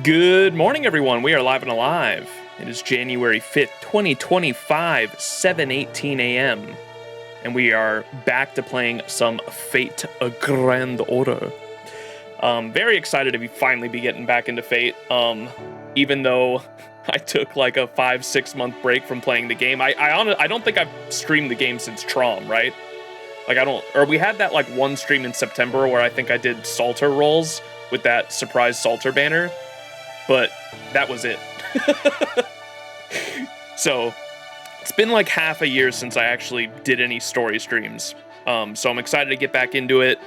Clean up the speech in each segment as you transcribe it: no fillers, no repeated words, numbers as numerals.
Good morning, everyone. We are live and alive. It is January 5th, 2025, 7:18 a.m. And we are back to playing some Fate A Grand Order. Very excited to finally be getting back into Fate. Even though I took like a 5-6 month break from playing the game. I don't think I've streamed the game since Trom, right? Like we had that like one stream in September where I think I did Salter rolls with that surprise Salter banner. But that was it. So it's been like half a year since I actually did any story streams. So I'm excited to get back into it.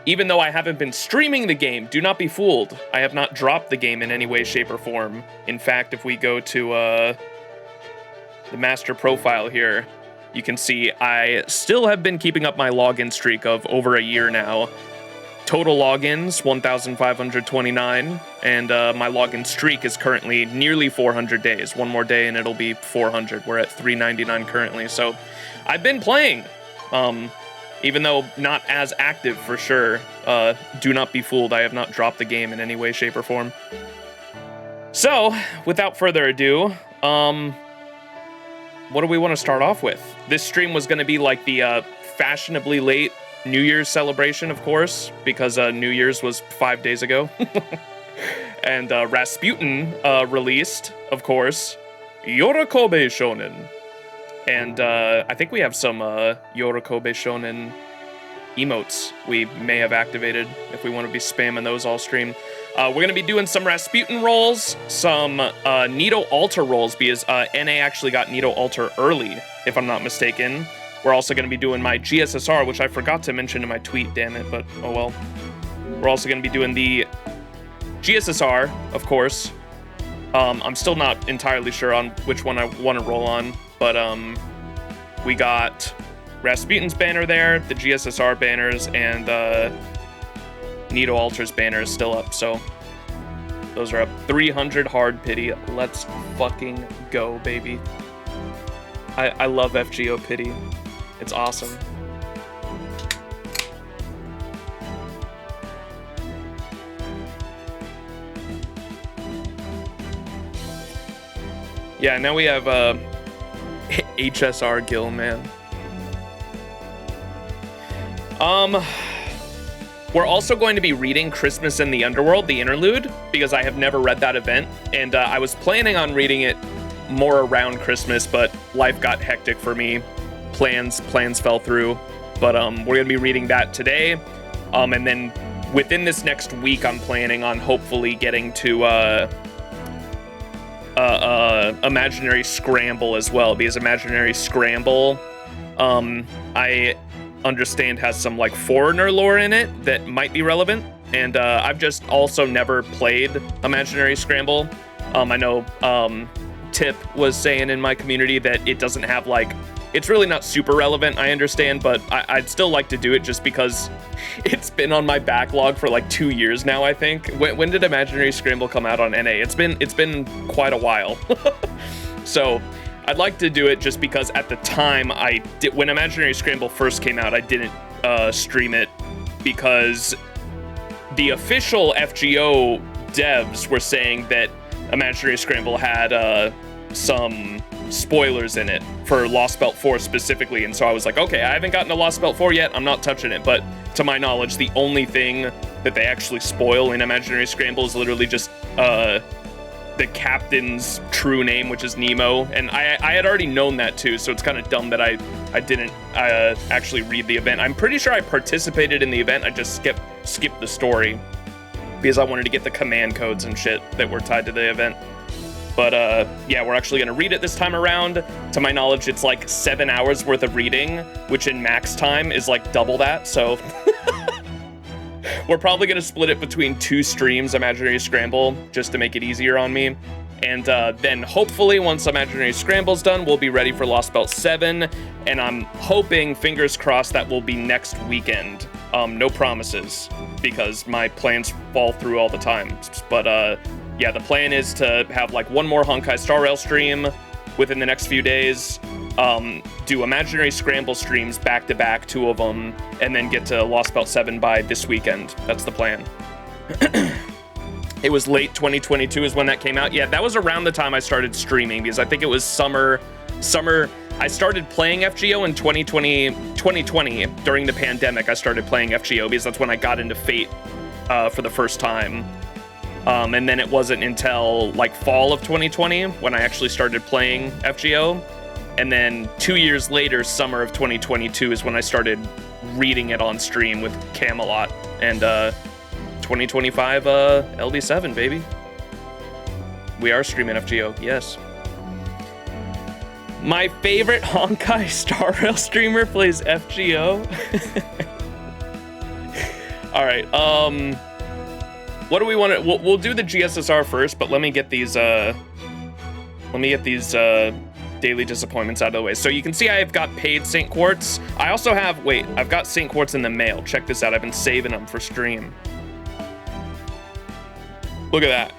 Even though I haven't been streaming the game, do not be fooled. I have not dropped the game in any way, shape, or form. In fact, if we go to the master profile here, you can see I still have been keeping up my login streak of over a year now. Total logins, 1,529, and my login streak is currently nearly 400 days. One more day and it'll be 400. We're at 399 currently, so I've been playing, even though not as active for sure. Do not be fooled, I have not dropped the game in any way, shape, or form. So, without further ado, what do we want to start off with? This stream was going to be like the fashionably late New Year's celebration, of course, because New Year's was 5 days ago. And Rasputin released, of course, Yorikobe Shonen. And I think we have some Yorikobe Shonen emotes we may have activated if we want to be spamming those all stream. We're going to be doing some Rasputin rolls, some Nito Alter rolls, because NA actually got Nito Alter early, if I'm not mistaken. We're also going to be doing my GSSR, which I forgot to mention in my tweet, damn it, but oh well. We're also going to be doing the GSSR, of course. I'm still not entirely sure on which one I want to roll on, but we got Rasputin's banner there, the GSSR banners, and Nito Alter's banner is still up, so those are up. 300 hard pity. Let's fucking go, baby. I love FGO pity. It's awesome. Yeah, now we have HSR Gill, man. We're also going to be reading Christmas in the Underworld, the interlude, because I have never read that event, and I was planning on reading it more around Christmas, but life got hectic for me. Plans fell through, but we're gonna be reading that today, and then within this next week, I'm planning on hopefully getting to Imaginary Scramble as well, because Imaginary Scramble, I understand has some like foreigner lore in it that might be relevant, and I've just also never played Imaginary Scramble. I know Tip was saying in my community that it doesn't have like, it's really not super relevant, I understand, but I'd still like to do it just because it's been on my backlog for like 2 years now, I think. When did Imaginary Scramble come out on NA? It's been quite a while. So I'd like to do it just because at the time when Imaginary Scramble first came out, I didn't stream it because the official FGO devs were saying that Imaginary Scramble had some spoilers in it for Lost Belt 4 specifically, and so I was like, okay, I haven't gotten to Lost Belt 4 yet, I'm not touching it. But to my knowledge, the only thing that they actually spoil in Imaginary Scramble is literally just the captain's true name, which is Nemo, and I had already known that too, so it's kind of dumb that I didn't actually read the event. I'm pretty sure I participated in the event, I just skipped the story because I wanted to get the command codes and shit that were tied to the event. But yeah, we're actually gonna read it this time around. To my knowledge, it's like 7 hours worth of reading, which in max time is like double that, so we're probably gonna split it between 2 streams, Imaginary Scramble, just to make it easier on me. And then hopefully once Imaginary Scramble's done, we'll be ready for Lost Belt 7, and I'm hoping, fingers crossed, that will be next weekend. No promises, because my plans fall through all the time, but yeah, the plan is to have like one more Honkai Star Rail stream within the next few days, do Imaginary Scramble streams back to back, 2 of them, and then get to Lost Belt 7 by this weekend. That's the plan. It was late 2022 is when that came out. Yeah, that was around the time I started streaming, because I think it was summer. I started playing FGO in 2020 during the pandemic. I started playing FGO because that's when I got into Fate for the first time. And then it wasn't until like fall of 2020 when I actually started playing FGO. And then 2 years later, summer of 2022 is when I started reading it on stream with Camelot. And 2025 LB7, baby. We are streaming FGO, yes. My favorite Honkai Star Rail streamer plays FGO. All right, what do we want to? We'll do the GSSR first, but let me get these daily disappointments out of the way. So you can see I've got paid St. Quartz. I also have, I've got St. Quartz in the mail. Check this out. I've been saving them for stream. Look at that.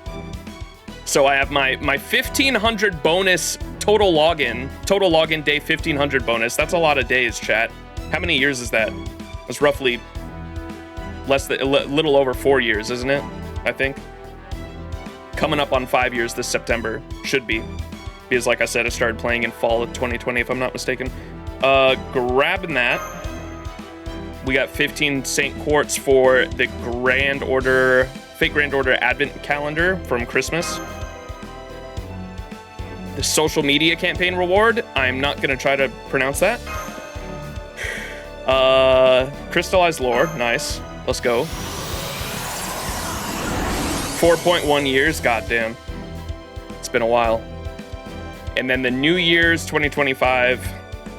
So I have my 1500 bonus total login day 1500 bonus. That's a lot of days, chat. How many years is that? It's roughly less than a little over 4 years, isn't it? I think. Coming up on 5 years this September. Should be. Because like I said, I started playing in fall of 2020, if I'm not mistaken. Grabbing that. We got 15 St. Quartz for the Grand Order, Fake Grand Order Advent Calendar from Christmas. The social media campaign reward. I'm not gonna try to pronounce that. Crystallized lore, nice. Let's go. 4.1 years, goddamn. It's been a while. And then the New Year's 2025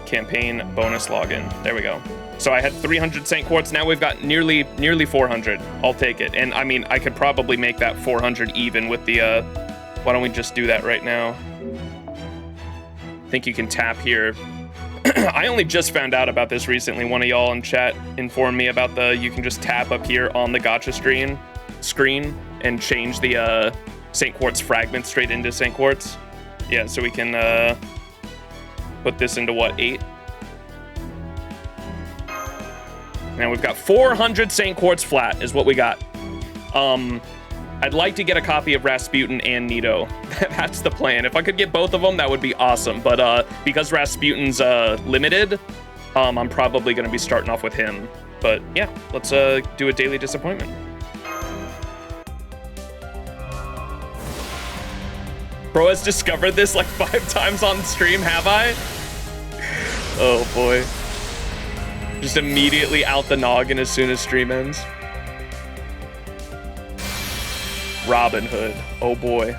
campaign bonus login. There we go. So I had 300 St. Quartz. Now we've got nearly 400. I'll take it. And I mean, I could probably make that 400 even with the, why don't we just do that right now? I think you can tap here. I only just found out about this recently. One of y'all in chat informed me about you can just tap up here on the gacha screen and change the St. Quartz fragment straight into St. Quartz. Yeah, so we can put this into what, 8? Now we've got 400 St. Quartz flat is what we got. I'd like to get a copy of Rasputin and Nito. That's the plan. If I could get both of them, that would be awesome. But because Rasputin's limited, I'm probably going to be starting off with him. But yeah, let's do a daily disappointment. Bro has discovered this like 5 times on stream, have I? Oh boy. Just immediately out the noggin as soon as stream ends. Robin Hood, oh boy.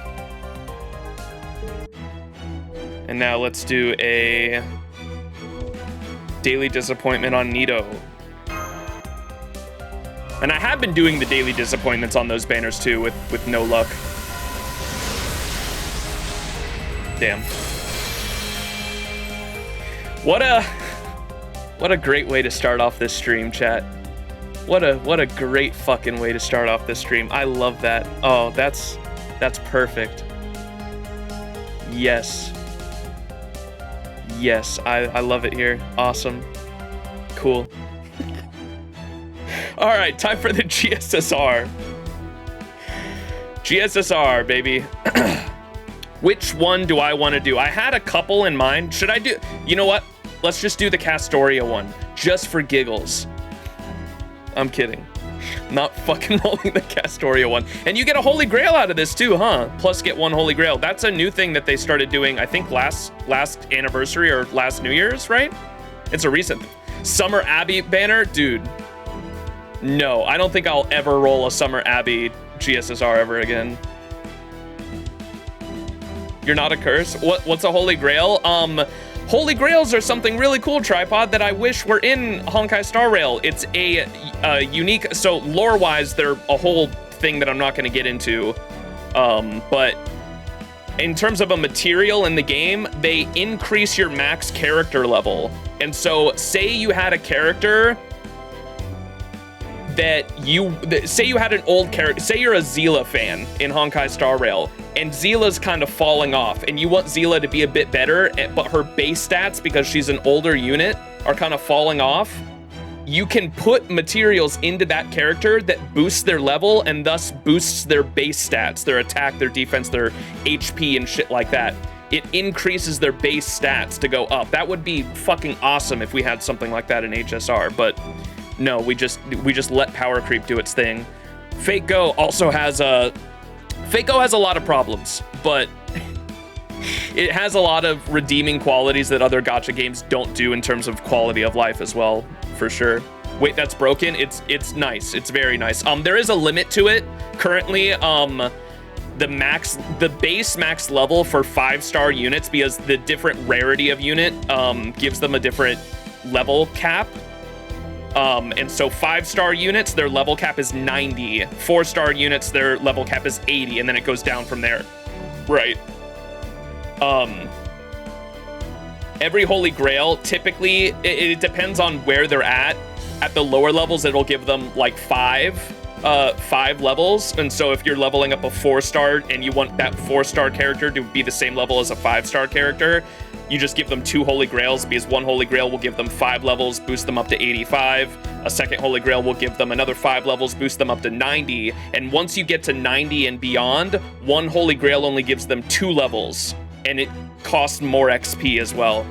And now let's do a daily disappointment on Nito. And I have been doing the daily disappointments on those banners too with no luck. Damn. What a great way to start off this stream, chat. What a great fucking way to start off this stream. I love that. Oh, that's perfect. Yes. Yes, I love it here. Awesome. Cool. All right, time for the GSSR. GSSR, baby. Which one do I want to do? I had a couple in mind. Should I do... You know what? Let's just do the Castoria one. Just for giggles. I'm kidding. Not fucking rolling the Castoria one. And you get a Holy Grail out of this too, huh? Plus get 1 Holy Grail. That's a new thing that they started doing, I think last anniversary or last New Year's, right? It's a recent... Summer Abbey banner? Dude. No, I don't think I'll ever roll a Summer Abbey GSSR ever again. You're not a curse? What's a Holy Grail? Holy Grails are something really cool, Tripod, that I wish were in Honkai Star Rail. It's a unique, so lore-wise, they're a whole thing that I'm not going to get into. But in terms of a material in the game, they increase your max character level. And so, say you had a character say you had an old character, say you're a Zila fan in Honkai Star Rail, and Zila's kind of falling off, and you want Zila to be a bit better, but her base stats, because she's an older unit, are kind of falling off. you can put materials into that character that boosts their level and thus boosts their base stats, their attack, their defense, their HP and shit like that. It increases their base stats to go up. That would be fucking awesome if we had something like that in HSR, but no, we just let power creep do its thing. FGO also has FGO has a lot of problems, but it has a lot of redeeming qualities that other gacha games don't do in terms of quality of life as well, for sure. Wait, that's broken? It's nice. It's very nice. There is a limit to it. Currently, the base max level for 5-star units, because the different rarity of unit gives them a different level cap. And so 5-star units, their level cap is 90. 4-star units, their level cap is 80, and then it goes down from there. Right. Every Holy Grail, typically, it depends on where they're at. At the lower levels, it'll give them like 5 levels. And so if you're leveling up a 4-star and you want that 4-star character to be the same level as a 5-star character, you just give them 2 Holy Grails, because 1 Holy Grail will give them 5 levels, boost them up to 85. A second Holy Grail will give them another 5 levels, boost them up to 90. And once you get to 90 and beyond, 1 Holy Grail only gives them 2 levels, and it costs more XP as well.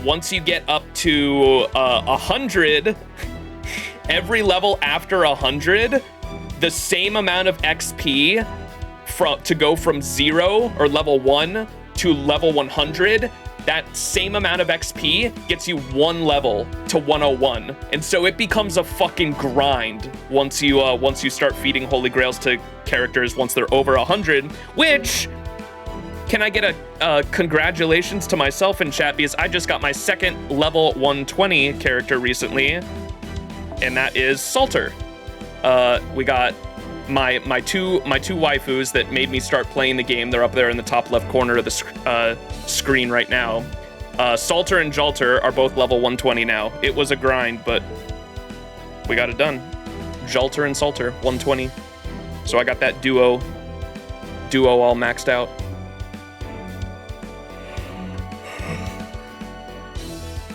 Once you get up to 100, every level after 100, the same amount of XP to go from 0 or level 1 to level 100, that same amount of XP gets you 1 level to 101. And so it becomes a fucking grind once you start feeding Holy Grails to characters once they're over 100, which, can I get a congratulations to myself in chat, because I just got my second level 120 character recently, and that is Salter. We got my two waifus that made me start playing the game. They're up there in the top left corner of the screen right now. Salter and Jalter are both level 120 now. It was a grind, but we got it done. Jalter and Salter, 120. So I got that duo all maxed out.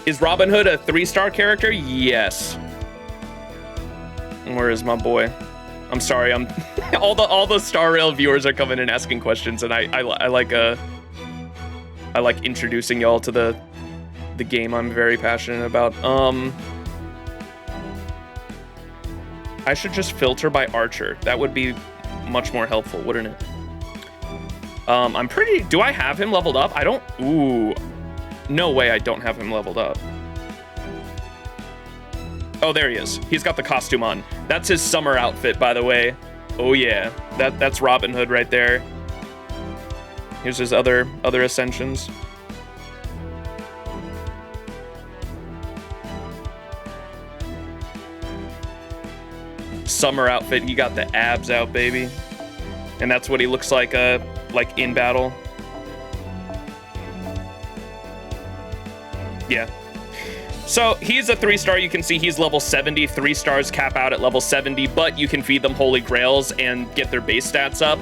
Is Robin Hood a 3-star character? Yes. Where is my boy? I'm sorry, I'm all the Star Rail viewers are coming and asking questions, and I like introducing y'all to the game I'm very passionate about. I should just filter by Archer. That would be much more helpful, wouldn't it? Do I have him leveled up? I don't. Ooh. No way I don't have him leveled up. Oh, there he is. He's got the costume on. That's his summer outfit, by the way. Oh yeah, that's Robin Hood right there. Here's his other ascensions. Summer outfit, he got the abs out, baby. And that's what he looks like in battle. Yeah. So he's a 3-star. You can see he's level 70. 3 stars cap out at level 70, but you can feed them Holy Grails and get their base stats up.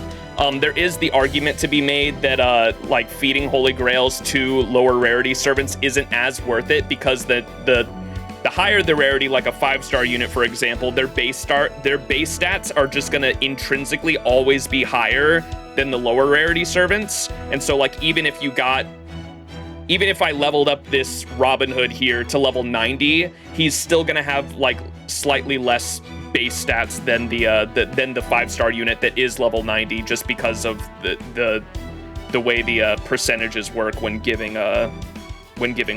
There is the argument to be made that like feeding Holy Grails to lower rarity servants isn't as worth it, because the higher the rarity, like a 5-star unit, for example, their base stats are just gonna intrinsically always be higher than the lower rarity servants. And so like even if I leveled up this Robin Hood here to level 90, he's still gonna have like slightly less base stats than the 5-star unit that is level 90, just because of the way the percentages work when giving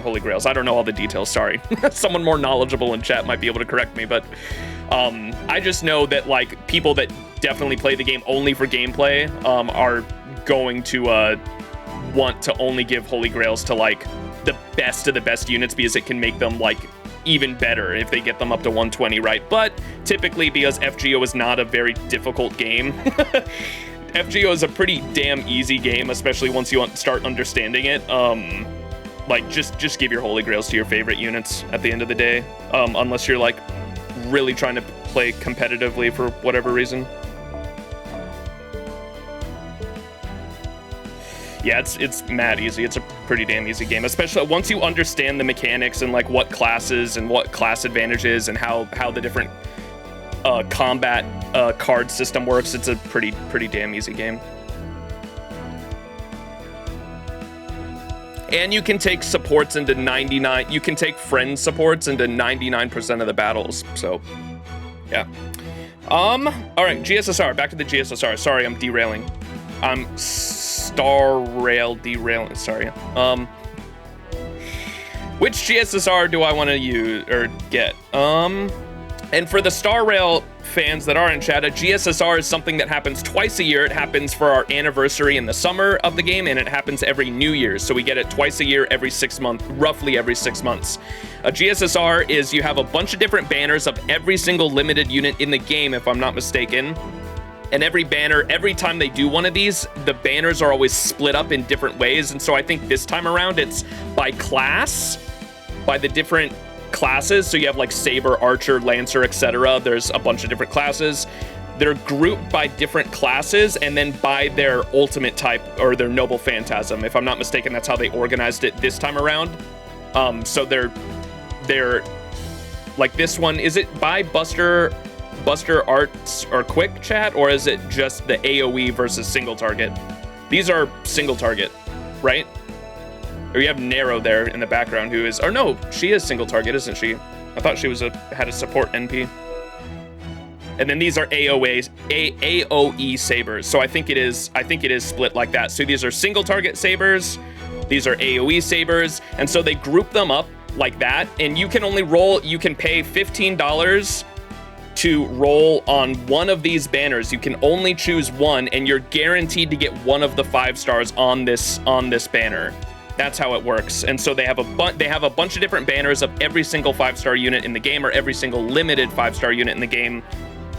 Holy Grails. I don't know all the details, sorry. Someone more knowledgeable in chat might be able to correct me, but I just know that like people that definitely play the game only for gameplay are going to want to only give Holy Grails to like the best of the best units, because it can make them like even better if they get them up to 120, right? But typically, because FGO is not a very difficult game, FGO is a pretty damn easy game, especially once you start understanding it. Like just give your Holy Grails to your favorite units at the end of the day, unless you're like really trying to play competitively for whatever reason. Yeah, it's mad easy. It's a pretty damn easy game, especially once you understand the mechanics and like what classes and what class advantages and how the different combat card system works. It's a pretty damn easy game. And you can take supports into 99. You can take friend supports into 99% of the battles. So, yeah. All right, GSSR. Back to the GSSR. Sorry, I'm derailing. I'm star rail derailing. Sorry. Which GSSR do I want to use or get? And for the Star Rail fans that are in chat, a GSSR is something that happens twice a year. It happens for our anniversary in the summer of the game, and it happens every New Year's. So we get it twice a year, every 6 months, roughly every 6 months. A GSSR is you have a bunch of different banners of every single limited unit in the game, if I'm not mistaken. And every banner, every time they do one of these, the banners are always split up in different ways. And so I think this time around it's by class, by the different classes. So you have like Saber, Archer, Lancer, etc. There's a bunch of different classes. They're grouped by different classes and then by their ultimate type or their Noble Phantasm. If I'm not mistaken, that's how they organized it this time around. So they're like this one. Is it by Buster Arts or Quick Chat, or is it just the AoE versus single target? These are single target, right? Or you have Narrow there in the background who is, or no, she is single target, isn't she? I thought she was had a support NP. And then these are AoE sabers. So I think it is split like that. So these are single target sabers, these are AoE sabers, and so they group them up like that. And you can only roll, you can pay $15 to roll on one of these banners. You can only choose one, and you're guaranteed to get one of the 5 stars on this banner. That's how it works. And so they have a bunch of different banners of every single 5-star unit in the game, or every single limited 5-star unit in the game.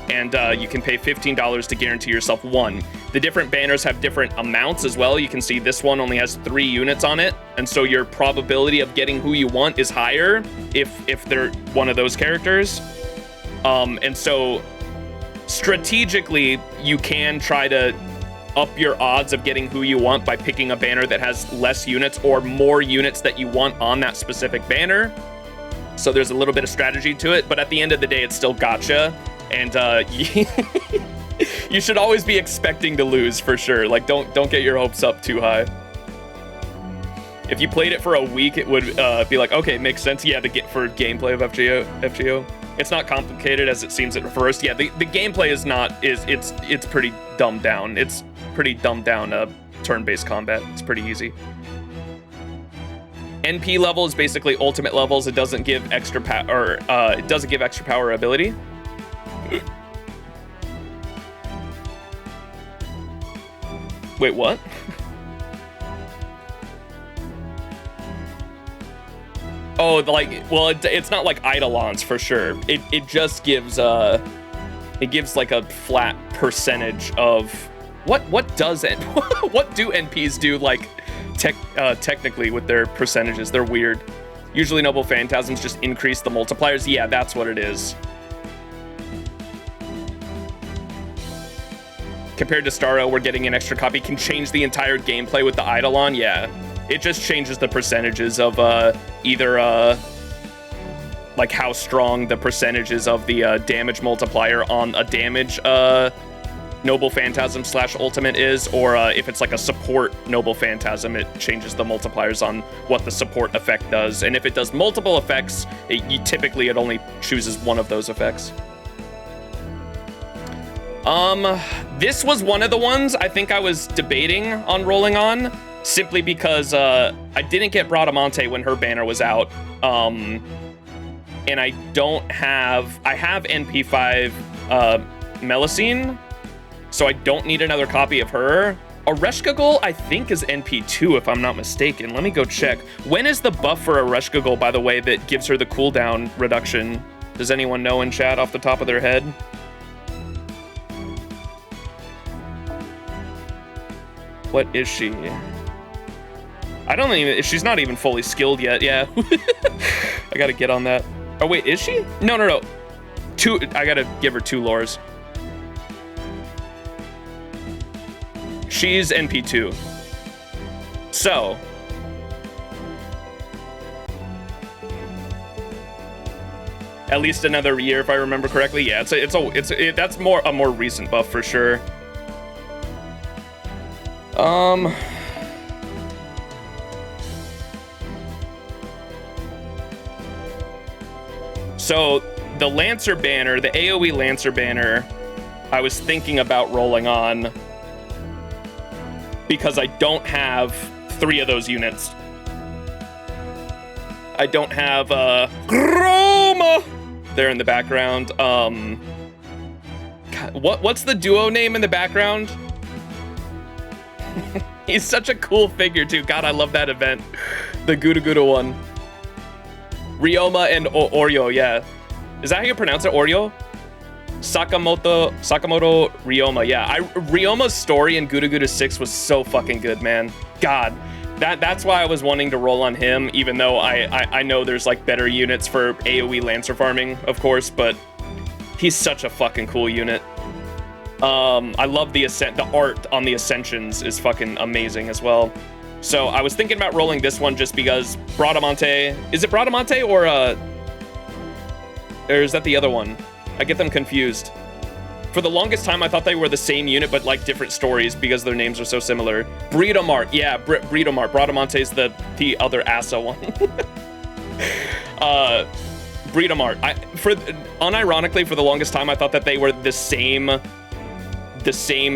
And you can pay $15 to guarantee yourself one. The different banners have different amounts as well. You can see this one only has 3 units on it. And so your probability of getting who you want is higher if they're one of those characters. And so strategically, you can try to up your odds of getting who you want by picking a banner that has less units or more units that you want on that specific banner. So there's a little bit of strategy to it, but at the end of the day, it's still gotcha. And you should always be expecting to lose for sure. Like, don't get your hopes up too high. If you played it for a week, it would be like, okay, it makes sense. Yeah, for gameplay of FGO. It's not complicated as it seems at first. Yeah, the gameplay it's pretty dumbed down. It's pretty dumbed down turn-based combat. It's pretty easy. NP level is basically ultimate levels. It doesn't give extra power, it doesn't give extra power ability. Wait, what? Oh, like, well, it's not like Eidolons for sure. It just gives it gives like a flat percentage of what does it? What do NPs do like technically with their percentages? They're weird. Usually Noble Phantasms just increase the multipliers. Yeah, that's what it is. Compared to Starro, we're getting an extra copy. Can change the entire gameplay with the Eidolon. Yeah, it just changes the percentages of either like how strong the percentages of the damage multiplier on a damage Noble Phantasm / Ultimate is, or if it's like a support Noble Phantasm, it changes the multipliers on what the support effect does. And if it does multiple effects, typically it only chooses one of those effects. This was one of the ones I think I was debating on rolling on, simply because I didn't get Bradamante when her banner was out. And I have NP5 Melusine, so I don't need another copy of her. Ereshkigal, I think, is NP2, if I'm not mistaken. Let me go check. When is the buff for Ereshkigal, by the way, that gives her the cooldown reduction? Does anyone know in chat off the top of their head? What is she? I don't even, she's not even fully skilled yet. Yeah. I gotta get on that. Oh wait, is she? No. I gotta give her 2 lores. She's NP2. So at least another year, if I remember correctly. Yeah, that's a more recent buff for sure. So the Lancer banner, the AoE Lancer banner, I was thinking about rolling on because I don't have 3 of those units. I don't have Roma there in the background. What's the duo name in the background? He's such a cool figure too. God, I love that event. The Guda one. Ryoma and Oryo, yeah. Is that how you pronounce it, Oryo? Sakamoto Ryoma, yeah. Ryoma's story in Guda 6 was so fucking good, man. God, that's why I was wanting to roll on him, even though I know there's like better units for AoE Lancer farming, of course, but he's such a fucking cool unit. I love the art on the Ascensions is fucking amazing as well. So I was thinking about rolling this one just because Bradamante, is it Bradamante or is that the other one? I get them confused. For the longest time, I thought they were the same unit, but like different stories because their names are so similar. Breedomart, yeah, Breedomart. Bradamante's the other Asa one. Breedomart. Unironically, for the longest time, I thought that they were the same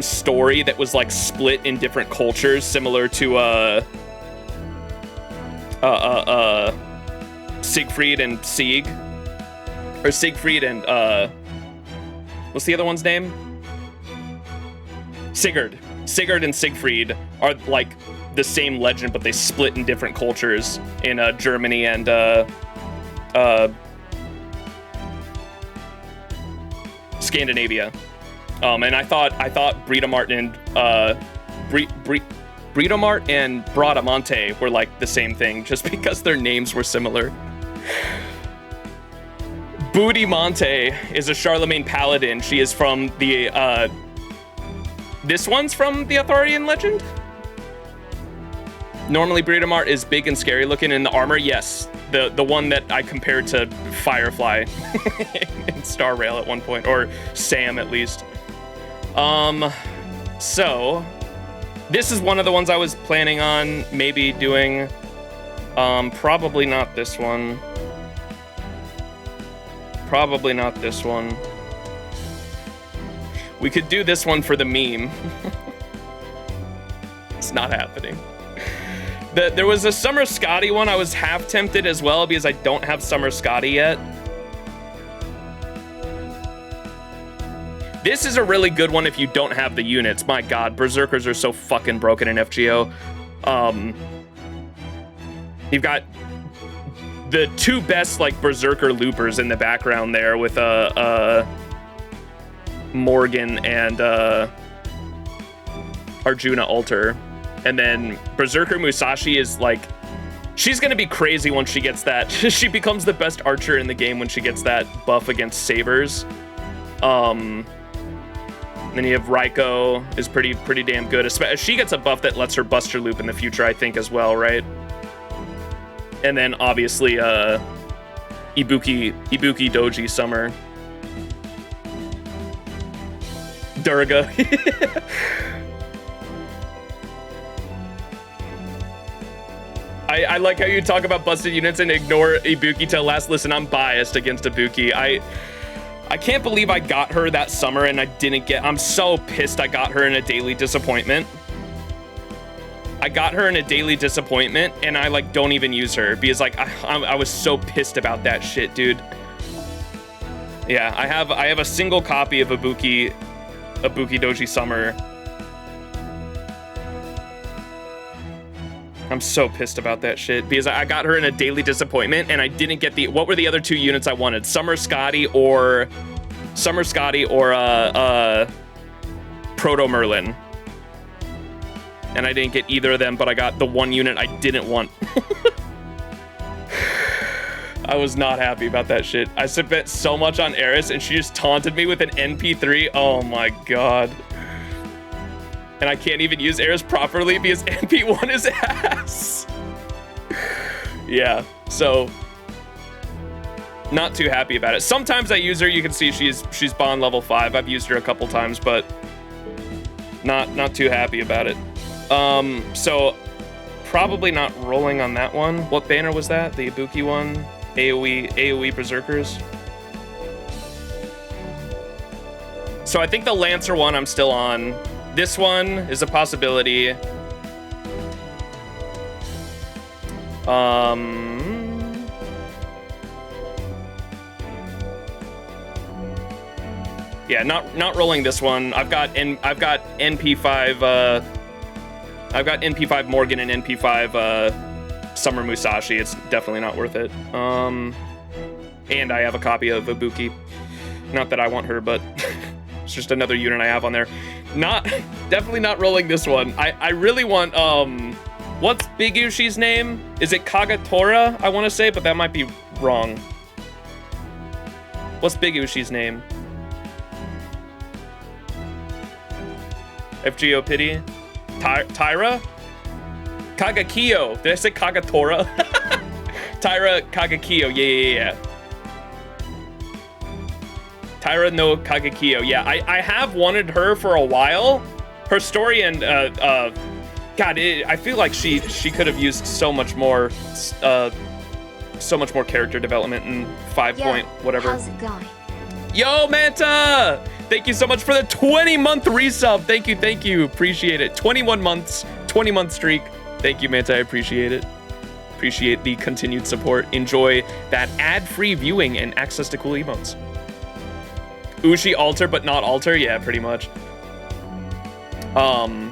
story that was like split in different cultures, similar to Siegfried and Sieg, or Siegfried and what's the other one's name? Sigurd and Siegfried are like the same legend, but they split in different cultures in Germany and Scandinavia. And I thought Breedomart and Breedomart and Bradamante were like the same thing, just because their names were similar. Bootymonte is a Charlemagne paladin. She is from the this one's from the Arthurian legend. Normally Breedomart is big and scary looking in the armor. Yes, the one that I compared to Firefly in Star Rail at one point, or Sam at least. So this is one of the ones I was planning on maybe doing. Probably not this one. Probably not this one. We could do this one for the meme. It's not happening. There was a Summer Scotty one. I was half tempted as well because I don't have Summer Scotty yet. This is a really good one if you don't have the units. My God, Berserkers are so fucking broken in FGO. You've got the 2 best like Berserker loopers in the background there with Morgan and Arjuna Alter. And then Berserker Musashi is like, she's gonna be crazy once she gets that. She becomes the best archer in the game when she gets that buff against sabers. Then you have Raiko is pretty damn good. She gets a buff that lets her bust her loop in the future, I think, as well, right? And then obviously Ibuki Doji Summer. Durga. I like how you talk about busted units and ignore Ibuki till last. Listen, I'm biased against Ibuki. I can't believe I got her that summer and I didn't get... I'm so pissed I got her in a daily disappointment. I got her in a daily disappointment and I like don't even use her because like I was so pissed about that shit, dude. Yeah, I have a single copy of Ibuki Doji Summer. I'm so pissed about that shit because I got her in a daily disappointment and I didn't get the... What were the other 2 units I wanted? Summer Scotty or Proto Merlin. And I didn't get either of them, but I got the one unit I didn't want. I was not happy about that shit. I spent so much on Eris and she just taunted me with an NP3. Oh my God. And I can't even use Eris properly because NP1 is ass. Yeah, so not too happy about it. Sometimes I use her. You can see she's Bond level 5. I've used her a couple times, but not too happy about it. So probably not rolling on that one. What banner was that? The Ibuki one? AoE Berserkers. So I think the Lancer one I'm still on. This one is a possibility. Yeah, not rolling this one. I've got NP5 I've got NP5 Morgan and NP5 Summer Musashi. It's definitely not worth it. And I have a copy of Ibuki. Not that I want her, but it's just another unit I have on there. Definitely not rolling this one. I really want what's Big Ushi's name? Is it Kagatora? I want to say, but that might be wrong. What's Big Ushi's name? FGO pity. Tyra? Kagakiyo. Did I say Kagatora? Tyra Kagakiyo. Yeah. Tyra no Kagakiyo. Yeah, I have wanted her for a while. Her story and God, I feel like she could have used so much more character development in 5 point whatever. How's it going? Yo, Manta! Thank you so much for the 20-month resub. Thank you. Appreciate it. 21 months, 20-month streak. Thank you, Manta. I appreciate it. Appreciate the continued support. Enjoy that ad-free viewing and access to cool emotes. Ushi alter, but not alter? Yeah, pretty much. Oh,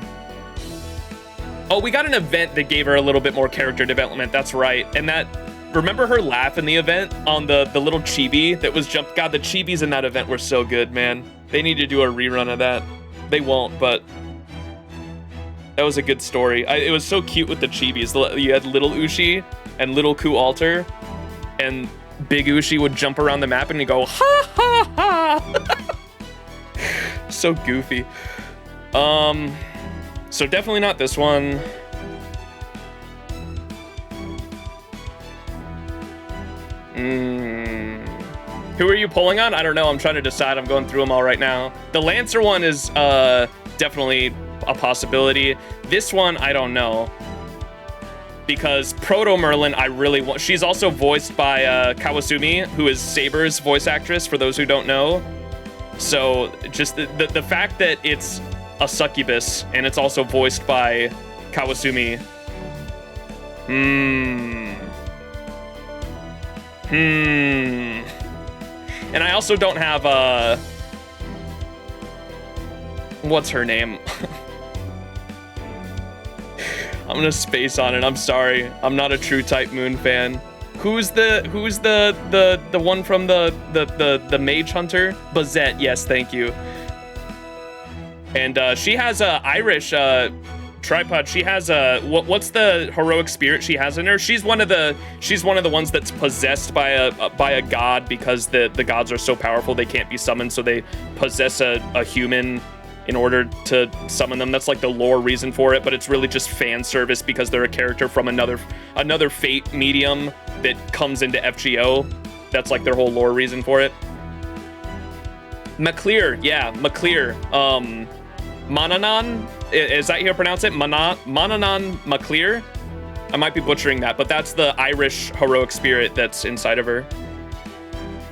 we got an event that gave her a little bit more character development. That's right. And that... Remember her laugh in the event on the little chibi that was jumped? God, the chibis in that event were so good, man. They need to do a rerun of that. They won't, but that was a good story. It was so cute with the chibis. You had little Ushi and little Ku Alter, and big Ushi would jump around the map and he'd go, ha ha ha. So goofy. So definitely not this one. Who are you pulling on? I don't know. I'm trying to decide. I'm going through them all right now. The Lancer one is definitely a possibility. This one, I don't know. Because Proto Merlin, I really want... She's also voiced by Kawasumi, who is Saber's voice actress, for those who don't know. So just the fact that it's a succubus and it's also voiced by Kawasumi. And I also don't have, what's her name? I'm gonna space on it, I'm sorry. I'm not a true type Moon fan. Who's the one from the Mage Hunter? Bazette, yes, thank you. And she has a Irish tripod. She has a what's the heroic spirit she has in her? She's one of the ones that's possessed by a god, because the gods are so powerful they can't be summoned, so they possess a human in order to summon them. That's like the lore reason for it, but it's really just fan service because they're a character from another Fate medium that comes into FGO. That's like their whole lore reason for it. McClear, yeah, McClear. Mananan, is that how you pronounce it? Mananan McClear? I might be butchering that, but that's the Irish heroic spirit that's inside of her.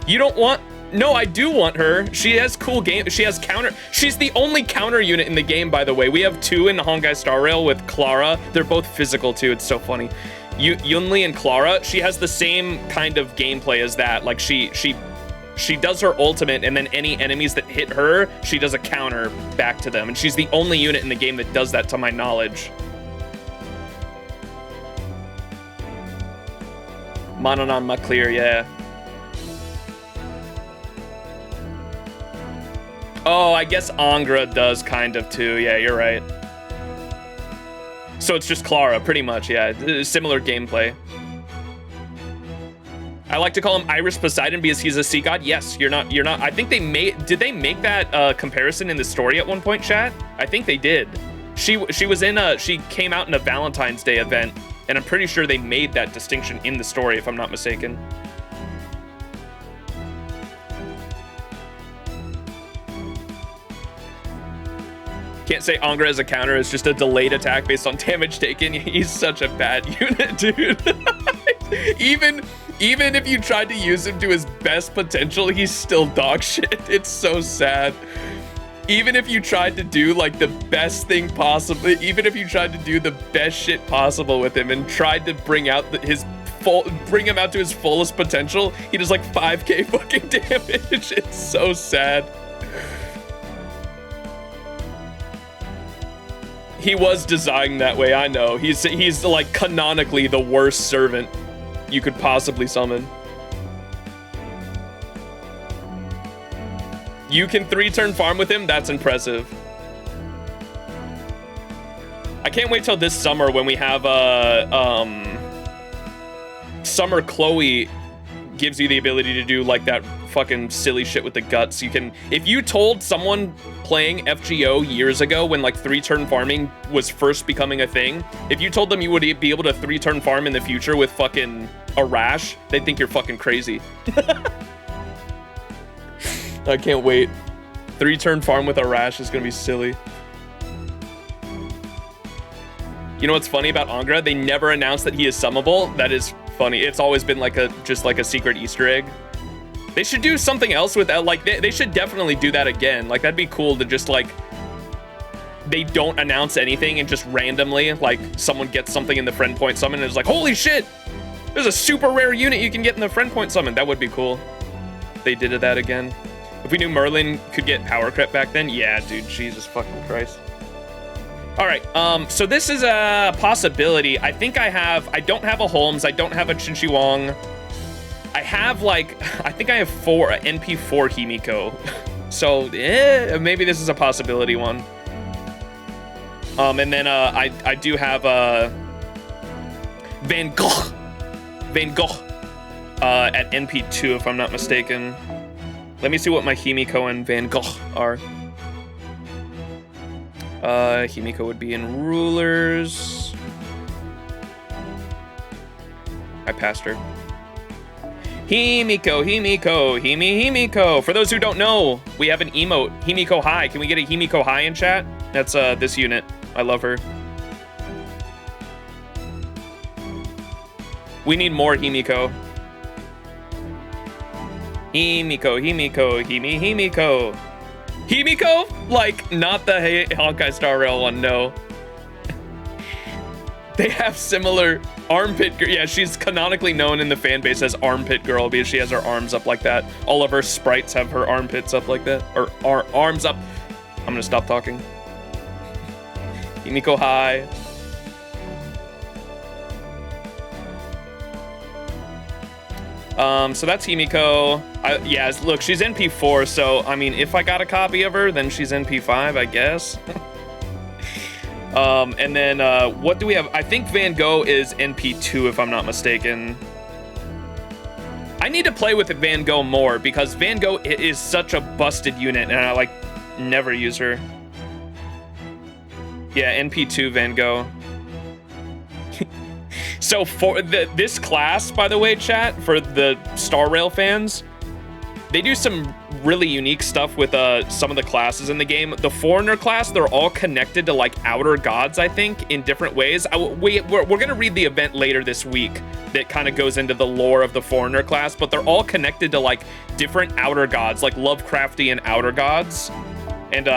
You don't want... No, I do want her. She has cool game. She has counter. She's the only counter unit in the game, by the way. We have 2 in the Hongai Star Rail with Clara. They're both physical, too. It's so funny. Yunli and Clara, she has the same kind of gameplay as that. Like, she does her ultimate, and then any enemies that hit her, she does a counter back to them. And she's the only unit in the game that does that, to my knowledge. Mananan McClear, yeah. Oh, I guess Angra does kind of too. Yeah, you're right. So it's just Clara, pretty much, yeah. Similar gameplay. I like to call him Irish Poseidon because he's a sea god. Yes, you're not. I think did they make that comparison in the story at one point, chat? I think they did. She came out in a Valentine's Day event, and I'm pretty sure they made that distinction in the story, if I'm not mistaken. Can't say Angra as a counter is just a delayed attack based on damage taken. He's such a bad unit, dude. Even if you tried to use him to his best potential, he's still dog shit. It's so sad. Even if you tried to do like the best thing possible, even if you tried to do the best shit possible with him and tried to bring him out to his fullest potential, he does like 5k fucking damage. It's so sad. He was designed that way, I know. He's like canonically the worst servant you could possibly summon. You can 3-turn farm with him, that's impressive. I can't wait till this summer when we have Summer Chloe gives you the ability to do like that fucking silly shit with the guts. You can, if you told someone playing FGO years ago when like 3-turn farming was first becoming a thing, if you told them you would be able to 3-turn farm in the future with fucking a rash, they'd think you're fucking crazy. I can't wait. 3-turn farm with a rash is gonna be silly. You know what's funny about Angra? They never announced that he is summable. That is funny. It's always been like just like a secret Easter egg. They should do something else with that. Like they should definitely do that again. Like that'd be cool to just like, they don't announce anything and just randomly like someone gets something in the friend point summon and it's like, holy shit, there's a super rare unit you can get in the friend point summon. That would be cool. They did that again. If we knew Merlin could get power creep back then, yeah, dude, Jesus fucking Christ. All right, so this is a possibility. I think I don't have a Holmes, I don't have a Chin Shi Wong. I have like, I think I have NP4 Himiko. So, maybe this is a possibility one. And then I do have Van Gogh at NP2 if I'm not mistaken. Let me see what my Himiko and Van Gogh are. Himiko would be in rulers. I passed her. Himiko. For those who don't know, we have an emote, Himiko High. Can we get a Himiko High in chat? That's this unit. I love her. We need more Himiko. Himiko? Like, not the Honkai Star Rail one, no. They have similar armpit girl. Yeah, she's canonically known in the fan base as Armpit Girl because she has her arms up like that. All of her sprites have her armpits up like that. Or arms up. I'm gonna stop talking. Himiko High. So that's Himiko. Yeah, look, she's NP4, so, I mean, if I got a copy of her, then she's NP5, I guess. And then, what do we have? I think Van Gogh is NP2, if I'm not mistaken. I need to play with Van Gogh more, because Van Gogh is such a busted unit, and I, like, never use her. Yeah, NP2 Van Gogh. So for this class, by the way, chat, for the Star Rail fans, they do some really unique stuff with some of the classes in the game. The Foreigner class, they're all connected to like outer gods, I think, in different ways. We're gonna read the event later this week that kind of goes into the lore of the Foreigner class, but they're all connected to like different outer gods, like Lovecraftian outer gods. And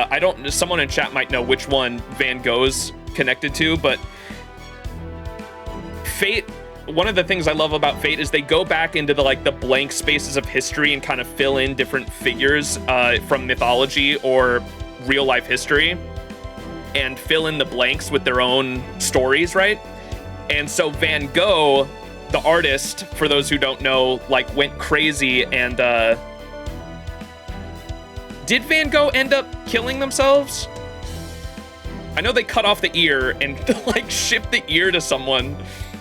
someone in chat might know which one Van Gogh's connected to, but Fate, one of the things I love about Fate is they go back into the blank spaces of history and kind of fill in different figures from mythology or real life history and fill in the blanks with their own stories, right? And so Van Gogh, the artist, for those who don't know, like went crazy and did Van Gogh end up killing themselves? I know they cut off the ear and like shipped the ear to someone.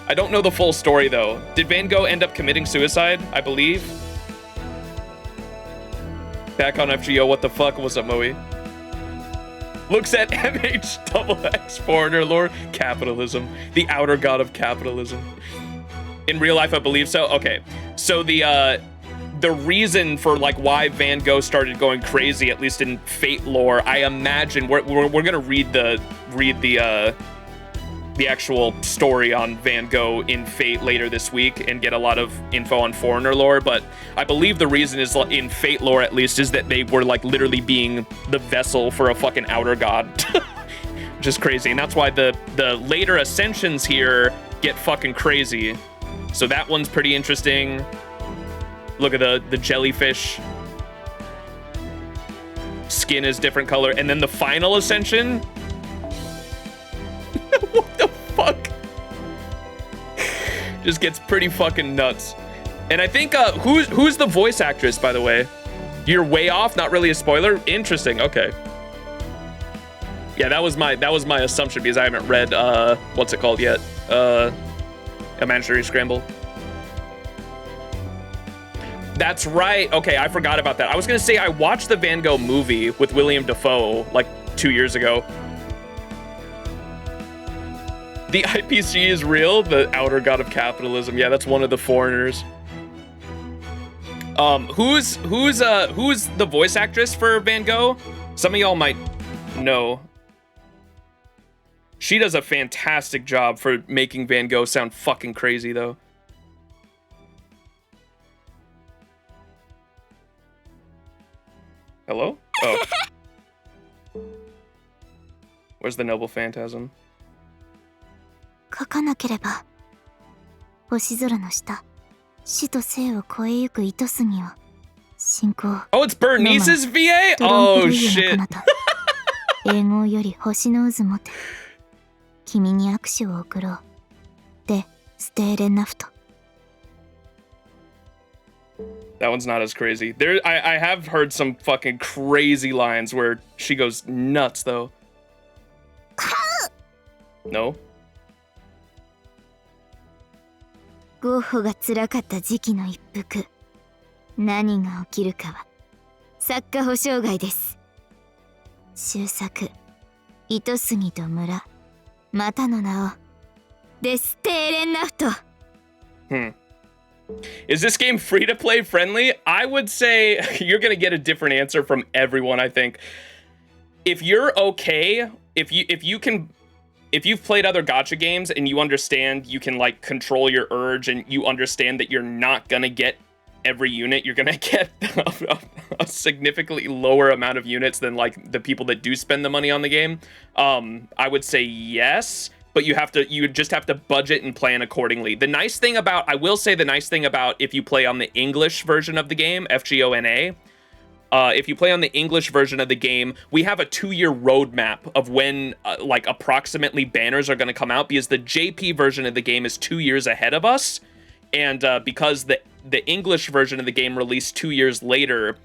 I don't know the full story though. Did Van Gogh end up committing suicide? I believe. Back on FGO, what the fuck was up, Moe? Looks at MH foreigner lore. Capitalism. The outer god of capitalism. In real life, I believe so. Okay. So the reason for like why Van Gogh started going crazy, at least in Fate lore, I imagine we're gonna read the actual story on Van Gogh in Fate later this week and get a lot of info on foreigner lore, but I believe the reason is, in Fate lore at least, is that they were like literally being the vessel for a fucking outer god. Which is crazy, and that's why the later ascensions here get fucking crazy. So that one's pretty interesting. Look at the jellyfish. Skin is different color, and then the final ascension. What the fuck? Just gets pretty fucking nuts. And I think who's the voice actress, by the way? You're way off. Not really a spoiler. Interesting. Okay. Yeah, that was my assumption because I haven't read what's it called yet? Imaginary Scramble. That's right. Okay, I forgot about that. I was gonna say I watched the Van Gogh movie with William Dafoe like 2 years ago. The IPC is real, the outer god of capitalism. Yeah, that's one of the foreigners. Who's the voice actress for Van Gogh? Some of y'all might know. She does a fantastic job for making Van Gogh sound fucking crazy, though. Hello? Oh. Where's the noble phantasm? 書かなければ星空の下死と生を超えゆく糸杉を信仰 Oh, it's Bernice's VA? Oh, shit. 英語より星の渦もて君に握手を送ろうでステーレンナフト That one's not as crazy. I have heard some fucking crazy lines where she goes nuts, though. No? ゴッホが辛かった時期の一服何が起きるかは作家保証外です終作糸杉と村またの名をデステーレンナフト Is this game free to play friendly? I would say you're gonna get a different answer from everyone, I think. If you're okay, if you've played other gacha games and you understand you can like control your urge and you understand that you're not gonna get every unit, you're gonna get a significantly lower amount of units than like the people that do spend the money on the game. I would say yes, but you just have to budget and plan accordingly. I will say the nice thing about if you play on the English version of the game, FGO, if you play on the English version of the game, we have a 2-year roadmap of when, like, approximately banners are going to come out, because the JP version of the game is 2 years ahead of us, and because the English version of the game released 2 years later,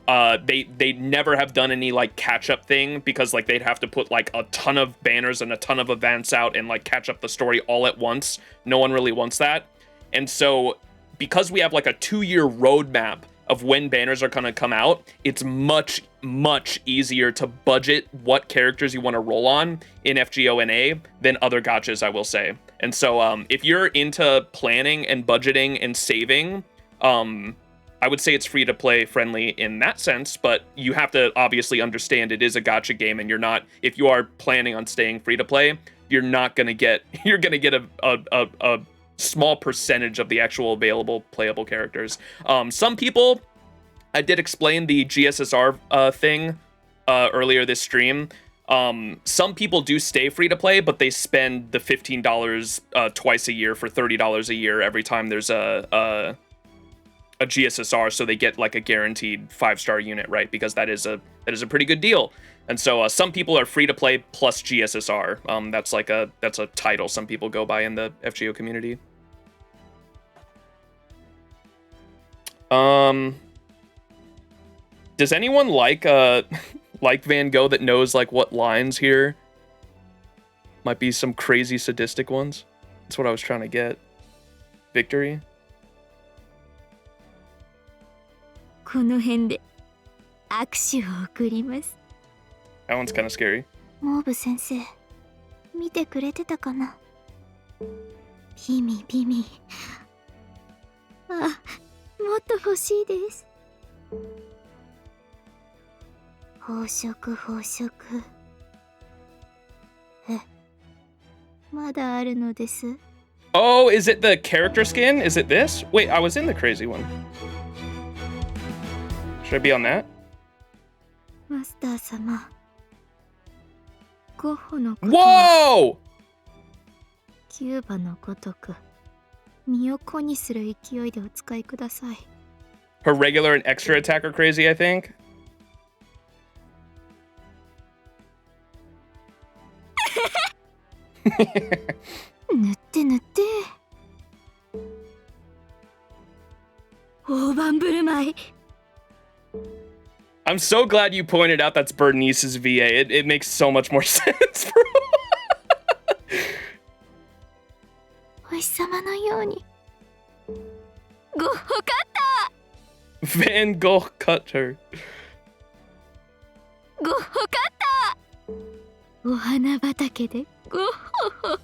they never have done any, like, catch-up thing, because, like, they'd have to put, like, a ton of banners and a ton of events out and, like, catch up the story all at once. No one really wants that. And so, because we have, like, a 2-year roadmap of when banners are going to come out, it's much, much easier to budget what characters you want to roll on in FGO than other gachas, I will say. And so if you're into planning and budgeting and saving, I would say it's free to play friendly in that sense, but you have to obviously understand it is a gacha game, and if you are planning on staying free to play, you're going to get a small percentage of the actual available playable characters. Some people, I did explain the GSSR thing earlier this stream. Some people do stay free to play, but they spend the $15 twice a year for $30 a year every time there's a GSSR, so they get like a guaranteed 5-star unit, right? Because that is a pretty good deal. And so some people are free to play plus GSSR. That's a title some people go by in the FGO community. Does anyone like Van Gogh that knows like what lines here might be some crazy sadistic ones? That's what I was trying to get. Victory. この辺で握手を送ります That one's kind of scary. モーブ先生見てくれてたかな。ビミビミ。あ、もっと欲しいです。宝飾宝飾。え、まだあるのです。Oh, is it the character skin? Is it this? Wait, I was in the crazy one. Should I be on that? マスター様。ゴッホのこと。Whoa! キューバのごとく身を粉にする勢いでお使いください。Her regular and extra attack are crazy, I think. 塗って塗って。大盤振る舞い。I'm so glad you pointed out that's Bernice's VA. It makes so much more sense, bro. お日様のように。ゴッホカッター。 Van Gogh cut her. ゴッホカッター。お花畑でゴッホ。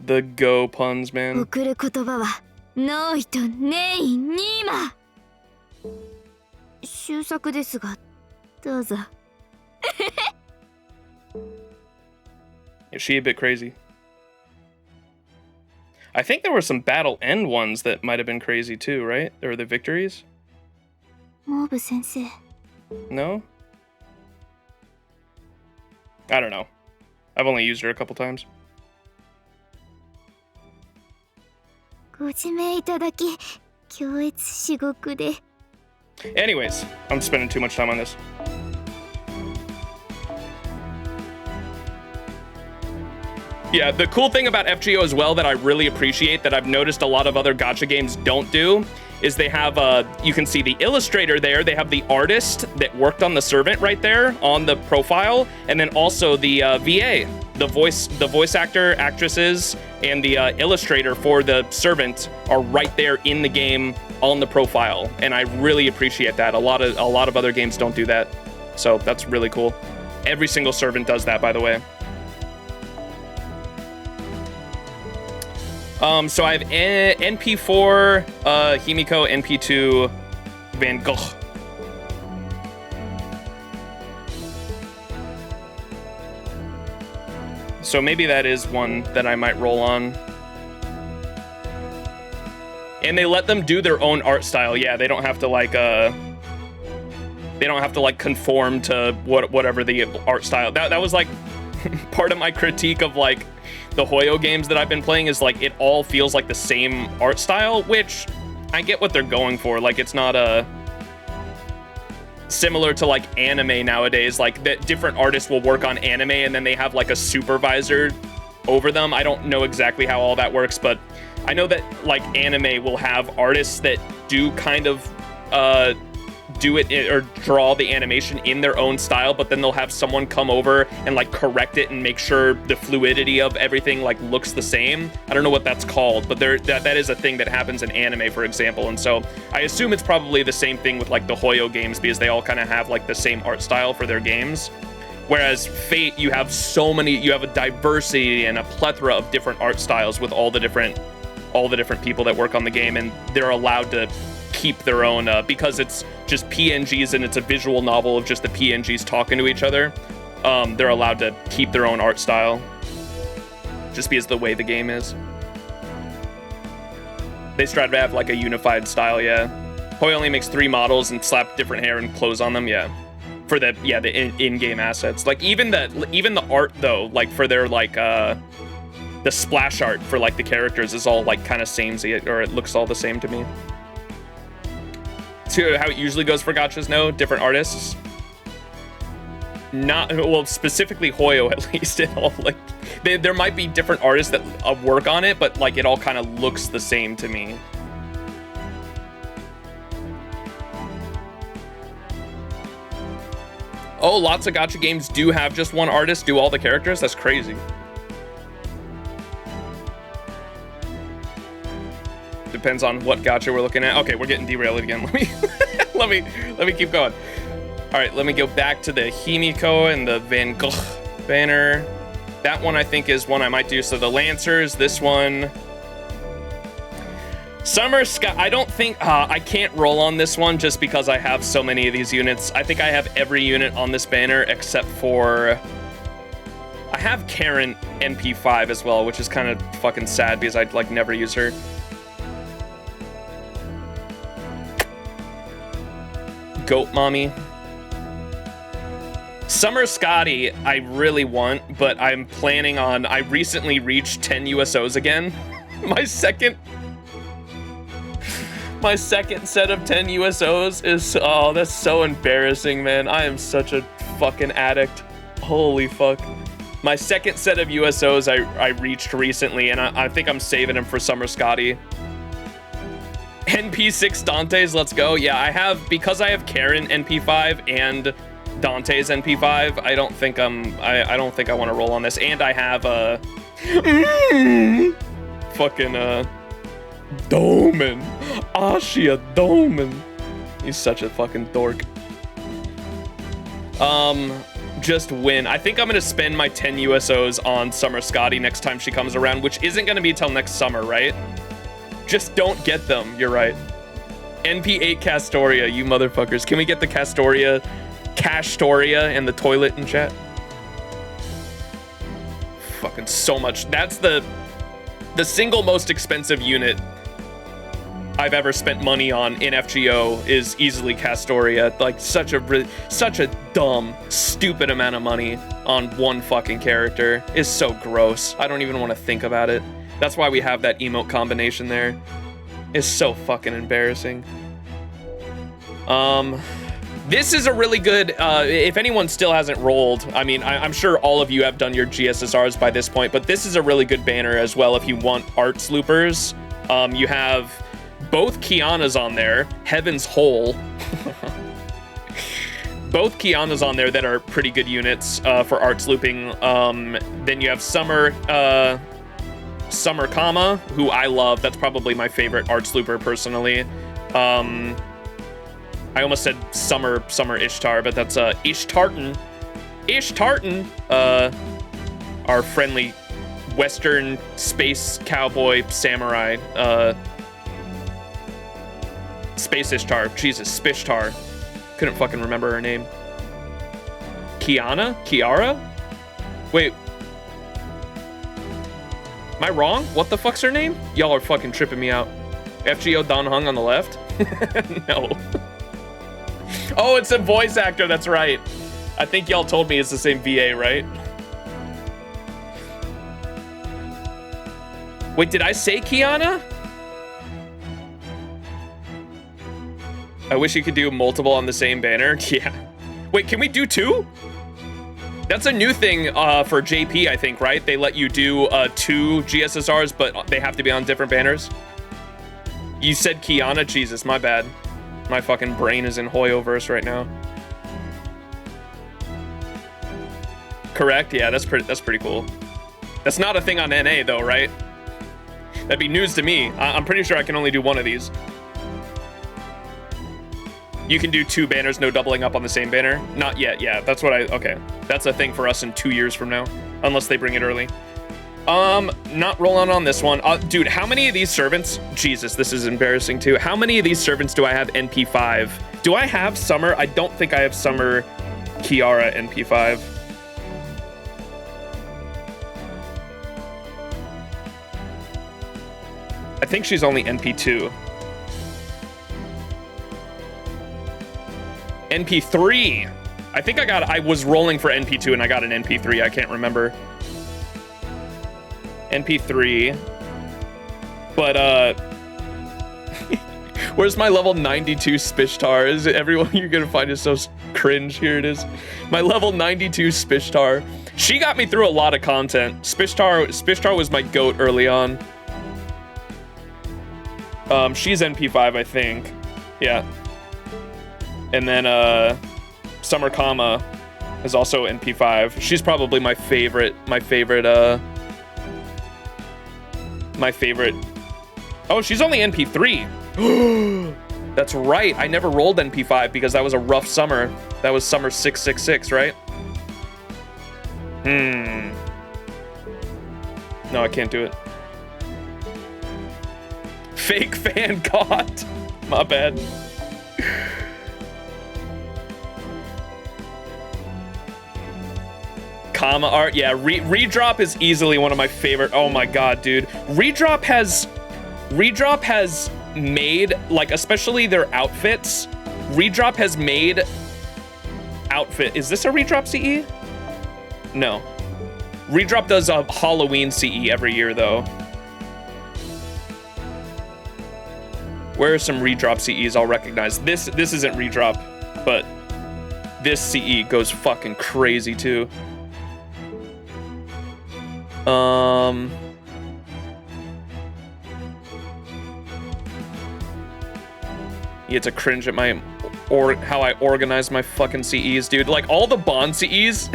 The Go puns, man. 送る言葉はノーイとネイニーマ。終作ですがどうぞ。Is she a bit crazy? I think there were some battle end ones that might have been crazy too, right? There were the victories? モーブ先生。 No? I don't know. I've only used her a couple times. ご指名いただき強烈至極で。 Anyways, I'm spending too much time on this. Yeah, the cool thing about FGO as well that I really appreciate that I've noticed a lot of other gacha games don't do is they have, you can see the illustrator there, they have the artist that worked on the servant right there on the profile, and then also the VA, the voice actor, actresses, and the illustrator for the servant are right there in the game on the profile, and I really appreciate that. A lot of other games don't do that, so that's really cool. Every single servant does that, by the way. So I have NP4, Himiko, NP2, Van Gogh. So maybe that is one that I might roll on. And they let them do their own art style. Yeah, they don't have to like conform to whatever the art style. That was like part of my critique of like the Hoyo games that I've been playing is like it all feels like the same art style, which I get what they're going for. Like it's not similar to like anime nowadays, like that different artists will work on anime and then they have like a supervisor over them. I don't know exactly how all that works, but I know that like anime will have artists that do kind of do it or draw the animation in their own style, but then they'll have someone come over and like correct it and make sure the fluidity of everything like looks the same. I don't know what that's called, but that is a thing that happens in anime, for example. And so I assume it's probably the same thing with like the Hoyo games because they all kind of have like the same art style for their games. Whereas Fate, you have a diversity and a plethora of different art styles with all the different people that work on the game, and they're allowed to keep their own, because it's just PNGs and it's a visual novel of just the PNGs talking to each other. They're allowed to keep their own art style, just because of the way the game is. They strive to have like a unified style, yeah. Hoy only makes 3 models and slap different hair and clothes on them, yeah. For the in-game assets. Like even the art though, like for their like the splash art for like the characters is all like kind of samey, or it looks all the same to me. To how it usually goes for gachas, no? Different artists? Not, well, specifically Hoyo at least. It all like, there might be different artists that work on it, but like it all kind of looks the same to me. Oh, lots of gacha games do have just one artist do all the characters? That's crazy. Depends on what gacha we're looking at. Okay, we're getting derailed again. Let me keep going. All right, let me go back to the Himiko and the Van Gogh banner. That one I think is one I might do. So the Lancers, this one. Summer Sky, I don't think, I can't roll on this one just because I have so many of these units. I think I have every unit on this banner except for, I have Karen NP5 as well, which is kind of fucking sad because I'd like never use her. Goat Mommy. Summer Scotty, I really want, but I'm planning on, I recently reached 10 USOs again. My second set of 10 USOs is, oh, that's so embarrassing, man. I am such a fucking addict. Holy fuck. My second set of USOs I reached recently, and I think I'm saving them for Summer Scotty. NP6 Dante's, let's go. Yeah, I have, because I have Karen NP5 and Dante's NP5, I don't think I don't think I want to roll on this. And I have fucking Doman. Ashia Doman. He's such a fucking dork. Just win. I think I'm gonna spend my 10 USOs on Summer Scotty next time she comes around, which isn't gonna be till next summer, right? Just don't get them, you're right. NP8 Castoria, you motherfuckers. Can we get the Castoria and the toilet in chat? Fucking so much. That's the single most expensive unit I've ever spent money on in FGO is easily Castoria. Like such a dumb, stupid amount of money on one fucking character is so gross. I don't even want to think about it. That's why we have that emote combination there. It's so fucking embarrassing. This is a really good, if anyone still hasn't rolled, I mean, I'm sure all of you have done your GSSRs by this point, but this is a really good banner as well if you want arts loopers. You have both Kiana's on there, Heaven's Hole. Both Kiana's on there that are pretty good units for arts looping. Then you have Summer Kama, who I love. That's probably my favorite arts looper personally. I almost said Summer Ishtar, but that's Ishtartan. Ishtartan, our friendly Western space cowboy samurai. Space Ishtar. Jesus, Spishtar. Couldn't fucking remember her name. Kiara? Wait. Am I wrong? What the fuck's her name? Y'all are fucking tripping me out. FGO Don Hung on the left? No. Oh, it's a voice actor, that's right. I think y'all told me it's the same VA, right? Wait, did I say Kiana? I wish you could do multiple on the same banner. Yeah. Wait, can we do two? That's a new thing for JP, I think, right? They let you do 2 GSSRs, but they have to be on different banners. You said Kiana? Jesus, my bad. My fucking brain is in Hoyoverse right now. Correct? Yeah, that's pretty cool. That's not a thing on NA though, right? That'd be news to me. I'm pretty sure I can only do one of these. You can do 2 banners, no doubling up on the same banner? Not yet, yeah. That's what okay. That's a thing for us in 2 years from now. Unless they bring it early. Not rolling on this one. Dude, how many of these servants? Jesus, this is embarrassing too. How many of these servants do I have NP5? Do I have Summer? I don't think I have Summer Kiara NP5. I think she's only NP2. NP3. I think I was rolling for NP2 and I got an NP3. I can't remember. NP3. But, where's my level 92 Spishtar? Is it everyone you're gonna find is so cringe? Here it is. My level 92 Spishtar. She got me through a lot of content. Spishtar was my goat early on. She's NP5, I think. Yeah. And then, Summer Kama is also NP5. She's probably my favorite. Oh, she's only NP3. That's right. I never rolled NP5 because that was a rough summer. That was summer 666, right? No, I can't do it. Fake fan caught. My bad. Comma art. Yeah, redrop is easily one of my favorite. Oh my god, dude. Redrop has made, like, especially their outfits. Redrop has made outfit. Is this a redrop CE? No. Redrop does a Halloween CE every year, though. Where are some redrop CEs I'll recognize? This isn't redrop, but this CE goes fucking crazy, too. You get to cringe at my how I organize my fucking CEs, dude. Like, all the bond CEs,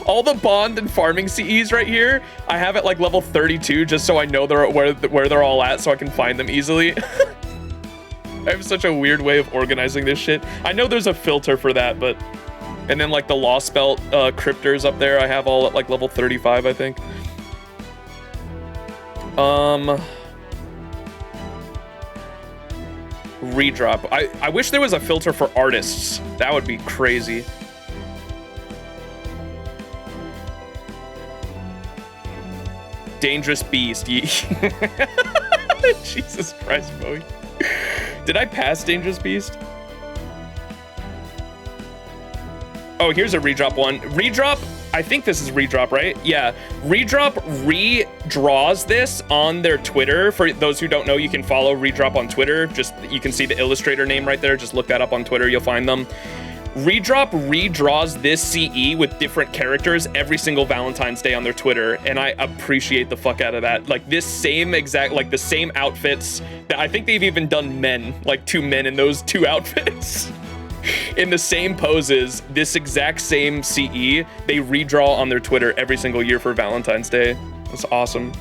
all the bond and farming CEs right here, I have at like level 32 just so I know where they're all at so I can find them easily. I have such a weird way of organizing this shit. I know there's a filter for that, but... And then like the Lost Belt cryptors up there, I have all at like level 35, I think. Redrop. I wish there was a filter for artists. That would be crazy. Dangerous Beast. Jesus Christ, Bowie. Did I pass Dangerous Beast? Oh, here's a redrop one. Redrop, I think this is redrop, right? Yeah. Redrop redraws this on their Twitter. For those who don't know, you can follow Redrop on Twitter. Just, you can see the illustrator name right there. Just look that up on Twitter, you'll find them. Redrop redraws this CE with different characters every single Valentine's Day on their Twitter, and I appreciate the fuck out of that. Like, this same exact, like the same outfits, that I think they've even done men, like 2 men in those 2 outfits. In the same poses, this exact same CE, they redraw on their Twitter every single year for Valentine's Day. That's awesome.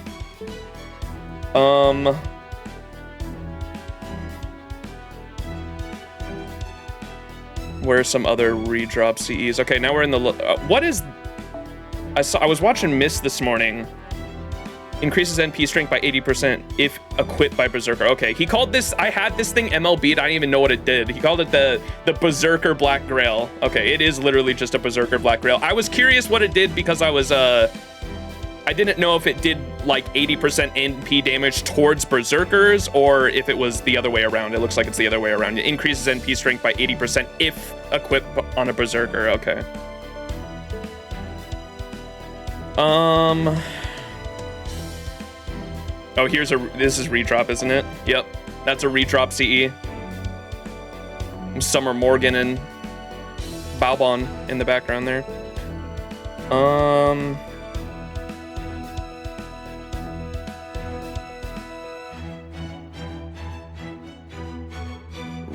Where's some other redrop CEs? Okay, now we're in the... what is... I was watching Mist this morning. Increases NP strength by 80% if equipped by Berserker. Okay, he called this... I had this thing MLB'd. I didn't even know what it did. He called it the Berserker Black Grail. Okay, it is literally just a Berserker Black Grail. I was curious what it did because I was... I didn't know if it did like 80% NP damage towards Berserkers or if it was the other way around. It looks like it's the other way around. It increases NP strength by 80% if equipped on a Berserker. Okay. Oh, here's this is redrop, isn't it? Yep, that's a redrop CE. Summer Morgan and Balbon in the background there.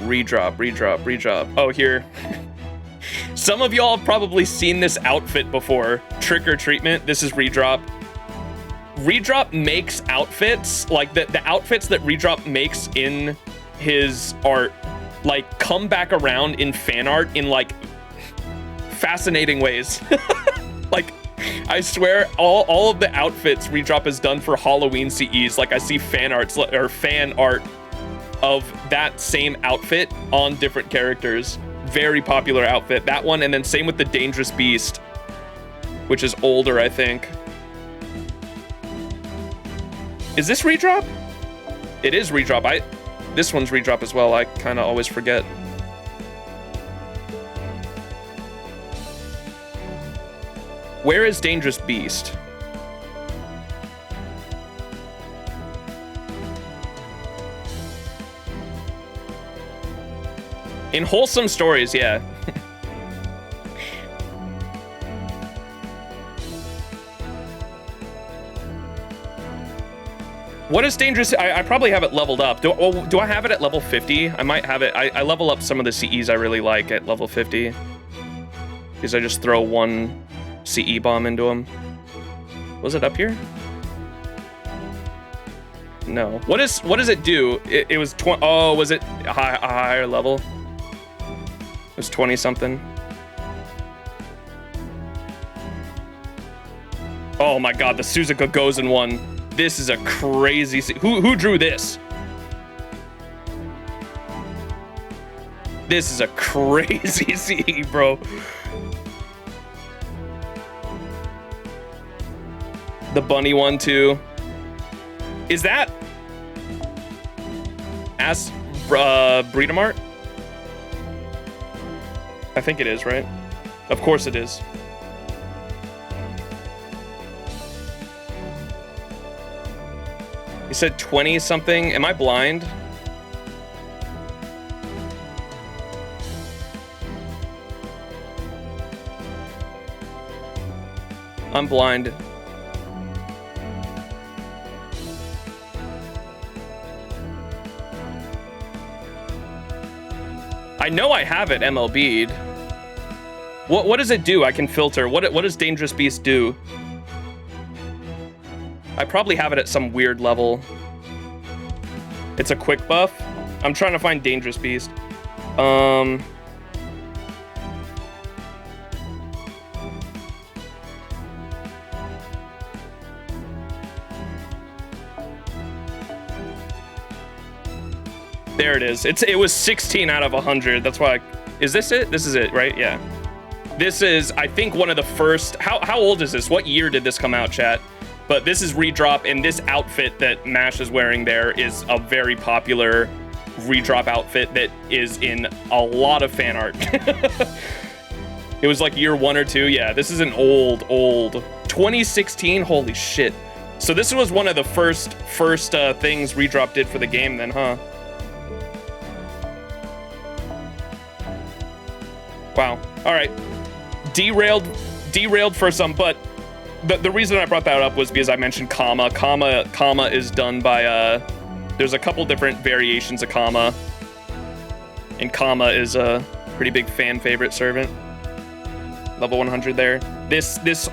Redrop. Oh, here. Some of y'all have probably seen this outfit before. Trick or Treatment. This is redrop. Redrop makes outfits, like the outfits that Redrop makes in his art, like, come back around in fan art in, like, fascinating ways. Like, I swear, all of the outfits Redrop has done for Halloween CEs, like, I see fan art of that same outfit on different characters. Very popular outfit. That one, and then same with the Dangerous Beast, which is older, I think. Is this redrop? It is redrop. This one's redrop as well. I kind of always forget. Where is Dangerous Beast? In Wholesome Stories, yeah. What is Dangerous? I probably have it leveled up. Do I have it at level 50? I might have it. I level up some of the CEs I really like at level 50. Because I just throw one CE bomb into them. Was it up here? No. What does it do? It was 20. Oh, was it a higher level? It was 20 something. Oh my god, the Suzuka Gozen one. This is a crazy. Who drew this? This is a crazy CE, bro. The bunny one too. Is that Breedamart? I think it is, right? Of course it is. You said 20 something. Am I blind? I'm blind. I know I have it MLB'd. What does it do? I can filter. What does Dangerous Beast do? I probably have it at some weird level. It's a quick buff. I'm trying to find Dangerous Beast. There it is. It was 16 out of 100. That's why. Is this it? This is it, right? Yeah. This is, I think, one of the first. How old is this? What year did this come out, chat? But this is redrop, and this outfit that Mash is wearing there is a very popular redrop outfit that is in a lot of fan art. It was like year 1 or 2. Yeah, this is an old 2016. Holy shit. So this was one of the first things redrop did for the game then, huh? Wow. All right. Derailed for some, but the reason I brought that up was because I mentioned Kama. Kama is done by there's a couple different variations of Kama, and Kama is a pretty big fan favorite servant. Level 100 there. This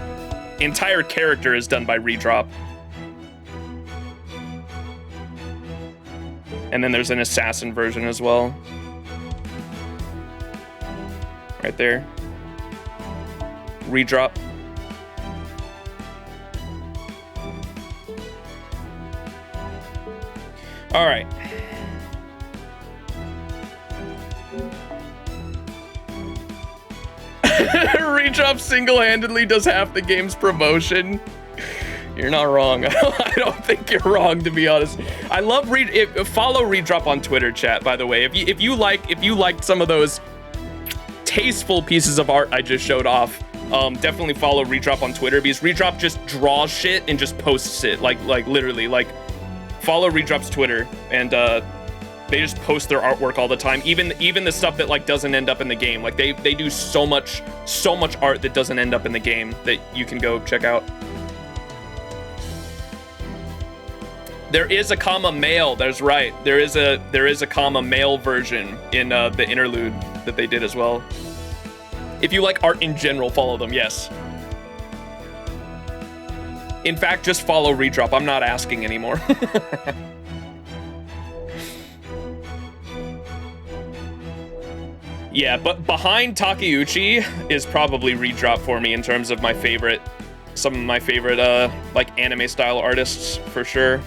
entire character is done by redrop, and then there's an assassin version as well. Right there. Redrop. All right. Redrop single-handedly does half the game's promotion. You're not wrong. I don't think you're wrong, to be honest. I love follow Redrop on Twitter, chat. By the way, if you liked some of those tasteful pieces of art I just showed off, definitely follow Redrop on Twitter, because Redrop just draws shit and just posts it, like literally, like follow Redrop's Twitter, and they just post their artwork all the time, even the stuff that like doesn't end up in the game. Like they do so much art that doesn't end up in the game that you can go check out. There is a Kama male. That's right. There is a Kama male version in the interlude that they did as well. If you like art in general, follow them. Yes. In fact, just follow Redrop. I'm not asking anymore. Yeah, but behind Takeuchi is probably Redrop for me in terms of some of my favorite like anime style artists for sure.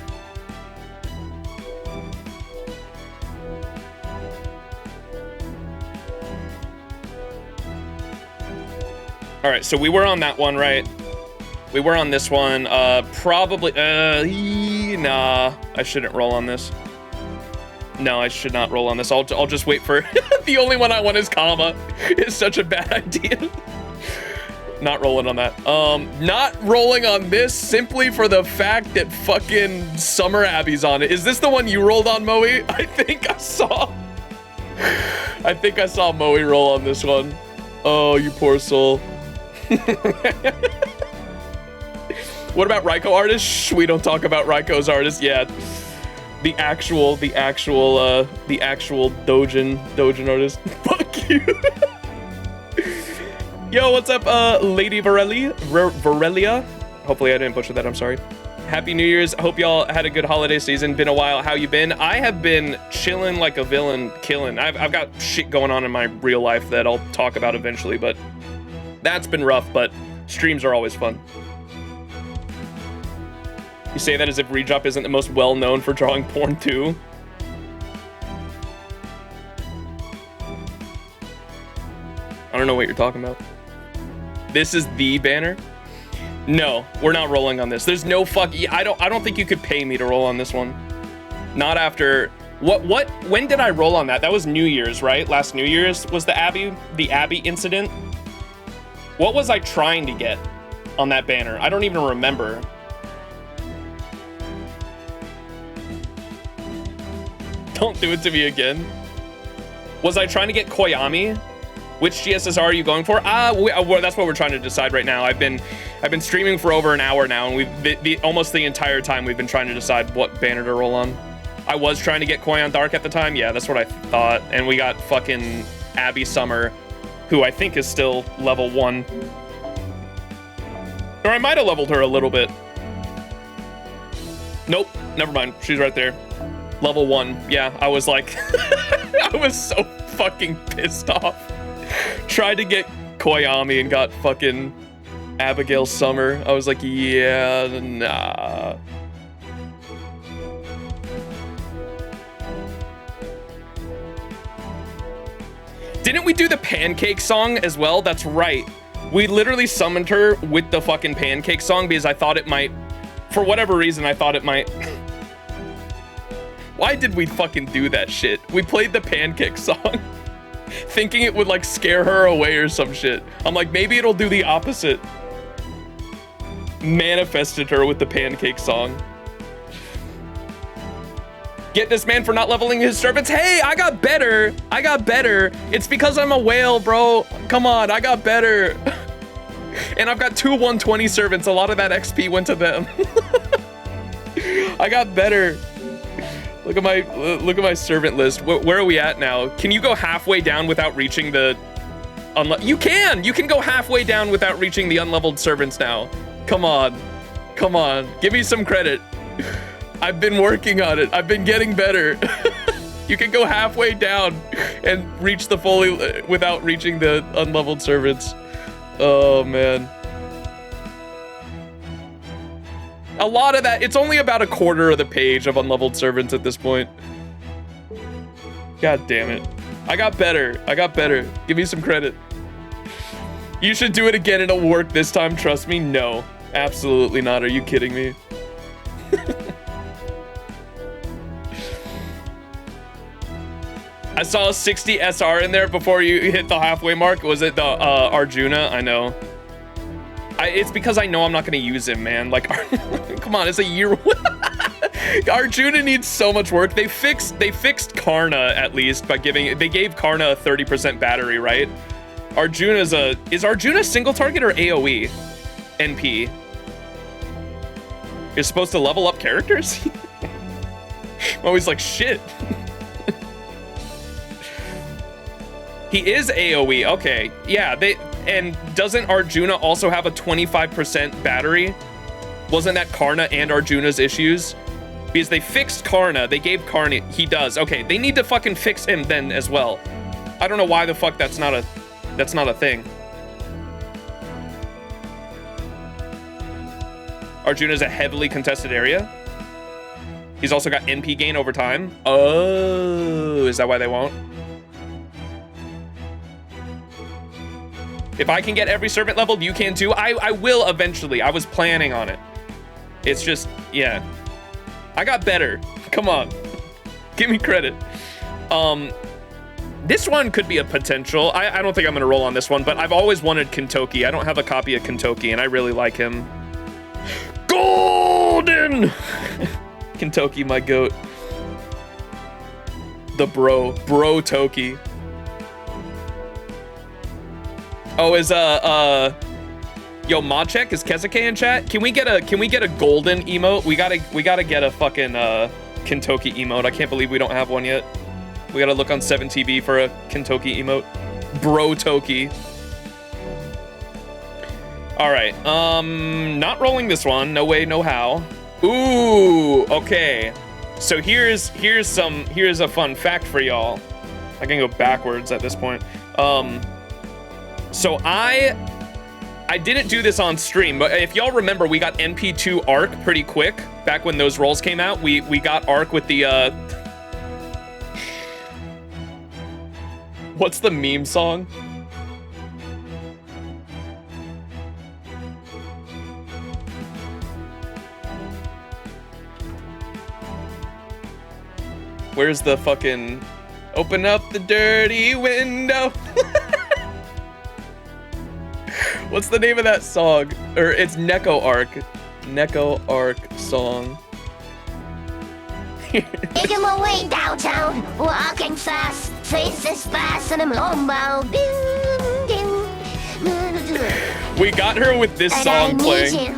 All right, so we were on that one, right? We were on this one. Probably, nah, I shouldn't roll on this. No, I should not roll on this. I'll just wait for, the only one I want is Kama. It's such a bad idea. Not rolling on that. Not rolling on this simply for the fact that fucking Summer Abbey's on it. Is this the one you rolled on, Moe? I think I saw Moe roll on this one. Oh, you poor soul. What about Raiko artists? Shh, we don't talk about Raiko's artists yet. The actual Dojin artist. Fuck you. Yo, what's up, Lady Varelia? Hopefully I didn't butcher that, I'm sorry. Happy New Year's. Hope y'all had a good holiday season. Been a while. How you been? I have been chilling like a villain, killing. I've got shit going on in my real life that I'll talk about eventually, but that's been rough, but streams are always fun. You say that as if Redrop isn't the most well-known for drawing porn too. I don't know what you're talking about. This is the banner? No, we're not rolling on this. There's no I don't think you could pay me to roll on this one. Not after when did I roll on that? That was New Year's, right? Last New Year's was the Abby incident. What was I trying to get on that banner? I don't even remember. Don't do it to me again. Was I trying to get Koyami? Which GSSR are you going for? Well, that's what we're trying to decide right now. I've been streaming for over an hour now, and we've almost the entire time we've been trying to decide what banner to roll on. I was trying to get Koi on Dark at the time. Yeah, that's what I thought. And we got fucking Abby Summer, who I think is still level 1. Or I might have leveled her a little bit. Nope, never mind. She's right there. Level 1. Yeah, I was like, I was so fucking pissed off. Tried to get Koyami and got fucking Abigail Summer. I was like, yeah, nah. Didn't we do the pancake song as well? That's right. We literally summoned her with the fucking pancake song because I thought it might, for whatever reason, I thought it might. Why did we fucking do that shit? We played the pancake song thinking it would like scare her away or some shit. I'm like, maybe it'll do the opposite. Manifested her with the pancake song. Get this man for not leveling his servants. Hey, I got better. I got better. It's because I'm a whale, bro. Come on, I got better. And I've got 2 120 servants. A lot of that XP went to them. I got better. Look at my servant list. Where are we at now? Can you go halfway down without reaching the you can go halfway down without reaching the unleveled servants now. Come on. Come on. Give me some credit. I've been working on it. I've been getting better. You can go halfway down and reach the fully without reaching the unleveled servants. Oh man. A lot of that, it's only about a quarter of the page of unleveled servants at this point. God damn it. I got better. I got better. Give me some credit. You should do it again. It'll work this time. Trust me. No, absolutely not. Are you kidding me? I saw a 60 SR in there before you hit the halfway mark. Was it the Arjuna? I know. It's because I know I'm not going to use him, man. Like, come on, it's a year. Arjuna needs so much work. They fixed Karna at least by they gave Karna a 30% battery, right? Is Arjuna single target or AoE? NP. You're supposed to level up characters? I'm always like, shit. He is AoE, okay. Yeah, and doesn't Arjuna also have a 25% battery? Wasn't that Karna and Arjuna's issues? Because they fixed Karna, they gave Karna, he does. Okay, they need to fucking fix him then as well. I don't know why the fuck that's not a thing. Arjuna's a heavily contested area. He's also got NP gain over time. Oh, is that why they won't? If I can get every servant leveled, you can too. I will eventually. I was planning on it. It's just, yeah. I got better. Come on. Give me credit. This one could be a potential. I don't think I'm going to roll on this one, but I've always wanted Kintoki. I don't have a copy of Kintoki, and I really like him. Golden! Kintoki, my goat. The bro Toki. Oh, is yo, Modcheck, is Kezuke in chat? Can we get a golden emote? We gotta get a fucking Kintoki emote. I can't believe we don't have one yet. We gotta look on 7TV for a Kintoki emote. Bro Toki. All right, not rolling this one. No way, no how. Ooh, okay. So here's a fun fact for y'all. I can go backwards at this point. So I didn't do this on stream, but if y'all remember, we got NP2 Arc pretty quick back when those rolls came out. We got Arc with the what's the meme song? Where's the fucking open up the dirty window? What's the name of that song? Or it's Neko Arc. Neko Arc song. Making my way downtown, walking fast, faces fast, and I'm homebound. We got her with this song playing.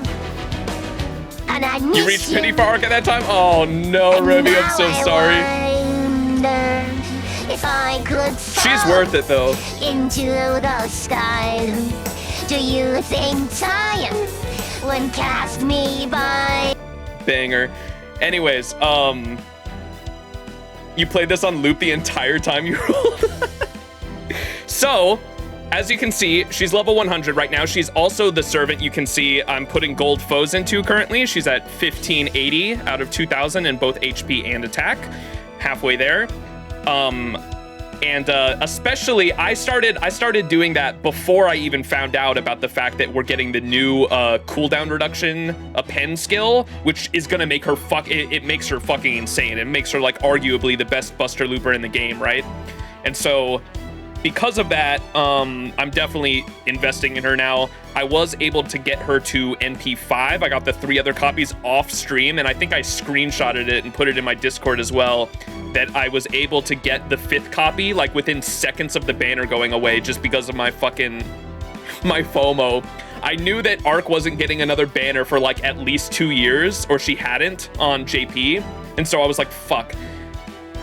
You reached pity for Arc at that time? Oh no, Ruby, I'm so sorry. If I could She's worth it though. Into the sky. Do you think time would cast me by? Banger. Anyways, you played this on loop the entire time you rolled. So, as you can see, she's level 100 right now. She's also the servant you can see I'm putting gold foes into currently. She's at 1580 out of 2000 in both HP and attack. Halfway there. Especially I started doing that before I even found out about the fact that we're getting the new cooldown reduction pen skill, which is gonna make her it makes her fucking insane. It makes her like arguably the best Buster Looper in the game, right? And so because of that, I'm definitely investing in her now. I was able to get her to NP5. I got the 3 other copies off stream, and I think I screenshotted it and put it in my Discord as well, that I was able to get the 5th copy like within seconds of the banner going away just because of my FOMO. I knew that Arc wasn't getting another banner for like at least 2 years, or she hadn't on JP, and so I was like, fuck.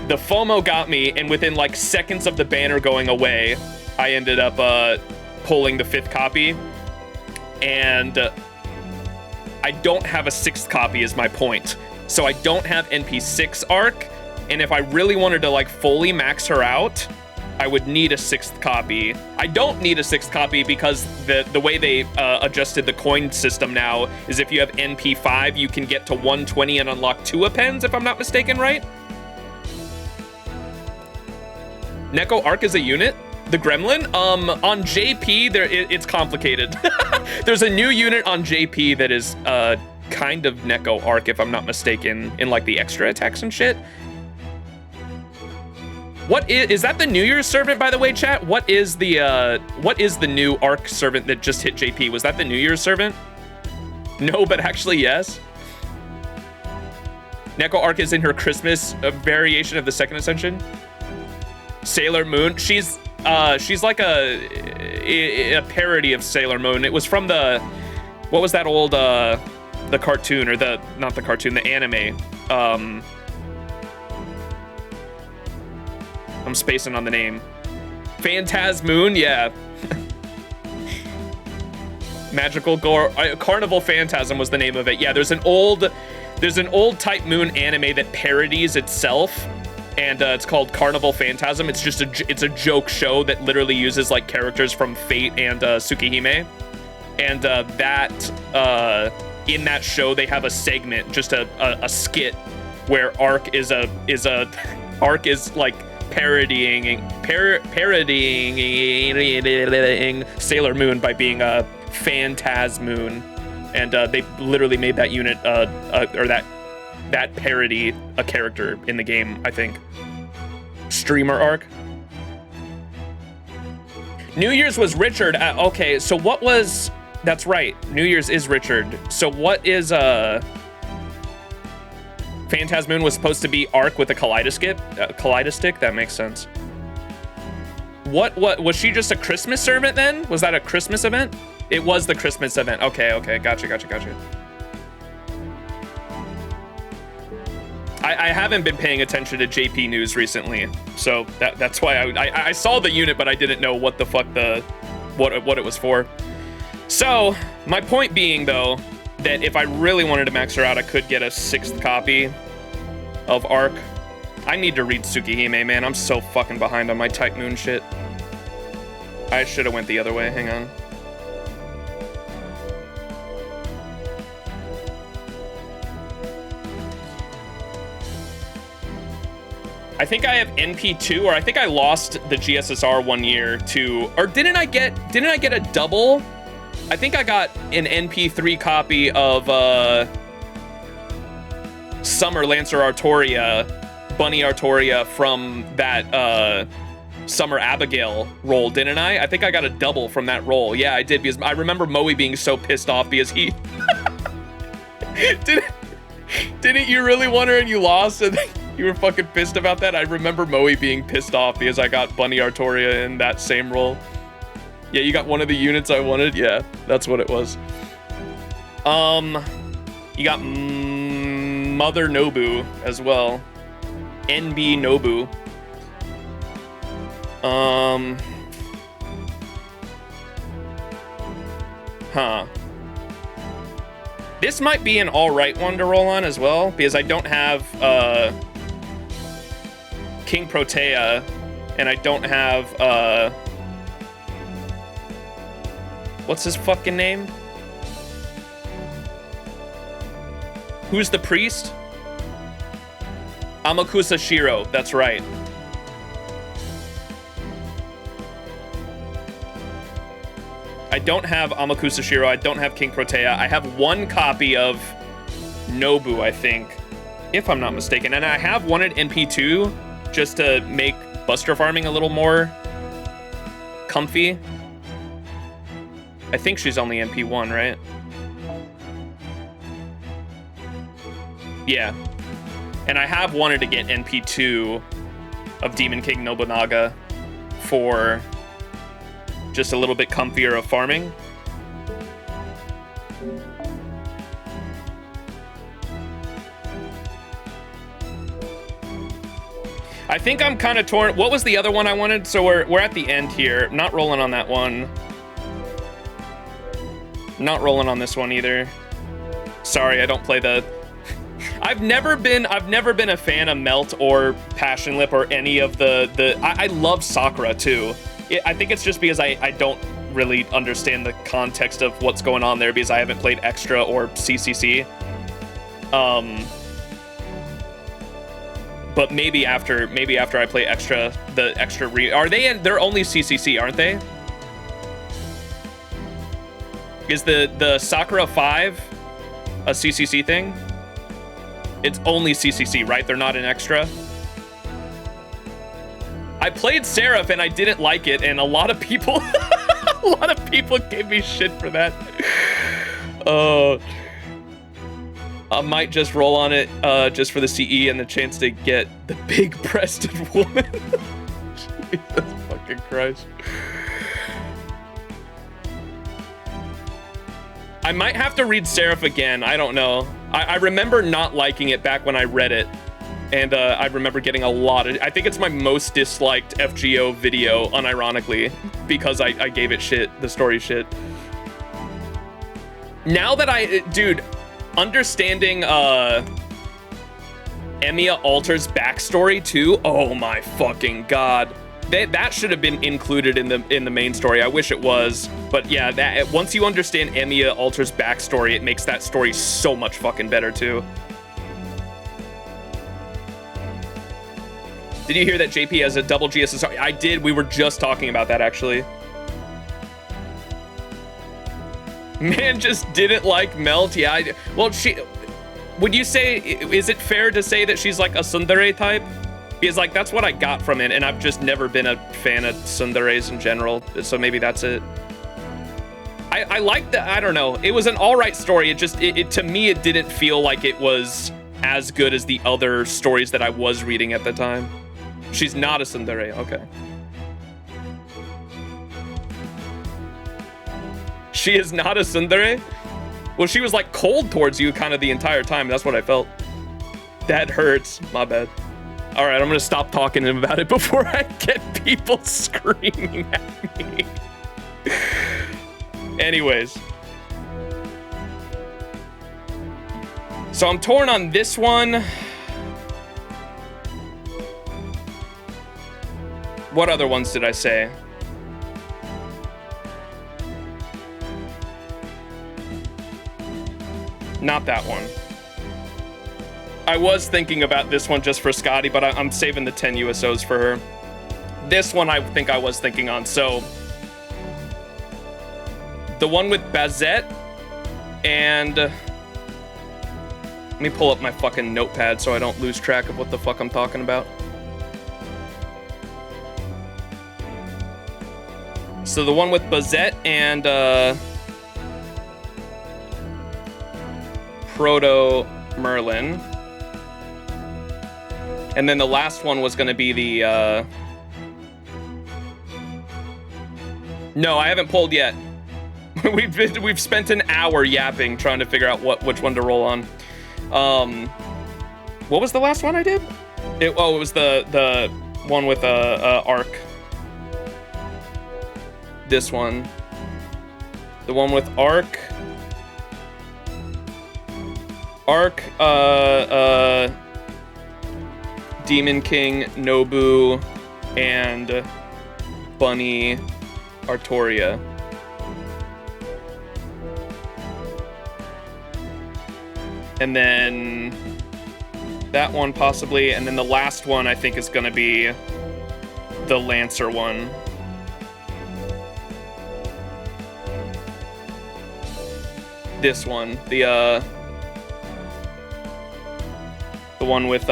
The FOMO got me, and within like seconds of the banner going away, I ended up pulling the 5th copy. And I don't have a 6th copy is my point. So I don't have NP6 Arc, and if I really wanted to like fully max her out, I would need a 6th copy. I don't need a 6th copy because the way they adjusted the coin system now is if you have NP5, you can get to 120 and unlock 2 appends, if I'm not mistaken, right? Neko Arc is a unit? The Gremlin? On JP, it's complicated. There's a new unit on JP that is kind of Neko Arc, if I'm not mistaken, in like the extra attacks and shit. What is that the New Year's servant, by the way, chat? What is the new Arc servant that just hit JP? Was that the New Year's servant? No, but actually yes. Neko Arc is in her Christmas variation of the 2nd Ascension. Sailor Moon, she's like a parody of Sailor Moon. It was from what was that old the cartoon, or not the cartoon, the anime. I'm spacing on the name. Phantasmoon, yeah. Magical Carnival Phantasm was the name of it. Yeah, there's an old Type Moon anime that parodies itself. And it's called Carnival Phantasm. It's just it's a joke show that literally uses like characters from Fate and Tsukihime. And in that show they have a segment, just a skit where Arc is like parodying Sailor Moon by being a Phantasmoon. And they literally made that unit or that parody a character in the game, I think. Streamer Arc. New Year's was Richard. Okay, so what was... That's right, New Year's is Richard. So what is... Phantasmoon was supposed to be Arc with a Kaleidostick? That makes sense. What was she just a Christmas servant then? Was that a Christmas event? It was the Christmas event. Okay, gotcha. I haven't been paying attention to JP News recently, so that's why I saw the unit, but I didn't know what the fuck what it was for. So my point being though, that if I really wanted to max her out, I could get a 6th copy of Arc. I need to read Tsukihime, man. I'm so fucking behind on my Type Moon shit. I should have went the other way. Hang on. I think I have NP2, or I think I lost the GSSR 1 year to, or didn't I get a double? I think I got an NP3 copy of Summer Lancer Artoria, Bunny Artoria from that Summer Abigail roll, didn't I? I think I got a double from that roll. Yeah, I did, because I remember Moe being so pissed off because he didn't you really want her and you lost and you were fucking pissed about that? I remember Moe being pissed off because I got Bunny Artoria in that same roll. Yeah, you got one of the units I wanted? Yeah, that's what it was. You got Mother Nobu as well. NB Nobu. Huh. This might be an alright one to roll on as well, because I don't have King Protea, and I don't have what's his fucking name? Who's the priest? Amakusa Shiro, that's right. I don't have Amakusa Shiro, I don't have King Protea. I have one copy of Nobu, I think, if I'm not mistaken. And I have one at NP2 just to make Buster farming a little more comfy. I think she's only NP1, right? Yeah. And I have wanted to get NP2 of Demon King Nobunaga for just a little bit comfier of farming. I think I'm kind of torn. What was the other one I wanted? So we're at the end here. Not rolling on that one. Not rolling on this one either. Sorry, I don't play the... I've never been a fan of Melt or Passion Lip or any of the I love Sakura too. I think it's just because I don't really understand the context of what's going on there because I haven't played Extra or CCC. But maybe after I play Extra, the Extra they're only CCC, aren't they? Is the Sakura 5 a CCC thing? It's only CCC, right? They're not an Extra. I played Seraph and I didn't like it, and a lot of people gave me shit for that. I might just roll on it just for the CE and the chance to get the big-breasted woman. Jesus fucking Christ. I might have to read Seraph again. I don't know. I remember not liking it back when I read it. And I remember getting a lot of... I think it's my most disliked FGO video, unironically, because I gave it shit, the story shit. Now that dude, understanding Emiya Alter's backstory too, oh my fucking god. That should have been included in the main story. I wish it was, but yeah, once you understand Emiya Alter's backstory, it makes that story so much fucking better too. Did you hear that JP has a double GSSR? I did. We were just talking about that actually. Man just didn't like Melt. Yeah, well, would you say, is it fair to say that she's like a tsundere type? Because like that's what I got from it, and I've just never been a fan of tsunderes in general, so maybe that's it. I like the, I don't know, it was an alright story. It just, to me, it didn't feel like it was as good as the other stories that I was reading at the time. She's not a tsundere, okay. She is not a tsundere? Well, she was like cold towards you kind of the entire time. That's what I felt. That hurts, my bad. All right, I'm gonna stop talking about it before I get people screaming at me. Anyways. So I'm torn on this one. What other ones did I say? Not that one. I was thinking about this one just for Scotty, but I'm saving the 10 USOs for her. This one I think I was thinking on. So the one with Bazette and let me pull up my fucking notepad so I don't lose track of what the fuck I'm talking about. So the one with Bazette and Proto Merlin. And then the last one was going to be the No, I haven't pulled yet. We've spent an hour yapping trying to figure out which one to roll on. What was the last one I did? It was the one with Arc. This one. The one with Arc. Demon King, Nobu, and Bunny Artoria. And then that one possibly, and then the last one I think is gonna be the Lancer one. This one, the one with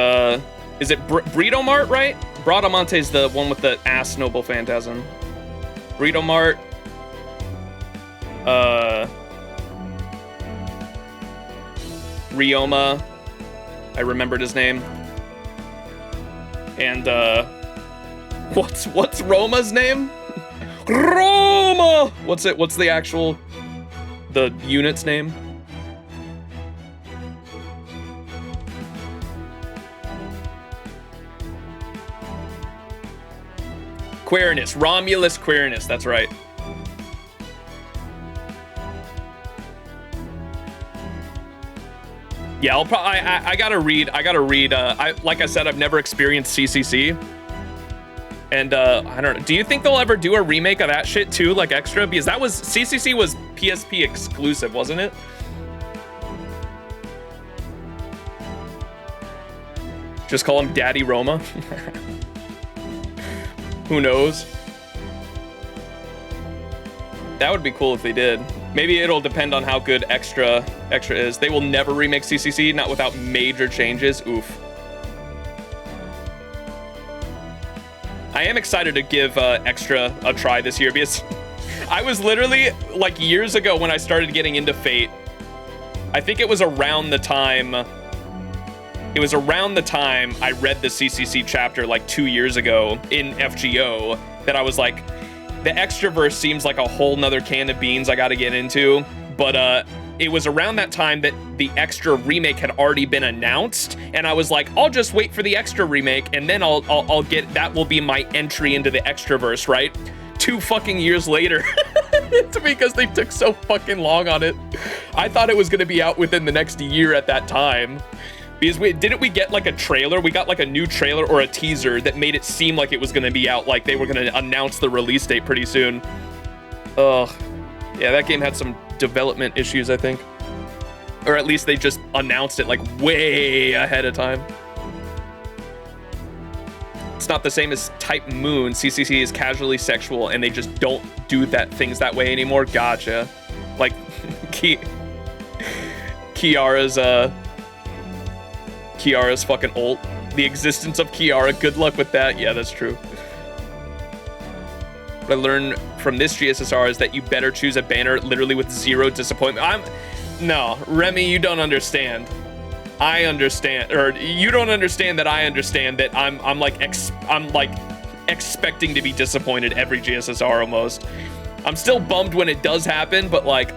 is it Britomart, right? Bradamonte's the one with the ass noble phantasm. Britomart, Ryoma, I remembered his name. And what's Roma's name? Roma! What's the unit's name? Quirinius, Romulus Quirinius, that's right. Yeah, I gotta read. Like I said, I've never experienced CCC, and I don't know. Do you think they'll ever do a remake of that shit too, like extra? Because CCC was PSP exclusive, wasn't it? Just call him Daddy Roma. Who knows? That would be cool if they did. Maybe it'll depend on how good extra is. They will never remake CCC, not without major changes. Oof. I am excited to give extra a try this year because I was literally, like, years ago when I started getting into Fate, I think it was around the time I read the CCC chapter like 2 years ago in FGO that I was like, the Extraverse seems like a whole nother can of beans I gotta get into. But it was around that time that the Extra remake had already been announced, and I was like, I'll just wait for the Extra remake, and then I'll get, that will be my entry into the Extraverse, right? 2 fucking years later. It's because they took so fucking long on it. I thought it was gonna be out within the next year at that time. Because didn't we get like a trailer? We got like a new trailer or a teaser that made it seem like it was gonna be out, like they were gonna announce the release date pretty soon. Ugh. Yeah, that game had some development issues, I think. Or at least they just announced it like way ahead of time. It's not the same as Type Moon. CCC is casually sexual and they just don't do things that way anymore. Gotcha. Like, Kiara's fucking ult. The existence of Kiara, good luck with that. Yeah, that's true. What I learned from this GSSR is that you better choose a banner literally with 0 disappointment. No, Remy, you don't understand. I understand, or you don't understand that I understand that I'm like expecting to be disappointed every GSSR almost. I'm still bummed when it does happen, but like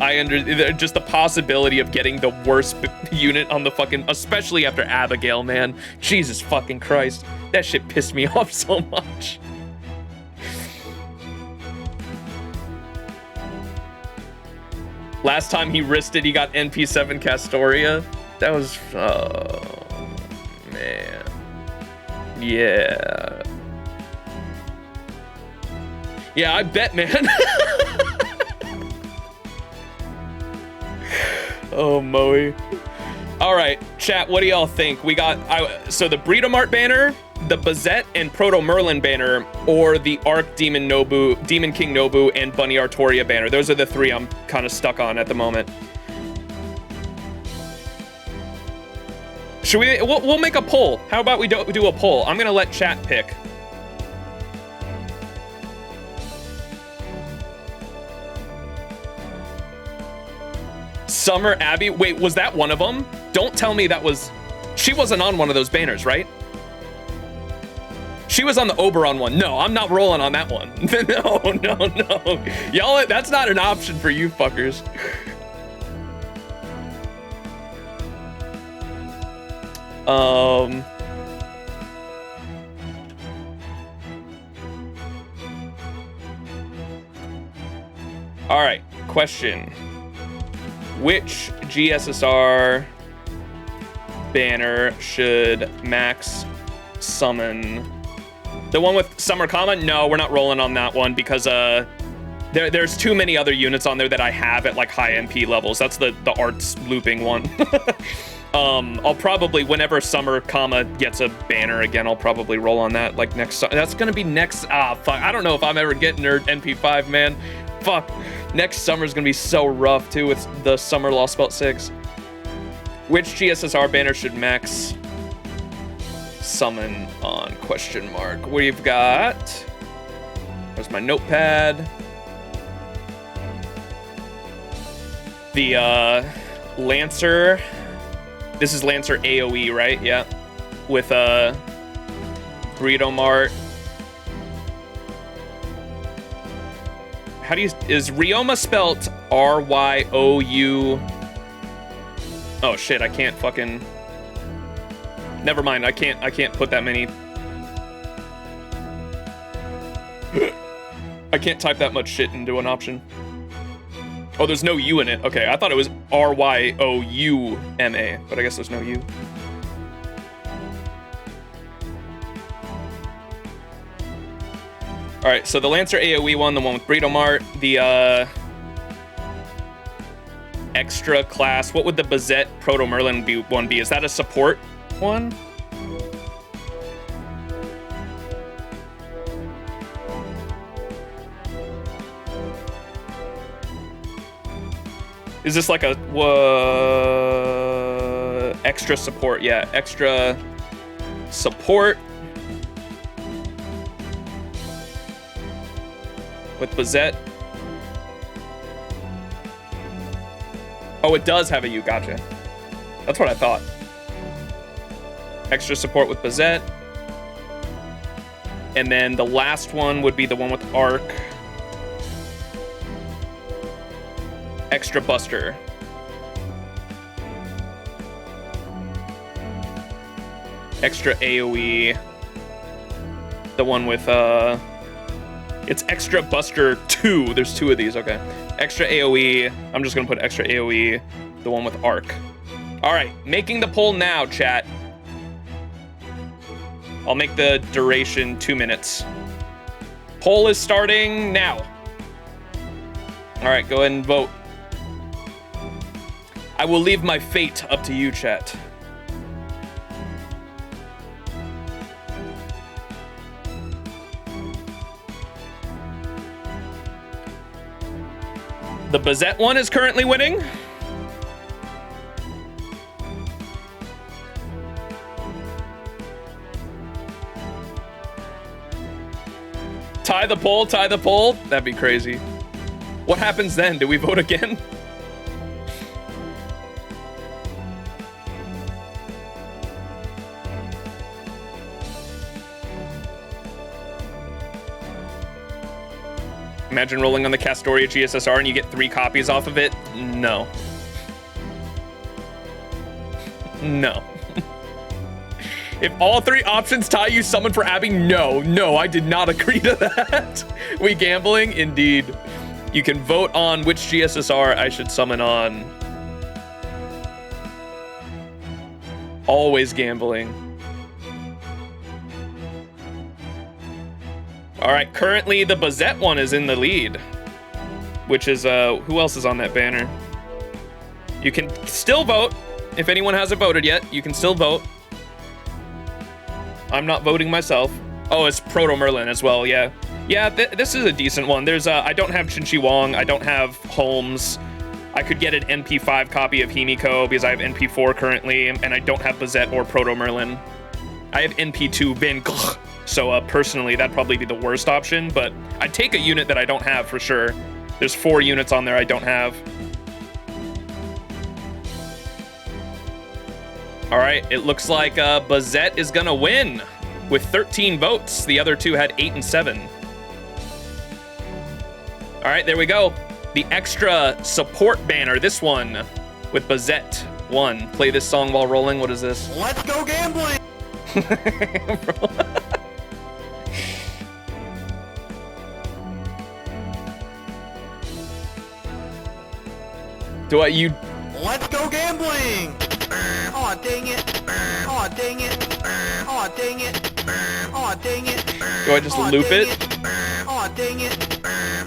just the possibility of getting the worst unit on the fucking, especially after Abigail, man. Jesus fucking Christ. That shit pissed me off so much. Last time he risked it, he got NP7 Castoria. That was, oh, man. Yeah. Yeah, I bet, man. Oh, Moe. All right, chat, what do y'all think? We got, so the Breedomart banner, the Bazette and Proto Merlin banner, or the Arc Demon King Nobu, and Bunny Artoria banner. Those are the three I'm kind of stuck on at the moment. Should we'll make a poll. How about we do a poll? I'm gonna let chat pick. Summer Abby, wait, was that one of them? Don't tell me that was, she wasn't on one of those banners, right? She was on the Oberon one. No, I'm not rolling on that one. No. Y'all, that's not an option for you fuckers. All right, question. Which GSSR banner should max summon? The one with Summer Kama? No, we're not rolling on that one because there's too many other units on there that I have at like high MP levels. That's the arts looping one. I'll probably, whenever Summer Kama gets a banner again, I'll probably roll on that like next. That's gonna be next. Fuck. I don't know if I'm ever getting her NP5, man. Fuck. Next summer's gonna be so rough too with the Summer Lost Belt 6. Which GSSR banner should max summon on? Question mark. We've got, where's my notepad? The Lancer. This is Lancer AoE, right? Yeah. With Breedomart. How do you, is Ryoma spelt R-Y-O-U? Oh shit, I can't fucking, never mind, I can't put that many. I can't type that much shit into an option. Oh, there's no U in it. Okay, I thought it was R-Y-O-U-M-A, but I guess there's no U. All right, so the Lancer AoE one, the one with Breedomart, the extra class. What would the Bazette Proto Merlin one be? Is that a support one? Is this like a extra support? Yeah, extra support with Bazette. Oh, it does have a U. Gotcha. That's what I thought. Extra support with Bazette. And then the last one would be the one with Arc. Extra Buster. Extra AoE. The one with, it's Extra Buster 2. There's 2 of these, okay. Extra AoE. I'm just gonna put extra AoE. The one with Arc. All right, making the poll now, chat. I'll make the duration 2 minutes. Poll is starting now. All right, go ahead and vote. I will leave my fate up to you, chat. The Bazette one is currently winning. Tie the poll, tie the poll. That'd be crazy. What happens then? Do we vote again? Imagine rolling on the Castoria GSSR and you get 3 copies off of it. No. No. If all 3 options tie, you summon for Abby? No, I did not agree to that. We gambling? Indeed. You can vote on which GSSR I should summon on. Always gambling. All right, currently the Bazette one is in the lead, which is, who else is on that banner? You can still vote. If anyone hasn't voted yet, you can still vote. I'm not voting myself. Oh, it's Proto Merlin as well, yeah. Yeah, this is a decent one. There's, I don't have Chin-Chi Wong, I don't have Holmes. I could get an NP5 copy of Himiko because I have NP4 currently, and I don't have Bazette or Proto Merlin. I have NP2 Vin, so personally, that'd probably be the worst option, but I'd take a unit that I don't have for sure. There's 4 units on there I don't have. All right, it looks like Bazette is gonna win with 13 votes. The other two had 8 and 7. All right, there we go. The extra support banner, this one with Bazette 1. Play this song while rolling. What is this? Let's go gambling! Do I, you? Let's go gambling! Oh dang it! Oh dang it! Oh dang it! Oh dang it! Do I just loop it? Oh dang it!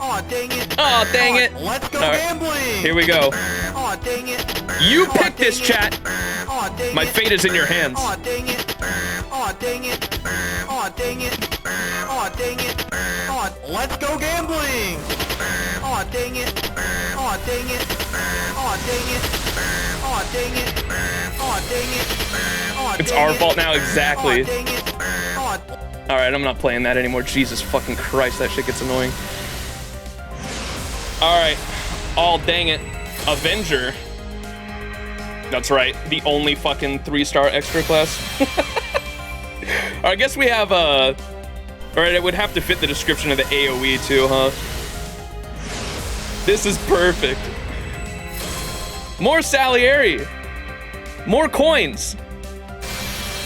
Oh dang it! Oh dang it! Let's go All right, gambling! here we go. Oh dang it! You pick this, chat. Oh dang My it! fate is in your hands. Oh dang it! Oh dang it! Oh dang it! Oh dang it! Oh, let's go gambling! Oh dang it! Oh dang it! Oh dang it! Oh dang it! Oh dang it! Oh, It's dang our it. fault now, exactly. Oh dang it! Oh, All right, I'm not playing that anymore. Jesus fucking Christ, that shit gets annoying. All right, all dang it, Avenger. That's right, the only fucking 3-star extra class. I guess we have all right, it would have to fit the description of the AoE too, huh? This is perfect. More Salieri. More coins.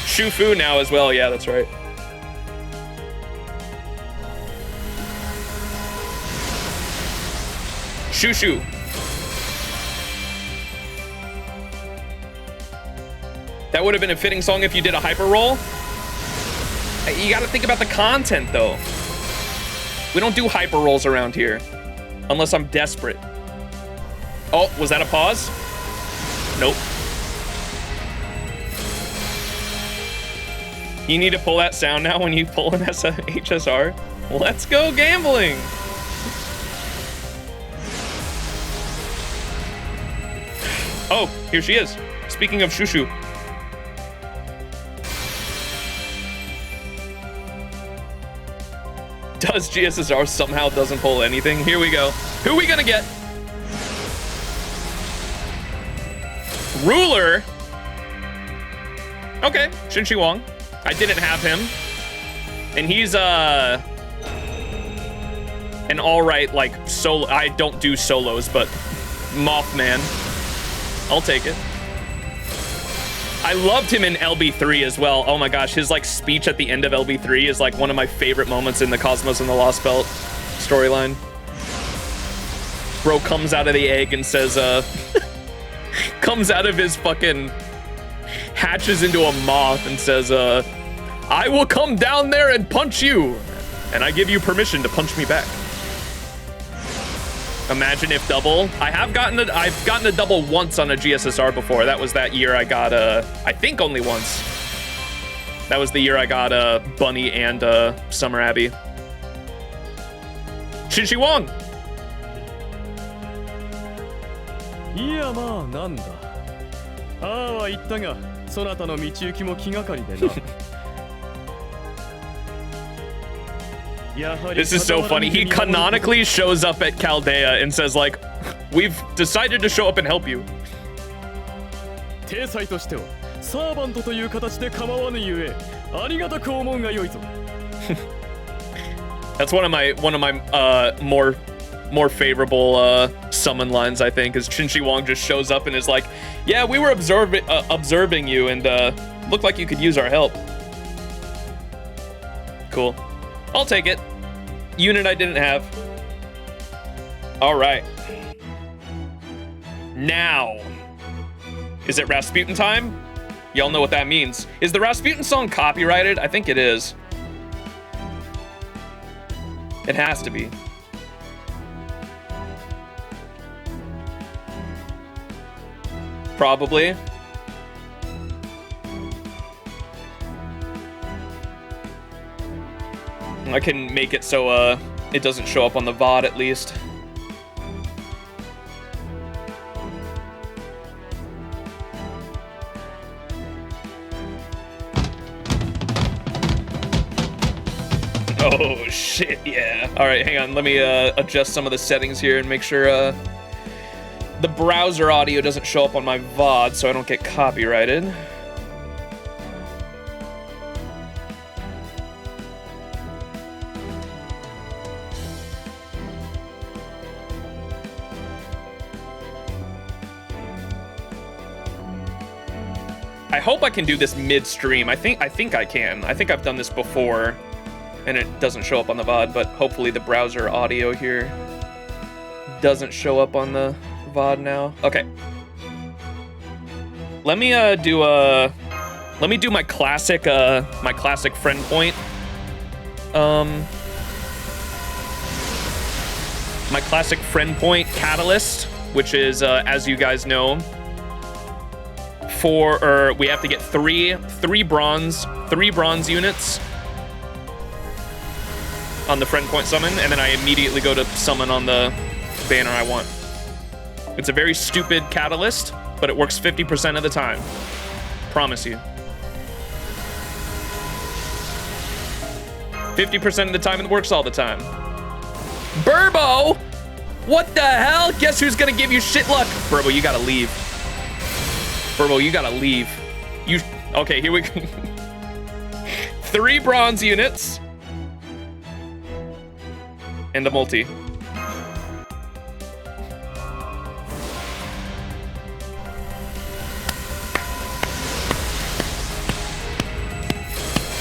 Shufu now as well, yeah, that's right. Shushu. That would have been a fitting song if you did a hyper roll. You gotta think about the content though. We don't do hyper rolls around here. Unless I'm desperate. Oh, was that a pause? Nope. You need to pull that sound now when you pull an HSR? Let's go gambling! Oh, here she is. Speaking of Shushu. Does GSSR somehow doesn't pull anything? Here we go. Who are we gonna get? Ruler. Okay, Shin-Chi Wong. I didn't have him. And he's an alright, like, solo. I don't do solos, but Mothman. I'll take it. I loved him in LB3 as well. Oh my gosh, his like speech at the end of LB3 is like one of my favorite moments in the Cosmos and the Lost Belt storyline. Bro comes out of the egg and says, comes out of his fucking, hatches into a moth and says, I will come down there and punch you. And I give you permission to punch me back. Imagine if double. I've gotten a double once on a GSSR before. That was that year I got I think only once. That was the year I got Bunny and Summer Abbey. Shin-Chi Wong. いやまあなんだ。ああは言ったが、そなたの道行きも気がかりでな。This is so funny. He canonically shows up at Chaldea and says like, we've decided to show up and help you. 体裁としてはサーバントという形で構わぬゆえ、ありがたく思うがよいぞ。That's one of my more favorable summon lines, I think, is Shin-Chi Wong just shows up and is like, yeah, we were observing you and looked like you could use our help. Cool. I'll take it. Unit I didn't have. All right. Now, is it Rasputin time? Y'all know what that means. Is the Rasputin song copyrighted? I think it is. It has to be. Probably. I can make it so it doesn't show up on the VOD at least. Oh shit, yeah. All right, hang on. Let me adjust some of the settings here and make sure the browser audio doesn't show up on my VOD so I don't get copyrighted. I hope I can do this mid-stream. I think I can. I think I've done this before and it doesn't show up on the VOD, but hopefully the browser audio here doesn't show up on the VOD now. Okay. Let me do my classic friend point. My classic friend point catalyst, which is as you guys know, we have to get three bronze units on the friend point summon, and then I immediately go to summon on the banner I want. It's a very stupid catalyst, but it works 50% of the time. Promise you. 50% of the time, it works all the time. Burbo! What the hell? Guess who's gonna give you shit luck? Burbo, you gotta leave. Burbo, you gotta leave. Okay, here we go. 3 bronze units. And a multi.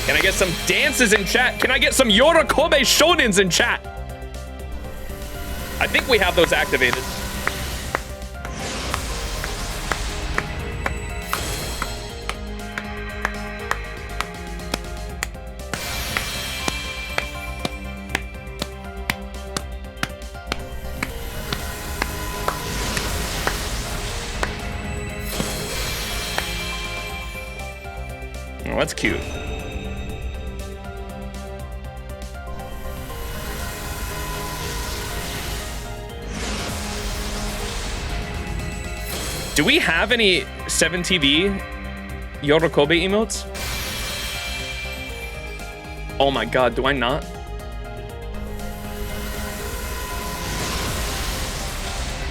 Can I get some dances in chat? Can I get some Yorokobe Shonins in chat? I think we have those activated. Oh, that's cute. Do we have any 7TV Yorokobe emotes? Oh my god, do I not?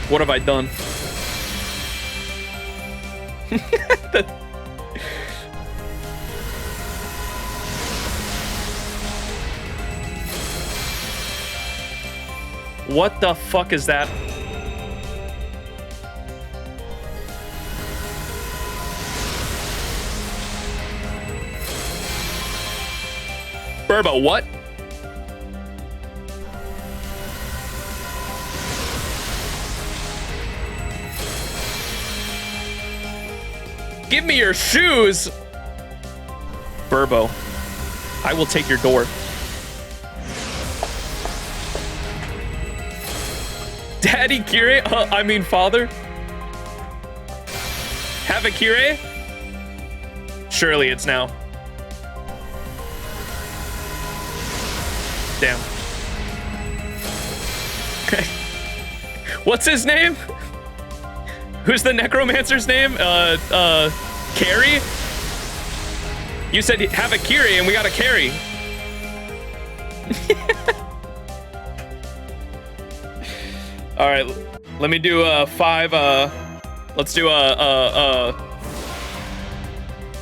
What have I done? What the fuck is that? Burbo, what? Give me your shoes! Burbo, I will take your door. Daddy Kire? I mean father? Have a Kire? Surely it's now. Damn. What's his name? Who's the necromancer's name? Carrie? You said have a Kiri and we got a carry. All right, let me do 5. Let's do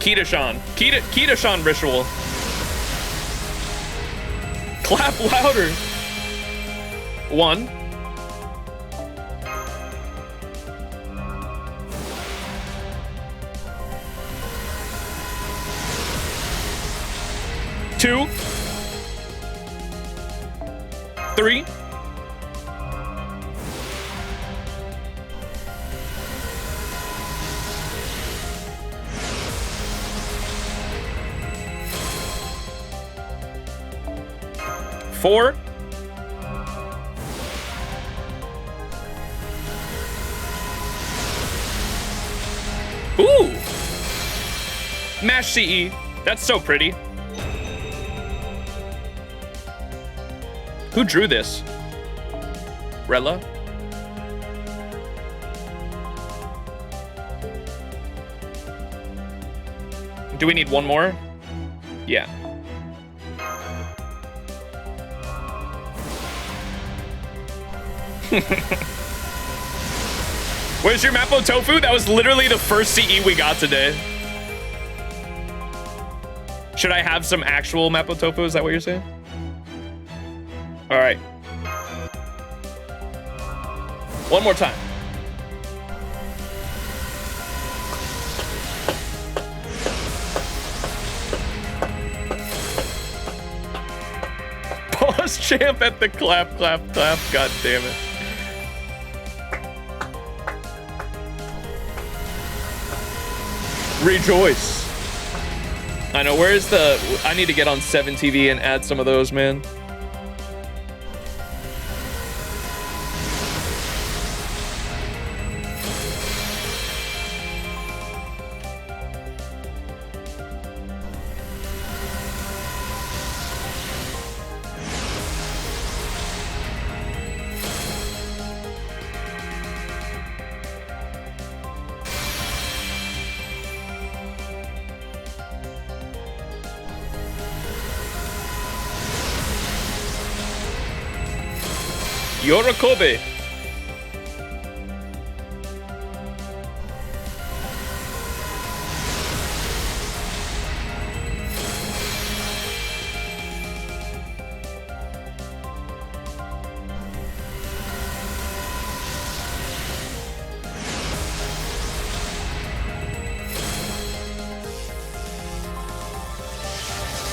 Kitashan ritual. Clap louder. 1. 2. 3. 4. 4. Ooh! Mash CE. That's so pretty. Who drew this? Rella? Do we need one more? Yeah. Where's your Mapo Tofu? That was literally the first CE we got today. Should I have some actual Mapo Tofu? Is that what you're saying? All right. One more time. Pause champ at the clap, clap, clap. God damn it. Rejoice. I know, where's the... I need to get on 7 TV and add some of those, man. Yorokobe.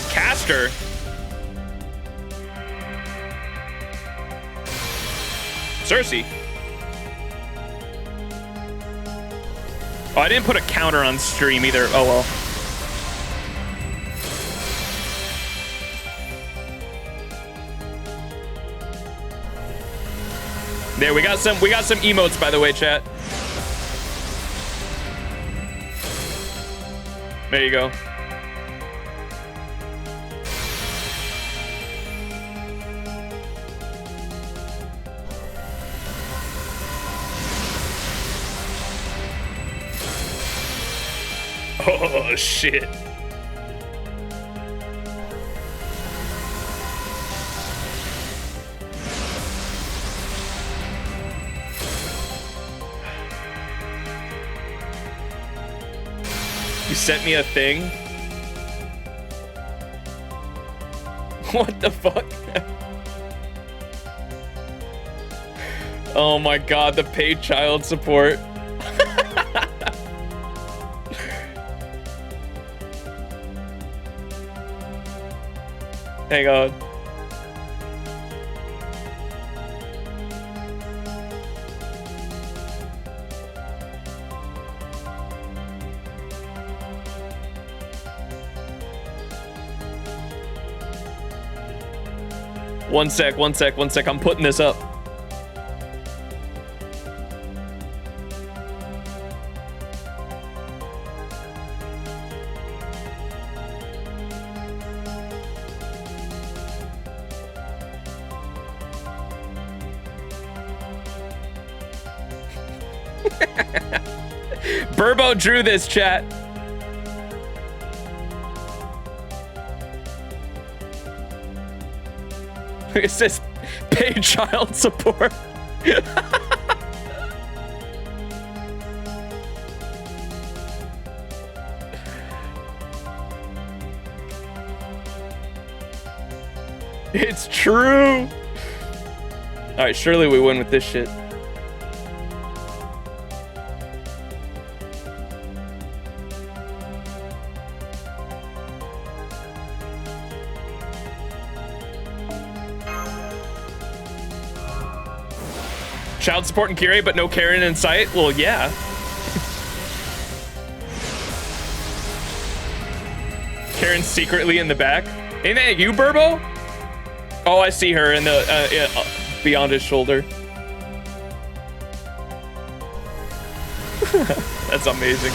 Caster. Cersei. Oh, I didn't put a counter on stream either. Oh well. There, we got some emotes, by the way, chat. There you go. Oh, shit. You sent me a thing? What the fuck? Oh my god, the paid child support. Hang on. One sec. I'm putting this up. Burbo drew this, chat. It says paid child support. It's true. All right, surely we win with this shit. Child support and Kyrie, but no Karen in sight? Well, yeah. Karen's secretly in the back. Ain't that you, Burbo? Oh, I see her in the beyond his shoulder. That's amazing.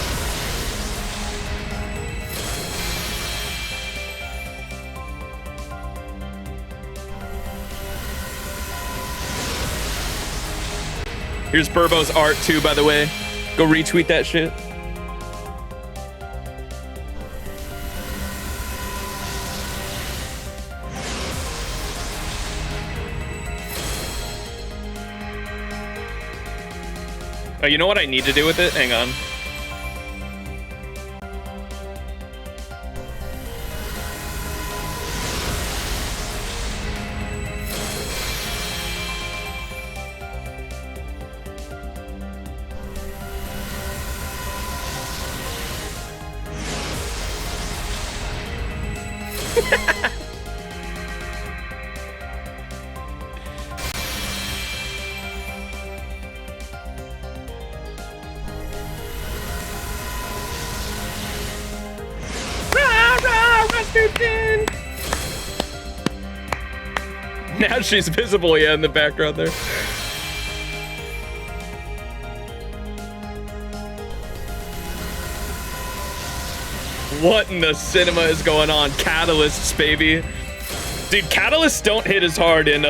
Here's Burbo's art too, by the way. Go retweet that shit. Oh, you know what I need to do with it? Hang on. Rasputin! Now she's visible, yeah, in the background there. What in the cinema is going on? Catalysts, baby. Dude, catalysts don't hit as hard in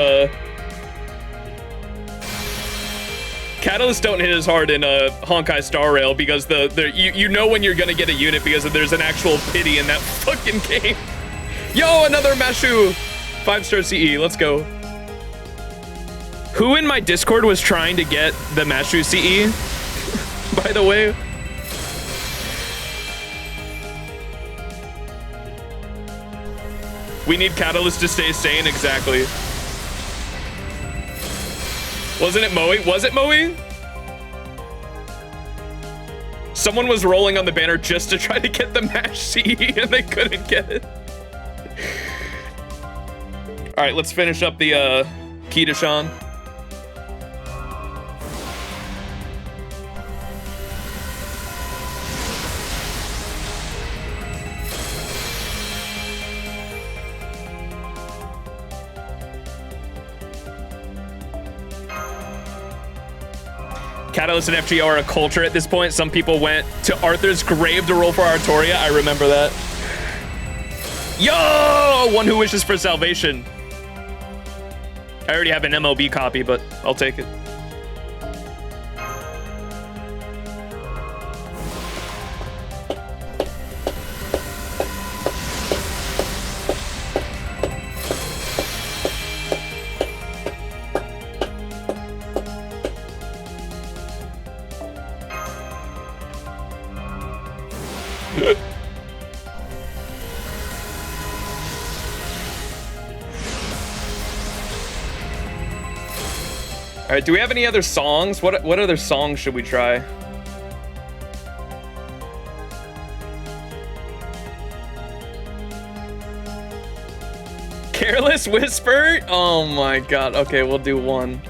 Catalysts don't hit as hard in Honkai Star Rail because you know when you're gonna get a unit because there's an actual pity in that fucking game. Yo, another Mashu! 5-star CE, let's go. Who in my Discord was trying to get the Mashu CE? By the way. We need Catalyst to stay sane, exactly. Wasn't it Moe? Was it Moe? Someone was rolling on the banner just to try to get the Mash CE and they couldn't get it. All right, let's finish up the Kitashan. Catalyst and FGO are a culture at this point. Some people went to Arthur's grave to roll for Artoria. I remember that. Yo! One who wishes for salvation. I already have an MLB copy, but I'll take it. All right, do we have any other songs? What other songs should we try? Careless Whisper? Oh my god. Okay, we'll do one.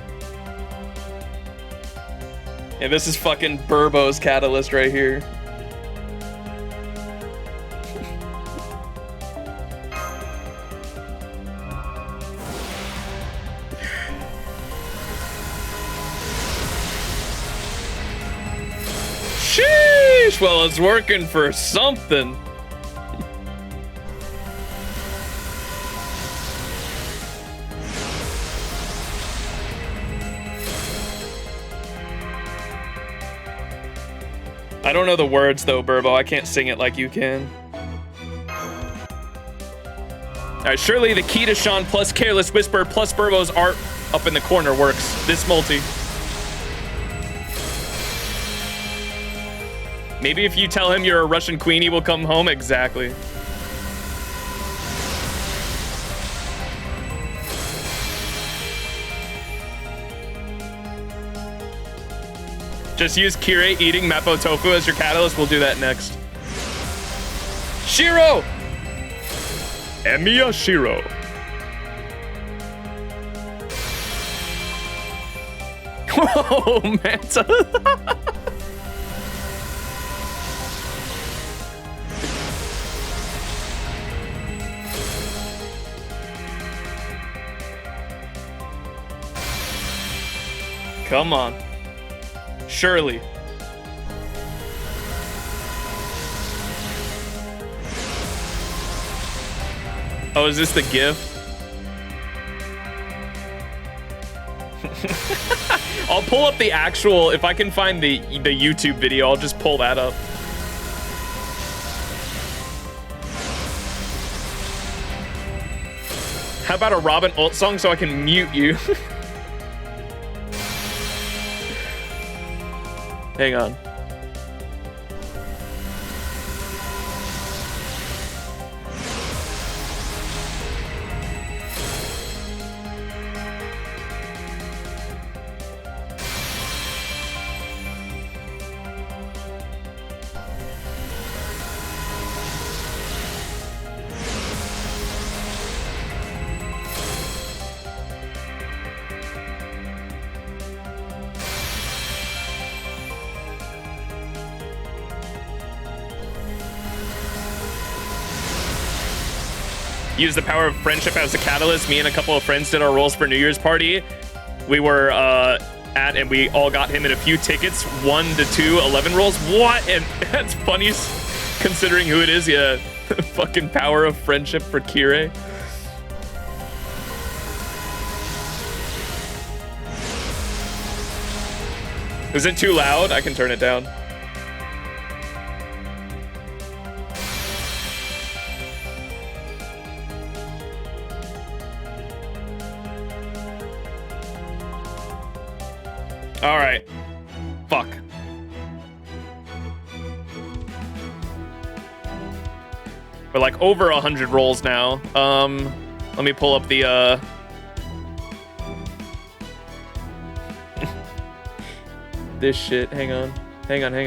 Yeah, this is fucking Burbo's Catalyst right here. Well, it's working for something. I don't know the words though, Burbo. I can't sing it like you can. All right, surely the Kitashan plus Careless Whisper plus Burbo's art up in the corner works. This multi. Maybe if you tell him you're a Russian queen, he will come home. Exactly. Just use Kirei eating Mapo Tofu as your catalyst. We'll do that next. Shiro! Emiya Shiro. Whoa, Manta. Come on. Surely. Oh, is this the GIF? I'll pull up the actual, if I can find the YouTube video, I'll just pull that up. How about a Robin ult song so I can mute you? Hang on. Use the power of friendship as a catalyst. Me and a couple of friends did our roles for New Year's party. We were and we all got him in a few tickets, 1 to 2 11 rolls. What? And that's funny considering who it is. Yeah, fucking power of friendship for Kirei. Is it too loud? I can turn it down. All right. Fuck. We're like over 100 rolls now. Let me pull up the this shit. Hang on. Hang on.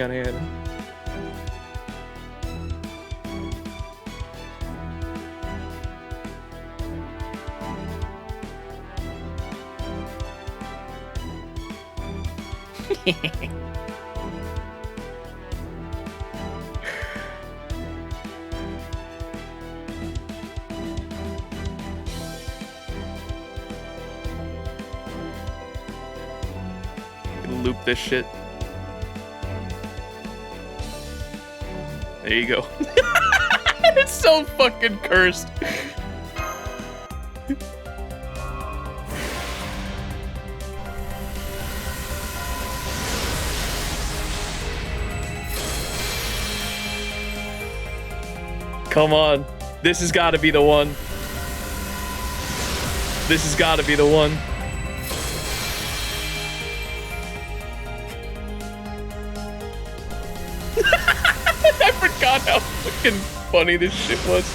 Loop this shit. There you go. It's so fucking cursed. Come on. This has got to be the one. This has got to be the one. I forgot how fucking funny this shit was.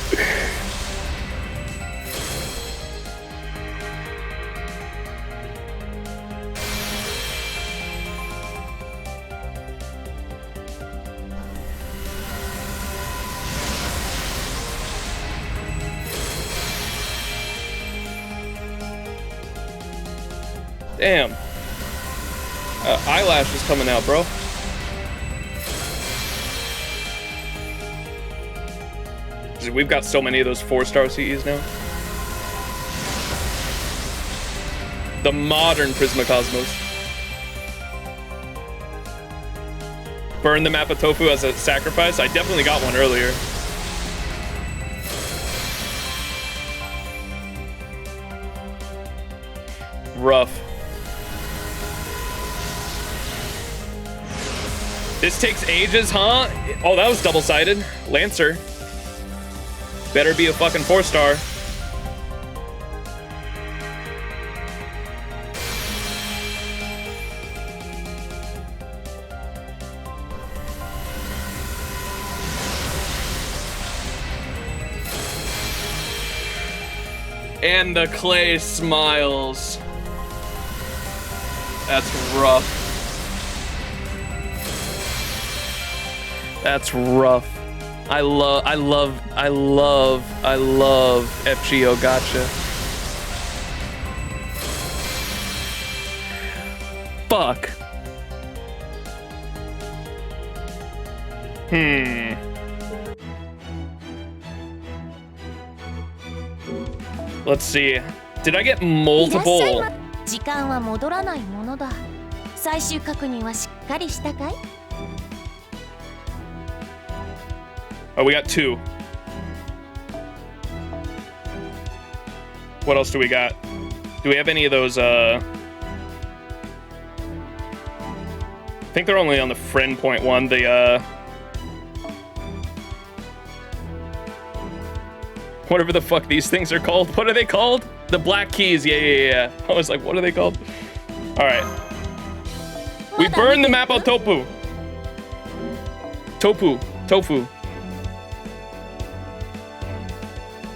Damn. Eyelash is coming out, bro. We've got so many of those 4-star CEs now. The modern Prismacosmos. Burn the map of Tofu as a sacrifice. I definitely got one earlier. Rough. This takes ages, huh? Oh, that was double-sided. Lancer. Better be a fucking 4-star. And the clay smiles. That's rough. That's rough. I love FGO gotcha. Fuck. Let's see. Did I get multiple? 最終確認はしっかりしたかい？ Oh, we got 2. What else do we got? Do we have any of those, I think they're only on the friend point one. The, whatever the fuck these things are called. What are they called? The black keys. Yeah. I was like, what are they called? All right. We burned the map on Tofu. Tofu.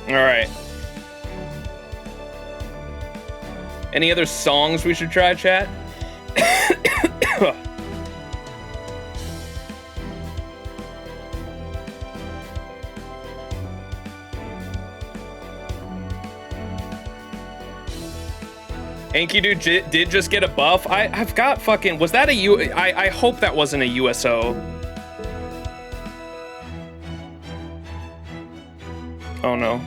All right. Any other songs we should try, chat? Enkidu did just get a buff. I've got fucking... Was that a I hope that wasn't a USO. Oh no.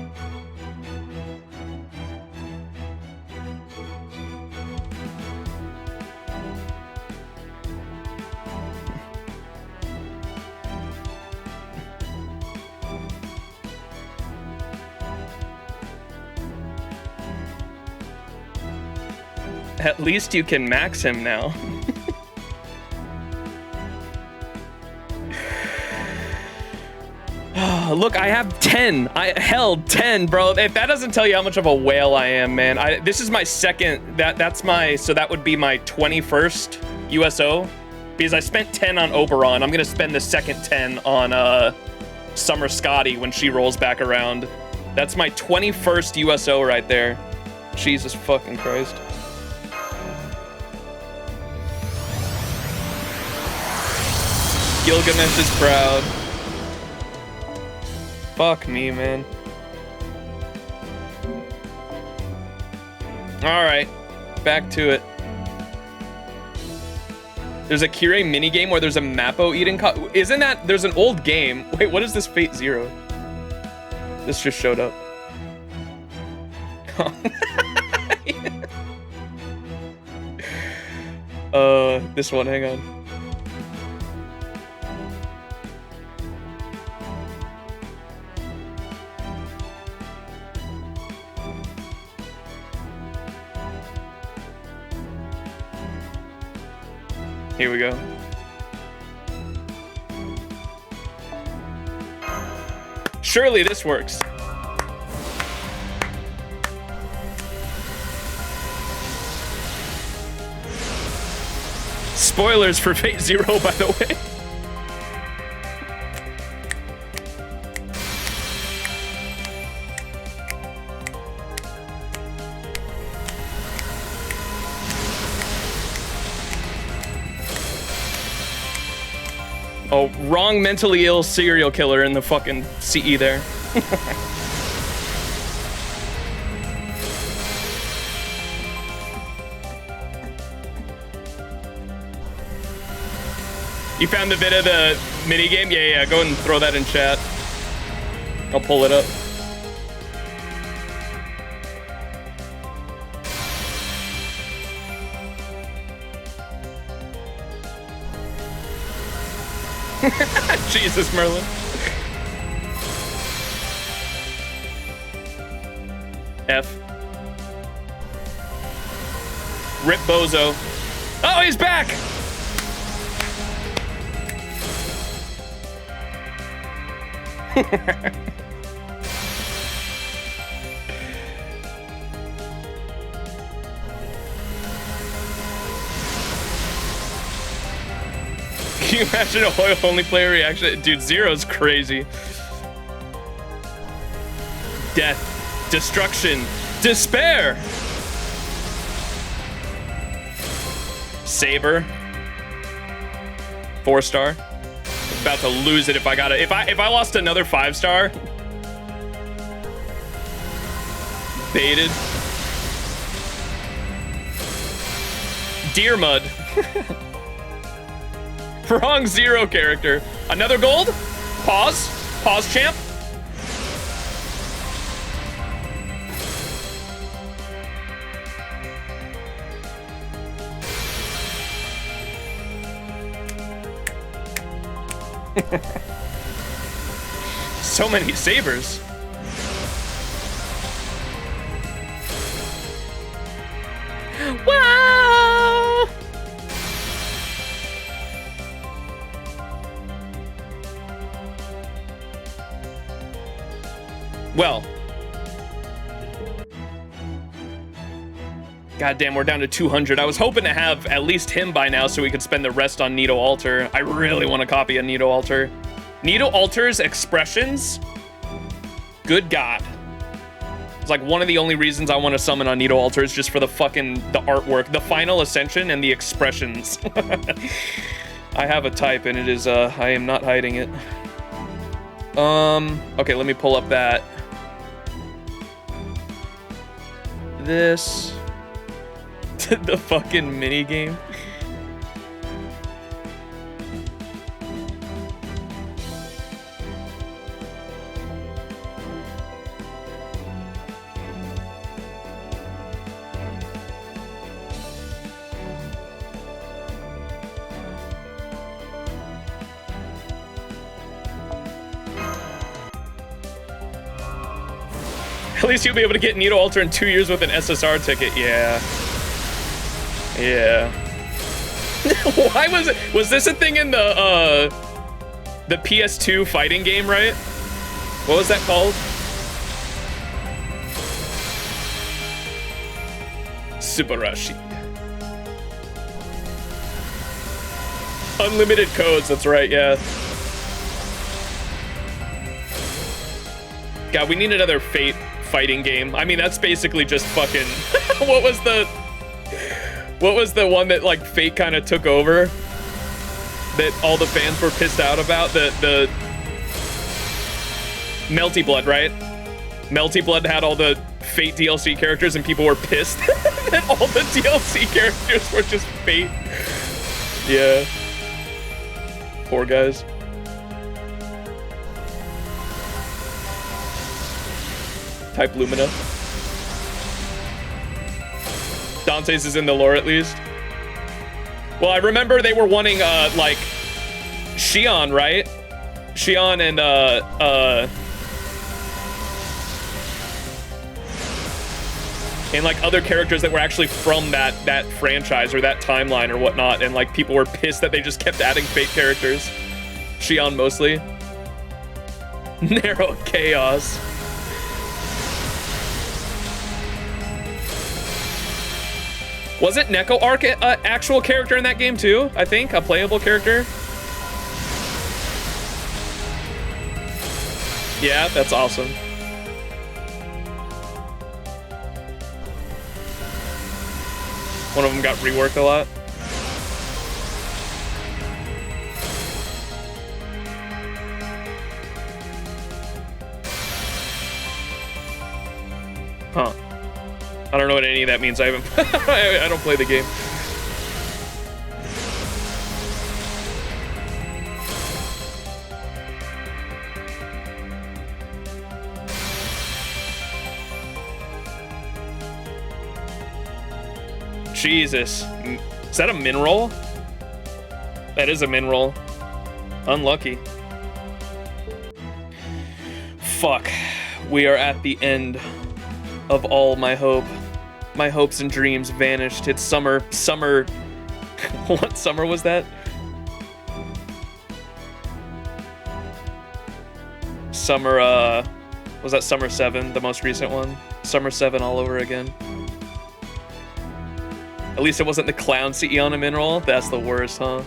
At least you can max him now. Look, I have 10. I held 10, bro. If that doesn't tell you how much of a whale I am, man. This is my second. That's my. So that would be my 21st USO, because I spent 10 on Oberon. I'm gonna spend the second 10 on Summer Scotty when she rolls back around. That's my 21st USO right there. Jesus fucking Christ. Gilgamesh is proud. Fuck me, man. Alright, back to it. There's a Kirei minigame where there's a Mappo eating isn't that, there's an old game. Wait, what is this Fate Zero? This just showed up. This one, hang on. Here we go. Surely this works. Spoilers for Fate Zero, by the way. Oh, wrong mentally ill serial killer in the fucking CE there. You found the vid of the minigame? Yeah, go ahead and throw that in chat. I'll pull it up. Jesus, Merlin. F. Rip Bozo. Oh, he's back! Can you imagine a Hoyo only player reaction? Dude, Zero's crazy. Death, destruction, despair. Saber. 4-star. About to lose it if I got it. If I lost another 5-star. Baited. Deer mud. Wrong Zero character. Another gold? Pause. Pause, champ. So many sabers. Wow! Well. Goddamn, we're down to 200. I was hoping to have at least him by now so we could spend the rest on Nito Alter. I really want to copy a Nito Alter. Nito Alter's expressions? Good God. It's like one of the only reasons I want to summon on Nito Alter is just for the artwork, the final ascension and the expressions. I have a type and it is, I am not hiding it. Okay, let me pull up that. This. The fucking mini game. At least you'll be able to get Nito Alter in 2 years with an SSR ticket. Yeah. Yeah. Why was it? Was this a thing in the PS2 fighting game, right? What was that called? Subarashi. Unlimited codes, that's right, yeah. God, we need another Fate fighting game. I mean, that's basically just fucking... What was the one that, like, Fate kind of took over? That all the fans were pissed out about? The Melty Blood, right? Melty Blood had all the Fate DLC characters and people were pissed that all the DLC characters were just Fate. Yeah. Poor guys. Type Lumina. Dante's is in the lore at least. Well, I remember they were wanting like Xion, right? Xion and like other characters that were actually from that franchise or that timeline or whatnot, and like people were pissed that they just kept adding Fate characters. Xion mostly. Narrow Chaos. Wasn't Neko Arc an actual character in that game too? I think, a playable character. Yeah, that's awesome. One of them got reworked a lot. Huh. I don't know what any of that means. I haven't. I don't play the game. Jesus. Is that a min roll? That is a min roll. Unlucky. Fuck. We are at the end of all my hope. My hopes and dreams vanished. It's summer. What summer was that? Summer, was that Summer 7, the most recent one? Summer 7 all over again. At least it wasn't the clown Ceona mineral. That's the worst, huh?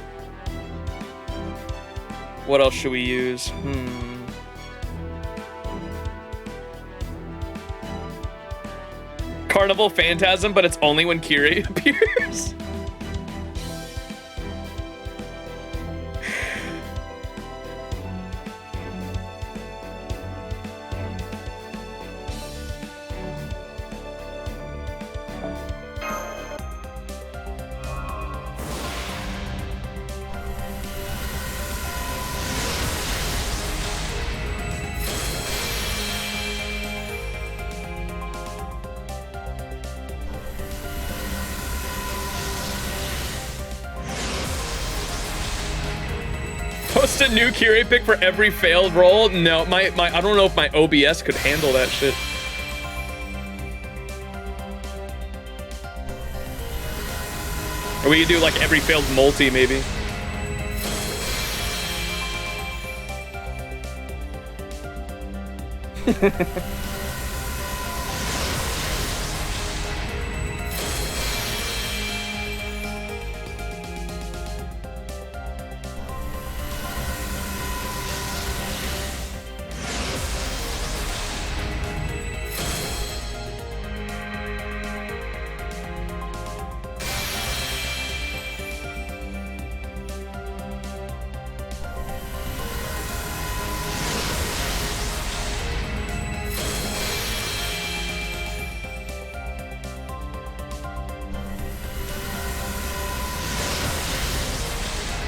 What else should we use? Carnival Phantasm, but it's only when Kyrie appears. Post a new Kyrie pick for every failed roll? No, my I don't know if my OBS could handle that shit. Or we could do like every failed multi, maybe.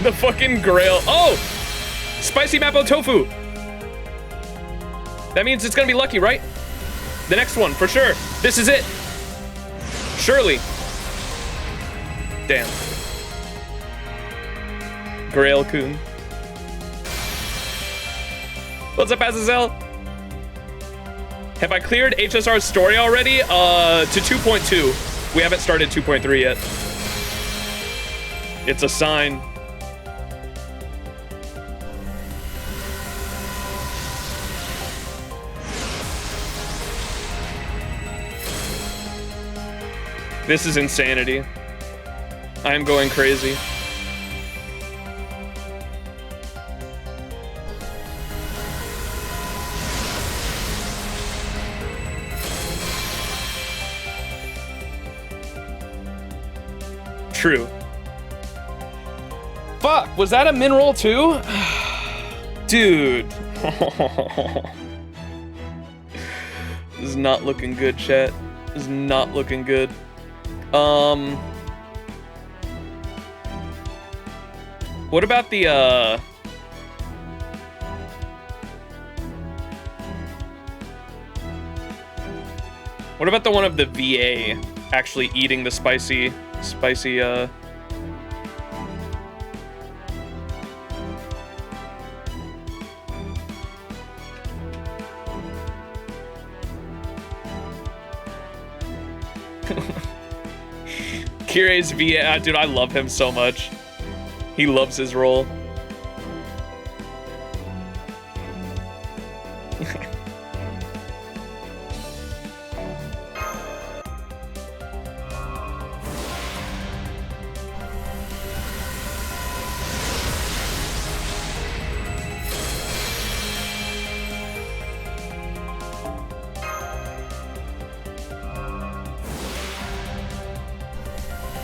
The fucking grail. Oh! Spicy Mapo Tofu. That means it's gonna be lucky, right? The next one, for sure. This is it. Surely. Damn. Grail-kun. What's up, Azazel? Have I cleared HSR's story already? To 2.2. We haven't started 2.3 yet. It's a sign. This is insanity. I am going crazy. True. Fuck, was that a min roll too? Dude. This is not looking good, chat. This is not looking good. What about the, what about the one of the VA actually eating the spicy, Kire's VA, dude, I love him so much. He loves his role.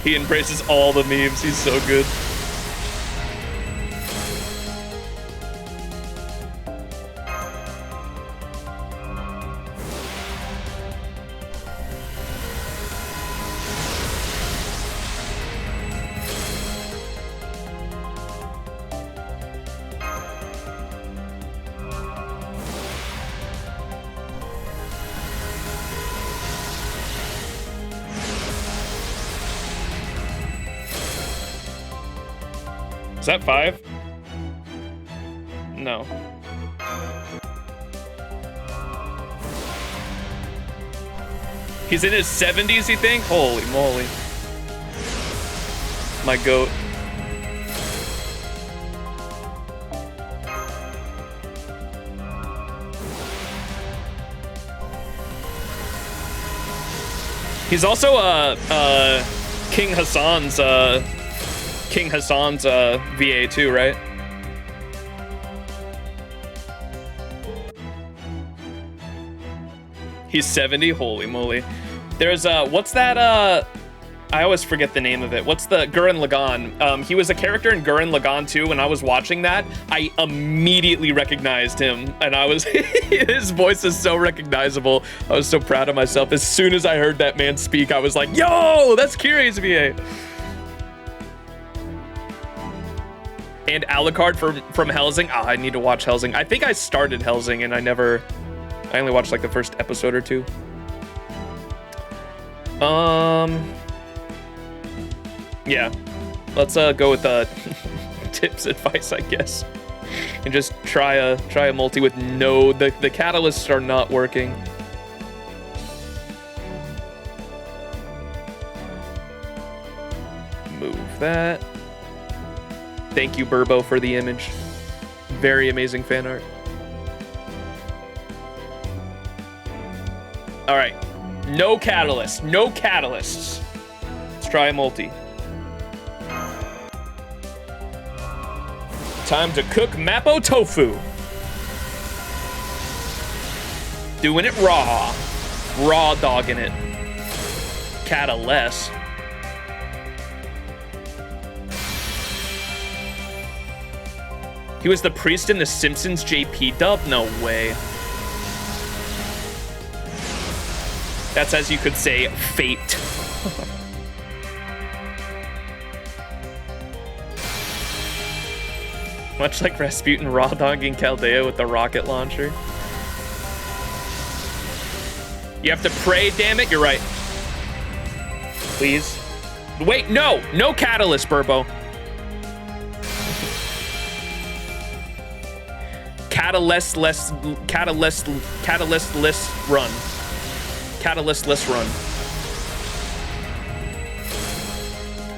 He embraces all the memes. He's so good. Is that 5? No. He's in his 70s, you think? Holy moly. My goat. He's also King Hassan's VA too, right? He's 70. Holy moly. There's what's that I always forget the name of it. What's the Gurren Lagann? He was a character in Gurren Lagann too. When I was watching that, I immediately recognized him, and I was his voice is so recognizable. I was so proud of myself. As soon as I heard that man speak, I was like, yo, that's Kyrie's VA. And Alucard from Helsing. Oh, I need to watch Helsing. I think I started Helsing and I only watched like the first episode or two. Yeah. Let's go with tips advice, I guess. and just try a multi with no, the catalysts are not working. Move that. Thank you, Burbo, for the image. Very amazing fan art. All right, no catalyst, no catalysts. Let's try a multi. Time to cook Mapo tofu. Doing it raw. Raw dogging it. Catalyst. He was the priest in the Simpsons JP dub? No way. That's, as you could say, fate. Much like Rasputin raw dogging Chaldea with the rocket launcher. You have to pray, damn it. You're right. Please. Wait, no. No catalyst, Burbo. Catalystless run. Catalystless run.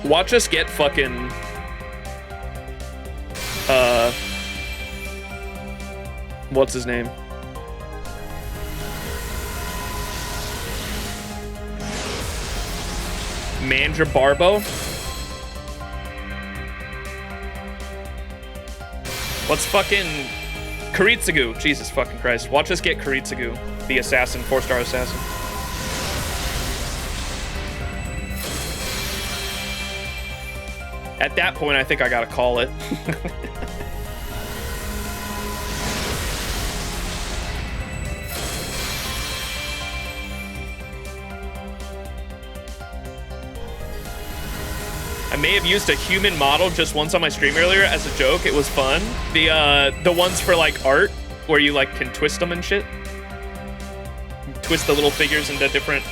Watch us get fucking what's his name? Mandra Barbo? What's fucking Kuritsugu? Jesus fucking Christ. Watch us get Kuritsugu, the assassin, 4-star assassin. At that point, I think I gotta call it. I may have used a human model just once on my stream earlier as a joke. It was fun. The ones for like art where you like can twist them and shit. Twist the little figures into different.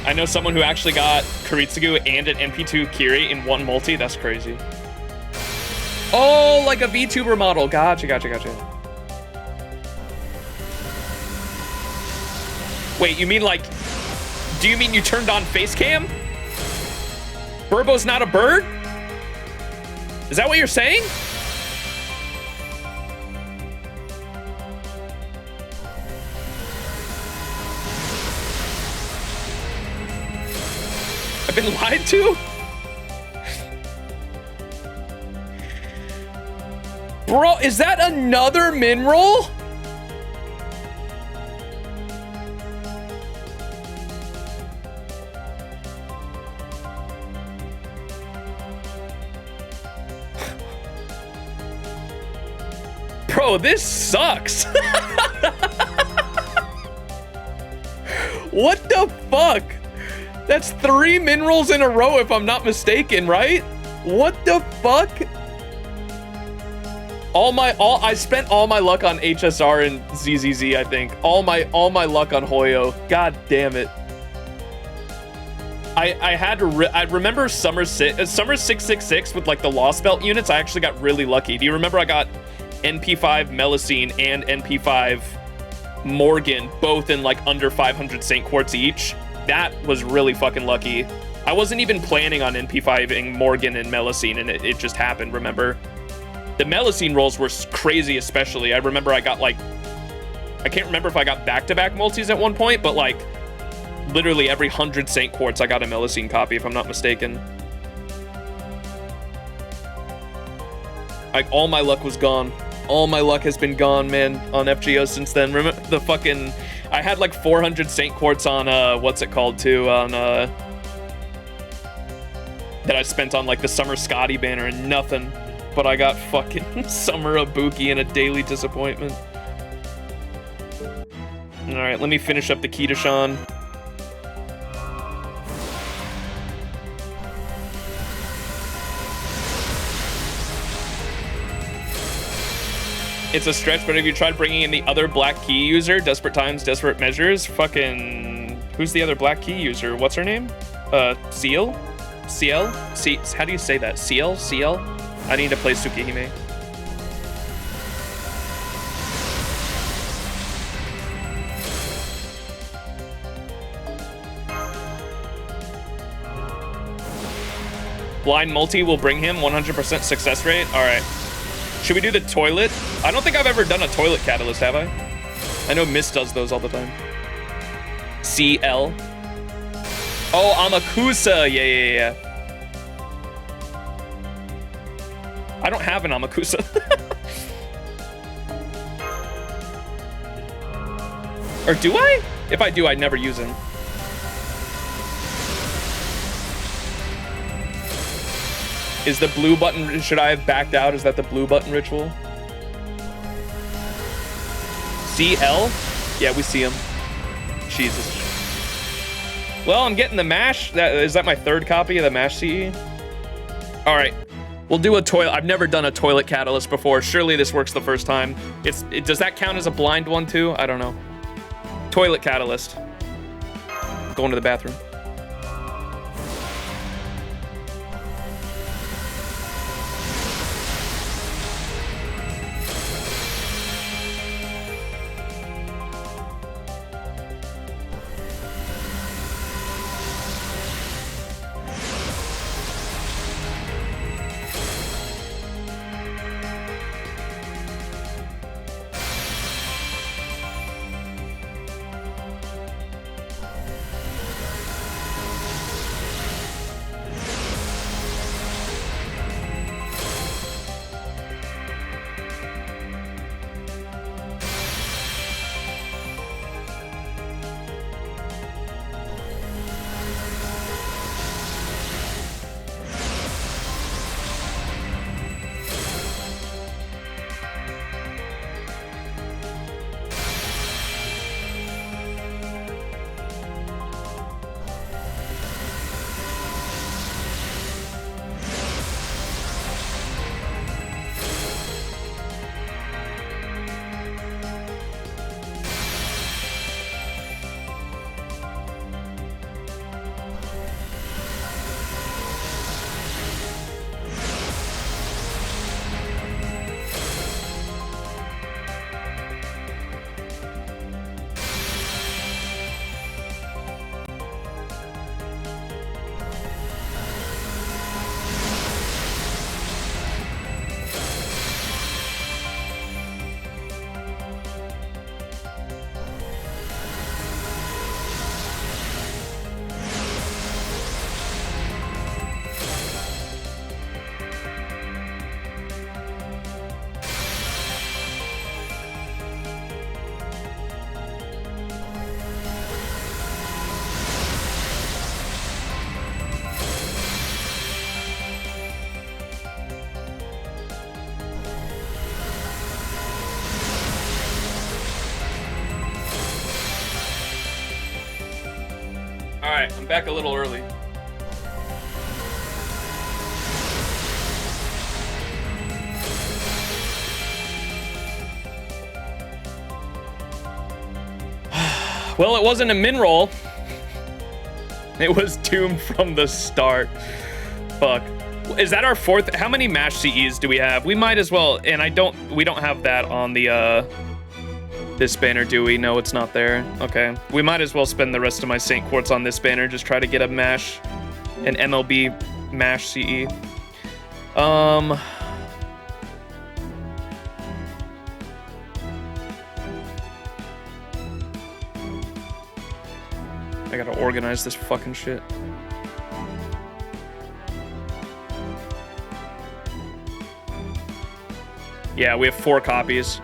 I know someone who actually got Kuritsugu and an MP2 Kiri in one multi. That's crazy. Oh, like a VTuber model. Gotcha. Wait, you mean like, do you mean you turned on face cam? Burbo's not a bird? Is that what you're saying? I've been lied to? Bro, is that another min roll? Bro, this sucks. What the fuck? That's 3 min rolls in a row if I'm not mistaken, right? What the fuck? I spent all my luck on HSR and ZZZ, I think. All my luck on Hoyo. God damn it. I remember Summer 666 with like the Lost Belt units. I actually got really lucky. Do you remember I got NP5 Melusine and NP5 Morgan, both in like under 500 St. Quartz each? That was really fucking lucky. I wasn't even planning on NP5ing Morgan and Melusine, and it just happened, remember? The Melusine rolls were crazy, especially. I remember I got like, I can't remember if I got back-to-back multis at one point, but like literally every 100 St. Quartz I got a Melusine copy, if I'm not mistaken. Like all my luck was gone. All my luck has been gone, man, on FGO since then. Remember the fucking, I had like 400 St. Quartz on, what's it called too, on, that I spent on like the Summer Scotty banner and nothing. But I got fucking Summer Ibuki and a daily disappointment. All right, let me finish up the Kitashan. It's a stretch, but have you tried bringing in the other black key user? Desperate times, desperate measures? Fucking Who's the other black key user? What's her name? Seal? CL? C how do you say that? CL? CL? I need to play Tsukihime. Blind multi will bring him 100% success rate. All right. Should we do the toilet? I don't think I've ever done a toilet catalyst, have I? I know Mist does those all the time. CL. Oh, Amakusa. Yeah. I don't have an Amakusa. Or do I? If I do, I'd never use him. Is the blue button, should I have backed out? Is that the blue button ritual? CL? Yeah, we see him. Jesus. Well, I'm getting the MASH. Is that my third copy of the MASH CE? All right, we'll do a toilet. I've never done a toilet catalyst before. Surely this works the first time. Does that count as a blind one too? I don't know. Toilet catalyst. Going to the bathroom. Alright, I'm back a little early. Well, it wasn't a min roll. It was doomed from the start. Fuck. Is that our fourth? How many MASH CEs do we have? We might as well, and we don't have that on the, this banner, do we? No, it's not there. Okay. We might as well spend the rest of my St. Quartz on this banner, just try to get a MASH, an MLB MASH CE. I gotta organize this fucking shit. Yeah, we have 4 copies.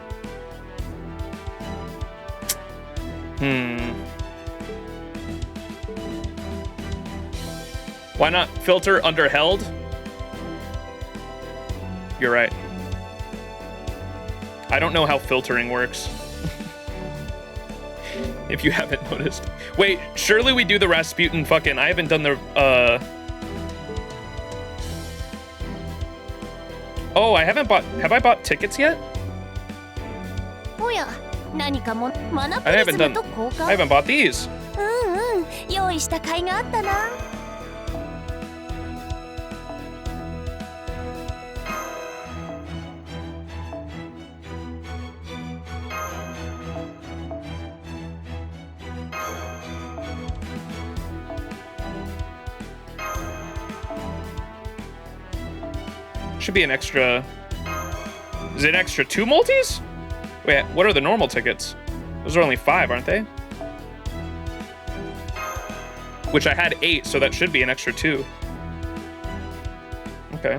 Why not filter under held? You're right. I don't know how filtering works. If you haven't noticed. Wait, surely we do the Rasputin fucking... I haven't done the, Oh, I haven't bought... Have I bought tickets yet? I haven't bought these. 用意した甲斐があったな。Should be an extra. Is it an extra 2 multis? Wait, what are the normal tickets? Those are only 5, aren't they? Which I had 8, so that should be an extra 2. Okay.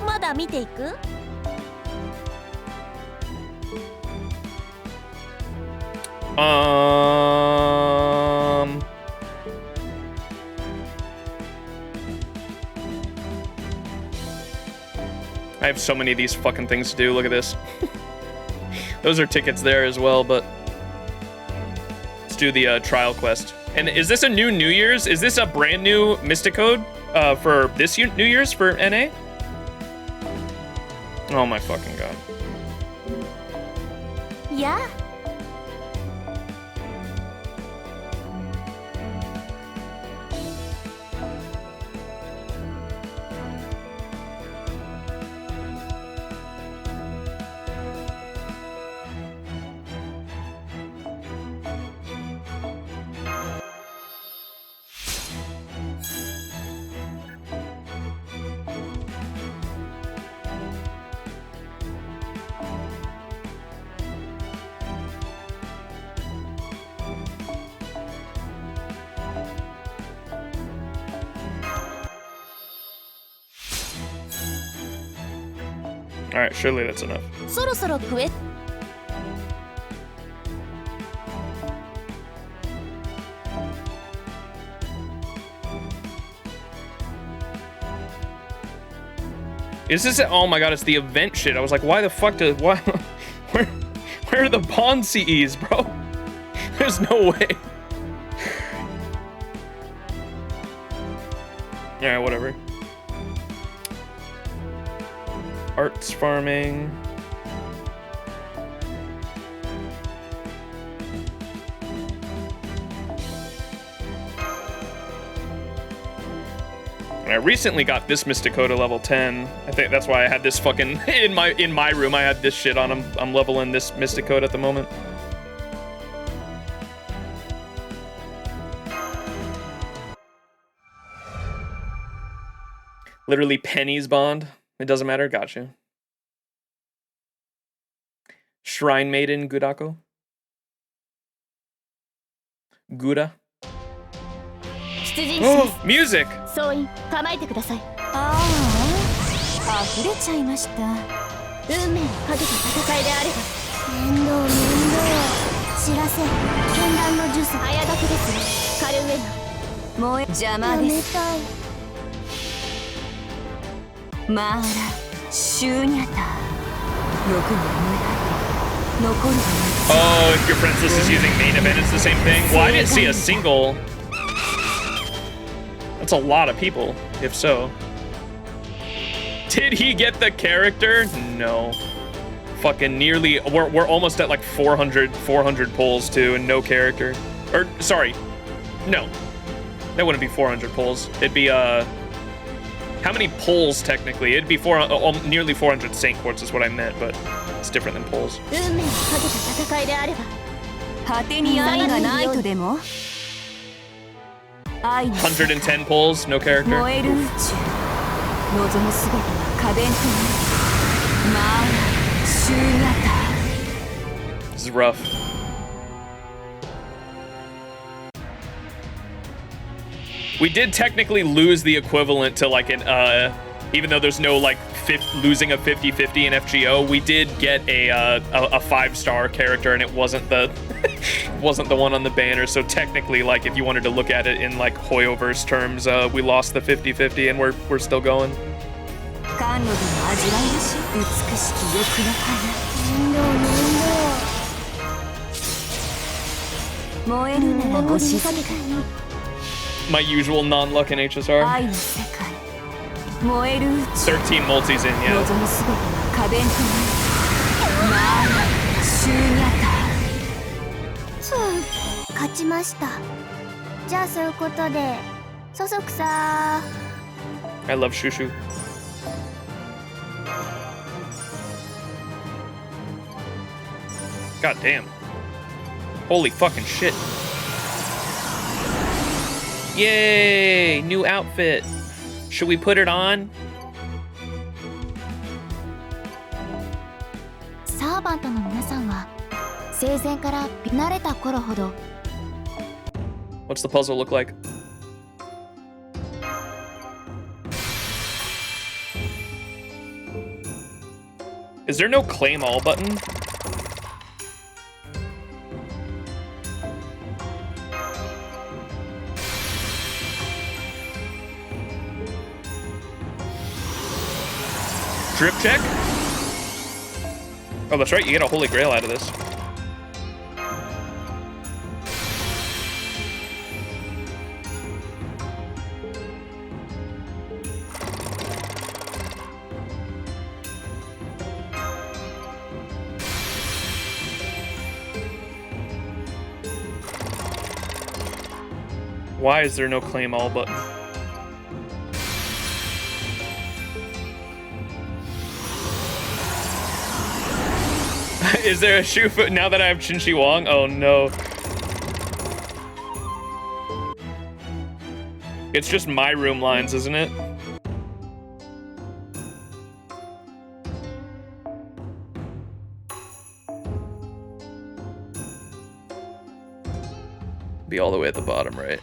まだ見ていく？I have so many of these fucking things to do. Look at this. Those are tickets there as well, but let's do the trial quest. And is this a new New Year's? Is this a brand new Mystic Code for this New Year's for NA? Oh my fucking god. Yeah. All right, surely that's enough. そろそろクエ。Is this it? Oh my god, it's the event shit. I was like, why the fuck where are the pawn CEs, bro? There's no way. Yeah, whatever. Arts farming. I recently got this Mystic Code to level 10. I think that's why I had this fucking in my room. I had this shit on. I'm leveling this Mystic Code at the moment. Literally pennies bond. It doesn't matter. Gotcha. Shrine Maiden Gudako. Gura. Oh, music. 総員構えてください。ああ、溢れちゃいました。運命をかけた戦いであれば。面倒。知らせ、剣断の術早掛けですよ。カルウェナ。燃え邪魔です。マーラ、シューニャタ。よく眠ら残る。Oh, if your princess is using main event, it's the same thing. Well, I didn't see a single. That's a lot of people, if so. Did he get the character? No. Fucking nearly, we're almost at like 400 pulls too, and no character. Or, sorry, no. That wouldn't be 400 pulls. It'd be, how many pulls technically? It'd be nearly 400 Saint Quartz is what I meant, but it's different than pulls. 110 pulls, no character. This is rough. We did technically lose the equivalent to like an even though there's no like losing a 50-50 in FGO, we did get a 5-star character, and it wasn't the wasn't the one on the banner. So technically, like if you wanted to look at it in like Hoyoverse terms, we lost the 50-50, and we're still going. My usual non-luck in HSR. 13 multis in, yeah. 勝ちました。じゃあそういうことでそそくさ I love Shushu. God damn. Holy fucking shit. Yay! New outfit. Should we put it on? サーバントの皆さんは生前から慣れた頃ほど What's the puzzle look like? Is there no claim all button? Drip check? Oh, that's right, you get a holy grail out of this. Why is there no claim all button? Is there a shoe foot now that I have Chin-Shi Wong? Oh no. It's just my room lines, isn't it? Be all the way at the bottom, right?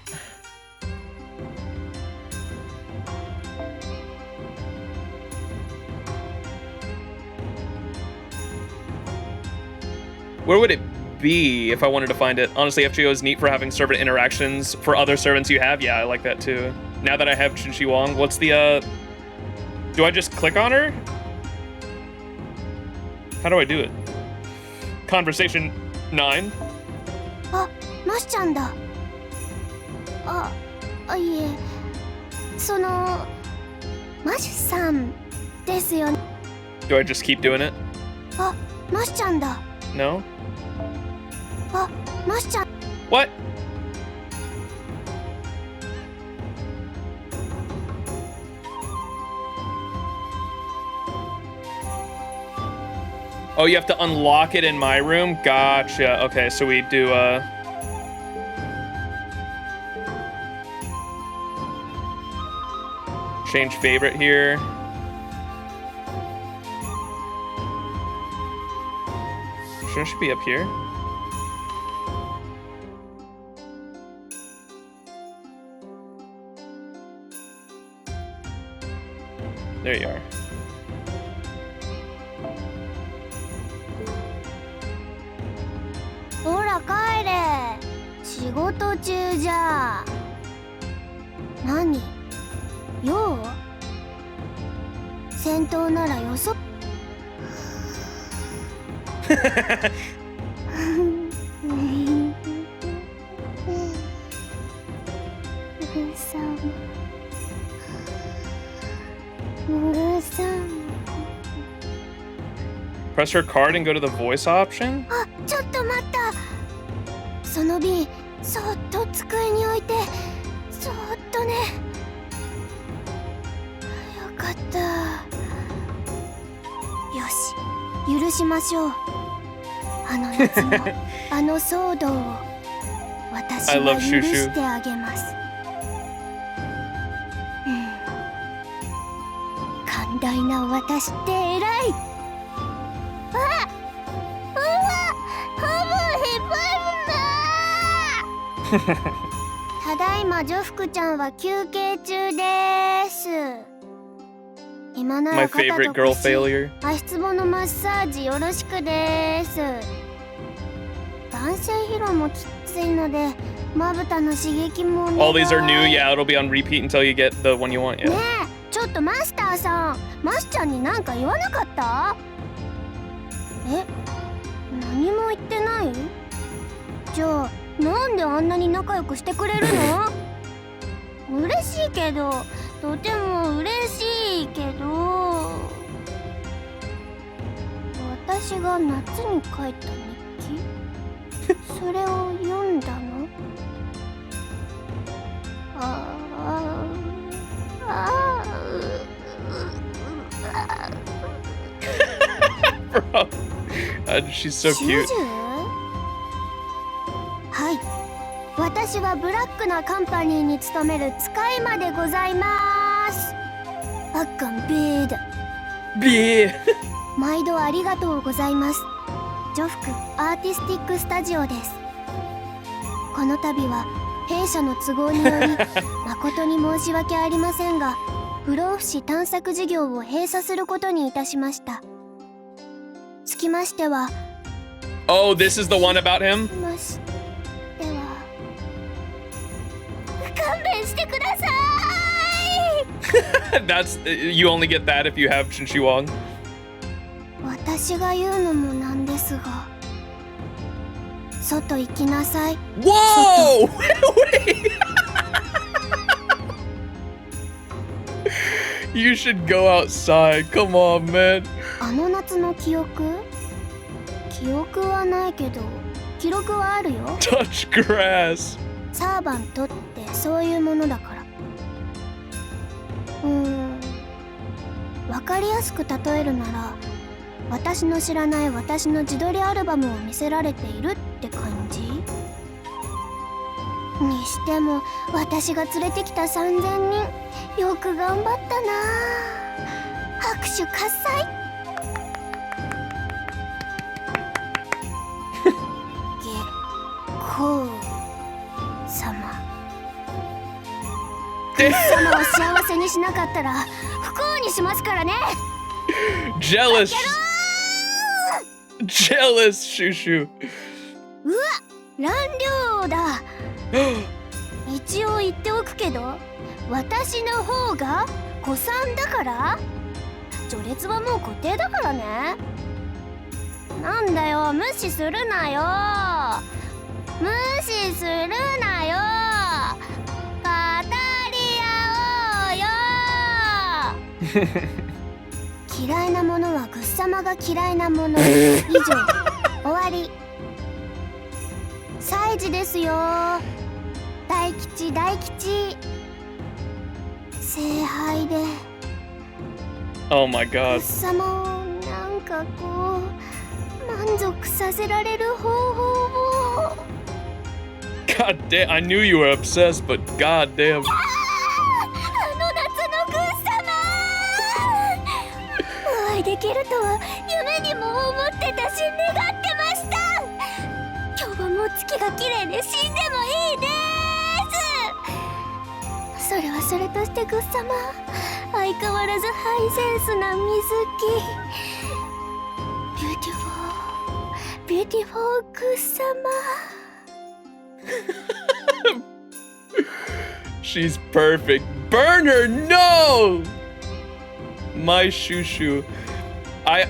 Where would it be if I wanted to find it? Honestly, FGO is neat for having servant interactions for other servants you have. Yeah, I like that too. Now that I have Chin-Shi Wong, what's the, do I just click on her? How do I do it? Conversation 9. あ、マシちゃんだ。いえ、そのマシさんですよね。 Do I just keep doing it? あ、マシちゃんだ。 No? あ、マシちゃん。 What? Oh, you have to unlock it in my room? Gotcha. Okay, so we do, change favorite here. Shouldn't she be up here? There you are. Hora, 帰れ。仕事中じゃ。何？用？戦闘ならよそ。Press her card and go to the voice option? あ、ちょっと待った。その瓶、そっと机に置いて、そっとね。よかった。よし、許しましょう。あの夏のあの騒動を私は許してあげます。寛大な私って偉い。ただいまジョフクちゃんは休憩中です。今なら肩と腰、足つぼのマッサージよろしくです。男性疲労もきついので、まぶたの刺激もお願い。 All these are new, yeah, it'll be on repeat until you get the one you want, yeah. ねえ、ちょっとマスターさん、マスちゃんになんか言わなかった？え、何も言ってない？じゃあなんであんなに仲良くしてくれるの？嬉しいけど、とても嬉しいけど、私が夏に書いた日記？それを読んだの？ god, she's so シュ cute. ジュはい、私はブラックなカンパニーに勤める使い魔でございます。あっかんべーだ。 Yeah. 毎度ありがとうございます。ジョフクアーティスティックスタジオです。この度は弊社の都合により誠に申し訳ありませんが、不老不死探索事業を閉鎖することにいたしました。つきましては、 Oh, this is the one about him? ましては、勘弁してください。 That's you only get that if you have Chinchi Wang. 私が言うのもなんですが、外行きなさい。 Whoa! Wait. You should go outside. Come on, man. あの夏の記憶はないけど記録はあるよ。 Touch grass. サーバントってそういうものだから。わかりやすく例えるなら、私の知らない私の自撮りアルバムを見せられているって感じにしても、私が連れてきた3000人よく頑張ったな。拍手喝采。月光様、月様を幸せにしなかったら不幸にしますからね。 Jealous. Jealous, Shushu. うわ、乱量だ。一応言っておくけど、私の方が古参だから、序列はもう固定だからね。なんだよ、無視するなよ。無視するなよ。語り合おうよ。嫌いなものはグッサマが嫌いなもの。以上、終わり。祭事ですよ。大吉大吉。聖杯で Oh my グ god. ッサマをなんかこう満足させられる方法を。 God damn, I knew you were obsessed, but god damn. あの夏のグッサマ、お会いできるとは夢にも思ってたし、願ってました。今日はもう月が綺麗で死んでもいいです。それはそれとしてグッサマ、相変わらずハイセンスな水着。ビューティフォーグッサマ。 She's perfect. Burn her, no! My Shushu. I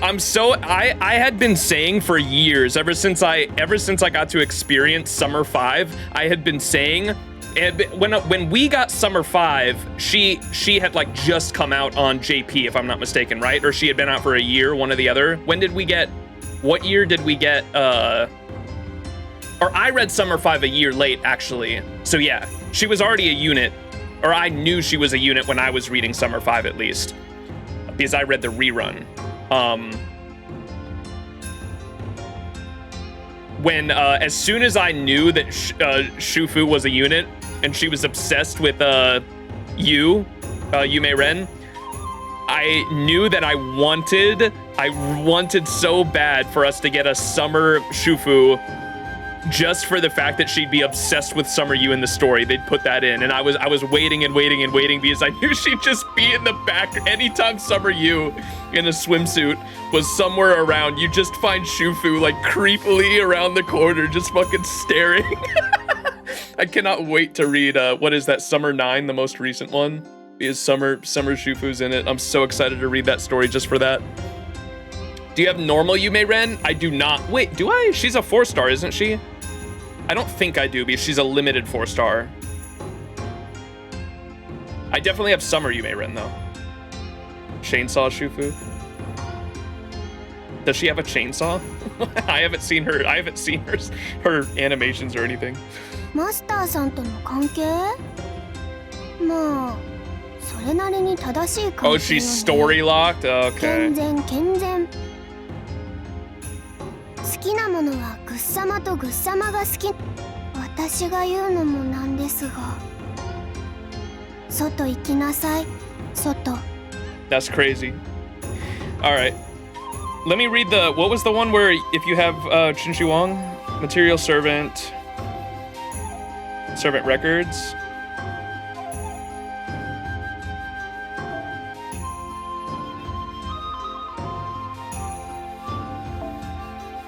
had been saying for years, ever since I got to experience Summer 5, I had been saying, and when we got Summer 5, she had like just come out on JP, if I'm not mistaken, right? Or she had been out for a year, one or the other. What year did we get, or I read Summer 5 a year late, actually. So yeah, she was already a unit, or I knew she was a unit when I was reading Summer 5 at least, because I read the rerun. When as soon as I knew that Shufu was a unit and she was obsessed with Yume Ren, I knew that I wanted so bad for us to get a Summer Shufu, just for the fact that she'd be obsessed with Summer Yu in the story. They'd put that in, and I was waiting and waiting and waiting because I knew she'd just be in the back. Anytime Summer Yu in a swimsuit was somewhere around, you just find Shufu like creepily around the corner, just fucking staring. I cannot wait to read what is that, Summer 9, the most recent one? Because Summer Shufu's in it. I'm so excited to read that story just for that. Do you have normal Yume Ren? I do not. Wait, do I? She's a 4-star, isn't she? I don't think I do, because she's a limited 4-star. I definitely have Summer Yume Ren, though. Chainsaw Shufu. Does she have a chainsaw? I haven't seen her animations or anything. マスターさんとの関係？まあ、それなりに正しい関係よね。 Oh, she's story locked? Okay. 健全。きなものはグッサマとグッサマが好き。私が言うのもなんですが、外行きなさい、外。 That's crazy. All right. Let me read the, what was the one where if you have Chinchi Wang? Material servant. Servant records.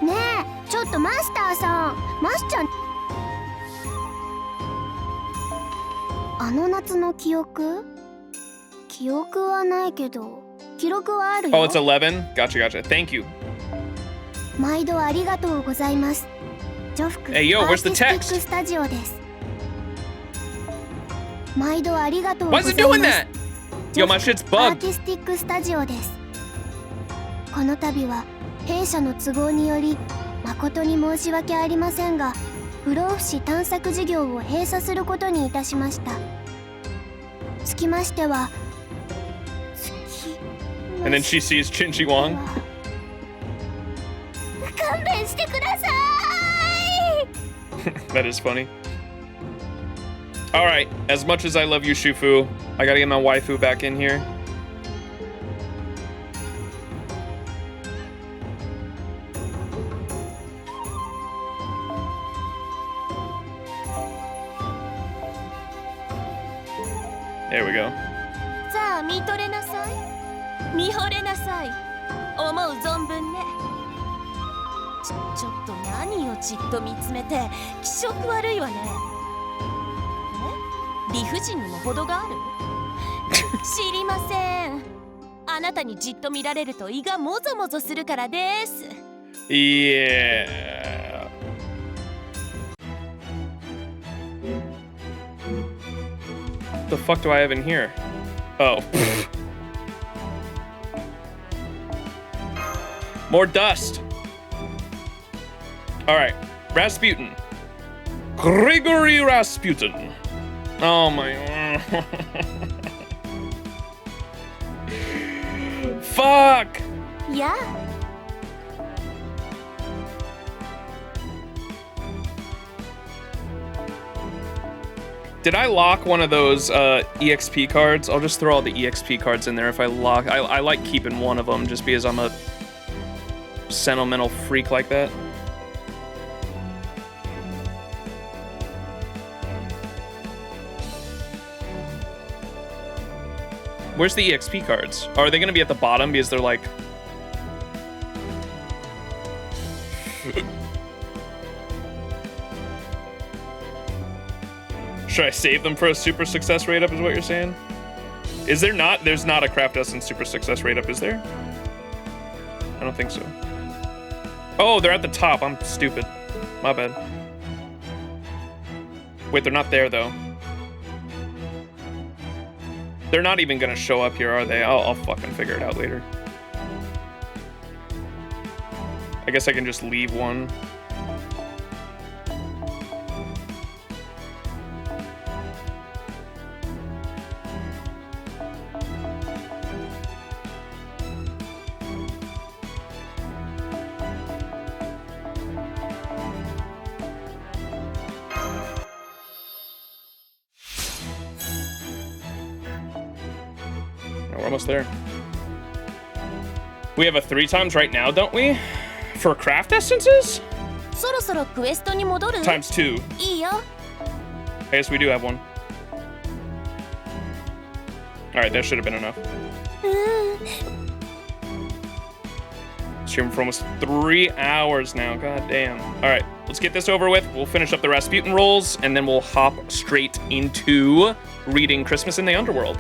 ねえ、ちょっとマスターさん、マスちゃん。あの夏の記憶？記憶はないけど、記録はあるよ。Oh, it's 11? Gotcha, gotcha. Thank you. 毎度ありがとうございます。ジョフク Hey, yo, ア where's ー the ティスティッ text? クスタジオです。毎度ありがとうご Why ざ is い it ます。 doing that? Yo, my shit's アー bugged. ティスティックスタジオです。この度は弊社の都合により誠に申し訳ありませんが、不老不死探索事業を閉鎖することにいたしました。つきましては、 And then she sees Chinchi Wang. 勘弁してください。 That is funny. All right, as much as I love you, Shufu, I gotta get my waifu back in here. There we go. さあ見とれなさい、見惚れなさい、思う存分ね。ちょっと何をじっと見つめて、気色悪いわね。え、理不尽にも程がある？知りません。あなたにじっと見られると胃がもぞもぞするからです。 Yeah. What the fuck do I have in here? Oh. More dust. All right, Rasputin. Grigory Rasputin. Oh my. Fuck. いや、 Did I lock one of those EXP cards? I'll just throw all the EXP cards in there if I lock. I like keeping one of them just because I'm a sentimental freak like that. Where's the EXP cards? Are they gonna be at the bottom because they're like... Should I save them for a super success rate up is what you're saying? Is there not? There's not a craft essence super success rate up, is there? I don't think so. Oh, they're at the top. I'm stupid. My bad. Wait, they're not there though. They're not even gonna show up here, are they? I'll fucking figure it out later. I guess I can just leave one. We're almost there. We have a 3 times right now, don't we? For craft essences? そろそろクエストに戻る？ Times 2. いいよ。 I guess we do have one. Alright, that should have been enough. Streaming for almost 3 hours now. God damn. Alright, let's get this over with. We'll finish up the Rasputin rolls, and then we'll hop straight into reading Christmas in the Underworld.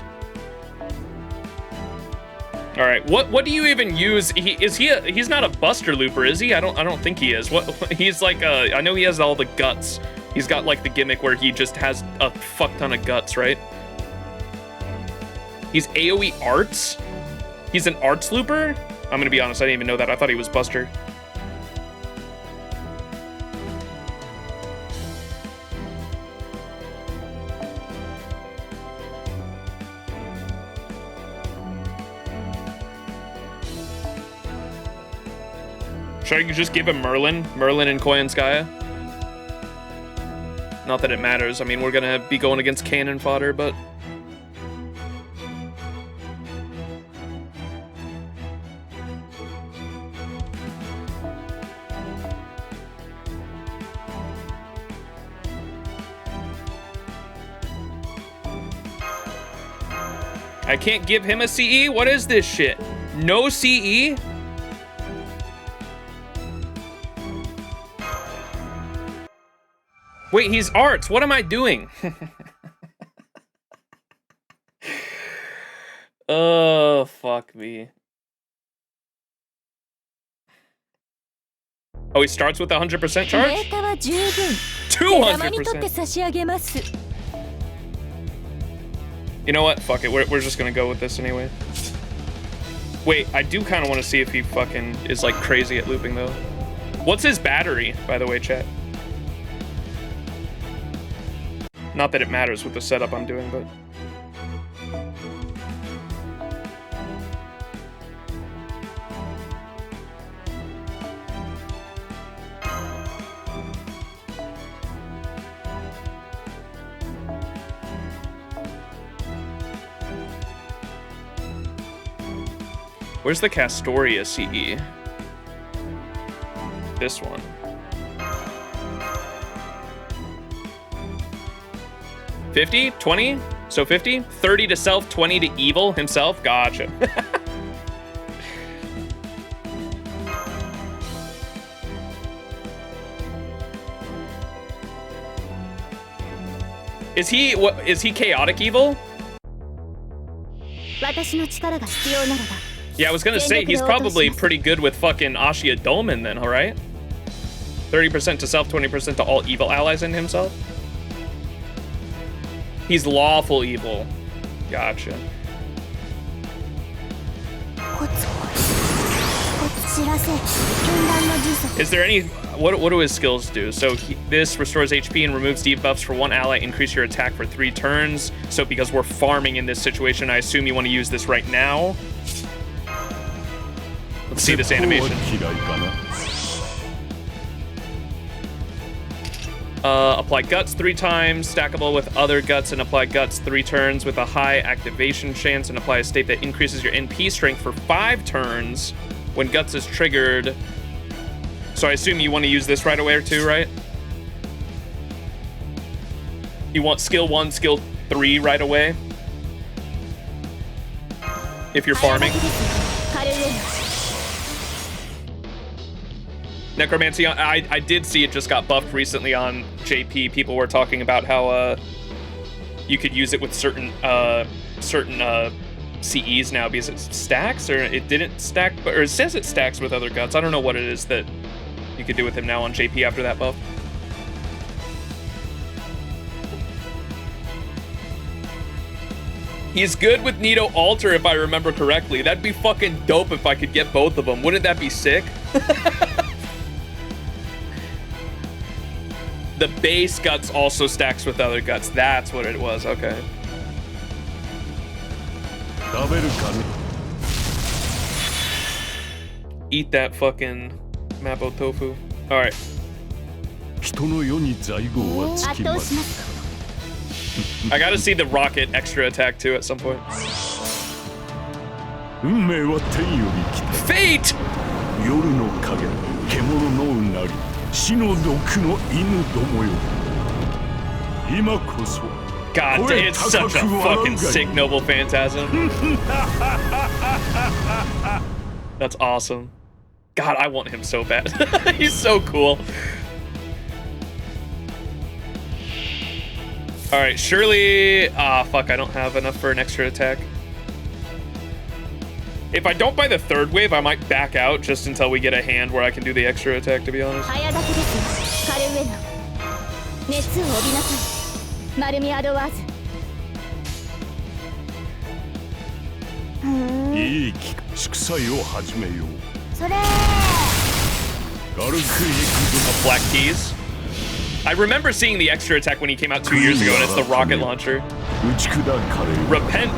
All right, what do you even use? He's not a Buster Looper, is he? I don't think he is. What he's like? I know he has all the guts. He's got like the gimmick where he just has a fuck ton of guts, right? He's AoE arts. He's an arts looper. I'm gonna be honest, I didn't even know that. I thought he was Buster. Should I just give him Merlin and Koyanskaya? Not that it matters. I mean, we're gonna be going against cannon fodder, but I can't give him a CE? What is this shit? No CE? Wait, he's arts. What am I doing? Oh, fuck me. Oh, he starts with 100% charge? 200%. You know what? Fuck it. We're just gonna go with this anyway. Wait, I do kind of want to see if he fucking is like crazy at looping though. What's his battery, by the way, chat? Not that it matters with the setup I'm doing, but... Where's the Castoria CE? This one. $50? $20? So $50? 30 to self, 20 to evil himself? Gotcha. Is he chaotic evil? Yeah, I was gonna say he's probably pretty good with fucking Ashia Dolmen then, alright? 30% to self, 20% to all evil allies in himself? He's lawful evil. Gotcha. Is there any... What do his skills do? So this restores HP and removes debuffs for one ally. Increase your attack for 3 turns. So because we're farming in this situation, I assume you want to use this right now. Let's see this animation. Apply guts 3 times, stackable with other guts, and apply guts 3 turns with a high activation chance, and apply a state that increases your NP strength for 5 turns when guts is triggered. So I assume you want to use this right away or 2, right? You want skill 1, skill 3 right away? If you're farming. Necromancy, I did see it just got buffed recently on JP. People were talking about how you could use it with certain CEs now because it stacks, or it didn't stack, or it says it stacks with other guts. I don't know what it is that you could do with him now on JP after that buff. He's good with Nito Alter if I remember correctly. That'd be fucking dope if I could get both of them. Wouldn't that be sick? The base guts also stacks with other guts. That's what it was. Okay. Eat that fucking Mapo tofu. All right. I gotta see the rocket extra attack too at some point. Fate! God, it's such a fucking sick Noble Phantasm. That's awesome. God, I want him so bad. He's so cool. Alright, surely... fuck, I don't have enough for an extra attack. If I don't buy the 3rd wave, I might back out just until we get a hand where I can do the extra attack, to be honest. Black keys. I remember seeing the extra attack when he came out 2 years ago, and it's the rocket launcher. Repent.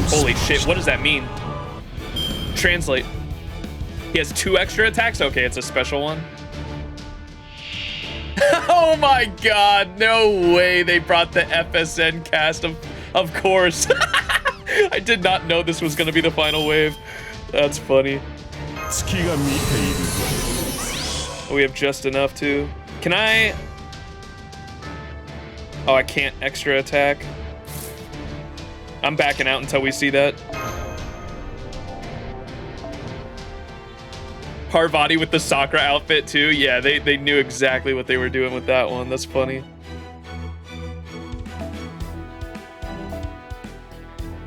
Holy shit, what does that mean? Translate. He has 2 extra attacks? Okay, it's a special one. Oh my god, no way they brought the FSN cast of course. I did not know this was gonna be the final wave. That's funny. We have just enough too. Can I? Oh, I can't extra attack. I'm backing out until we see that. Parvati with the Sakura outfit too. Yeah, they knew exactly what they were doing with that one. That's funny.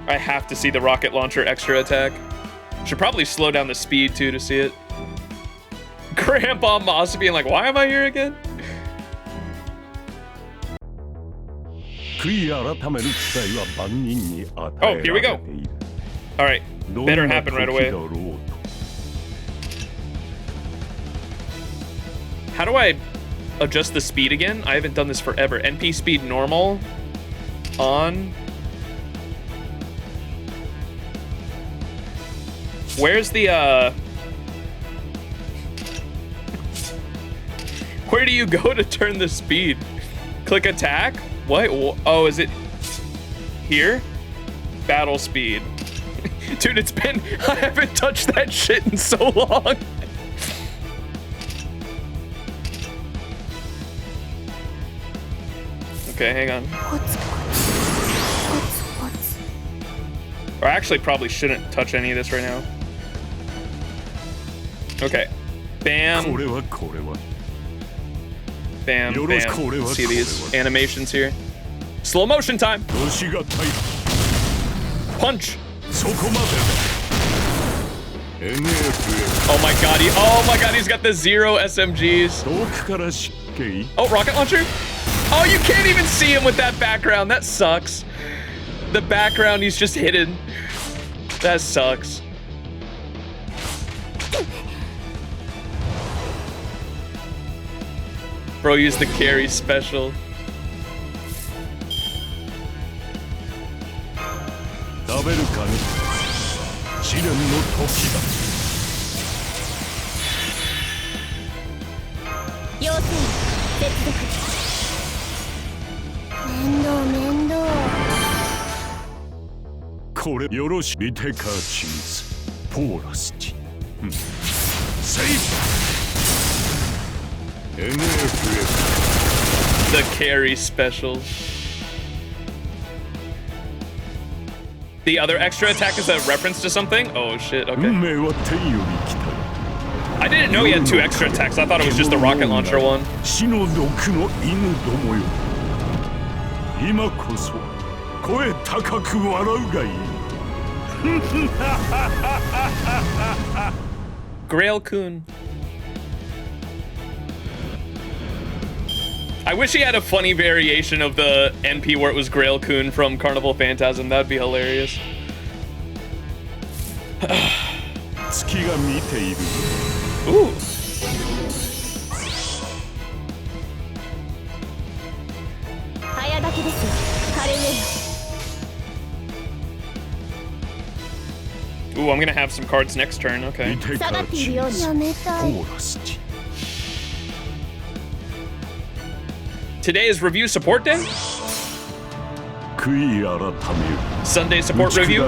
I have to see the rocket launcher extra attack. Should probably slow down the speed too to see it. Grandpa Moss being like, why am I here again? Oh, here we go. All right, better happen right away. How do I adjust the speed again? I haven't done this forever. NP speed normal, on. Where's the, where do you go to turn the speed? Click attack? What? Oh, is it here? Battle speed. Dude, it's been, I haven't touched that shit in so long. Okay, hang on. Or I actually probably shouldn't touch any of this right now. Okay. Bam. Bam, bam. See these animations here? Slow motion time. Punch. Oh my god, he's got the 0 SMGs. Oh, rocket launcher? Oh, you can't even see him with that background. That sucks. The background, he's just hidden. That sucks. Bro used the carry special. The carry special. The other extra attack is a reference to something? Oh shit, okay. I didn't know he had 2 extra attacks. I thought it was just the rocket launcher one. Grail-kun. I wish he had a funny variation of the NP where it was Grail-kun from Carnival Phantasm. That'd be hilarious. Ooh. Ooh, I'm gonna have some cards next turn, okay. Today is review support day? Sunday support review?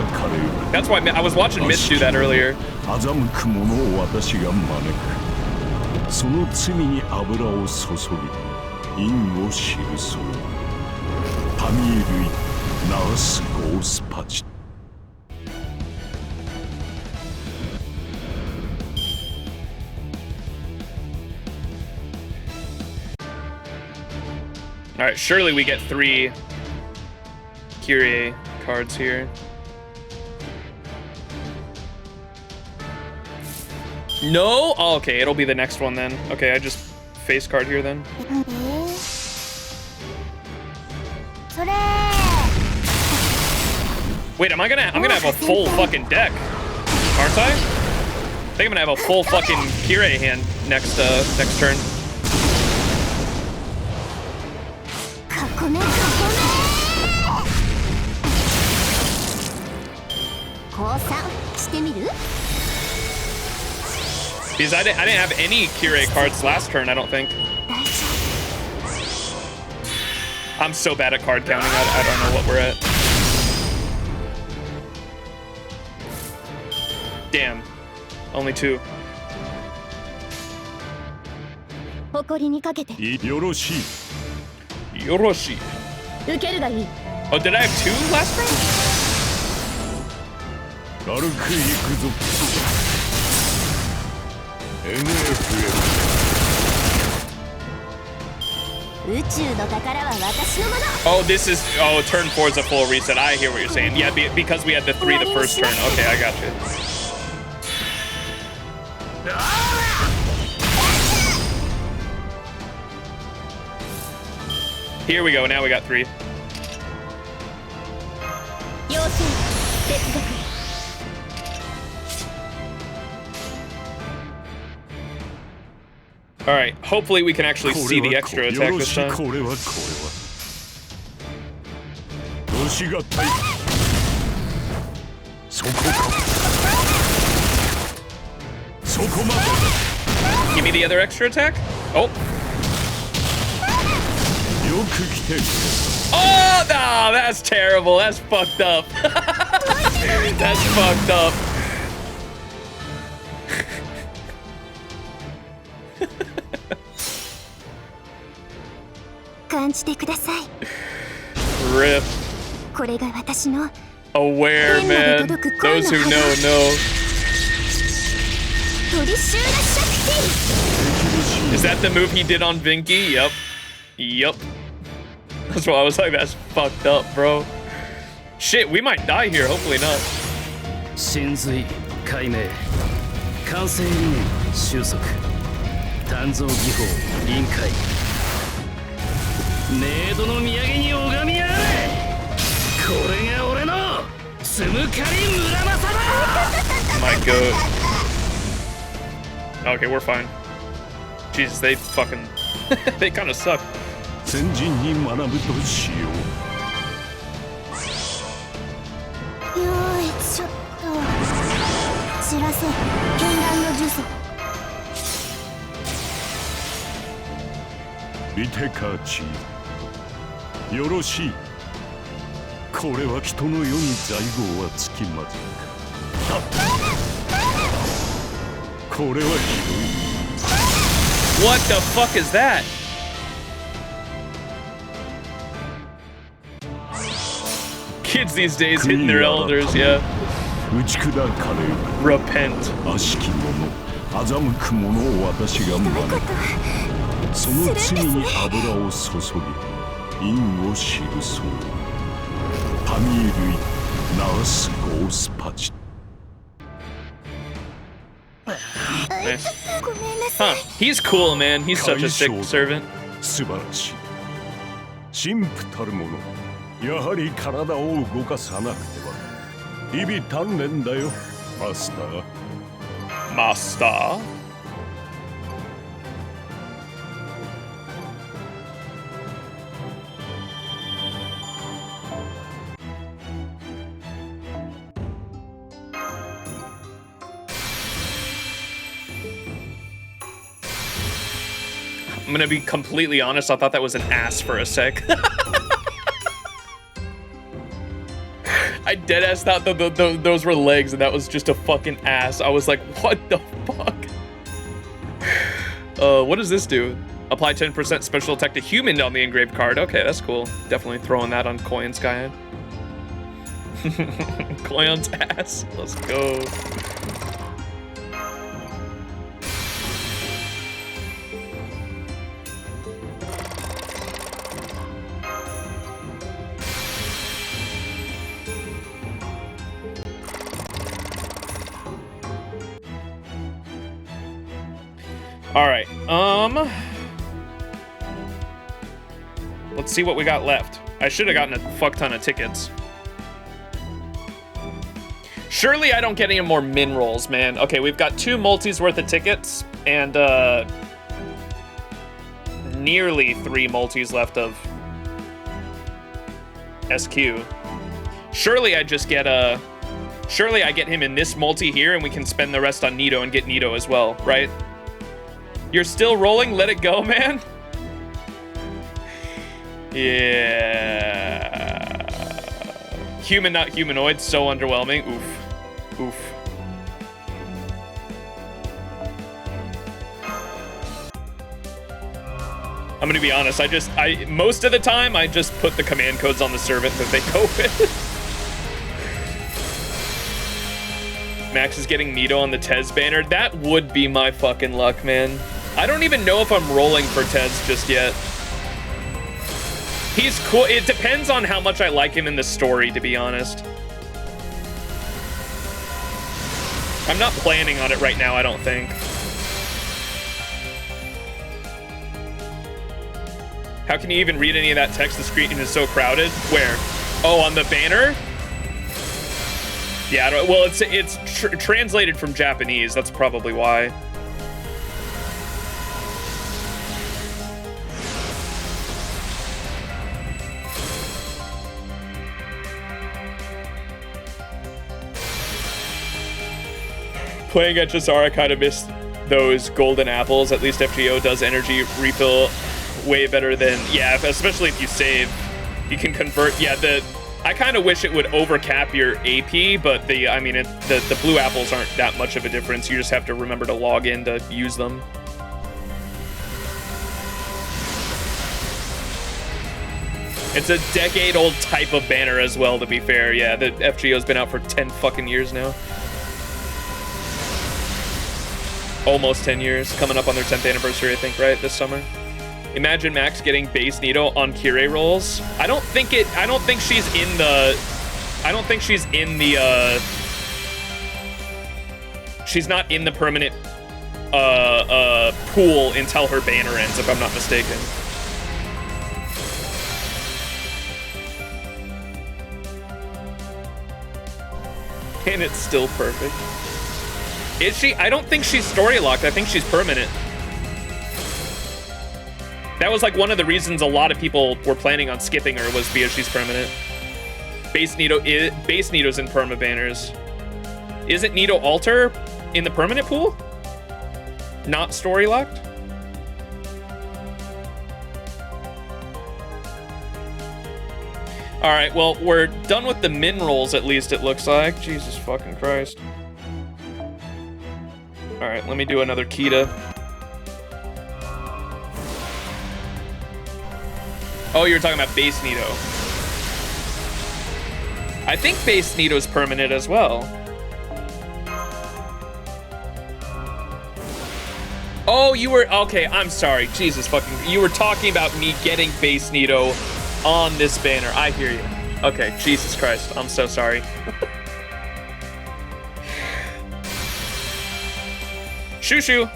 That's why I was watching Mitch do that earlier. All right, surely we get 3 Kyrie cards here. No? Oh, okay, it'll be the next one then. Okay, I just face card here then. Wait, I'm gonna have a full fucking deck, aren't I? I think I'm gonna have a full fucking Kyrie hand next turn. 降参してみる？ Because I didn't have any Kirei cards last turn, I don't think. 大丈 I'm so bad at card counting, I don't know what we're at. Damn. Only 2. 夫。誇りにかけてよろしい。 Yoroshi. 受けるがいい。 Oh, did I have 2 last turn? 軽くいくぞ。NFL。宇宙の宝は私のもの。 Oh, this is... Oh, turn 4 is a full reset. I hear what you're saying. Yeah, because we had the 3 the first turn. Okay, I got you. Here we go. Now we got 3. 要請接続。 All right. Hopefully we can actually see the extra attack this time. これは。よしがたい。そこか。そこまで。 Give me the other extra attack. Oh. よく来てくれ。 Oh, no, that's terrible. That's fucked up. That's fucked up. 感じてください。 Rip. これが私の Aware, man. Those who know, know. 取り収納シャクティ。 Is that the move he did on Vinky? Yep. Yep. That's why I was like, that's fucked up, bro. Shit, we might die here. Hopefully not. 真髄解明完成理念収束鍛造技法臨界メイドの土産に拝みやがれこれが俺のつむかり村正だ My goat. Okay, we're fine. Jesus, they fucking... they kind of suck. 先人に学ぶとしよう。よーいちょっと知らせ絢爛の呪詛見てかちよろしいこれは人の世に財宝はつきまぜこれはひどい What the fuck is that? Kids these days hitting their elders, yeah. 打ち砕かれる Repent. 悪しき者欺く者を私が招くその罪に油を注ぎ印を記そうパミー類ナースゴースパチ Nice. ごめんなさ Huh. He's cool, man. He's such a sick servant. 素晴らしい神父たる者やはり体を動かさなくては日々鍛錬だよマスター Master. I'm gonna be completely honest, I thought that was an ass for a sec. I deadass thought those were legs and that was just a fucking ass. I was like, what the fuck? What does this do? Apply 10% special attack to human on the engraved card. Okay, that's cool. Definitely throwing that on Koyan's guy. Koyan's ass. Let's go. All right, let's see what we got left. I should have gotten a fuck ton of tickets. Surely I don't get any more min rolls, man. Okay, we've got 2 multis worth of tickets and nearly 3 multis left of SQ. Surely I just get a Surely I get him in this multi here, and we can spend the rest on Nito and get Nito as well, right? You're still rolling? Let it go, man. Yeah. Human, not humanoid. So underwhelming. Oof. Oof. I'm gonna be honest. Most of the time, I just put the command codes on the servant that they go with. Max is getting Nito on the Tez banner. That would be my fucking luck, man. I don't even know if I'm rolling for Tez just yet. He's cool. It depends on how much I like him in the story, to be honest. I'm not planning on it right now, I don't think. How can you even read any of that text? The screen is so crowded. Where? Oh, on the banner? Yeah, well, it's translated from Japanese. That's probably why. Playing HSR, I kind of missed those golden apples. At least FGO does energy refill way better than, yeah, especially if you save. You can convert, yeah, I kind of wish it would overcap your AP, but the blue apples aren't that much of a difference. You just have to remember to log in to use them. It's a decade-old type of banner as well, to be fair. Yeah, the FGO's been out for 10 fucking years now. Almost 10 years, coming up on their 10th anniversary, I think, right, this summer. Imagine Max getting base Nito on Kirei rolls. I don't think she's in the she's not in the permanent pool until her banner ends, if I'm not mistaken. And it's still perfect. Is she? I don't think she's story locked. I think she's permanent. That was like one of the reasons a lot of people were planning on skipping her, was because she's permanent. Base Nito's in perma banners. Isn't Nito alter in the permanent pool? Not story locked? All right, well, we're done with the min rolls, at least it looks like. Jesus fucking Christ. All right, let me do another Kita. Oh, you're talking about base Nito. I think base Nito's permanent as well. Oh, you were, okay, I'm sorry. Jesus fucking, you were talking about me getting base Nito on this banner. I hear you. Okay, Jesus Christ, I'm so sorry. Shoo shoo.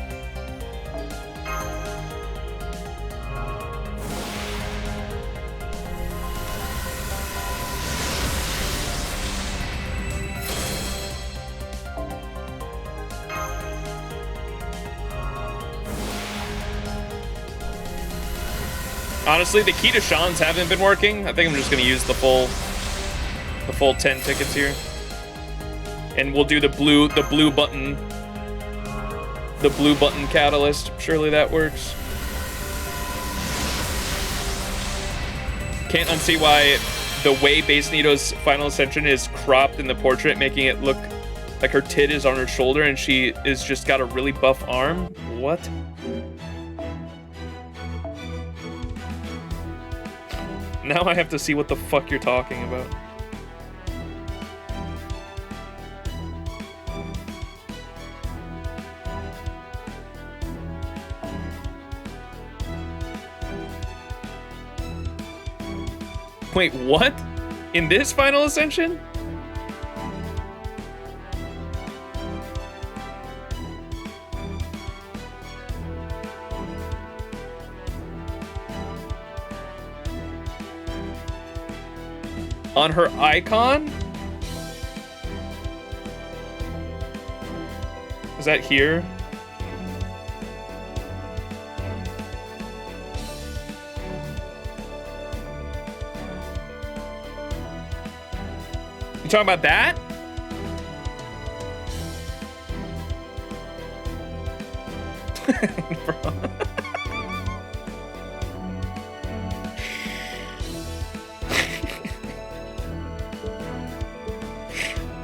Honestly, the key to Sean's haven't been working. I think I'm just gonna use the full 10 tickets here. And we'll do the blue button catalyst. Surely that works. Can't unsee why the way base Nito's final ascension is cropped in the portrait, making it look like her tit is on her shoulder and she is just got a really buff arm. What? Now I have to see what the fuck you're talking about. Wait, what? In this final ascension? On her icon? Is that here? You talking about that? Bro.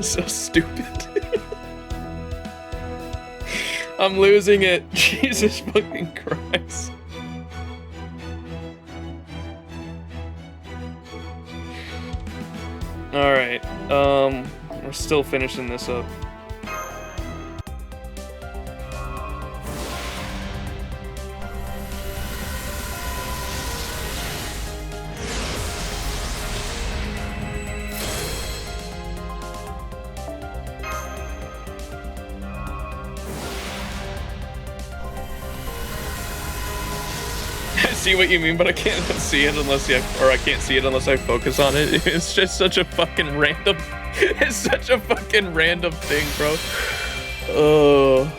So stupid. I'm losing it. Jesus fucking Christ. All right. We're still finishing this up. I see what you mean, but I can't see it unless I can't see it unless I focus on it. It's just such a fucking random. It's such a fucking random thing, bro. Oh,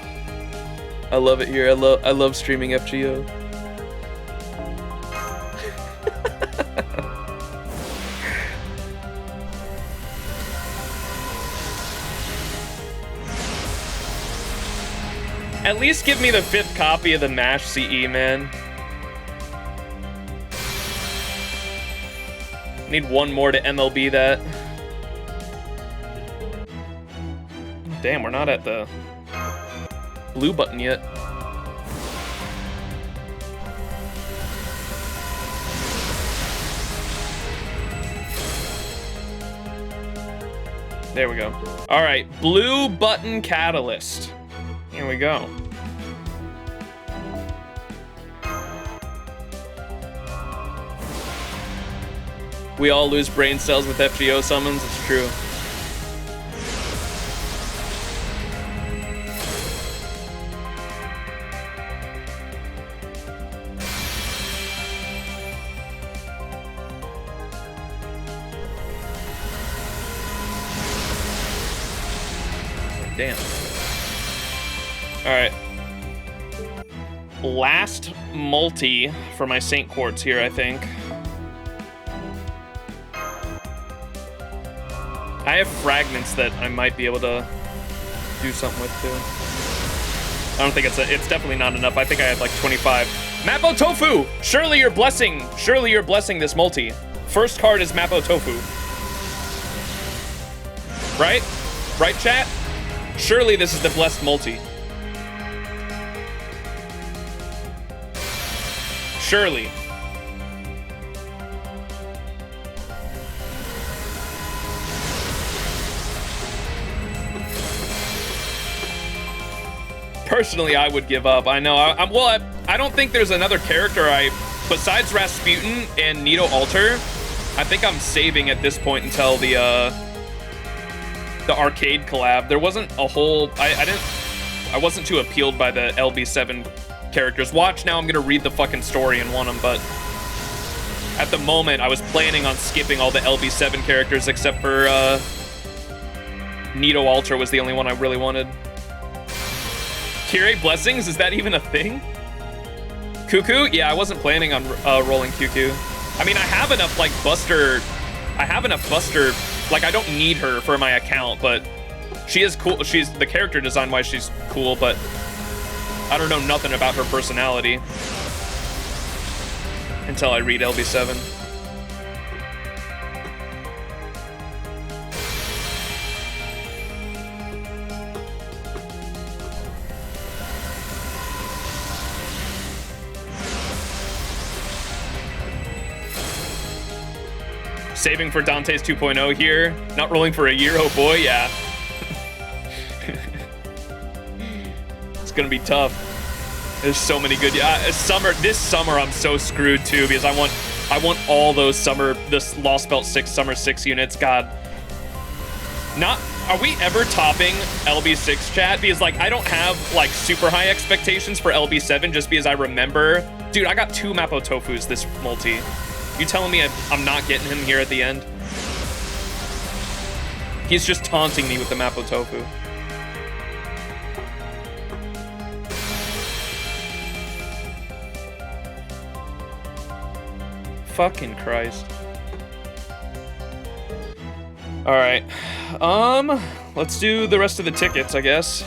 I love it here. I love streaming FGO. At least give me the 5th copy of the MASH CE, man. Need one more to MLB that. Damn, we're not at the blue button yet. There we go. All right, blue button catalyst. Here we go. We all lose brain cells with FGO summons, it's true. Damn. All right. Last multi for my Saint Quartz here, I think. I have fragments that I might be able to do something with too. I don't think it's definitely not enough. I think I had like 25. Mappo Tofu! Surely you're blessing this multi. First card is Mappo Tofu. Right? Right, chat? Surely this is the blessed multi. Surely. Personally, I would give up. I know. I don't think there's another character besides Rasputin and Nito Alter. I think I'm saving at this point until the arcade collab. There wasn't a whole. I wasn't too appealed by the LB7 characters. Watch now. I'm gonna read the fucking story and want them, but at the moment, I was planning on skipping all the LB7 characters except for Nito Alter was the only one I really wanted. Curate Blessings, is that even a thing? Cuckoo? Yeah, I wasn't planning on rolling Cuckoo. I mean, I have enough, like, Buster. Like, I don't need her for my account, but she is cool. She's, the character design-wise, she's cool, but I don't know nothing about her personality until I read LB7. Saving for Dante's 2.0 here. Not rolling for a year, oh boy, yeah. It's gonna be tough. There's so many good, this summer I'm so screwed too because I want all those this Lost Belt 6 Summer 6 units, God. Are we ever topping LB6 chat? Because like, I don't have like super high expectations for LB7 just because I remember, dude, I got 2 Mappo Tofus this multi. You telling me I'm not getting him here at the end? He's just taunting me with the Mappo Tofu. Fucking Christ. All right. Let's do the rest of the tickets, I guess.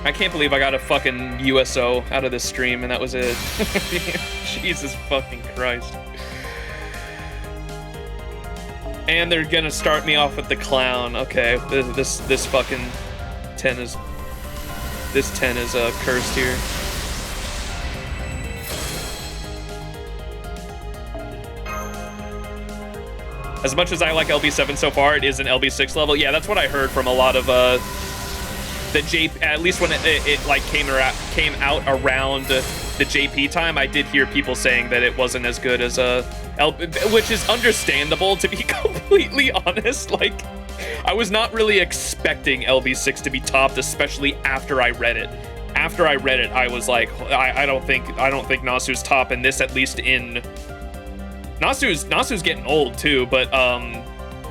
I can't believe I got a fucking USO out of this stream and that was it. Jesus fucking Christ. And they're gonna start me off with the clown. Okay, this fucking 10 is... This 10 is cursed here. As much as I like LB7 so far, it is an LB6 level. Yeah, that's what I heard from a lot of the at least when it like came out around the JP time. I did hear people saying that it wasn't as good as which is understandable, to be completely honest. Like, I was not really expecting LB6 to be topped, especially after I read it. After I read it, I was like, I don't think Nasu's top, and this, at least in Nasu's getting old too, but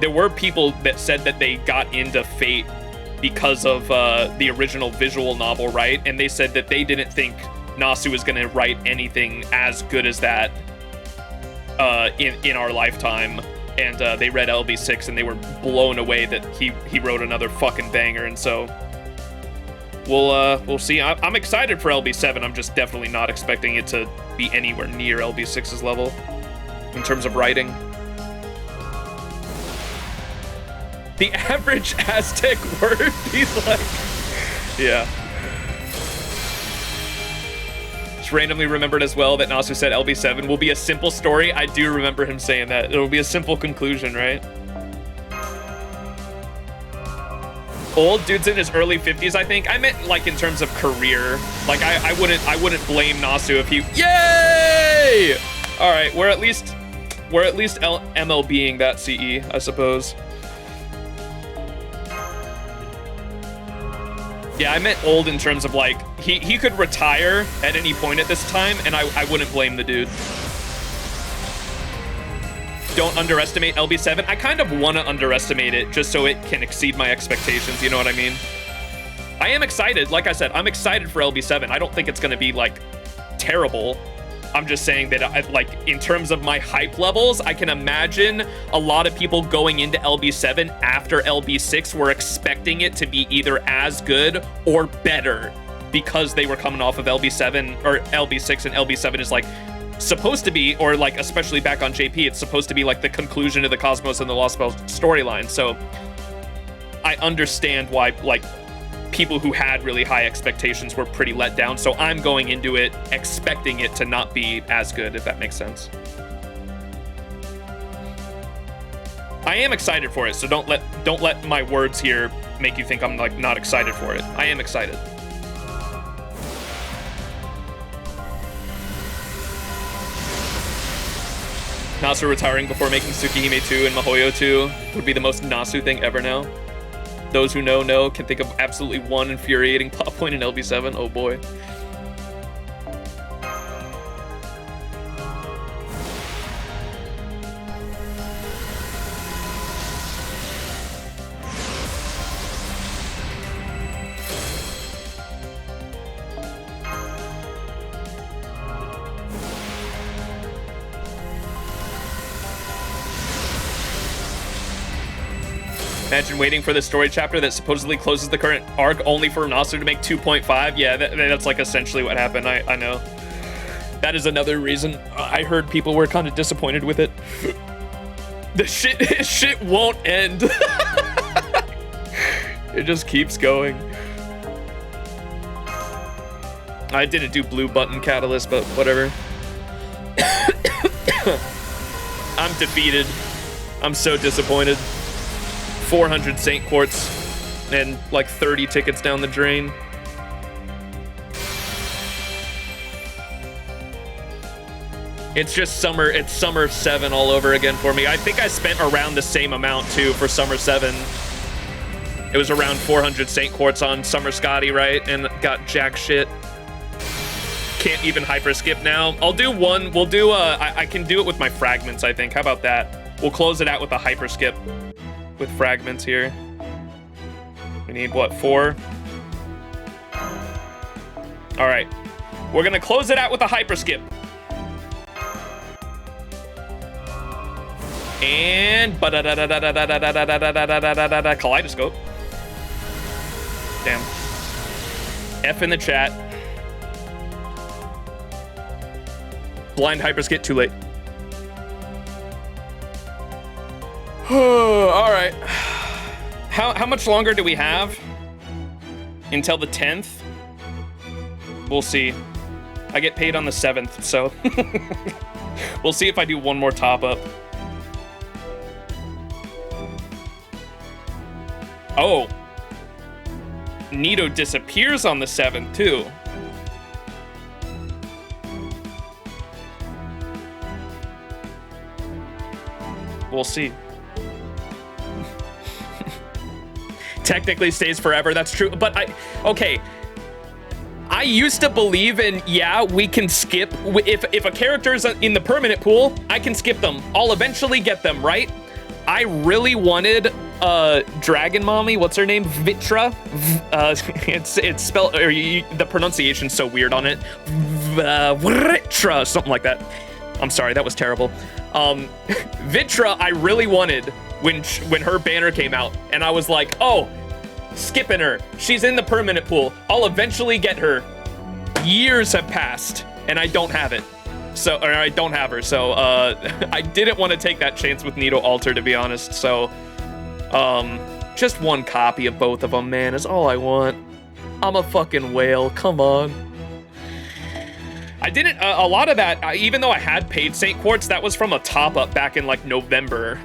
there were people that said that they got into Fate because of the original visual novel, right? And they said that they didn't think Nasu was gonna write anything as good as that in our lifetime. And they read LB6 and they were blown away that he wrote another fucking banger. And so we'll see. I'm excited for LB7. I'm just definitely not expecting it to be anywhere near LB6's level in terms of writing. The average Aztec word, he's like, yeah. Just randomly remembered as well that Nasu said LB7 will be a simple story. I do remember him saying that. It'll be a simple conclusion, right? Old dude's in his early 50s, I think. I meant like in terms of career. Like I wouldn't blame Nasu if he, yay! All right, we're at least MLBing that CE, I suppose. Yeah, I meant old in terms of like, he could retire at any point at this time, and I wouldn't blame the dude. Don't underestimate LB7. I kind of want to underestimate it just so it can exceed my expectations, you know what I mean? I am excited, like I said, I'm excited for LB7. I don't think it's going to be like terrible. I'm just saying that, like, in terms of my hype levels, I can imagine a lot of people going into LB7 after LB6 were expecting it to be either as good or better because they were coming off of LB7 or LB6, and LB7 is like supposed to be, or like especially back on JP, it's supposed to be like the conclusion of the Cosmos and the Lost Spell storyline. So I understand why, like, people who had really high expectations were pretty let down. So I'm going into it expecting it to not be as good, if that makes sense. I am excited for it, so don't let my words here make you think I'm like not excited for it. I am excited. Nasu retiring before making Tsukihime 2 and Mihoyo 2 would be the most Nasu thing ever now. Those who know can think of absolutely one infuriating plot point in LB7. Oh boy. Imagine waiting for the story chapter that supposedly closes the current arc only for Nasu to make 2.5. Yeah, that's like essentially what happened. I know. That is another reason I heard people were kind of disappointed with it. The shit won't end. It just keeps going. I didn't do blue button catalyst, but whatever. I'm defeated. I'm so disappointed. 400 Saint Quartz and like 30 tickets down the drain. It's just summer, it's summer 7 all over again for me. I think I spent around the same amount too for summer 7. It was around 400 Saint Quartz on Summer Scotty, right? And got jack shit. Can't even hyper skip now. I'll do one, we'll do I can do it with my fragments, I think. How about that? We'll close it out with a hyper skip. With fragments here. We need what, 4? All right, we're gonna close it out with a hyper skip. And kaleidoscope. Damn. F in the chat. Blind hyperskit, too late. All right. How much longer do we have? Until the 10th? We'll see. I get paid on the 7th, so we'll see if I do one more top up. Oh. Nito disappears on the 7th, too. We'll see. Technically stays forever, that's true. But okay. I used to believe in, yeah, we can skip. If a character's in the permanent pool, I can skip them. I'll eventually get them, right? I really wanted Dragon Mommy, what's her name? Vitra? It's spelled, or the pronunciation's so weird on it. Vitra, something like that. I'm sorry, that was terrible. Vitra, I really wanted when her banner came out, and I was like, oh, skipping her. She's in the permanent pool. I'll eventually get her. Years have passed, and I don't have it. So, or I don't have her. So, I didn't want to take that chance with Nito Alter, to be honest. So, just one copy of both of them, man, is all I want. I'm a fucking whale. Come on. I didn't, a lot of that, even though I had paid St. Quartz, that was from a top-up back in, like, November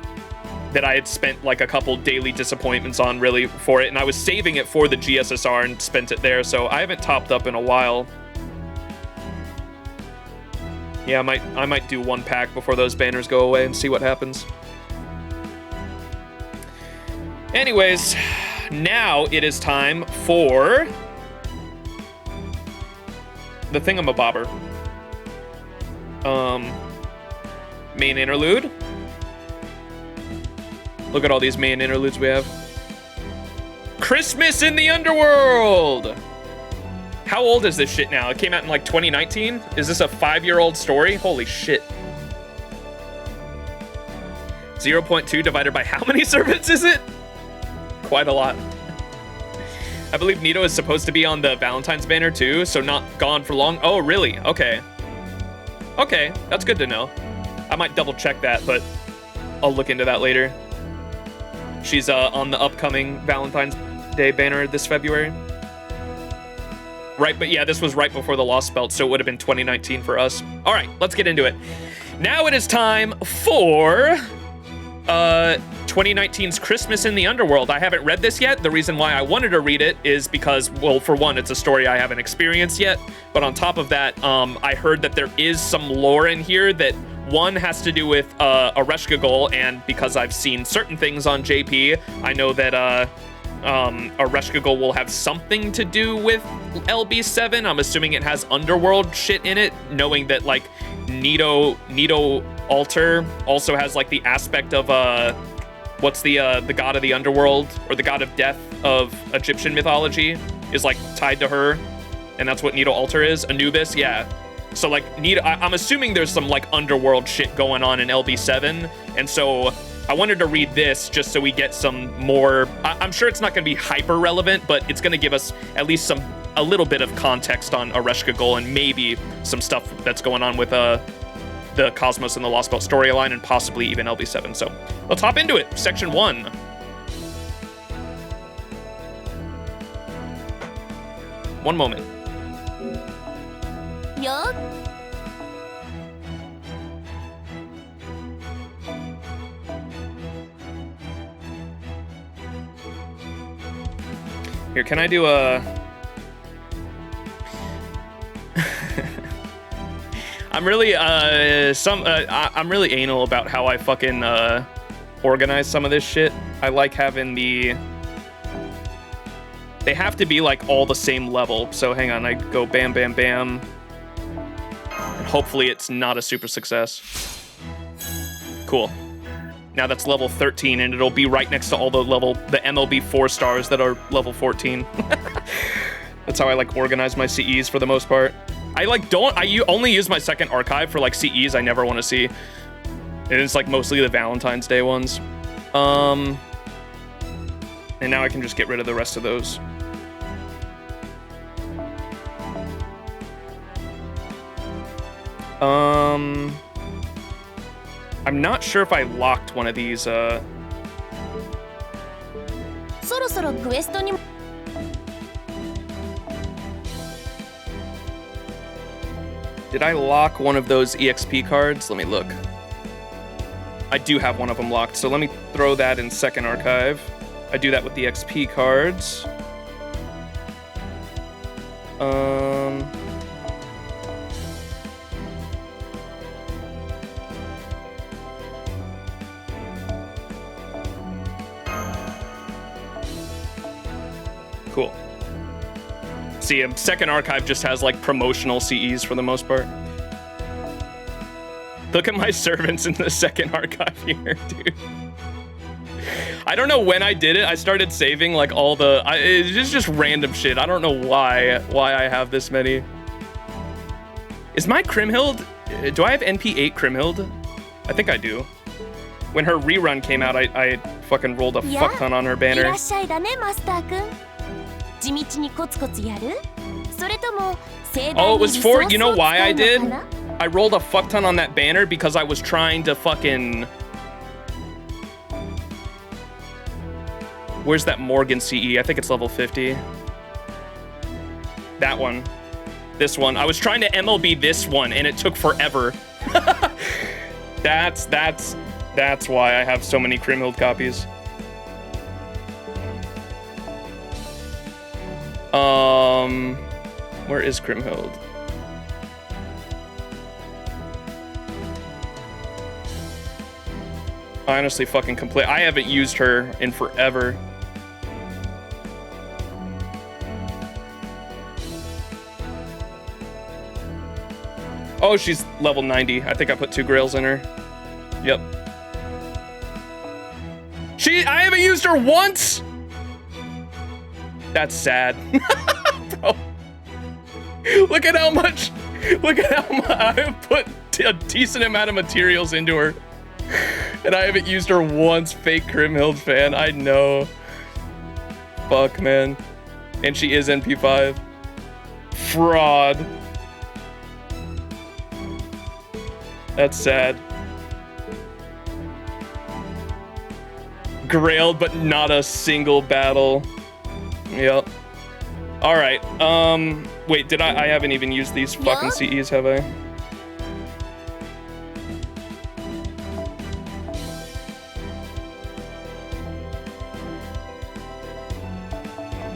that I had spent, like, a couple daily disappointments on, really, for it, and I was saving it for the GSSR and spent it there, so I haven't topped up in a while. Yeah, I might do one pack before those banners go away and see what happens. Anyways, now it is time for the thingamabobber. Main interlude. Look at all these main interludes we have. Christmas in the Underworld! How old is this shit now? It came out in like 2019? Is this a 5-year-old story? Holy shit. 0.2 divided by how many servants is it? Quite a lot. I believe Nito is supposed to be on the Valentine's banner too, so not gone for long. Oh, really? Okay. Okay, that's good to know. I might double check that, but I'll look into that later. She's on the upcoming Valentine's Day banner this February. Right, but yeah, this was right before the Lost Belt, so it would have been 2019 for us. All right, let's get into it. Now it is time for 2019's Christmas in the Underworld. I haven't read this yet. The reason why I wanted to read it is because, well, for one, it's a story I haven't experienced yet. But on top of that, I heard that there is some lore in here that, one, has to do with Ereshkigal, and because I've seen certain things on JP, I know that Ereshkigal will have something to do with LB7. I'm assuming it has Underworld shit in it, knowing that, like, Nito Alter also has, like, the aspect of what's the god of the underworld, or the god of death of Egyptian mythology, is, like, tied to her, and that's what Nito Alter is. Anubis, yeah. So, like, Nito, I'm assuming there's some, like, underworld shit going on in LB7, and so I wanted to read this just so we get some more. I'm sure it's not going to be hyper relevant, but it's going to give us at least a little bit of context on Ereshkigal and maybe some stuff that's going on with the Cosmos and the Lost Belt storyline, and possibly even LB7. So let's hop into it. Section 1. One moment. Yo. Here, can I do a... I'm really, I'm really anal about how I fucking, organize some of this shit. I like having the... They have to be, like, all the same level. So, hang on, I go bam, bam, bam. And hopefully it's not a super success. Cool. Now that's level 13, and it'll be right next to all the MLB 4 stars that are level 14. That's how I, like, organize my CEs for the most part. I only use my second archive for, like, CEs I never want to see. And it's, like, mostly the Valentine's Day ones. And now I can just get rid of the rest of those. I'm not sure if I locked one of these. そろそろクエストにも Did I lock one of those EXP cards? Let me look. I do have one of them locked, so let me throw that in second archive. I do that with the XP cards. Cool. See, second archive just has like promotional CEs for the most part. Look at my servants in the second archive here, dude. I don't know when I did it. I started saving like all the. It's just random shit. I don't know why I have this many. Is my Krimhild? Do I have NP8 Krimhild? I think I do. When her rerun came out, I fucking rolled a fuck ton on her い banner. らっしゃいだねマスターくん地道にコツコツやるそれとも盛大 Oh, に it was リソ for. ース You know を why 使 I うの did? かな I rolled a fuck ton on that banner because I was trying to fucking. Where's that Morgan CE? I think it's level 50. That one. This one. I was trying to MLB this one and it took forever. That's why I have so many Krimhild copies. Where is Krimhild? I honestly fucking complain. I haven't used her in forever. Oh, she's level 90. I think I put 2 grails in her. Yep. I haven't used her once! That's sad. Bro. Look at how much I put a decent amount of materials into her. And I haven't used her once, fake Krimhild fan. I know. Fuck, man. And she is NP5. Fraud. That's sad. Grailed, but not a single battle. Yep. Alright, wait, did I haven't even used these fucking CEs, have I?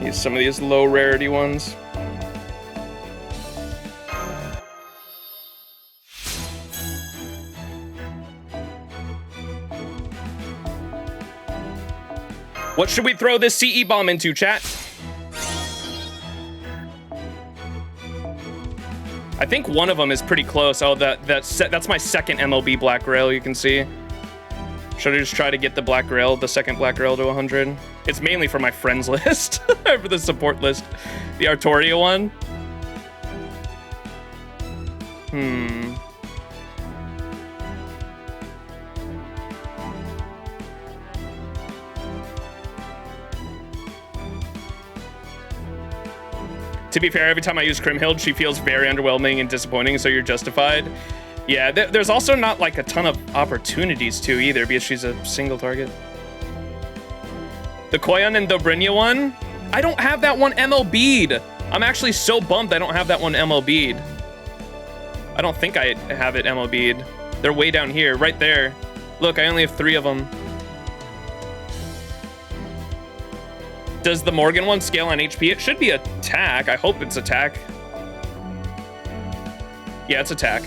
Use some of these low rarity ones. What should we throw this CE bomb into, chat? I think one of them is pretty close. Oh, that's my second MLB Black Grail, you can see. Should I just try to get the Black Grail, the second Black Grail to 100? It's mainly for my friends list, for the support list. The Artoria one. To be fair, every time I use Krimhild, she feels very underwhelming and disappointing, so you're justified. Yeah, there's also not like a ton of opportunities to either, because she's a single target. The Koyan and Dobrynya one? I don't have that one MLB'd. I'm actually so bummed I don't have that one MLB'd. I don't think I have it MLB'd. They're way down here, right there. Look, I only have 3 of them. Does the Morgan one scale on HP? It should be attack. I hope it's attack. Yeah, it's attack.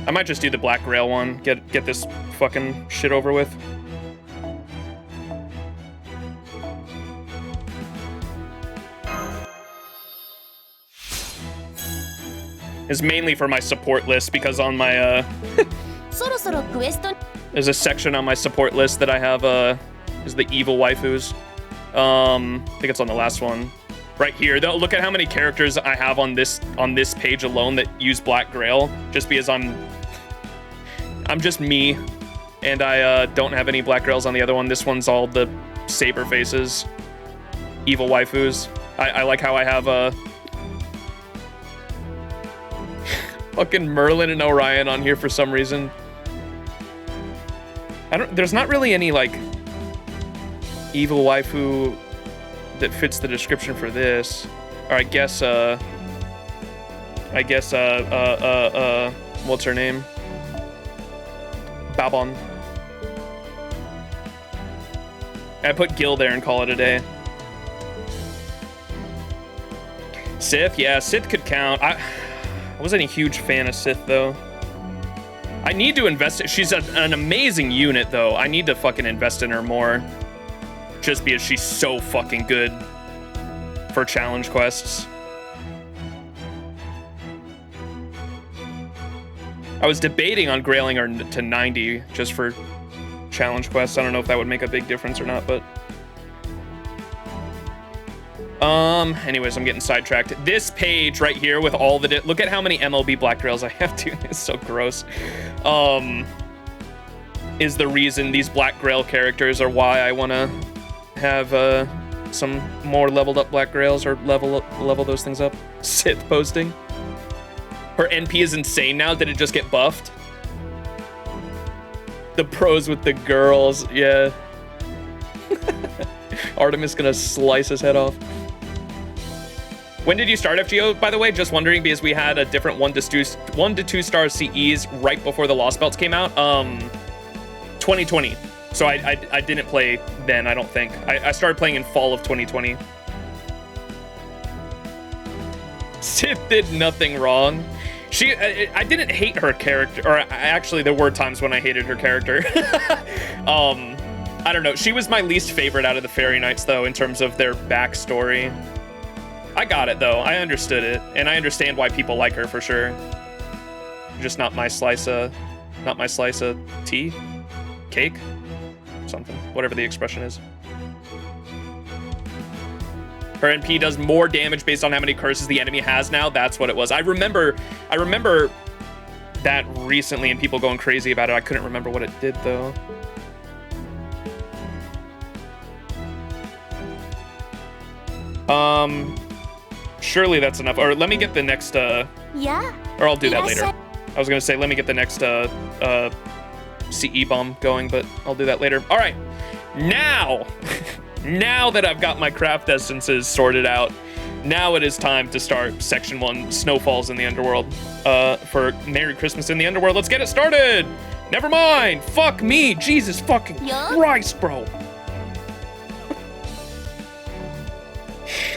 I might just do the Black Grail one. Get this fucking shit over with. Is mainly for my support list because on my there's a section on my support list that I have is the evil waifus. I think it's on the last one. Right here. Look at how many characters I have on this page alone that use Black Grail, just because I'm just me, and I don't have any Black Grails on the other one. This one's all the saber faces, evil waifus. I like how I have fucking Merlin and Orion on here for some reason. There's not really any like evil waifu that fits the description for this. Or I guess what's her name? Babon. I put Gil there and call it a day. Sith, yeah, Sith could count. I wasn't a huge fan of Sith though. I need to invest. She's an amazing unit though. I need to fucking invest in her more. Just because she's so fucking good for challenge quests. I was debating on grailing her to 90 just for challenge quests. I don't know if that would make a big difference or not, but anyways, I'm getting sidetracked. This page right here with all the look at how many MLB Black Grails I have, dude. It's so gross. Is the reason these Black Grail characters are why I want to have some more leveled up Black Grails or level those things up. Sith posting. Her NP is insane now. Did it just get buffed? The pros with the girls, yeah. Artemis gonna slice his head off. When did you start FGO, by the way? Just wondering, because we had a different 1 to 2 star CEs right before the Lost Belts came out. 2020. So I didn't play then, I don't think. I started playing in fall of 2020. Sith did nothing wrong. I didn't hate her character, or actually there were times when I hated her character. I don't know. She was my least favorite out of the Fairy Knights though, in terms of their backstory. I got it though. I understood it, and I understand why people like her for sure. Just not my slice of tea, cake, something, whatever the expression is. Her NP does more damage based on how many curses the enemy has now. That's what it was. I remember that recently and people going crazy about it. I couldn't remember what it did though. Surely that's enough. Or let me get the next Yeah. or I'll do that later. I was gonna say let me get the next CE bomb going, but I'll do that later. All right, now now that I've got my craft essences sorted out, now it is time to start section 1, Snowfalls in the Underworld. For Merry Christmas in the Underworld. Let's get it started. Never mind. Fuck me. Jesus fucking Christ, bro.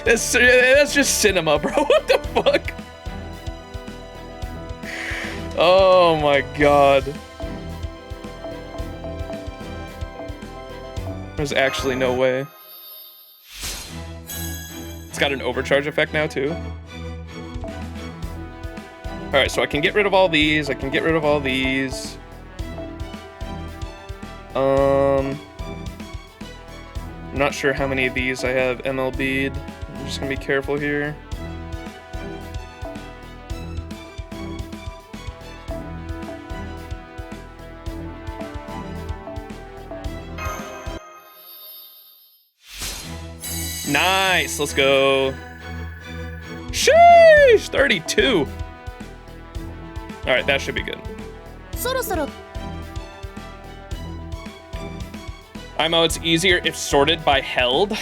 That's just cinema, bro. What the fuck? Oh my god. There's actually no way. It's got an overcharge effect now too. Alright, so I can get rid of all these. I'm not sure how many of these I have MLB'd. I'm just gonna be careful here. Nice, let's go. Sheesh, 32. All right, that should be good. IMO, it's easier if sorted by held.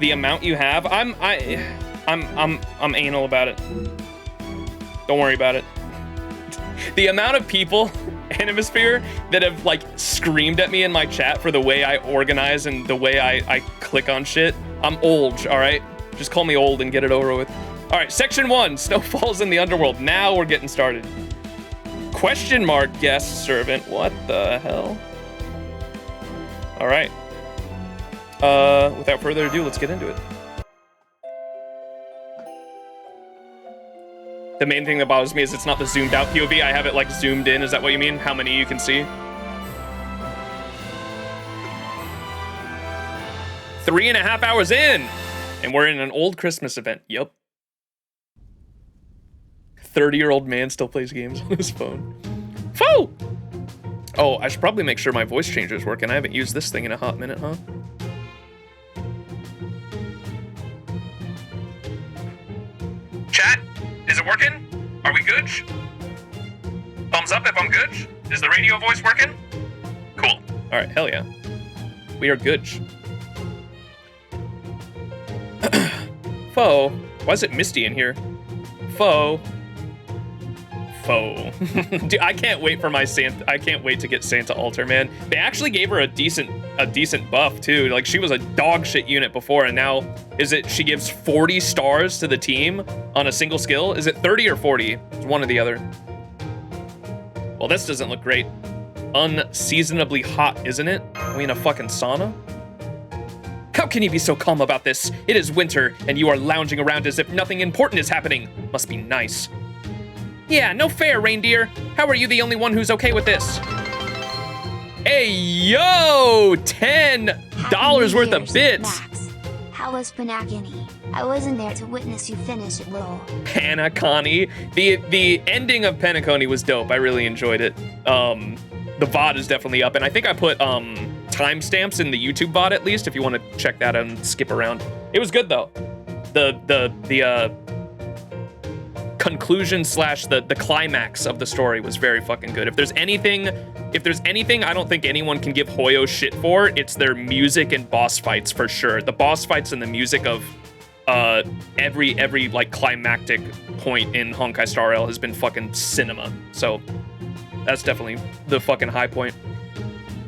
The amount you have, I'm anal about it. Don't worry about it. The amount of people, Animosphere, that have like screamed at me in my chat for the way I organize and the way I click on shit. I'm old, all right? Just call me old and get it over with. All right, section 1, Snowfalls in the Underworld. Now we're getting started. Question mark guest servant. What the hell? All right. Without further ado, let's get into it. The main thing that bothers me is it's not the zoomed out POV. I have it like zoomed in. Is that what you mean? How many you can see? 3.5 hours in, and we're in an old Christmas event. Yup. 30-year-old man still plays games on his phone. Foo! Oh, I should probably make sure my voice changer is working. I haven't used this thing in a hot minute, huh? chat? Is it working? Are we good? Thumbs up if I'm good. Is the radio voice working? Cool. All right, hell yeah. We are good. Foe. Why is it misty in here? Foe. Dude, I can't wait for my Santa. I can't wait to get Santa altar, man. They actually gave her a decent buff too. Like, she was a dog shit unit before, and now she gives 40 stars to the team on a single skill? Is it 30 or 40? It's one or the other. Well, this doesn't look great. Unseasonably hot, isn't it? Are we in a fucking sauna? How can you be so calm about this? It is winter, and you are lounging around as if nothing important is happening. Must be nice. Yeah, no fair, reindeer. How are you the only one who's okay with this? Hey, yo! $10 worth of bits. Max, how was Panakini? I wasn't there to witness you finish it, lol. Panakani. The ending of Panakoni was dope. I really enjoyed it. The VOD is definitely up, and I think I put timestamps in the YouTube VOD at least if you want to check that out and skip around. It was good though. The conclusion / the climax of the story was very fucking good. If there's anything I don't think anyone can give Hoyo shit for, it's their music and boss fights for sure. The boss fights and the music of every like climactic point in Honkai Star Rail has been fucking cinema. So that's definitely the fucking high point.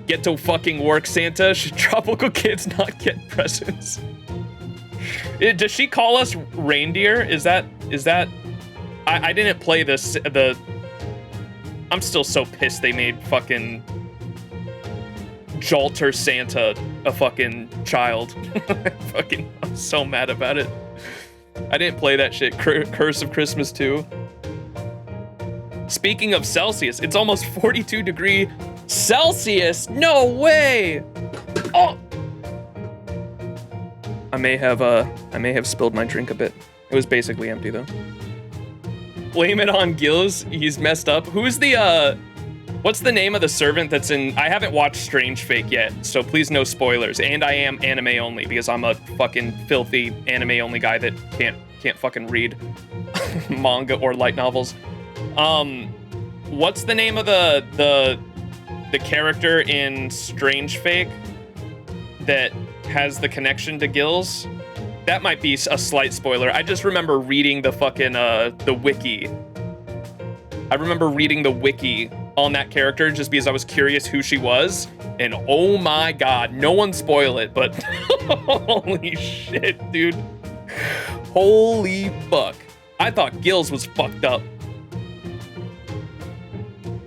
Get to fucking work, Santa. Should tropical kids not get presents? Does she call us reindeer? Is that? I didn't play this. I'm still so pissed they made fucking Jolter Santa a fucking child. I'm so mad about it. I didn't play that shit. Curse of Christmas 2. Speaking of Celsius, it's almost 42 degree Celsius. No way. Oh. I may have spilled my drink a bit. It was basically empty though. Blame it on Gills. He's messed up. Who's the what's the name of the servant that's in? I haven't watched Strange Fake yet, so please no spoilers. And I am anime only because I'm a fucking filthy anime only guy that can't fucking read manga or light novels. What's the name of the character in Strange Fake that has the connection to Gills? That might be a slight spoiler. I just remember reading the fucking the wiki. I remember reading the wiki on that character just because I was curious who she was. And oh my god, no one spoil it, but holy shit, dude. Holy fuck. I thought Gills was fucked up.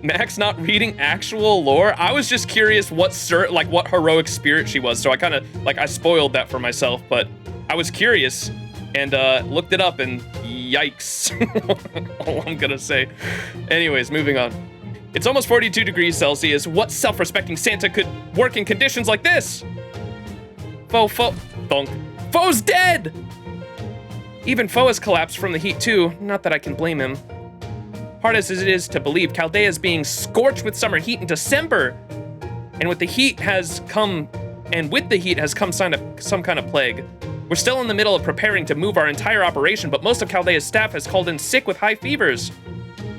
Max not reading actual lore? I was just curious what heroic spirit she was, so I kind of, I spoiled that for myself, but I was curious and looked it up and yikes. All I'm gonna say. Anyways, moving on. It's almost 42 degrees Celsius. What self-respecting Santa could work in conditions like this? Thunk. Foe's dead! Even Foe has collapsed from the heat too. Not that I can blame him. Hard as it is to believe, Chaldea is being scorched with summer heat in December. And with the heat has come some kind of plague. We're still in the middle of preparing to move our entire operation, but most of Chaldea's staff has called in sick with high fevers.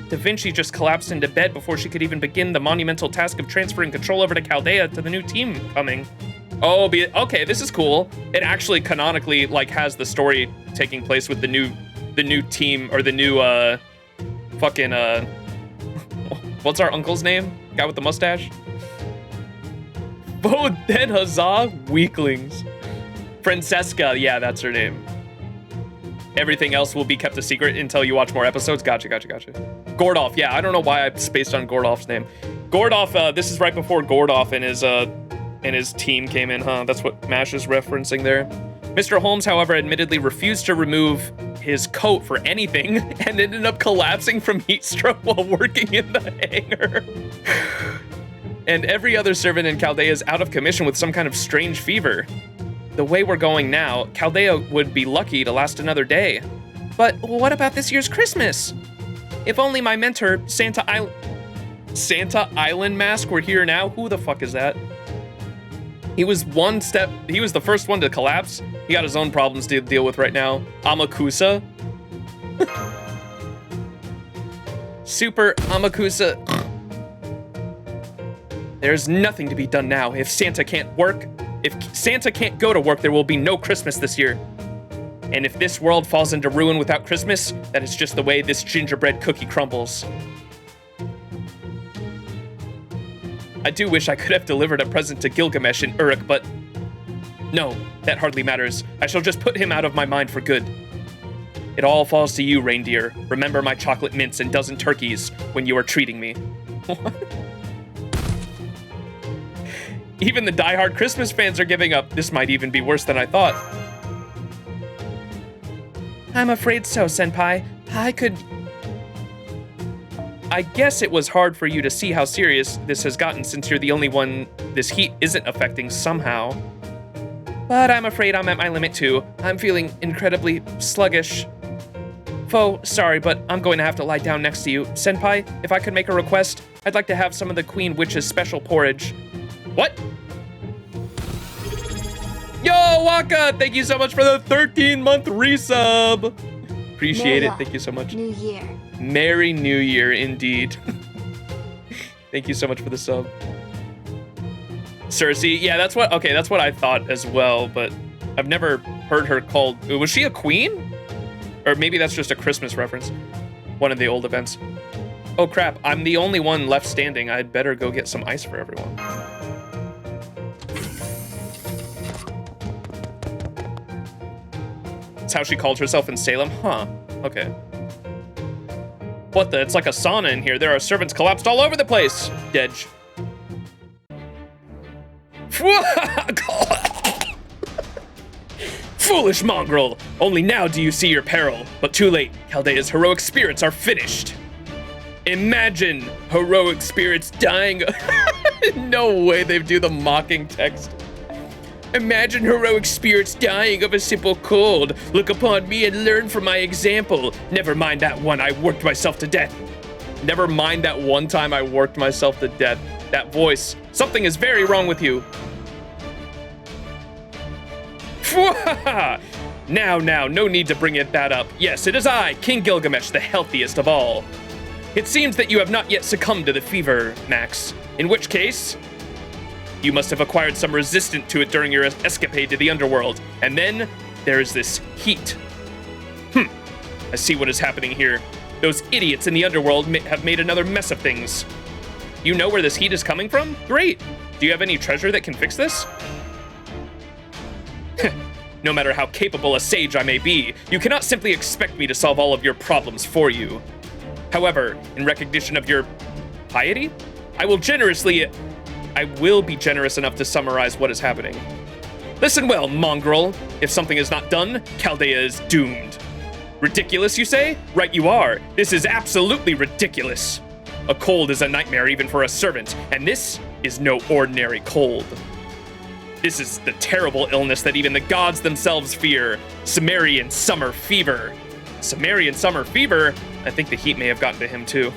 Da Vinci just collapsed into bed before she could even begin the monumental task of transferring control over to Chaldea to the new team coming. Oh, okay, this is cool. It actually canonically has the story taking place with the new team, or the new fucking what's our uncle's name? Guy with the mustache? Boden Huzzah Weaklings. Francesca, yeah, that's her name. Everything else will be kept a secret until you watch more episodes. Gotcha. Gordolf, yeah, I don't know why I spaced on Gordolf's name. Gordolf, this is right before Gordolf and his team came in, huh? That's what Mash is referencing there. Mr. Holmes, however, admittedly refused to remove his coat for anything and ended up collapsing from heat stroke while working in the hangar. And every other servant in Chaldea is out of commission with some kind of strange fever. The way we're going now, Chaldea would be lucky to last another day. But what about this year's Christmas? If only my mentor, Santa Island Mask, were here now. Who the fuck is that? He was the first one to collapse. He got his own problems to deal with right now. Amakusa. Super Amakusa. There's nothing to be done now. If Santa can't go to work, there will be no Christmas this year. And if this world falls into ruin without Christmas, that is just the way this gingerbread cookie crumbles. I do wish I could have delivered a present to Gilgamesh in Uruk, but no, that hardly matters. I shall just put him out of my mind for good. It all falls to you, reindeer. Remember my chocolate mints and dozen turkeys when you are treating me. What? Even the diehard Christmas fans are giving up. This might even be worse than I thought. I'm afraid so, Senpai. I guess it was hard for you to see how serious this has gotten since you're the only one this heat isn't affecting somehow. But I'm afraid I'm at my limit too. I'm feeling incredibly sluggish. Fo, sorry, but I'm going to have to lie down next to you. Senpai, if I could make a request, I'd like to have some of the Queen Witch's special porridge. What? Yo, Waka! Thank you so much for the 13-month resub! Appreciate it. Thank you so much. New Year. Merry New Year, indeed. Thank you so much for the sub. Cersei, yeah, that's what I thought as well, but I've never heard her called. Was she a queen? Or maybe that's just a Christmas reference. One of the old events. Oh crap, I'm the only one left standing. I'd better go get some ice for everyone. That's how she called herself in Salem? Huh, okay. What the? It's like a sauna in here. There are servants collapsed all over the place. Dedge. Foolish mongrel! Only now do you see your peril, but too late. Chaldea's heroic spirits are finished. Imagine heroic spirits dying. No way they do the mocking text. Imagine heroic spirits dying of a simple cold. Look upon me and learn from my example. Never mind that one I worked myself to death. Never mind that one time I worked myself to death. That voice. Something is very wrong with you. Now, no need to bring that up. Yes, it is I, King Gilgamesh, the healthiest of all. It seems that you have not yet succumbed to the fever, Max. In which case, you must have acquired some resistance to it during your escapade to the Underworld. And then, there is this heat. I see what is happening here. Those idiots in the Underworld have made another mess of things. You know where this heat is coming from? Great. Do you have any treasure that can fix this? No matter how capable a sage I may be, you cannot simply expect me to solve all of your problems for you. However, in recognition of your piety, I will be generous enough to summarize what is happening. Listen well, mongrel. If something is not done, Chaldea is doomed. Ridiculous, you say? Right you are. This is absolutely ridiculous. A cold is a nightmare even for a servant, and this is no ordinary cold. This is the terrible illness that even the gods themselves fear. Sumerian summer fever. Sumerian summer fever? I think the heat may have gotten to him too.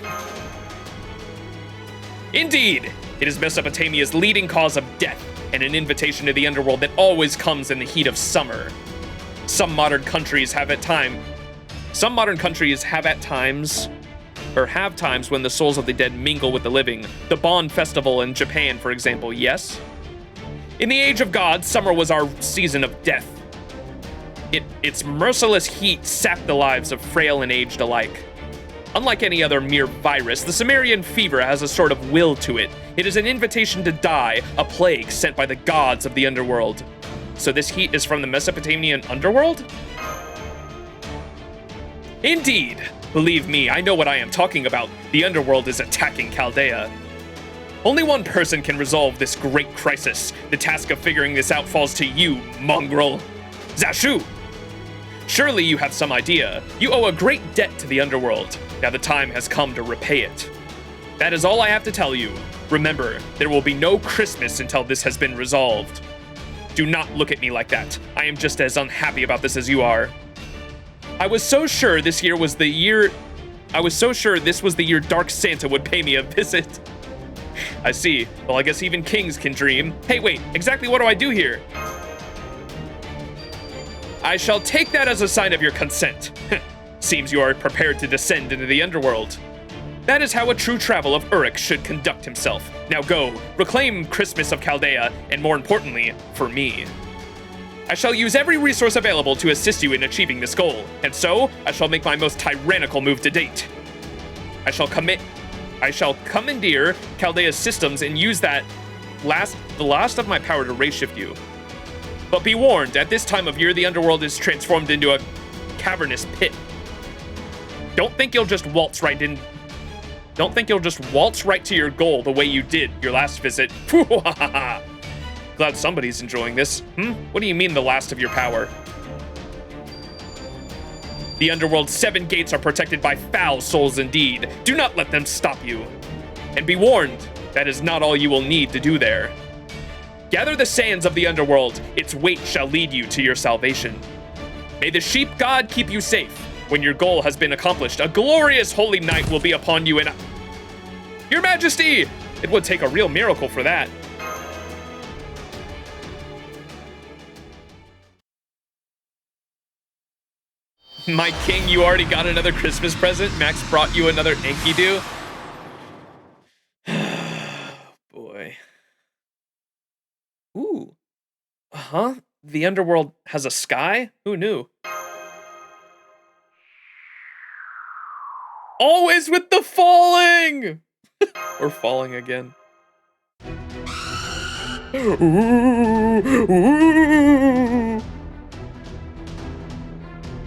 Indeed, it is Mesopotamia's leading cause of death and an invitation to the underworld that always comes in the heat of summer. Some modern countries have times when the souls of the dead mingle with the living. The Bon Festival in Japan, for example, yes? In the age of God, summer was our season of death. Its merciless heat sapped the lives of frail and aged alike. Unlike any other mere virus, the Sumerian fever has a sort of will to it. It is an invitation to die, a plague sent by the gods of the underworld. So this heat is from the Mesopotamian underworld? Indeed. Believe me, I know what I am talking about. The underworld is attacking Chaldea. Only one person can resolve this great crisis. The task of figuring this out falls to you, mongrel. Zashu! Surely you have some idea. You owe a great debt to the underworld. Now the time has come to repay it. That is all I have to tell you. Remember, there will be no Christmas until this has been resolved. Do not look at me like that. I am just as unhappy about this as you are. I was so sure this was the year Dark Santa would pay me a visit. I see. Well, I guess even kings can dream. Hey, wait, exactly what do I do here? I shall take that as a sign of your consent. Seems you are prepared to descend into the Underworld. That is how a true travel of Uruk should conduct himself. Now go, reclaim Christmas of Chaldea, and more importantly, for me. I shall use every resource available to assist you in achieving this goal, and so I shall make my most tyrannical move to date. I shall commandeer Chaldea's systems and use the last of my power to race shift you. But be warned, at this time of year, the Underworld is transformed into a cavernous pit. Don't think you'll just waltz right to your goal the way you did your last visit. Glad somebody's enjoying this. What do you mean the last of your power? The Underworld's 7 gates are protected by foul souls indeed. Do not let them stop you. And be warned, that is not all you will need to do there. Gather the sands of the Underworld. Its weight shall lead you to your salvation. May the sheep god keep you safe. When your goal has been accomplished, a glorious holy night will be upon you and Your Majesty! It would take a real miracle for that. My king, you already got another Christmas present. Max brought you another Enkidu. Boy. Ooh. Huh? The Underworld has a sky? Who knew? Always with the falling! We're falling again.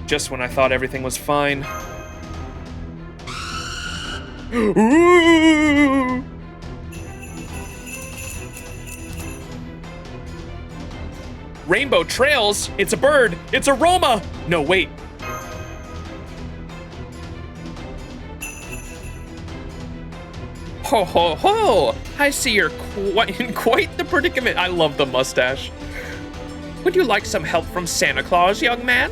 Just when I thought everything was fine. Rainbow trails? It's a bird. It's a Roma. No, wait. Ho ho ho! I see you're in quite the predicament. I love the mustache. Would you like some help from Santa Claus, young man?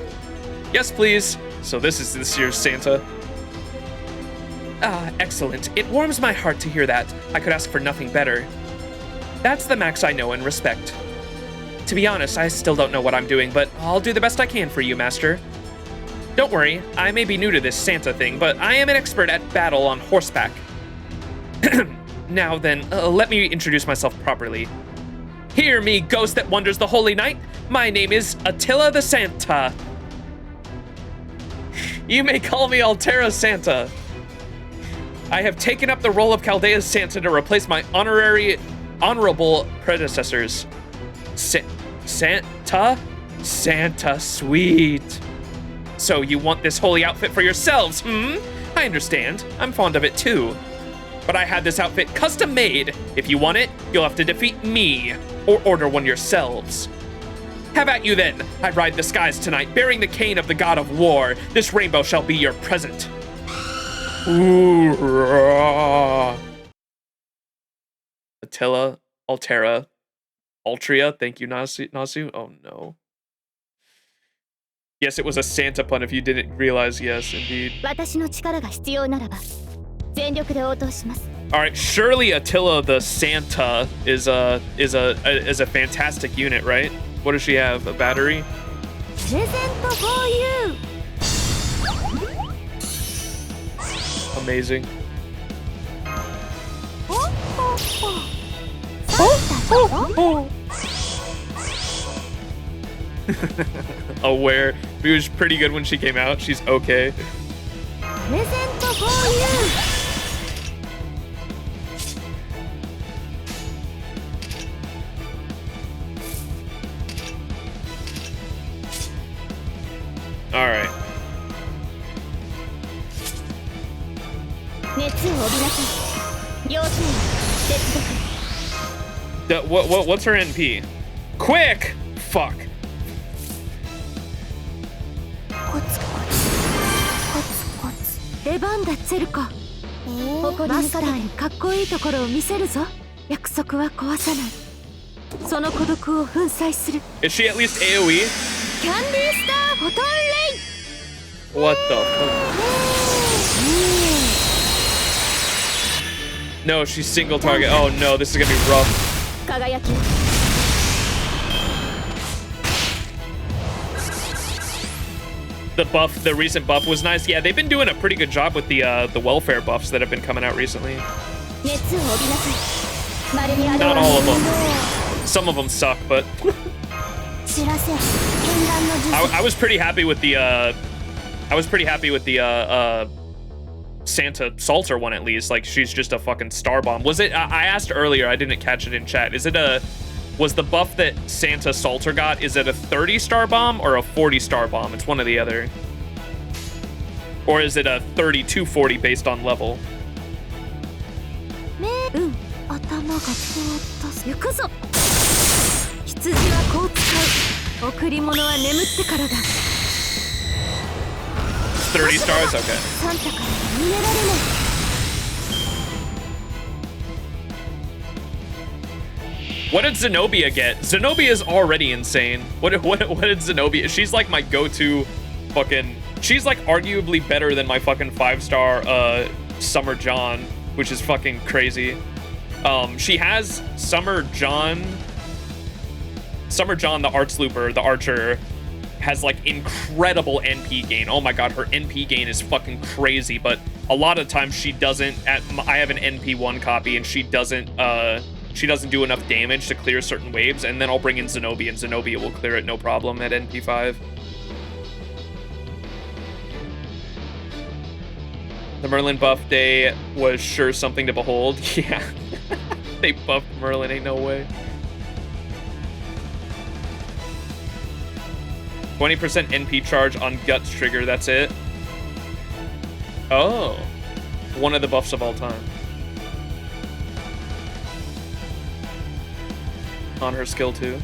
Yes, please. So this is this year's Santa. Ah, excellent. It warms my heart to hear that. I could ask for nothing better. That's the Max I know and respect. To be honest, I still don't know what I'm doing, but I'll do the best I can for you, Master. Don't worry, I may be new to this Santa thing, but I am an expert at battle on horseback. Now then, let me introduce myself properly. Hear me, ghost that wanders the holy night. My name is Attila the Santa. You may call me Altera Santa. I have taken up the role of Chaldea's Santa to replace my honorable predecessors. Santa? Santa, sweet. So you want this holy outfit for yourselves, I understand. I'm fond of it too. But I had this outfit custom made. If you want it, you'll have to defeat me or order one yourselves. Have at you then. I ride the skies tonight, bearing the cane of the god of war. This rainbow shall be your present. Hoorah. Attila, Altera, Altria. Thank you, Nasu. Oh no. Yes, it was a Santa pun if you didn't realize. Yes, indeed. Alright, surely Attila the Santa is a fantastic unit, right? What does she have? A battery? Amazing. Aware. She was pretty good when she came out. She's okay. All right. What's her NP? Quick! Fuck. Is she at least AoE? What the fuck? No, she's single target. Oh no, this is gonna be rough. the recent buff was nice. Yeah, they've been doing a pretty good job with the welfare buffs that have been coming out recently. Not all of them. Some of them suck, but I was pretty happy with the Santa Salter one, at least. Like, she's just a fucking star bomb. Was it? I asked earlier, I didn't catch it in chat. Was the buff that Santa Salter got, is it a 30 star bomb or a 40 star bomb? It's one or the other. Or is it a 30-40 based on level? It's 30 stars? Okay. What did Zenobia get? Zenobia is already insane. What did Zenobia? She's like my go-to fucking... She's like arguably better than my fucking 5-star Summer John, which is fucking crazy. She has Summer John, the Arts Looper, the Archer, has like incredible NP gain. Oh my god, her NP gain is fucking crazy, but a lot of times she doesn't. I have an NP1 copy and she doesn't do enough damage to clear certain waves, and then I'll bring in Zenobia, and Zenobia will clear it no problem at NP5. The Merlin buff day was sure something to behold. Yeah. They buffed Merlin, ain't no way. 20% NP charge on Guts trigger, that's it. Oh. One of the buffs of all time. On her skill too.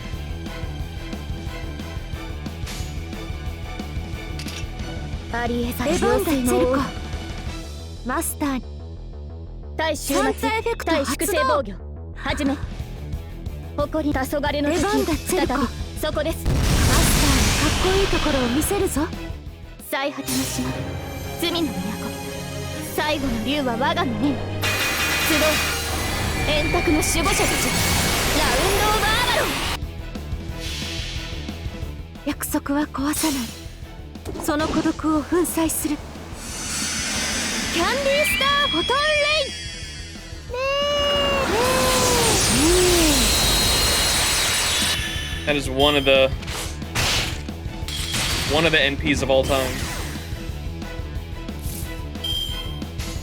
Master. 対終末対粛清防御始め誇り黄昏の時再びそこです。マスターのかっこいいところを見せるぞ。最果ての島罪の都最後の竜は我が胸に集う円卓の守護者たちラウンドオブアバロン。約束は壊さない。その孤独を粉砕する。キャンディースターフォトンレイ。That is one of the NPs of all time.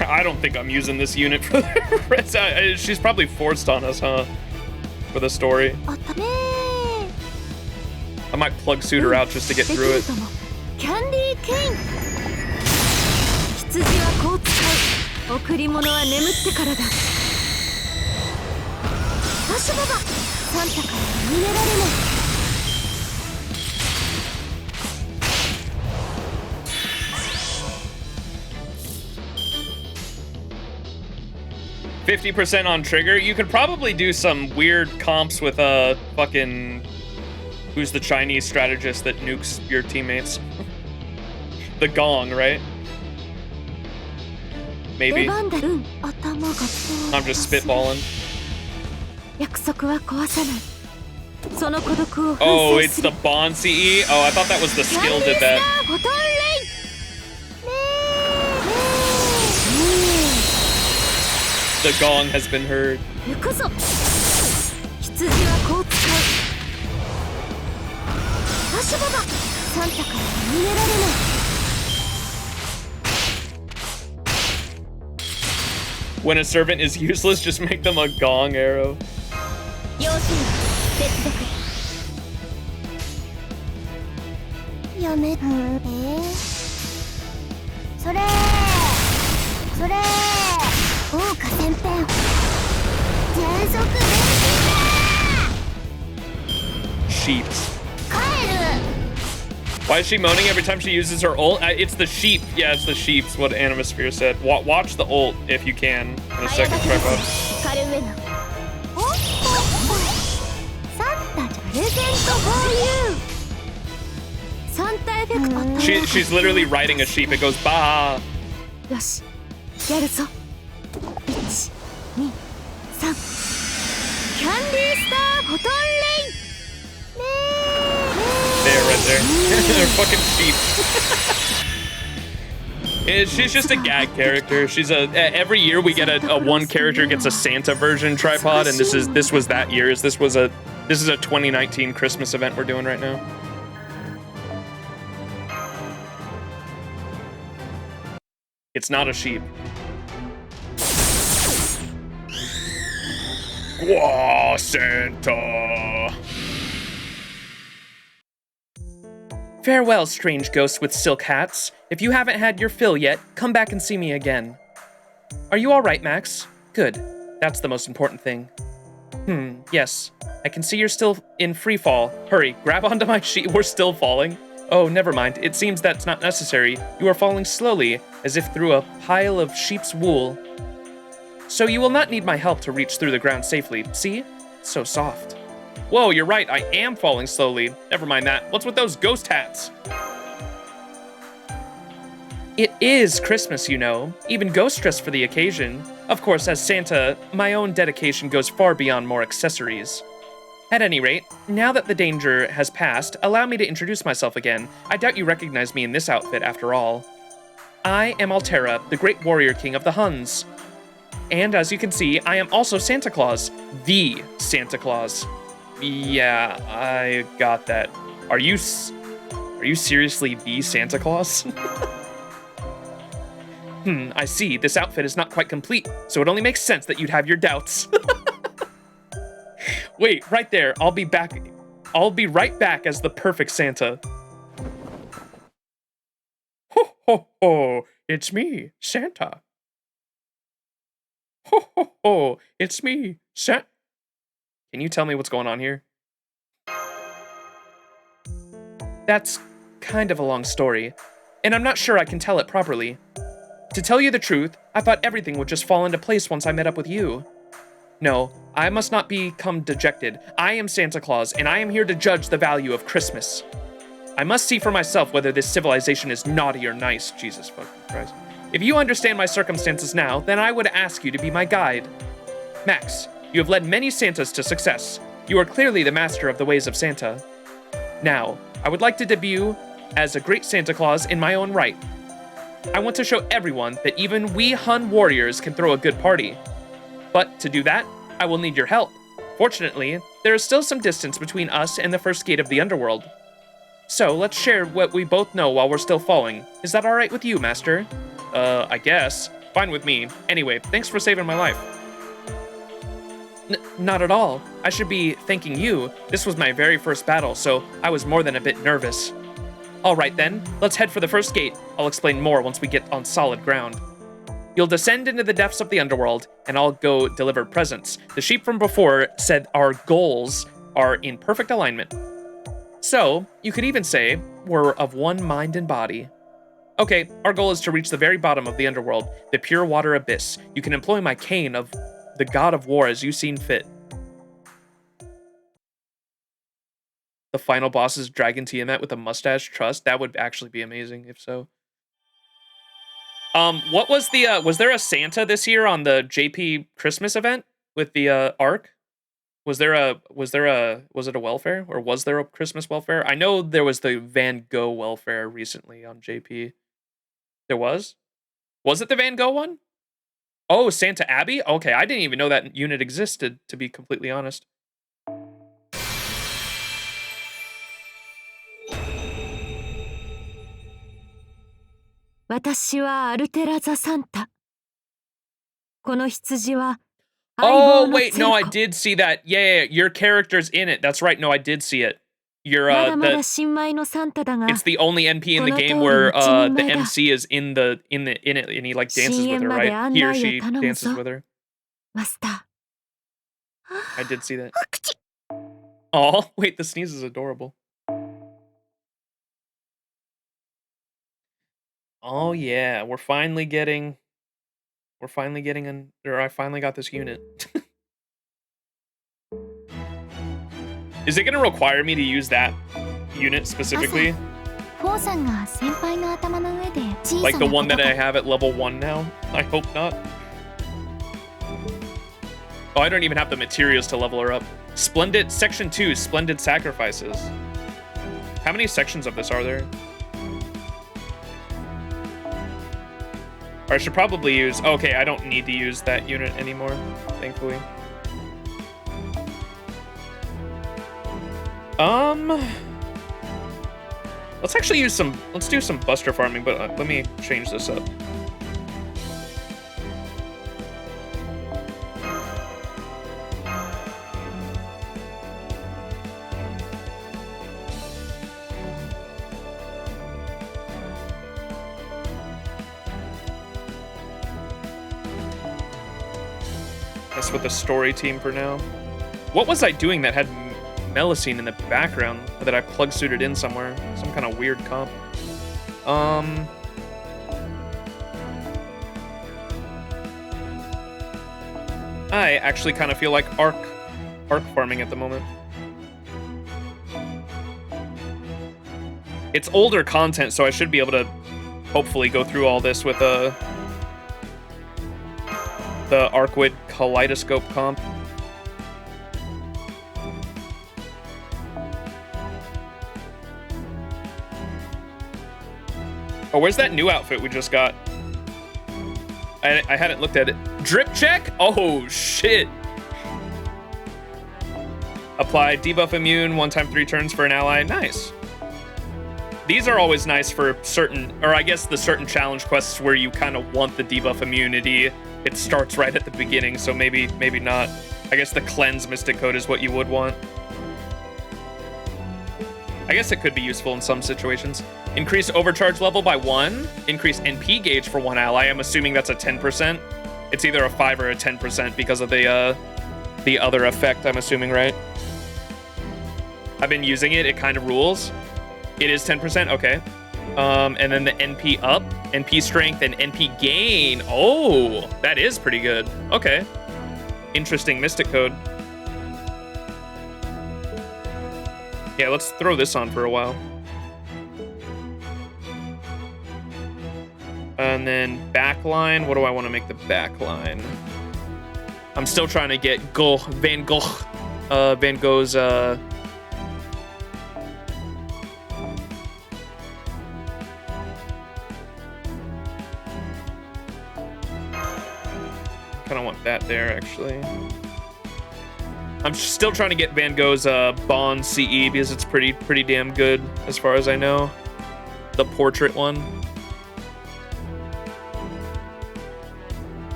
I don't think I'm using this unit for the rest. She's probably forced on us, huh? For the story. I might plug suit her out just to get through it. Candy King. 羊はこう使う。贈り物は眠ってからだ。パシュババ。サンタから逃げられない。50% on trigger. You could probably do some weird comps with fucking who's the Chinese strategist that nukes your teammates? The Gong, right? Maybe. I'm just spitballing. Oh, it's the Bond CE? Oh, I thought that was the skill did that. The gong has been heard. When a servant is useless, just make them a gong arrow. Sheeps. Why is she moaning every time she uses her ult? It's the sheep. Yeah, it's the sheeps, what Animosphere said. Watch the ult if you can in a second tripod. She's literally riding a sheep. It goes bah. There, there. They're fucking sheep. She's just a gag character. She's every year we get a one character gets a Santa version tripod, and this was that year's. This is a 2019 Christmas event we're doing right now. It's not a sheep. Whoa, Santa! Farewell, strange ghosts with silk hats. If you haven't had your fill yet, come back and see me again. Are you all right, Max? Good. That's the most important thing. Yes. I can see you're still in free fall. Hurry, grab onto my sheet. We're still falling. Oh, never mind. It seems that's not necessary. You are falling slowly, as if through a pile of sheep's wool. So you will not need my help to reach through the ground safely. See? It's so soft. Whoa, you're right. I am falling slowly. Never mind that. What's with those ghost hats? It is Christmas, you know. Even ghosts dress for the occasion. Of course, as Santa, my own dedication goes far beyond more accessories. At any rate, now that the danger has passed, allow me to introduce myself again. I doubt you recognize me in this outfit, after all. I am Altera, the great warrior king of the Huns. And as you can see, I am also Santa Claus. The Santa Claus. Yeah, I got that. Are you seriously the Santa Claus? I see. This outfit is not quite complete, so it only makes sense that you'd have your doubts. Wait, right there. I'll be back. I'll be right back as the perfect Santa. Ho, ho, ho. It's me, Santa. Ho, ho, ho. It's me, Santa. Can you tell me what's going on here? That's kind of a long story, and I'm not sure I can tell it properly. To tell you the truth, I thought everything would just fall into place once I met up with you. No, I must not become dejected. I am Santa Claus, and I am here to judge the value of Christmas. I must see for myself whether this civilization is naughty or nice, Jesus fucking Christ. If you understand my circumstances now, then I would ask you to be my guide. Max, you have led many Santas to success. You are clearly the master of the ways of Santa. Now, I would like to debut as a great Santa Claus in my own right. I want to show everyone that even we Hun warriors can throw a good party. But to do that, I will need your help. Fortunately, there is still some distance between us and the first gate of the Underworld. So let's share what we both know while we're still falling. Is that alright with you, Master? I guess. Fine with me. Anyway, thanks for saving my life. Not at all. I should be thanking you. This was my very first battle, so I was more than a bit nervous. Alright then, let's head for the first gate. I'll explain more once we get on solid ground. You'll descend into the depths of the Underworld, and I'll go deliver presents. The sheep from before said our goals are in perfect alignment. So, you could even say, we're of one mind and body. Okay, our goal is to reach the very bottom of the Underworld, the pure water abyss. You can employ my cane of the god of war as you seem fit. The final boss is Dragon Tiamat with a mustache trust. That would actually be amazing if so. What was the was there a Santa this year on the JP Christmas event with the Ark? Was it a welfare, or was there a Christmas welfare? I know there was the Van Gogh welfare recently on JP. There was? Was it the Van Gogh one? Oh, Santa Abbey? Okay, I didn't even know that unit existed, to be completely honest. Oh, wait, no, I did see that. Yeah, your character's in it. That's right, no, I did see it. You're, it's the only NP in the game where, the MC is in it, and he, like, dances with her, right? He or she dances with her. I did see that. Oh, wait, the sneeze is adorable. Oh, yeah, I finally got this unit. Is it going to require me to use that unit specifically? Like the one that I have at level 1 now? I hope not. Oh, I don't even have the materials to level her up. Splendid, Section 2, Splendid Sacrifices. How many sections of this are there? Or I should probably use... Okay, I don't need to use that unit anymore, thankfully. Let's actually use some... Let's do some buster farming, but let me change this up. Mess with the story team for now. What was I doing that had Melusine in the background that I plug suited in somewhere? Some kind of weird comp. I actually kind of feel like arc farming at the moment. It's older content, so I should be able to hopefully go through all this with the Arcwood Kaleidoscope comp. Oh, where's that new outfit we just got? I hadn't looked at it. Drip check? Oh, shit. Apply debuff immune 1 time 3 turns for an ally. Nice. These are always nice for certain, or I guess the certain challenge quests where you kind of want the debuff immunity. It starts right at the beginning, so maybe not. I guess the cleanse mystic code is what you would want. I guess it could be useful in some situations. Increase overcharge level by 1. Increase NP gauge for 1 ally. I'm assuming that's a 10%. It's either a 5 or a 10% because of the other effect, I'm assuming, right? I've been using it. It kind of rules. It is 10%. Okay. And then the NP up, NP strength, and NP gain. Oh, that is pretty good. Okay. Interesting mystic code. Yeah, let's throw this on for a while. And then backline. What do I want to make the backline? I'm still trying to get Van Gogh's kind of want that there, actually. I'm still trying to get Van Gogh's Bond CE because it's pretty damn good as far as I know. The portrait one.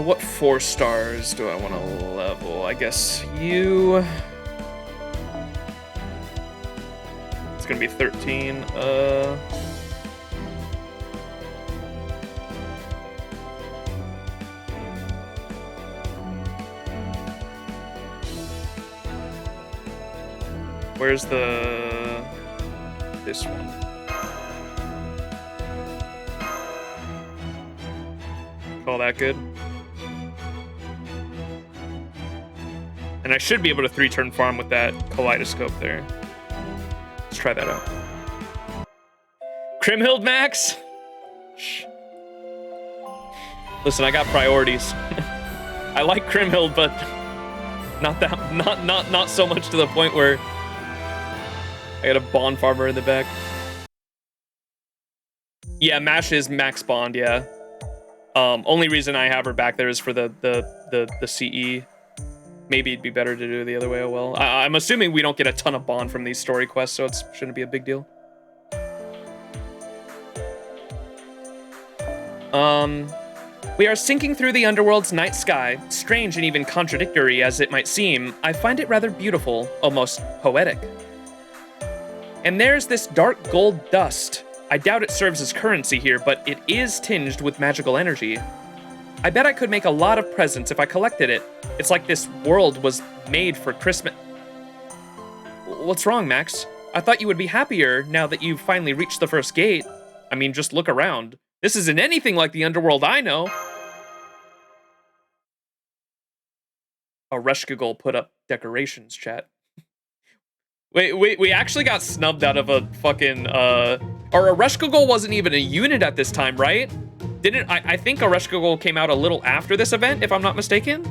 What 4 stars do I want to level? I guess you... It's gonna be 13. Where's this one? Call that good. And I should be able to 3-turn farm with that kaleidoscope there. Let's try that out. Crimhild Max? Shh. Listen, I got priorities. I like Crimhild, but not so much to the point where I got a Bond farmer in the back. Yeah, Mash is max Bond, yeah. Only reason I have her back there is for the CE. Maybe it'd be better to do it the other way. Oh well. I'm assuming we don't get a ton of Bond from these story quests, so it shouldn't be a big deal. We are sinking through the Underworld's night sky. Strange and even contradictory as it might seem, I find it rather beautiful, almost poetic. And there's this dark gold dust. I doubt it serves as currency here, but it is tinged with magical energy. I bet I could make a lot of presents if I collected it. It's like this world was made for Christmas. What's wrong, Max? I thought you would be happier now that you've finally reached the first gate. I mean, just look around. This isn't anything like the Underworld I know. Oh, Reshkagol put up decorations, chat. Wait, we actually got snubbed out of a fucking, Or Ereshkigal wasn't even a unit at this time, right? I think Ereshkigal came out a little after this event, if I'm not mistaken?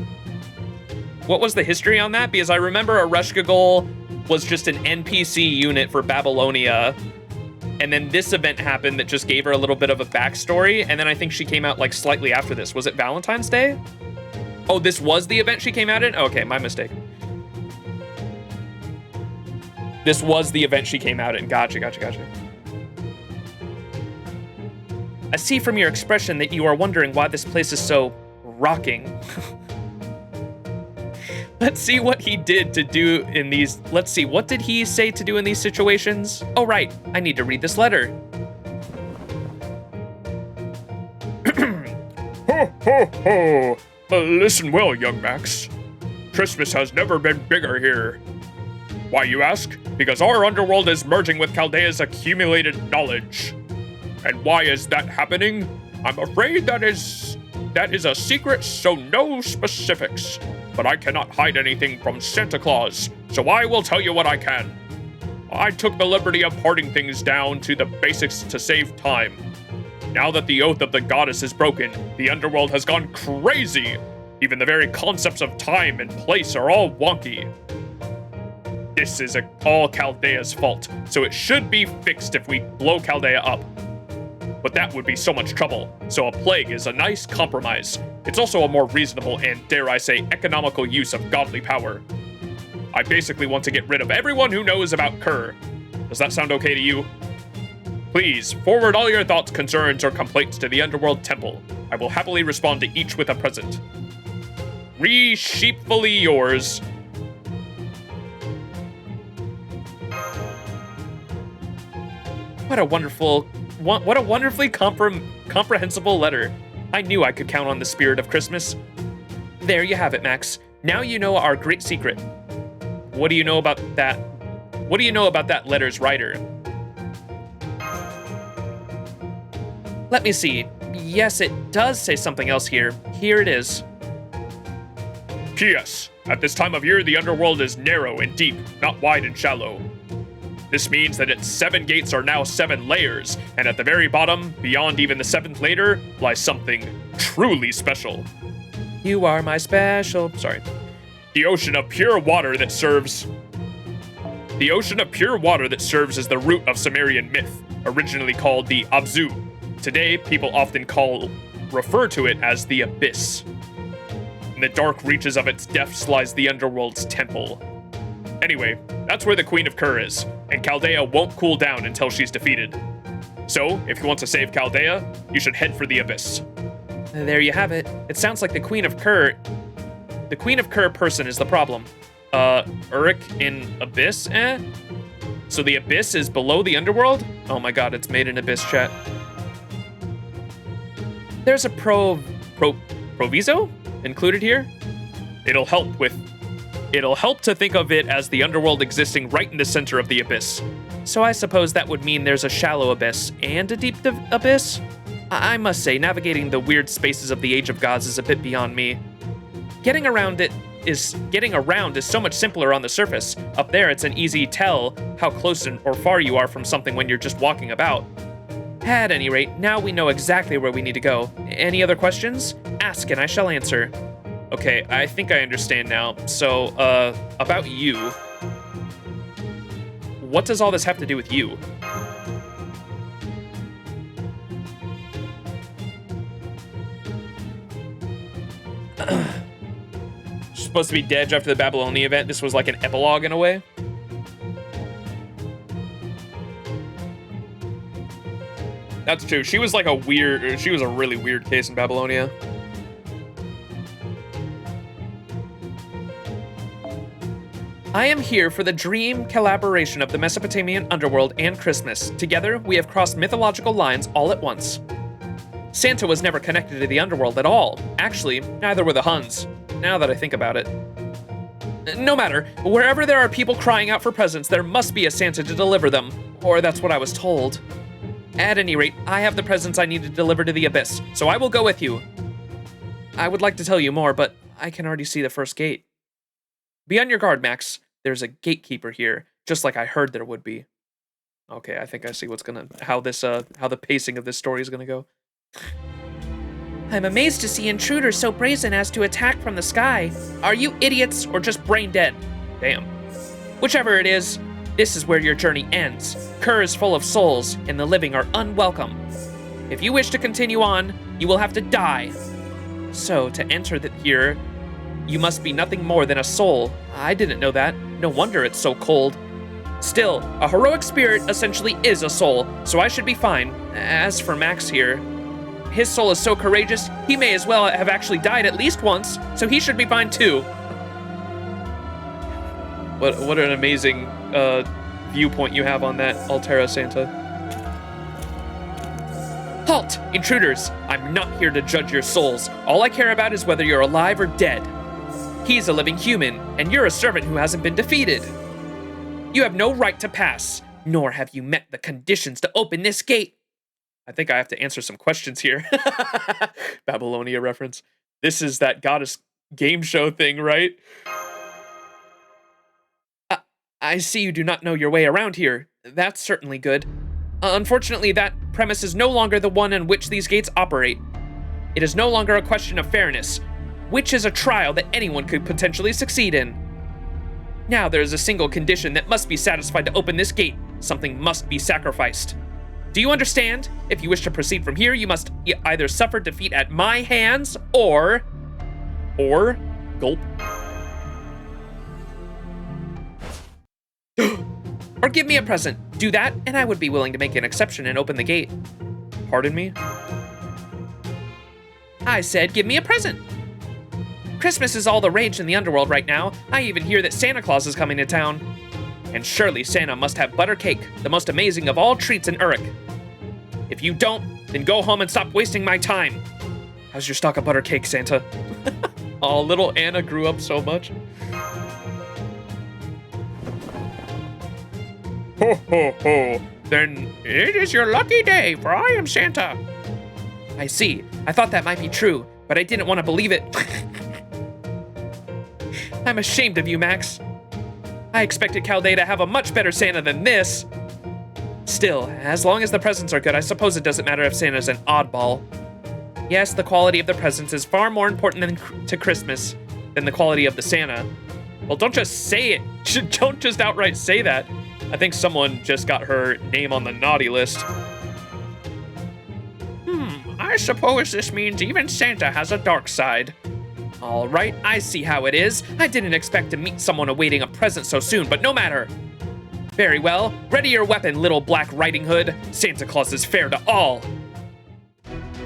What was the history on that? Because I remember Ereshkigal was just an NPC unit for Babylonia, and then this event happened that just gave her a little bit of a backstory, and then I think she came out like slightly after this. Was it Valentine's Day? Oh, this was the event she came out in? Okay, my mistake. This was the event she came out in. Gotcha. I see from your expression that you are wondering why this place is so rocking. Let's see what he did to do in these. Let's see, what did he say to do in these situations? Oh, right. I need to read this letter. Ho, ho, ho. Listen well, young Max. Christmas has never been bigger here. Why, you ask? Because our underworld is merging with Chaldea's accumulated knowledge. And why is that happening? I'm afraid that is a secret, so no specifics. But I cannot hide anything from Santa Claus, so I will tell you what I can. I took the liberty of parting things down to the basics to save time. Now that the oath of the goddess is broken, the underworld has gone crazy. Even the very concepts of time and place are all wonky. This is all Chaldea's fault, so it should be fixed if we blow Chaldea up. But that would be so much trouble, so a plague is a nice compromise. It's also a more reasonable and, dare I say, economical use of godly power. I basically want to get rid of everyone who knows about Kerr. Does that sound okay to you? Please, forward all your thoughts, concerns, or complaints to the Underworld Temple. I will happily respond to each with a present. Sheepfully yours. What a wonderfully comprehensible letter. I knew I could count on the spirit of Christmas. There you have it, Max. Now you know our great secret. What do you know about that? What do you know about that letter's writer? Let me see. Yes, it does say something else here. Here it is. P.S. At this time of year, the underworld is narrow and deep, not wide and shallow. This means that its 7 gates are now 7 layers, and at the very bottom, beyond even the 7th layer, lies something truly special. You are my special... Sorry. The ocean of pure water that serves... The ocean of pure water that serves as the root of Sumerian myth, originally called the Abzu. Today, people often refer to it as the Abyss. In the dark reaches of its depths lies the Underworld's temple. Anyway, that's where the Queen of Kerr is, and Chaldea won't cool down until she's defeated. So, if you want to save Chaldea, you should head for the Abyss. There you have it. It sounds like the Queen of Kerr person is the problem. Uruk in Abyss, So the Abyss is below the Underworld? Oh my god, it's made in Abyss chat. There's a proviso included here? It'll help to think of it as the Underworld existing right in the center of the Abyss. So I suppose that would mean there's a shallow abyss and a deep abyss? I must say, navigating the weird spaces of the Age of Gods is a bit beyond me. Getting around is so much simpler on the surface. Up there, it's an easy tell how close or far you are from something when you're just walking about. At any rate, now we know exactly where we need to go. Any other questions? Ask and I shall answer. Okay, I think I understand now. So, about you. What does all this have to do with you? Supposed to be dead after the Babylonia event. This was like an epilogue in a way. That's true. She was a really weird case in Babylonia. I am here for the dream collaboration of the Mesopotamian underworld and Christmas. Together, we have crossed mythological lines all at once. Santa was never connected to the underworld at all. Actually, neither were the Huns, now that I think about it. No matter, wherever there are people crying out for presents, there must be a Santa to deliver them. Or that's what I was told. At any rate, I have the presents I need to deliver to the Abyss, so I will go with you. I would like to tell you more, but I can already see the first gate. Be on your guard, Max. There's a gatekeeper here, just like I heard there would be. Okay, I think I see how the pacing of this story is gonna go. I'm amazed to see intruders so brazen as to attack from the sky. Are you idiots or just brain dead? Damn. Whichever it is, this is where your journey ends. Kerr is full of souls, and the living are unwelcome. If you wish to continue on, you will have to die. So, to enter here, you must be nothing more than a soul. I didn't know that. No wonder it's so cold. Still, a heroic spirit essentially is a soul, so I should be fine. As for Max here, his soul is so courageous, he may as well have actually died at least once, so he should be fine too. What an amazing viewpoint you have on that, Altera Santa. Halt, intruders! I'm not here to judge your souls. All I care about is whether you're alive or dead. He's a living human, and you're a servant who hasn't been defeated. You have no right to pass, nor have you met the conditions to open this gate. I think I have to answer some questions here. Babylonia reference. This is that goddess game show thing, right? I see you do not know your way around here. That's certainly good. Unfortunately, that premise is no longer the one in which these gates operate. It is no longer a question of fairness, which is a trial that anyone could potentially succeed in. Now there is a single condition that must be satisfied to open this gate. Something must be sacrificed. Do you understand? If you wish to proceed from here, you must either suffer defeat at my hands or gulp. Or give me a present. Do that, and I would be willing to make an exception and open the gate. Pardon me? I said give me a present. Christmas is all the rage in the Underworld right now. I even hear that Santa Claus is coming to town. And surely Santa must have butter cake, the most amazing of all treats in Uruk. If you don't, then go home and stop wasting my time. How's your stock of butter cake, Santa? Oh, little Anna grew up so much. Ho ho ho! Then it is your lucky day, for I am Santa. I see. I thought that might be true, but I didn't want to believe it. I'm ashamed of you, Max. I expected Chaldea to have a much better Santa than this. Still, as long as the presents are good, I suppose it doesn't matter if Santa's an oddball. Yes, the quality of the presents is far more important to Christmas than the quality of the Santa. Well, don't just say it. Don't just outright say that. I think someone just got her name on the naughty list. I suppose this means even Santa has a dark side. All right, I see how it is. I didn't expect to meet someone awaiting a present so soon, but no matter. Very well. Ready your weapon, little Black Riding Hood. Santa Claus is fair to all.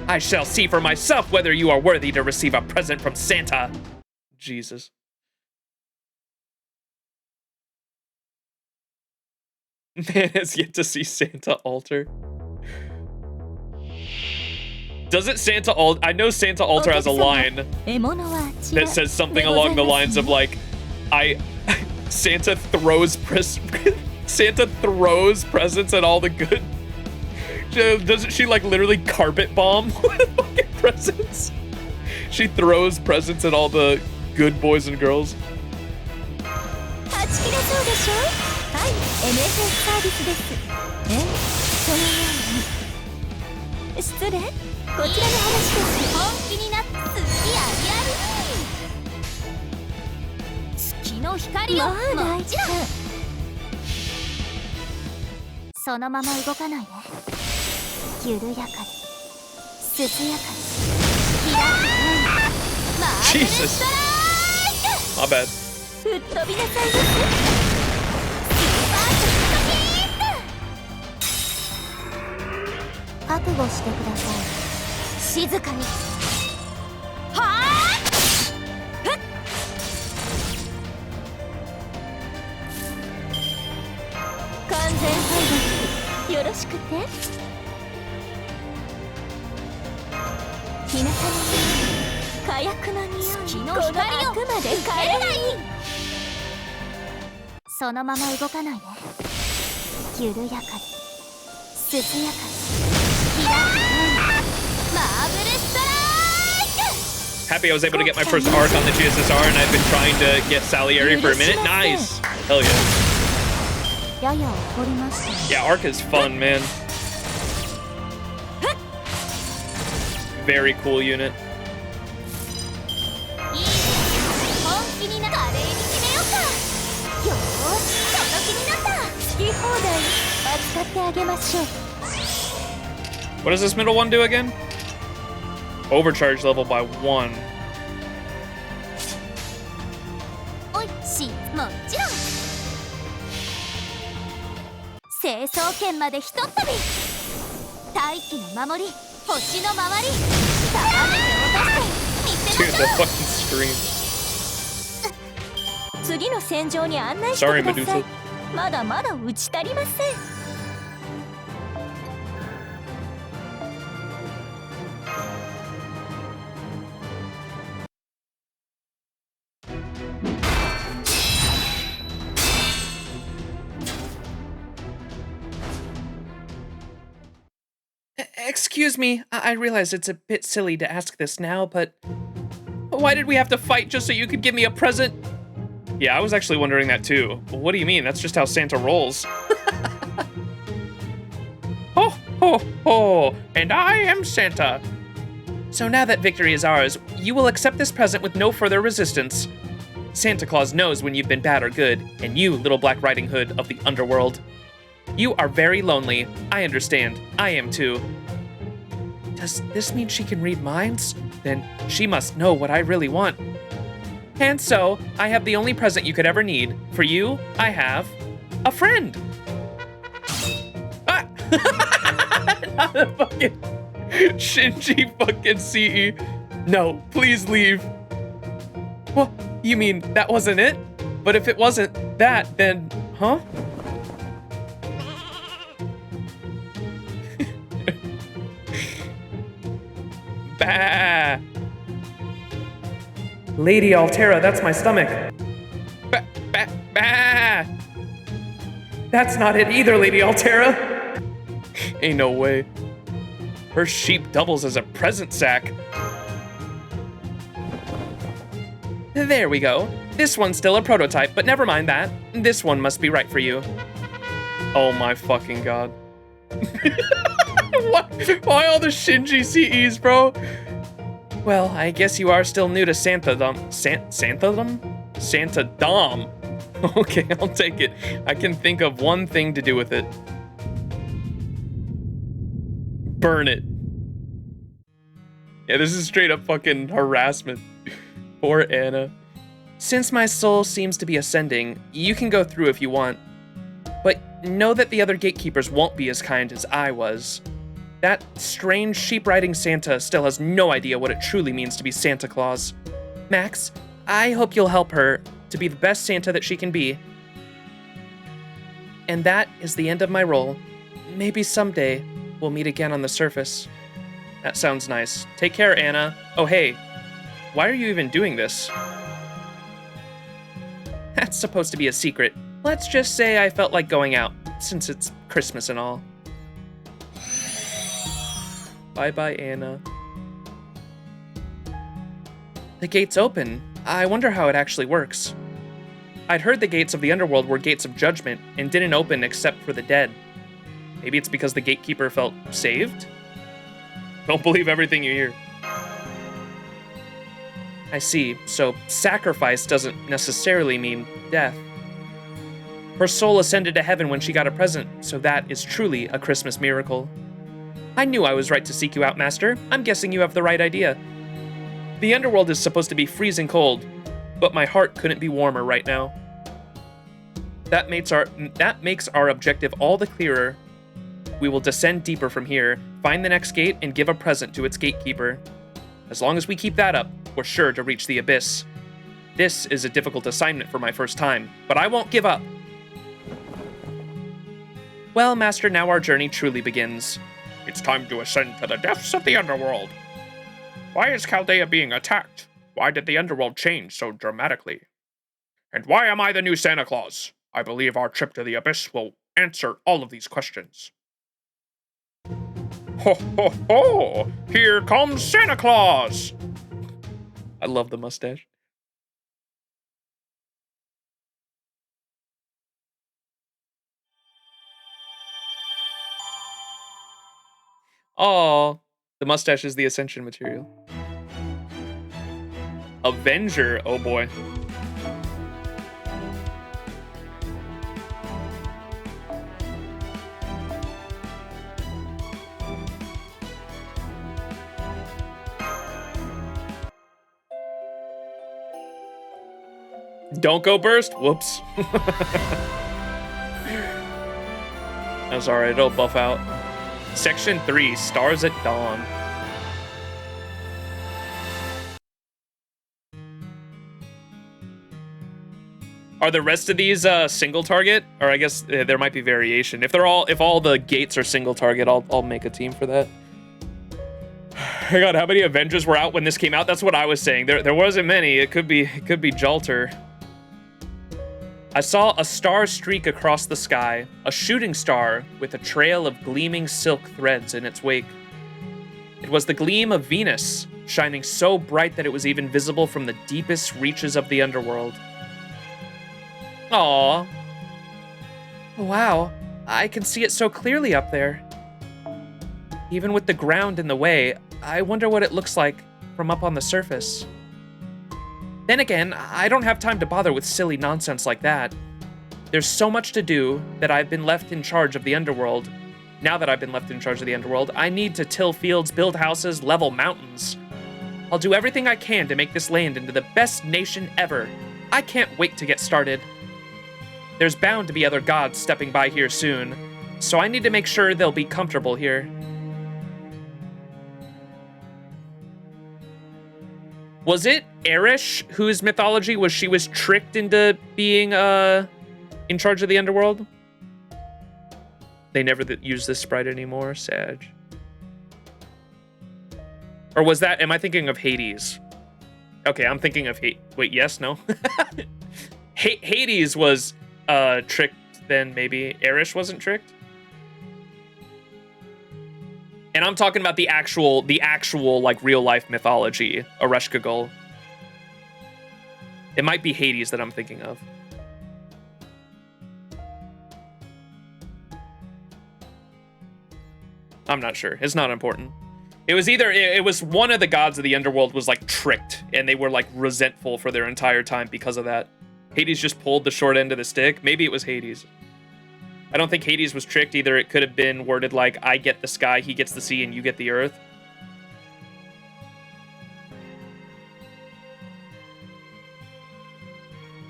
I shall see for myself whether you are worthy to receive a present from Santa. Jesus. Man has yet to see Santa alter. Doesn't Santa alter? I know Santa alter has a line that says something along the lines of like, Santa throws presents at all the good. Doesn't she like literally carpet bomb fucking presents? She throws presents at all the good boys and girls. Jesus. My bad. Happy I was able to get my first arc on the GSSR, and I've been trying to get Salieri for a minute. Nice. Hell yeah. やや怒りました。 Yeah, Arc is fun, man. Very cool unit. いい本気にな華麗に決めようか。よーし、その気になった。好き放題扱ってあげましょう。 What does this middle one do again? Overcharge level by 1. おいし、もちろん。成層圏までひとっ飛び。大気の守り、星の周り、束ねて落として見 Dude, せ the ましょ fucking scream. う。次の戦場に案内してく Sorry, ださい Medusa.。まだまだ打ち足りません。 Excuse me, I realize it's a bit silly to ask this now, but why did we have to fight just so you could give me a present? Yeah, I was actually wondering that too. What do you mean? That's just how Santa rolls. Ho, ho, ho, and I am Santa. So now that victory is ours, you will accept this present with no further resistance. Santa Claus knows when you've been bad or good, and you, Little Black Riding Hood of the Underworld. You are very lonely. I understand. I am too. Does this mean she can read minds? Then she must know what I really want. And so, I have the only present you could ever need. For you, I have a friend. Ah! Not a fucking Shinji fucking CE. No, please leave. What? You mean that wasn't it? But if it wasn't that, then, huh? Bah! Lady Altera, that's my stomach. Bah, bah, bah! That's not it either, Lady Altera. Ain't no way. Her sheep doubles as a present sack. There we go. This one's still a prototype, but never mind that. This one must be right for you. Oh my fucking god. Why all the Shinji CEs, bro? Well, I guess you are still new to Santadom. Santadom? Santadom. Okay, I'll take it. I can think of one thing to do with it. Burn it. Yeah, this is straight up fucking harassment. Poor Anna. Since my soul seems to be ascending, you can go through if you want. But know that the other gatekeepers won't be as kind as I was. That strange sheep-riding Santa still has no idea what it truly means to be Santa Claus. Max, I hope you'll help her to be the best Santa that she can be. And that is the end of my role. Maybe someday we'll meet again on the surface. That sounds nice. Take care, Anna. Oh, hey. Why are you even doing this? That's supposed to be a secret. Let's just say I felt like going out, since it's Christmas and all. Bye-bye, Anna. The gate's open. I wonder how it actually works. I'd heard the gates of the Underworld were gates of judgment and didn't open except for the dead. Maybe it's because the gatekeeper felt saved? Don't believe everything you hear. I see, so sacrifice doesn't necessarily mean death. Her soul ascended to heaven when she got a present, so that is truly a Christmas miracle. I knew I was right to seek you out, Master. I'm guessing you have the right idea. The Underworld is supposed to be freezing cold, but my heart couldn't be warmer right now. That makes our objective all the clearer. We will descend deeper from here, find the next gate, and give a present to its gatekeeper. As long as we keep that up, we're sure to reach the abyss. This is a difficult assignment for my first time, but I won't give up. Well, Master, now our journey truly begins. It's time to ascend to the depths of the Underworld. Why is Chaldea being attacked? Why did the Underworld change so dramatically? And why am I the new Santa Claus? I believe our trip to the Abyss will answer all of these questions. Ho, ho, ho! Here comes Santa Claus! I love the mustache. Oh, the mustache is the ascension material. Avenger. Oh boy. Don't go burst. Whoops. That's alright. It'll buff out. Section 3, Stars at Dawn. Are the rest of these single target? Or I guess there might be variation. If all the gates are single target, I'll make a team for that. I got how many Avengers were out when this came out? That's what I was saying. There wasn't many. It could be Jalter. I saw a star streak across the sky, a shooting star with a trail of gleaming silk threads in its wake. It was the gleam of Venus, shining so bright that it was even visible from the deepest reaches of the underworld. Aww. Wow, I can see it so clearly up there. Even with the ground in the way, I wonder what it looks like from up on the surface. Then again, I don't have time to bother with silly nonsense like that. There's so much to do that I've been left in charge of the underworld. Now that I've been left in charge of the underworld, I need to till fields, build houses, level mountains. I'll do everything I can to make this land into the best nation ever. I can't wait to get started. There's bound to be other gods stepping by here soon, so I need to make sure they'll be comfortable here. Was it Erish whose mythology was she was tricked into being in charge of the underworld? They never use this sprite anymore, Sag. Or was that, am I thinking of Hades? Okay, I'm thinking of wait, yes, no? Hades was tricked then, maybe. Erish wasn't tricked? And I'm talking about the actual like real life mythology, Ereshkigal. It might be Hades that I'm thinking of. I'm not sure. It's not important. It was either it was one of the gods of the underworld was like tricked, and they were like resentful for their entire time because of that. Hades just pulled the short end of the stick. Maybe it was Hades. I don't think Hades was tricked either. It could have been worded like, I get the sky, he gets the sea, and you get the earth.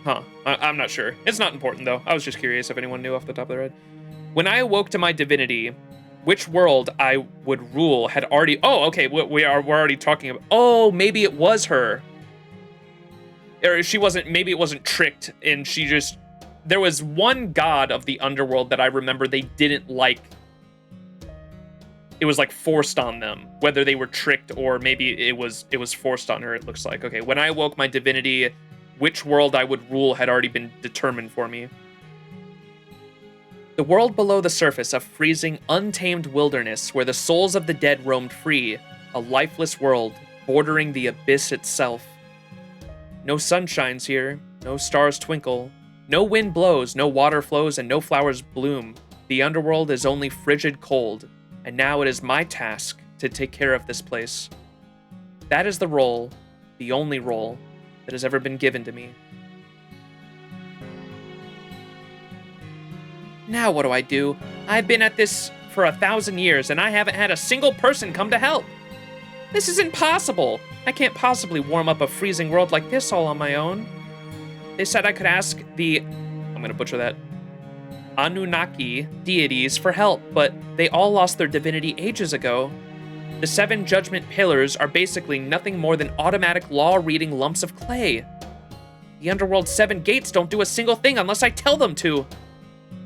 Huh. I'm not sure. It's not important, though. I was just curious if anyone knew off the top of their head. When I awoke to my divinity, which world I would rule had already... Oh, okay, we're already talking about... Oh, maybe it was her. Or she wasn't... Maybe it wasn't tricked, and she just... There was one god of the underworld that I remember they didn't like. It was like forced on them, whether they were tricked or maybe it was forced on her, it looks like. Okay, when I awoke my divinity, which world I would rule had already been determined for me. The world below the surface, a freezing, untamed wilderness where the souls of the dead roamed free, a lifeless world bordering the abyss itself. No sun shines here, no stars twinkle, no wind blows, no water flows, and no flowers bloom. The underworld is only frigid cold, and now it is my task to take care of this place. That is the role, the only role, that has ever been given to me. Now what do? I've been at this for 1,000 years, and I haven't had a single person come to help. This is impossible. I can't possibly warm up a freezing world like this all on my own. They said I could ask the, I'm gonna butcher that, Anunnaki deities for help, but they all lost their divinity ages ago. The 7 judgment pillars are basically nothing more than automatic law-reading lumps of clay. The underworld's 7 gates don't do a single thing unless I tell them to.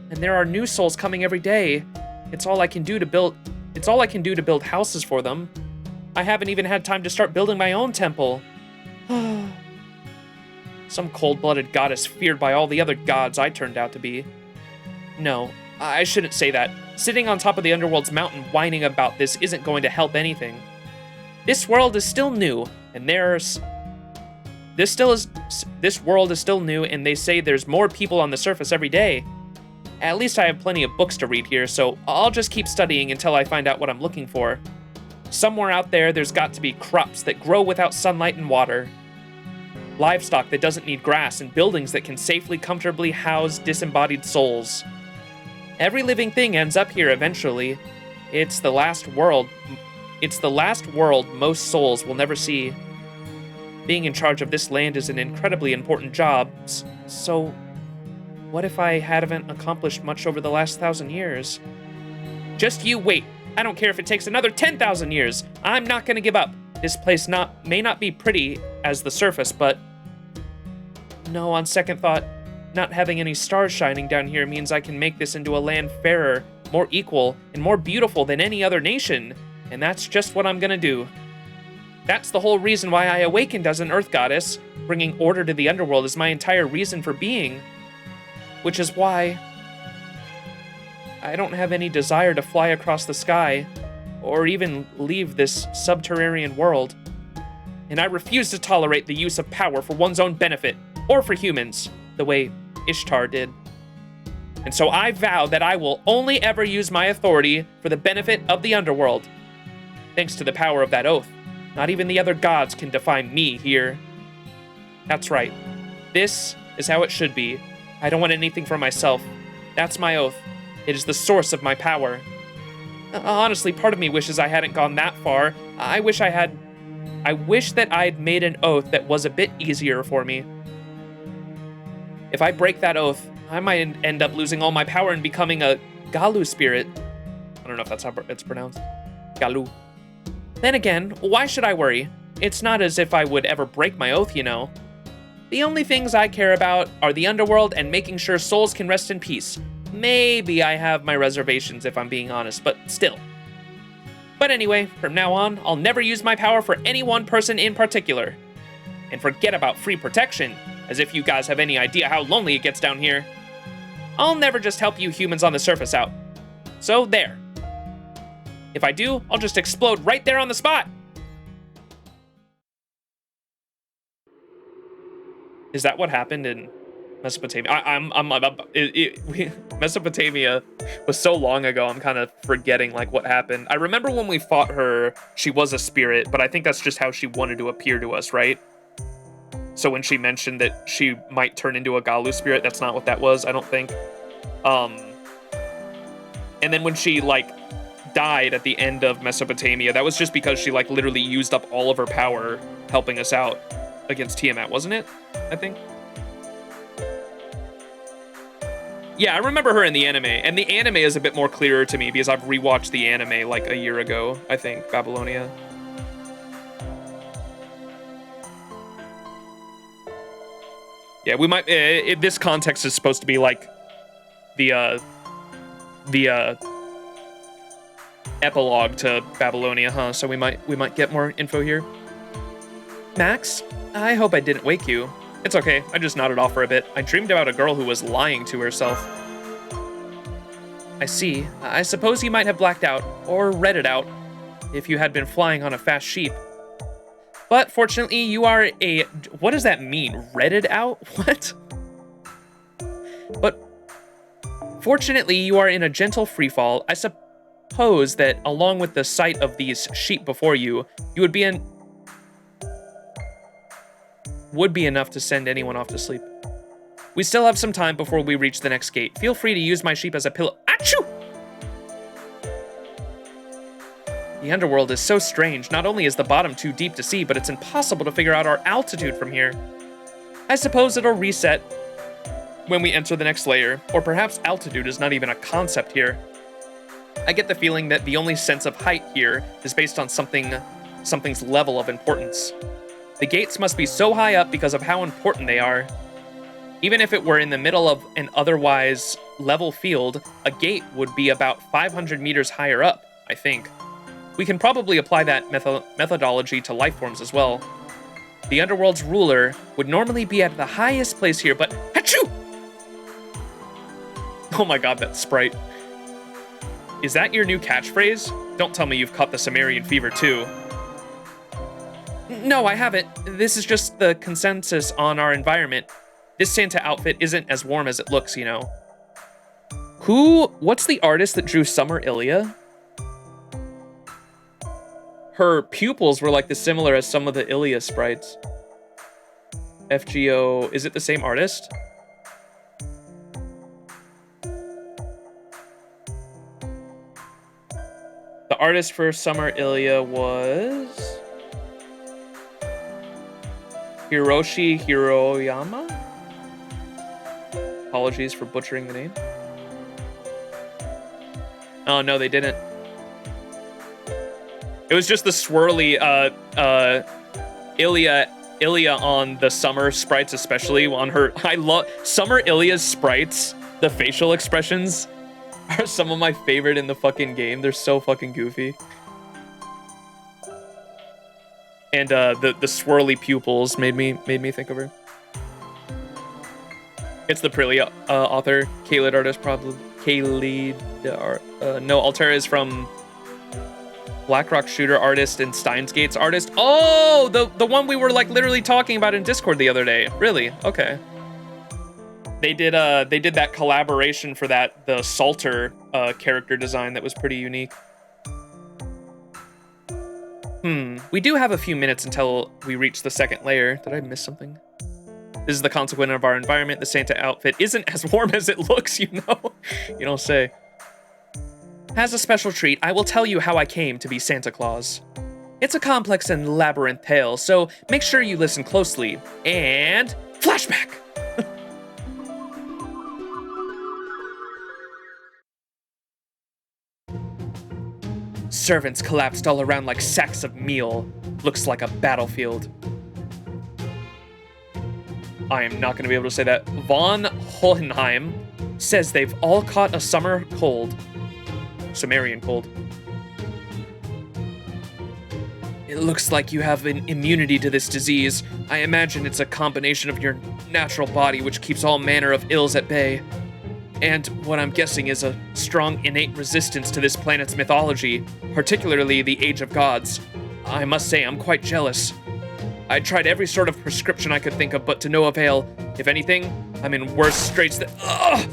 And there are new souls coming every day. It's all I can do to build houses for them. I haven't even had time to start building my own temple. Some cold-blooded goddess feared by all the other gods I turned out to be. No, I shouldn't say that. Sitting on top of the underworld's mountain whining about this isn't going to help anything. This world is still new, and this world is still new, and they say there's more people on the surface every day. At least I have plenty of books to read here, so I'll just keep studying until I find out what I'm looking for. Somewhere out there's got to be crops that grow without sunlight and water, livestock that doesn't need grass, and buildings that can safely, comfortably house disembodied souls. Every living thing ends up here eventually. It's the last world. It's the last world most souls will never see. Being in charge of this land is an incredibly important job, so what if I haven't accomplished much over the last 1,000 years? Just you wait. I don't care if it takes another 10,000 years. I'm not gonna give up. This place may not be pretty as the surface, but no, on second thought, not having any stars shining down here means I can make this into a land fairer, more equal, and more beautiful than any other nation, and that's just what I'm gonna do. That's the whole reason why I awakened as an Earth goddess. Bringing order to the Underworld is my entire reason for being. Which is why I don't have any desire to fly across the sky or even leave this subterranean world. And I refuse to tolerate the use of power for one's own benefit or for humans, the way Ishtar did. And so I vow that I will only ever use my authority for the benefit of the Underworld. Thanks to the power of that oath, not even the other gods can define me here. That's right. This is how it should be. I don't want anything for myself. That's my oath. It is the source of my power. Honestly, part of me wishes I hadn't gone that far. I wish that I'd made an oath that was a bit easier for me. If I break that oath, I might end up losing all my power and becoming a Galu spirit. I don't know if that's how it's pronounced. Galu. Then again, why should I worry? It's not as if I would ever break my oath, you know. The only things I care about are the Underworld and making sure souls can rest in peace. Maybe I have my reservations if I'm being honest, but still. But anyway, from now on, I'll never use my power for any one person in particular. And forget about free protection, as if you guys have any idea how lonely it gets down here. I'll never just help you humans on the surface out. So there. If I do, I'll just explode right there on the spot. Is that what happened in Mesopotamia? Mesopotamia was so long ago, I'm kind of forgetting like what happened. I remember when we fought her, she was a spirit, but I think that's just how she wanted to appear to us, right? So when she mentioned that she might turn into a Galu spirit, that's not what that was, I don't think. And then when she like died at the end of Mesopotamia, that was just because she like literally used up all of her power helping us out against Tiamat, wasn't it? I think. Yeah, I remember her in the anime, and the anime is a bit more clearer to me because I've rewatched the anime like a year ago, I think, Babylonia. Yeah, we might, this context is supposed to be like the epilogue to Babylonia, huh? So we might get more info here. Max, I hope I didn't wake you. It's okay, I just nodded off for a bit. I dreamed about a girl who was lying to herself. I see. I suppose you might have blacked out, or read it out, if you had been flying on a fast sheep. But fortunately, you are a... What does that mean? Read it out? What? But fortunately, you are in a gentle freefall. I suppose that along with the sight of these sheep before you, you would be enough to send anyone off to sleep. We still have some time before we reach the next gate. Feel free to use my sheep as a pillow. Achoo! The Underworld is so strange. Not only is the bottom too deep to see, but it's impossible to figure out our altitude from here. I suppose it'll reset when we enter the next layer, or perhaps altitude is not even a concept here. I get the feeling that the only sense of height here is based on something's level of importance. The gates must be so high up because of how important they are. Even if it were in the middle of an otherwise level field, a gate would be about 500 meters higher up, I think. We can probably apply that methodology to life forms as well. The Underworld's ruler would normally be at the highest place here, but achoo! Oh my god, that sprite. Is that your new catchphrase? Don't tell me you've caught the Sumerian fever too. No, I haven't. This is just the consensus on our environment. This Santa outfit isn't as warm as it looks, you know. What's the artist that drew Summer Ilya? Her pupils were like similar as some of the Ilya sprites. FGO, is it the same artist? The artist for Summer Ilya was Hiroshi Hiroyama? Apologies for butchering the name. Oh no, they didn't. It was just the swirly Ilya on the Summer sprites, especially on her. I love Summer Ilya's sprites. The facial expressions are some of my favorite in the fucking game. They're so fucking goofy. And the swirly pupils made me think of her. It's the Aprilia author, Khalid artist, probably. No, Altera is from Blackrock shooter artist and Steins Gate's artist. Oh, the one we were like literally talking about in Discord the other day. Really? Okay. They did that collaboration for the Salter character design that was pretty unique. We do have a few minutes until we reach the second layer. Did I miss something? This is the consequence of our environment. The Santa outfit isn't as warm as it looks, you know? You don't say. As a special treat, I will tell you how I came to be Santa Claus. It's a complex and labyrinth tale, so make sure you listen closely. And flashback! Servants collapsed all around like sacks of meal. Looks like a battlefield. I am not going to be able to say that. Von Hohenheim says they've all caught a summer cold. Sumerian cold. It looks like you have an immunity to this disease. I imagine it's a combination of your natural body which keeps all manner of ills at bay. And what I'm guessing is a strong innate resistance to this planet's mythology, particularly the Age of Gods. I must say I'm quite jealous. I tried every sort of prescription I could think of, but to no avail. If anything, I'm in worse straits than... Ugh!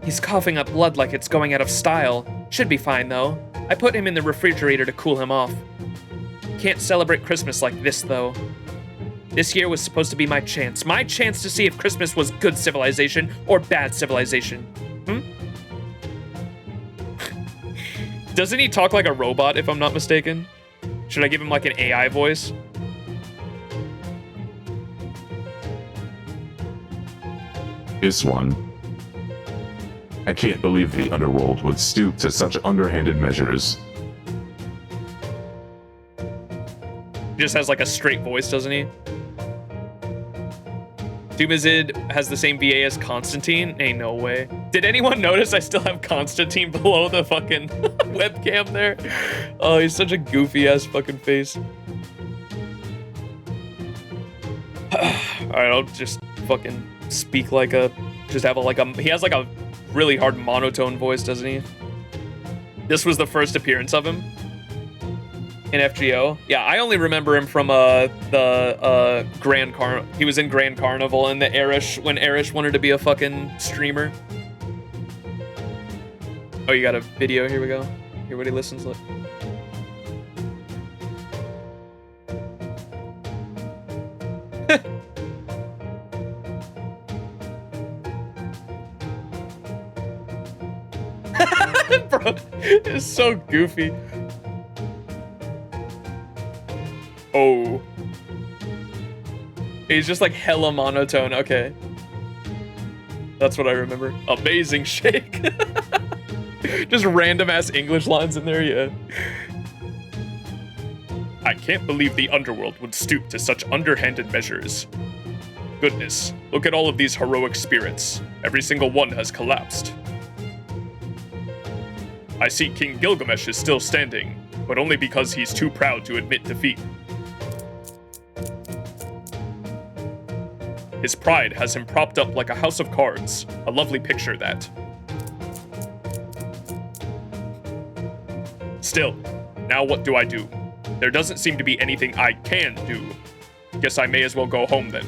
He's coughing up blood like it's going out of style. Should be fine, though. I put him in the refrigerator to cool him off. Can't celebrate Christmas like this, though. This year was supposed to be my chance. My chance to see if Christmas was good civilization or bad civilization. Doesn't he talk like a robot, if I'm not mistaken? Should I give him like an AI voice? Is one. I can't believe the Underworld would stoop to such underhanded measures. He just has like a straight voice, doesn't he? Dumazid has the same VA as Constantine? Ain't no way. Did anyone notice I still have Constantine below the fucking webcam there? Oh, he's such a goofy ass fucking face. Alright, I'll just fucking speak like a... Just have he has like a really hard monotone voice, doesn't he? This was the first appearance of him in FGO. Yeah, I only remember him from the Grand Carnival. He was in Grand Carnival and the Erish, when Erish wanted to be a fucking streamer. Oh, you got a video? Here we go. Hear what he listens like. Bro, it's so goofy. Oh. He's just like hella monotone. Okay. That's what I remember. Amazing shake. Just random ass English lines in there, yeah. I can't believe the Underworld would stoop to such underhanded measures. Goodness, look at all of these heroic spirits. Every single one has collapsed. I see King Gilgamesh is still standing, but only because he's too proud to admit defeat. His pride has him propped up like a house of cards. A lovely picture, that. Still, now what do I do? There doesn't seem to be anything I can do. Guess I may as well go home then.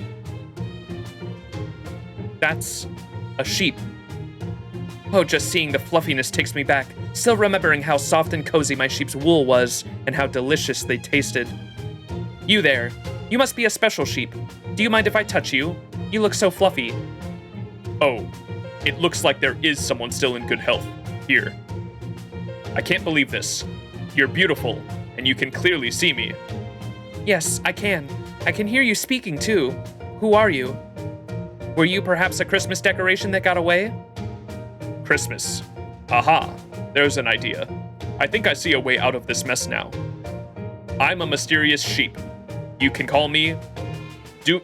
That's a sheep. Oh, just seeing the fluffiness takes me back. Still remembering how soft and cozy my sheep's wool was and how delicious they tasted. You there. You must be a special sheep. Do you mind if I touch you? You look so fluffy. Oh, it looks like there is someone still in good health. Here. I can't believe this. You're beautiful, and you can clearly see me. Yes, I can. I can hear you speaking too. Who are you? Were you perhaps a Christmas decoration that got away? Christmas. Aha, there's an idea. I think I see a way out of this mess now. I'm a mysterious sheep. You can call me...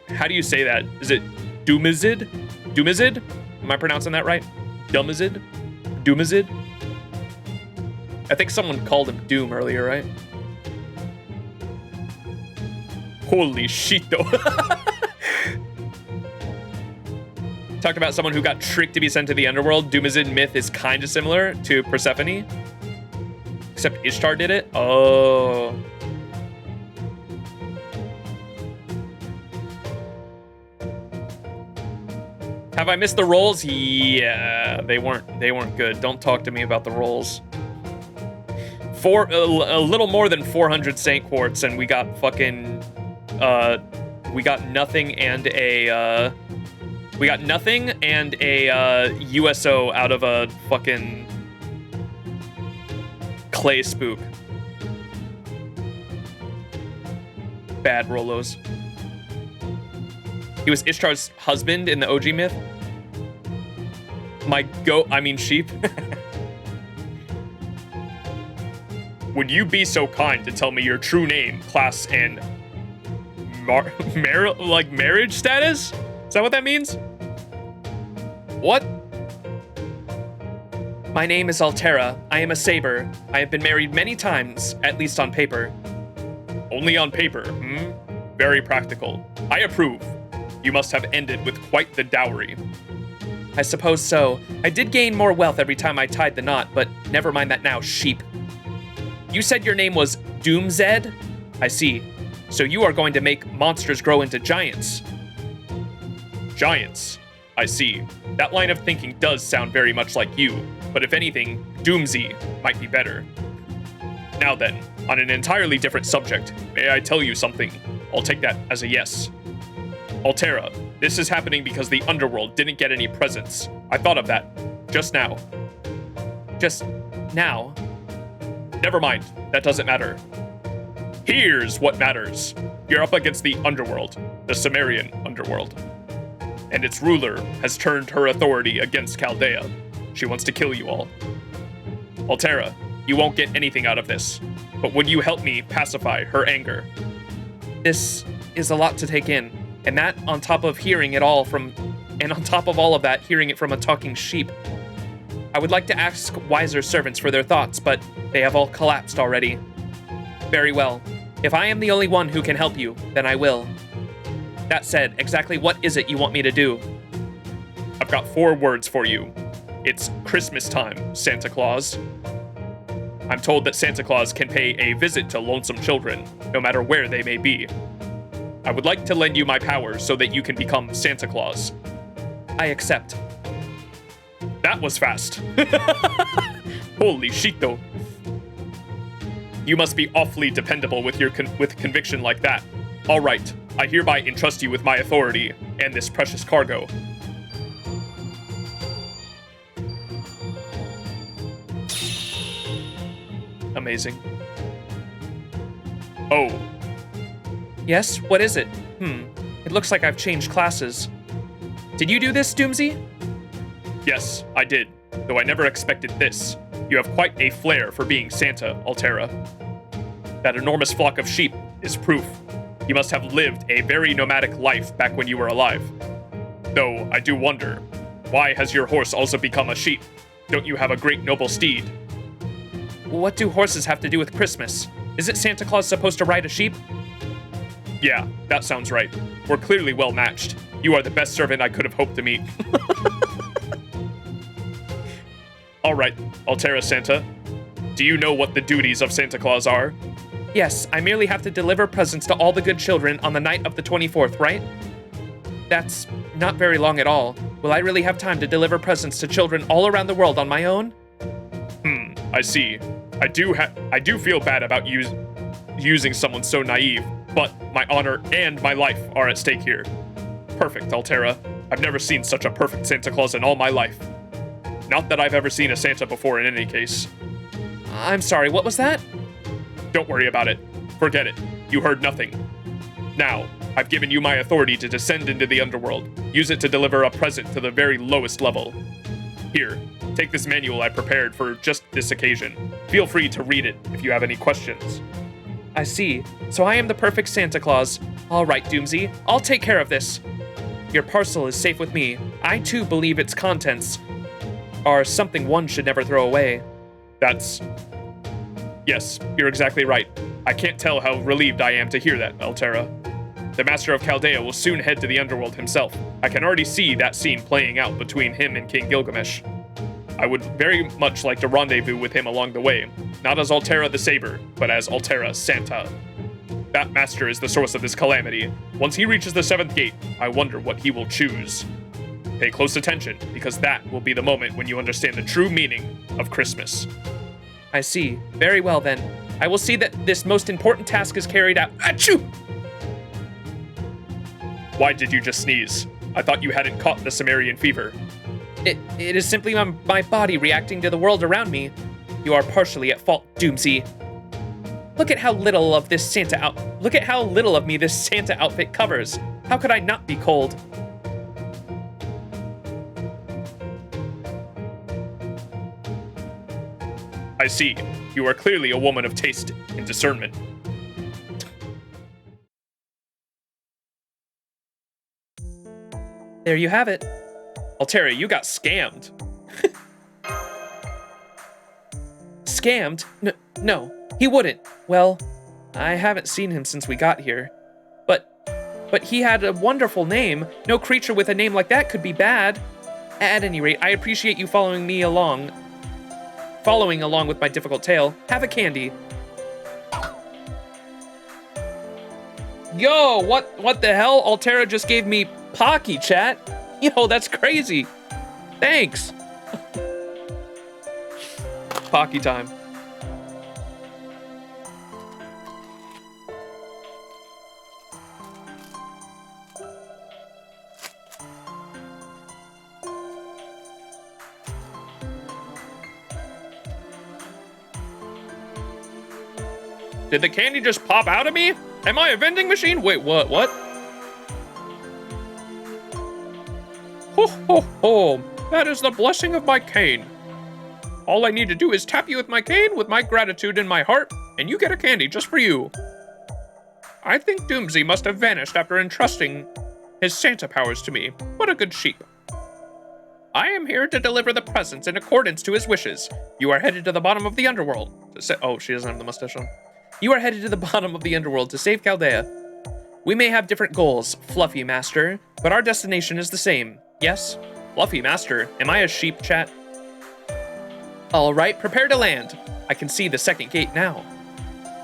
How do you say that? Is it Doomizid? Doomizid? Am I pronouncing that right? Dummizid? Doomizid? I think someone called him Doom earlier, right? Holy shit, though. Talked about someone who got tricked to be sent to the Underworld. Doomizid myth is kind of similar to Persephone. Except Ishtar did it. Oh. Have I missed the rolls? Yeah, they weren't good. Don't talk to me about the rolls. A little more than 400 Saint Quartz, and we got fucking, we got nothing and a USO out of a fucking clay spook. Bad Rolos. He was Ishtar's husband in the OG myth. Sheep. Would you be so kind to tell me your true name, class, and marriage status? Is that what that means? What? My name is Altera. I am a saber. I have been married many times, at least on paper. Only on paper, hmm? Very practical. I approve. You must have ended with quite the dowry. I suppose so. I did gain more wealth every time I tied the knot, but never mind that now, sheep. You said your name was Doomzed? I see. So you are going to make monsters grow into giants. Giants. I see. That line of thinking does sound very much like you, but if anything, Doomsy might be better. Now then, on an entirely different subject, may I tell you something? I'll take that as a yes. Altera, this is happening because the Underworld didn't get any presents. I thought of that. Just now. Just now? Never mind. That doesn't matter. Here's what matters. You're up against the Underworld, the Sumerian Underworld. And its ruler has turned her authority against Chaldea. She wants to kill you all. Altera, you won't get anything out of this. But would you help me pacify her anger? This is a lot to take in. And that on top of hearing it all from... And on top of all of that, hearing it from a talking sheep. I would like to ask wiser servants for their thoughts, but they have all collapsed already. Very well. If I am the only one who can help you, then I will. That said, exactly what is it you want me to do? I've got 4 words for you. It's Christmas time, Santa Claus. I'm told that Santa Claus can pay a visit to lonesome children, no matter where they may be. I would like to lend you my powers so that you can become Santa Claus. I accept. That was fast. Holy shit, though. You must be awfully dependable with conviction like that. All right, I hereby entrust you with my authority and this precious cargo. Amazing. Oh. Yes, what is it? It looks like I've changed classes. Did you do this, Doomsy? Yes, I did, though I never expected this. You have quite a flair for being Santa, Altera. That enormous flock of sheep is proof. You must have lived a very nomadic life back when you were alive. Though, I do wonder, why has your horse also become a sheep? Don't you have a great noble steed? What do horses have to do with Christmas? Isn't Santa Claus supposed to ride a sheep? Yeah, that sounds right. We're clearly well matched. You are the best servant I could have hoped to meet. All right, Altera Santa. Do you know what the duties of Santa Claus are? Yes, I merely have to deliver presents to all the good children on the night of the 24th, right? That's not very long at all. Will I really have time to deliver presents to children all around the world on my own? I see. I do feel bad about using someone so naive, but my honor and my life are at stake here. Perfect, Altera. I've never seen such a perfect Santa Claus in all my life. Not that I've ever seen a Santa before in any case. I'm sorry, what was that? Don't worry about it. Forget it. You heard nothing. Now, I've given you my authority to descend into the underworld. Use it to deliver a present to the very lowest level. Here, take this manual I prepared for just this occasion. Feel free to read it if you have any questions. I see. So I am the perfect Santa Claus. All right, Doomsy, I'll take care of this. Your parcel is safe with me. I too believe its contents are something one should never throw away. Yes, you're exactly right. I can't tell how relieved I am to hear that, Altera. The Master of Chaldea will soon head to the Underworld himself. I can already see that scene playing out between him and King Gilgamesh. I would very much like to rendezvous with him along the way, not as Altera the Saber, but as Altera Santa. That master is the source of this calamity. Once he reaches the 7th gate, I wonder what he will choose. Pay close attention, because that will be the moment when you understand the true meaning of Christmas. I see. Very well then. I will see that this most important task is carried out. Achoo! Why did you just sneeze? I thought you hadn't caught the Sumerian fever. It is simply my body reacting to the world around me. You are partially at fault, Doomsy. Look at how little of this Look at how little of me this Santa outfit covers. How could I not be cold? I see. You are clearly a woman of taste and discernment. There you have it. Altera, you got scammed. Scammed? No, he wouldn't. Well, I haven't seen him since we got here. But he had a wonderful name. No creature with a name like that could be bad. At any rate, I appreciate you following along with my difficult tale. Have a candy. Yo, what the hell? Altera just gave me Pocky, chat. Yo, that's crazy. Thanks. Pocky time. Did the candy just pop out of me? Am I a vending machine? Wait, what? Ho, ho, ho. That is the blessing of my cane. All I need to do is tap you with my cane with my gratitude in my heart, and you get a candy just for you. I think Doomsy must have vanished after entrusting his Santa powers to me. What a good sheep. I am here to deliver the presents in accordance to his wishes. You are headed to the bottom of the underworld. Oh, she doesn't have the mustache on. You are headed to the bottom of the underworld to save Chaldea. We may have different goals, Fluffy Master, but our destination is the same. Yes? Fluffy Master, am I a sheep, chat? All right, prepare to land. I can see the 2nd gate now.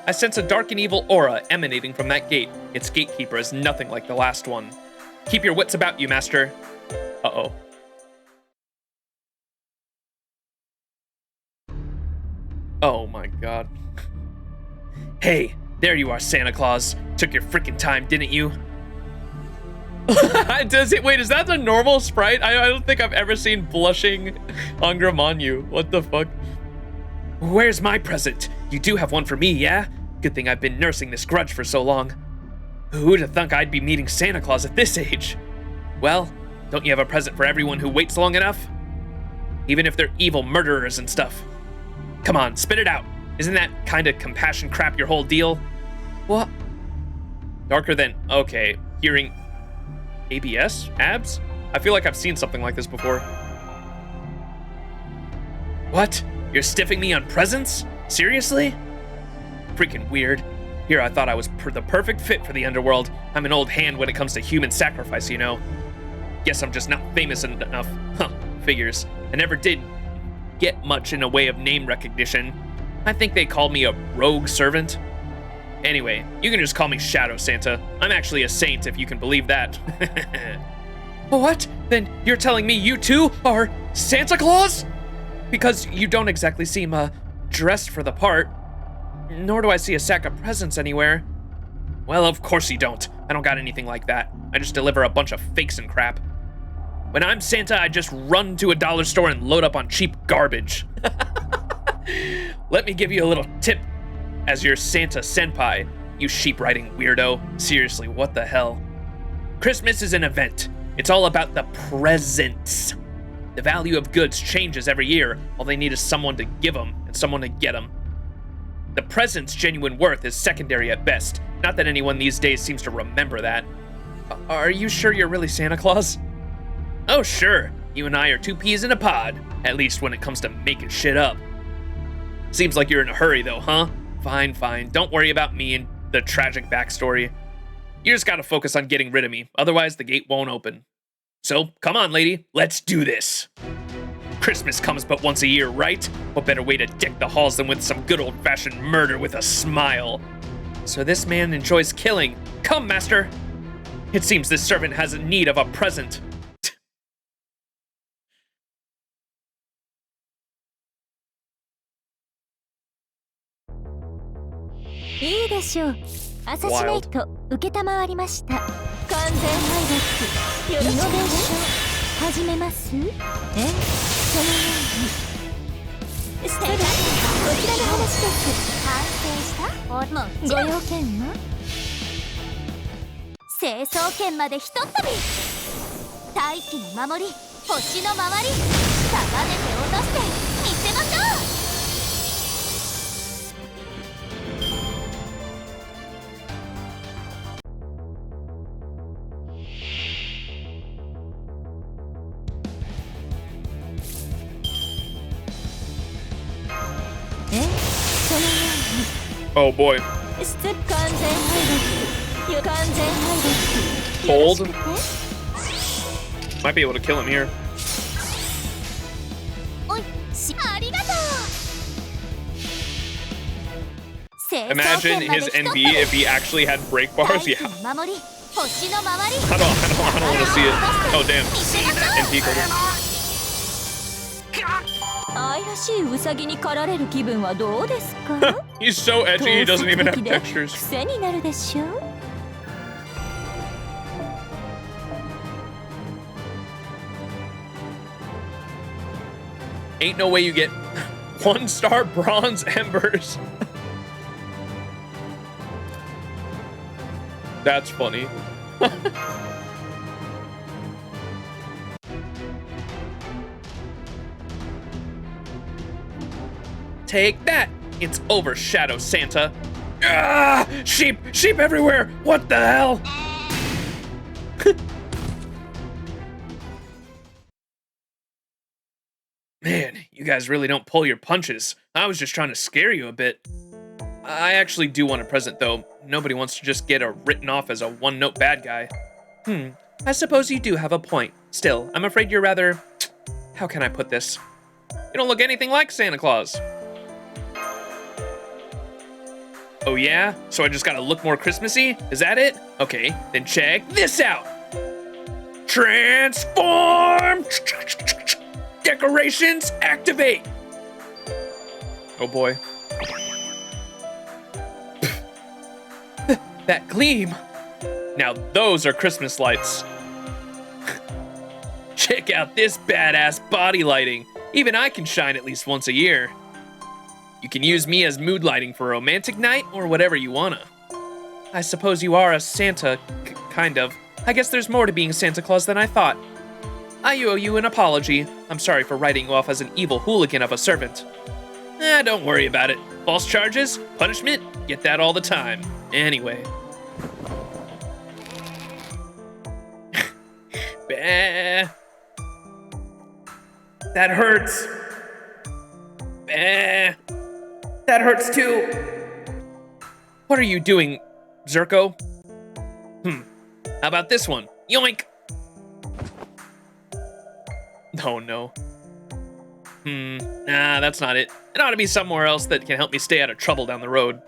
I sense a dark and evil aura emanating from that gate. Its gatekeeper is nothing like the last one. Keep your wits about you, Master. Uh-oh. Oh my god. Hey, there you are, Santa Claus. Took your freaking time, didn't you? Wait, is that the normal sprite? I don't think I've ever seen blushing Angramanyu. What the fuck? Where's my present? You do have one for me, yeah? Good thing I've been nursing this grudge for so long. Who'd have thunk I'd be meeting Santa Claus at this age? Well, don't you have a present for everyone who waits long enough? Even if they're evil murderers and stuff. Come on, spit it out. Isn't that kind of compassion crap your whole deal? What? Darker than, okay, hearing ABS? Abs? I feel like I've seen something like this before. What? You're stiffing me on presents? Seriously? Freaking weird. Here I thought I was the perfect fit for the Underworld. I'm an old hand when it comes to human sacrifice, you know. Guess I'm just not famous enough. Huh, figures. I never did get much in a way of name recognition. I think they called me a rogue servant. Anyway, you can just call me Shadow Santa. I'm actually a saint, if you can believe that. What? Then you're telling me you too are Santa Claus? Because you don't exactly seem, dressed for the part. Nor do I see a sack of presents anywhere. Well, of course you don't. I don't got anything like that. I just deliver a bunch of fakes and crap. When I'm Santa, I just run to a dollar store and load up on cheap garbage. Let me give you a little tip as your Santa senpai, you sheep-riding weirdo. Seriously, what the hell? Christmas is an event. It's all about the presents. The value of goods changes every year. All they need is someone to give them and someone to get them. The present's genuine worth is secondary at best. Not that anyone these days seems to remember that. Are you sure you're really Santa Claus? Oh, sure. You and I are two peas in a pod, at least when it comes to making shit up. Seems like you're in a hurry though, huh? Fine. Don't worry about me and the tragic backstory. You just gotta focus on getting rid of me, otherwise the gate won't open. So, come on, lady, let's do this. Christmas comes but once a year, right? What better way to deck the halls than with some good old-fashioned murder with a smile? So this man enjoys killing. Come, master! It seems this servant has a need of a present. いいでしょう。アサシネイト受けたまわりました。完全配列よろしくね。イノベーション始めます。そのように。ステージこちらの話です。完成した？もちろん。ご用件は？清掃圏までひとっ飛び。大気の守り、星の周り、束ねて落として見せましょう。Oh boy. Hold. Might be able to kill him here. Imagine his NB if he actually had break bars. Yeah. I don't want to see it. Oh damn. NP coded. 愛らしいウサギに狩られる気分はどうですか? He's so edgy, he doesn't even have textures. 癖になるでしょ? Ain't no way you get 1-star bronze embers. That's funny. Take that! It's over, Shadow Santa. Ah! Sheep! Sheep everywhere! What the hell? Man, you guys really don't pull your punches. I was just trying to scare you a bit. I actually do want a present, though. Nobody wants to just get written off as a one-note bad guy. I suppose you do have a point. Still, I'm afraid you're rather... How can I put this? You don't look anything like Santa Claus. Oh yeah? So I just gotta look more Christmassy? Is that it? Okay, then check this out! Transform! Decorations activate! Oh boy. That gleam! Now those are Christmas lights. Check out this badass body lighting. Even I can shine at least once a year. You can use me as mood lighting for a romantic night or whatever you wanna. I suppose you are a Santa, kind of. I guess there's more to being Santa Claus than I thought. I owe you an apology. I'm sorry for writing you off as an evil hooligan of a servant. Don't worry about it. False charges, punishment, get that all the time. Anyway. Bah. That hurts. Bah. That hurts too. What are you doing, Zerko? How about this one? Yoink! Oh no. Nah, that's not it. It ought to be somewhere else that can help me stay out of trouble down the road.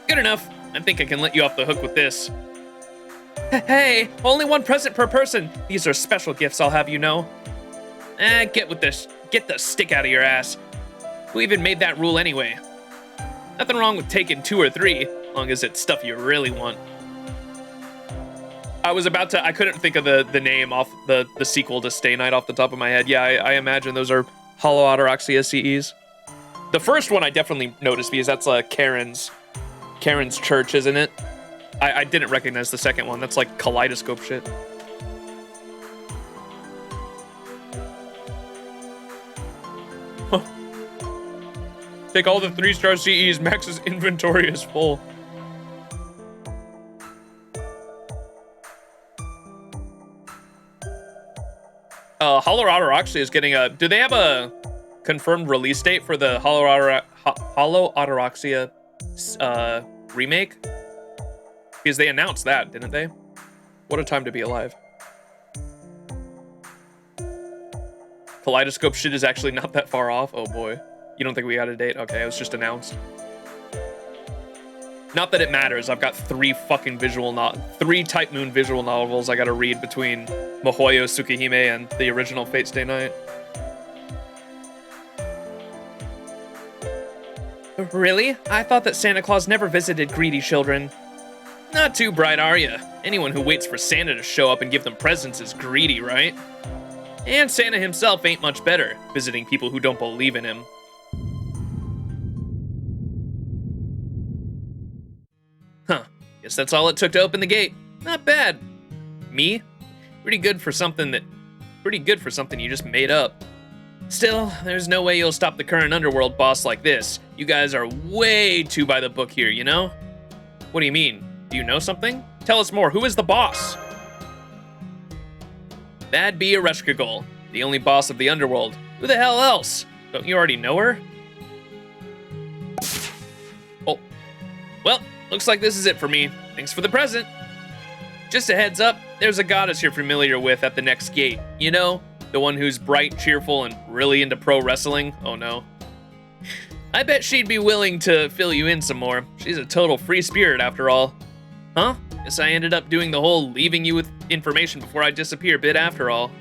Good enough. I think I can let you off the hook with this. Hey, only one present per person. These are special gifts, I'll have you know. Get with this. Get the stick out of your ass. Who even made that rule anyway? Nothing wrong with taking 2 or 3, as long as it's stuff you really want. I couldn't think of the name off the sequel to Stay Night off the top of my head. Yeah, I imagine those are Hollow Ataraxia CEs. The first one I definitely noticed because that's Karen's church, isn't it? I didn't recognize the second one. That's like kaleidoscope shit. Huh. Take all the 3-star CEs, Max's inventory is full. Hollow Ataraxia is getting do they have a confirmed release date for the Hollow Ataraxia remake? Because they announced that, didn't they? What a time to be alive. Kaleidoscope shit is actually not that far off. Oh boy. You don't think we got a date? Okay, it was just announced. Not that it matters. I've got 3 Type Moon visual novels I gotta read between Mihoyo Tsukihime and the original Fate Stay Night. Really? I thought that Santa Claus never visited greedy children. Not too bright, are ya? Anyone who waits for Santa to show up and give them presents is greedy, right? And Santa himself ain't much better, visiting people who don't believe in him. Huh. Guess that's all it took to open the gate. Not bad. Me? Pretty good for something you just made up. Still, there's no way you'll stop the current Underworld boss like this. You guys are way too by the book here, you know? What do you mean? Do you know something? Tell us more. Who is the boss? That'd be Ereshkigal, the only boss of the Underworld. Who the hell else? Don't you already know her? Oh. Well, looks like this is it for me. Thanks for the present. Just a heads up, there's a goddess you're familiar with at the next gate. You know, the one who's bright, cheerful, and really into pro wrestling. Oh no. I bet she'd be willing to fill you in some more. She's a total free spirit after all. Huh? Guess I ended up doing the whole leaving you with information before I disappear bit after all.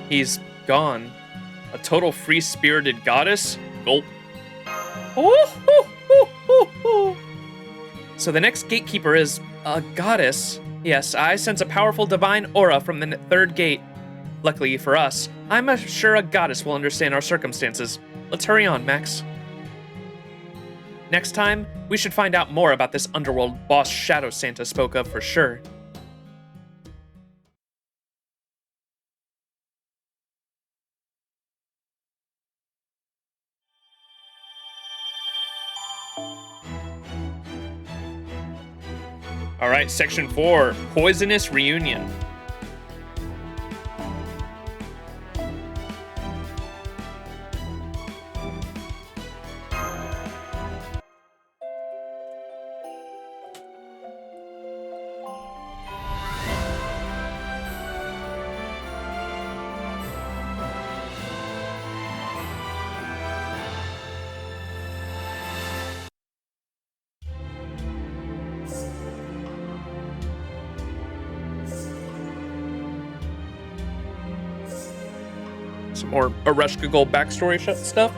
He's gone. A total free-spirited goddess? Gulp. So the next gatekeeper is a goddess. Yes, I sense a powerful divine aura from the 3rd gate. Luckily for us, I'm sure a goddess will understand our circumstances. Let's hurry on, Max. Next time, we should find out more about this Underworld boss Shadow Santa spoke of for sure. All right, section 4, Poisonous Reunion. Some more Ereshkigal backstory stuff.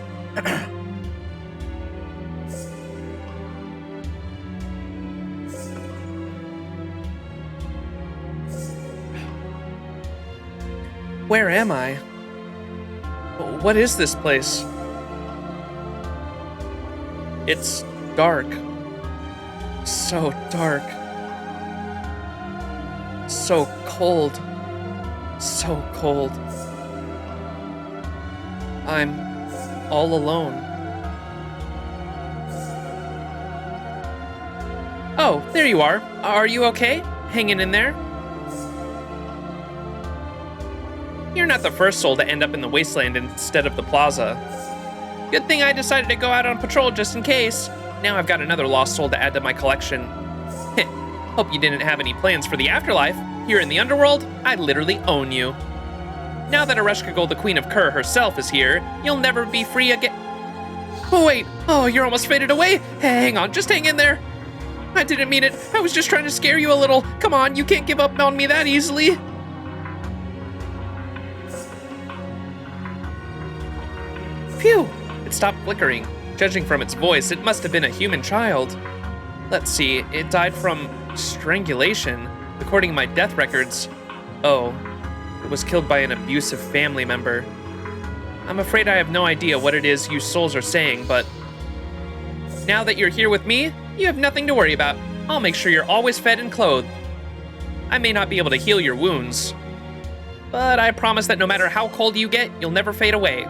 Where am I? What is this place? It's dark. So dark. So cold. So cold. I'm all alone. Oh, there you are. Are you okay? Hanging in there? You're not the first soul to end up in the wasteland instead of the plaza. Good thing I decided to go out on patrol just in case. Now I've got another lost soul to add to my collection. Hope you didn't have any plans for the afterlife. Here in the Underworld, I literally own you. Now that Ereshkigal, the Queen of Kur herself, is here, you'll never be free again. Oh, wait. Oh, you're almost faded away. Hang on, just hang in there. I didn't mean it. I was just trying to scare you a little. Come on, you can't give up on me that easily. Phew, it stopped flickering. Judging from its voice, it must have been a human child. Let's see, it died from strangulation. According to my death records, oh, it was killed by an abusive family member. I'm afraid I have no idea what it is you souls are saying, but now that you're here with me, you have nothing to worry about. I'll make sure you're always fed and clothed. I may not be able to heal your wounds, but I promise that no matter how cold you get, you'll never fade away.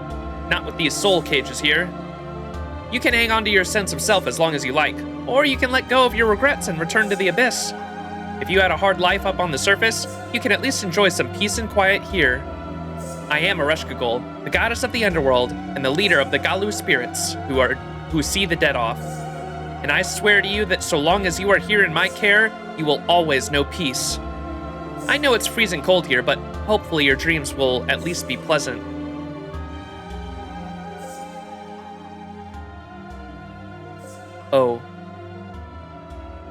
Not with these soul cages here. You can hang on to your sense of self as long as you like, or you can let go of your regrets and return to the abyss. If you had a hard life up on the surface, you can at least enjoy some peace and quiet here. I am Ereshkigal, the goddess of the underworld, and the leader of the Galu spirits, who see the dead off. And I swear to you that so long as you are here in my care, you will always know peace. I know it's freezing cold here, but hopefully your dreams will at least be pleasant. Oh.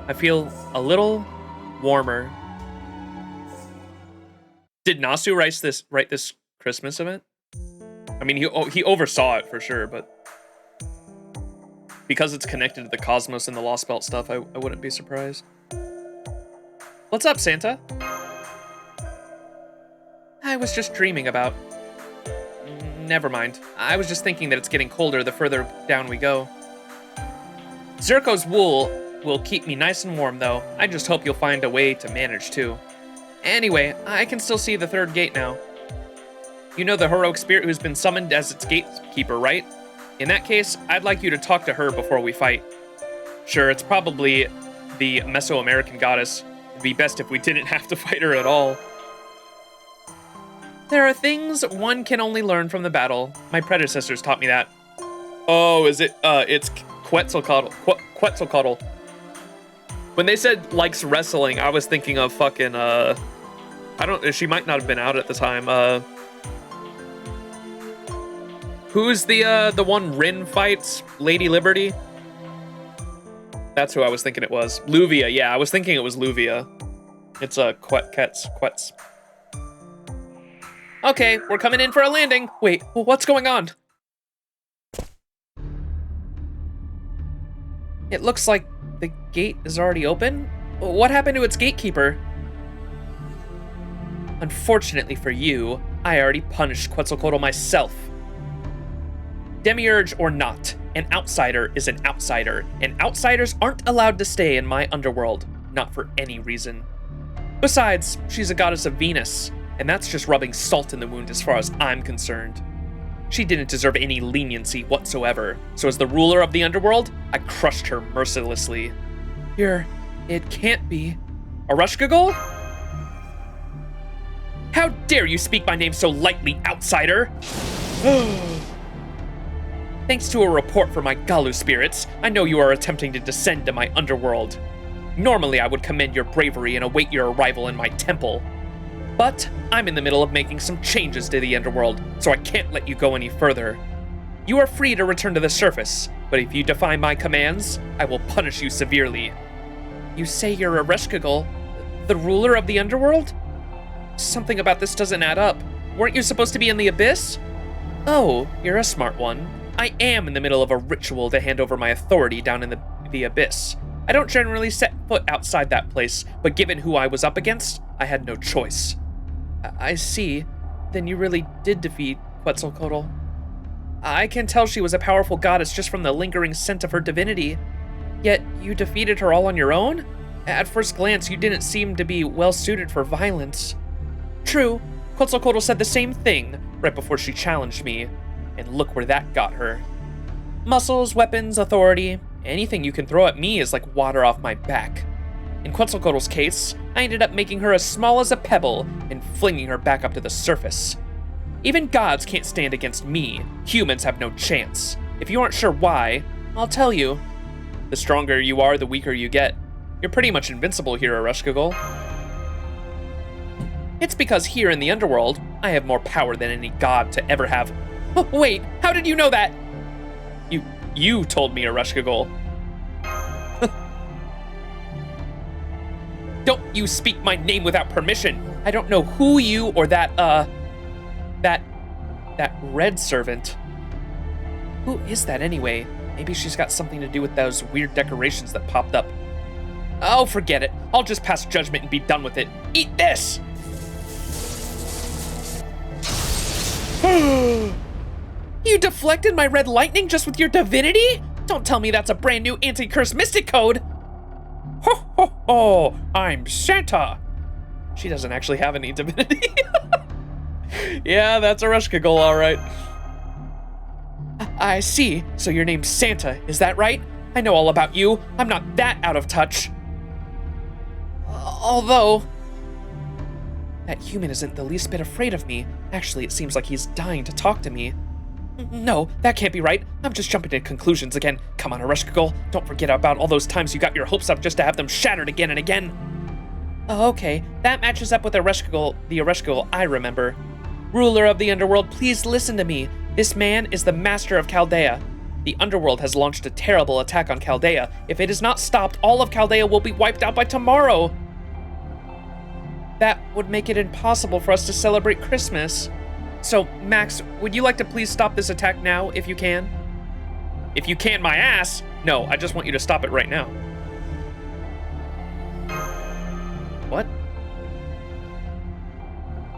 I feel a little warmer. Did Nasu write this Christmas event? I mean, he oversaw it for sure, but because it's connected to the cosmos and the Lost Belt stuff, I wouldn't be surprised. What's up, Santa? I was just dreaming about... Never mind. I was just thinking that it's getting colder the further down we go. Zerko's wool will keep me nice and warm, though. I just hope you'll find a way to manage, too. Anyway, I can still see the third gate now. You know the heroic spirit who's been summoned as its gatekeeper, right? In that case, I'd like you to talk to her before we fight. Sure, it's probably the Mesoamerican goddess. It'd be best if we didn't have to fight her at all. There are things one can only learn from the battle. My predecessors taught me that. Oh, is it? It's Quetzalcoatl. Quetzalcoatl. When they said likes wrestling, I was thinking of fucking, she might not have been out at the time. Who's the one Rin fights? Lady Liberty? That's who I was thinking it was. Luvia, yeah, I was thinking it was Luvia. It's Quetz. Okay, we're coming in for a landing. Wait, what's going on? It looks like the gate is already open? What happened to its gatekeeper? Unfortunately for you, I already punished Quetzalcoatl myself. Demiurge or not, an outsider is an outsider, and outsiders aren't allowed to stay in my underworld, not for any reason. Besides, she's a goddess of Venus, and that's just rubbing salt in the wound as far as I'm concerned. She didn't deserve any leniency whatsoever, so as the ruler of the underworld, I crushed her mercilessly. It can't be. Ereshkigal? How dare you speak my name so lightly, outsider? Thanks to a report from my Galu spirits, I know you are attempting to descend to my underworld. Normally I would commend your bravery and await your arrival in my temple. But I'm in the middle of making some changes to the underworld, so I can't let you go any further. You are free to return to the surface, but if you defy my commands, I will punish you severely. You say you're Ereshkigal, the ruler of the underworld? Something about this doesn't add up. Weren't you supposed to be in the abyss? Oh, you're a smart one. I am in the middle of a ritual to hand over my authority down in the abyss. I don't generally set foot outside that place, but given who I was up against, I had no choice. I see. Then you really did defeat Quetzalcoatl. I can tell she was a powerful goddess just from the lingering scent of her divinity. Yet you defeated her all on your own? At first glance, you didn't seem to be well suited for violence. True, Quetzalcoatl said the same thing right before she challenged me, and look where that got her. Muscles, weapons, authority, anything you can throw at me is like water off my back. In Quetzalcoatl's case, I ended up making her as small as a pebble and flinging her back up to the surface. Even gods can't stand against me. Humans have no chance. If you aren't sure why, I'll tell you. The stronger you are, the weaker you get. You're pretty much invincible here, Ereshkigal. It's because here in the underworld, I have more power than any god to ever have. Oh, wait, how did you know that? You told me, Ereshkigal. Don't you speak my name without permission. I don't know who you or that red servant. Who is that anyway? Maybe she's got something to do with those weird decorations that popped up. Oh, forget it. I'll just pass judgment and be done with it. Eat this! You deflected my red lightning just with your divinity? Don't tell me that's a brand new anti-curse mystic code. Ho ho ho! I'm Santa. She doesn't actually have any divinity. Yeah, that's Ereshkigal, all right. I see. So your name's Santa, is that right? I know all about you. I'm not that out of touch. Although, that human isn't the least bit afraid of me. Actually, it seems like he's dying to talk to me. No, that can't be right. I'm just jumping to conclusions again. Come on, Ereshkigal. Don't forget about all those times you got your hopes up just to have them shattered again and again. Oh, okay. That matches up with Ereshkigal, the Ereshkigal I remember. Ruler of the Underworld, please listen to me. This man is the master of Chaldea. The Underworld has launched a terrible attack on Chaldea. If it is not stopped, all of Chaldea will be wiped out by tomorrow. That would make it impossible for us to celebrate Christmas. So, Max, would you like to please stop this attack now, if you can? If you can, my ass! No, I just want you to stop it right now. What?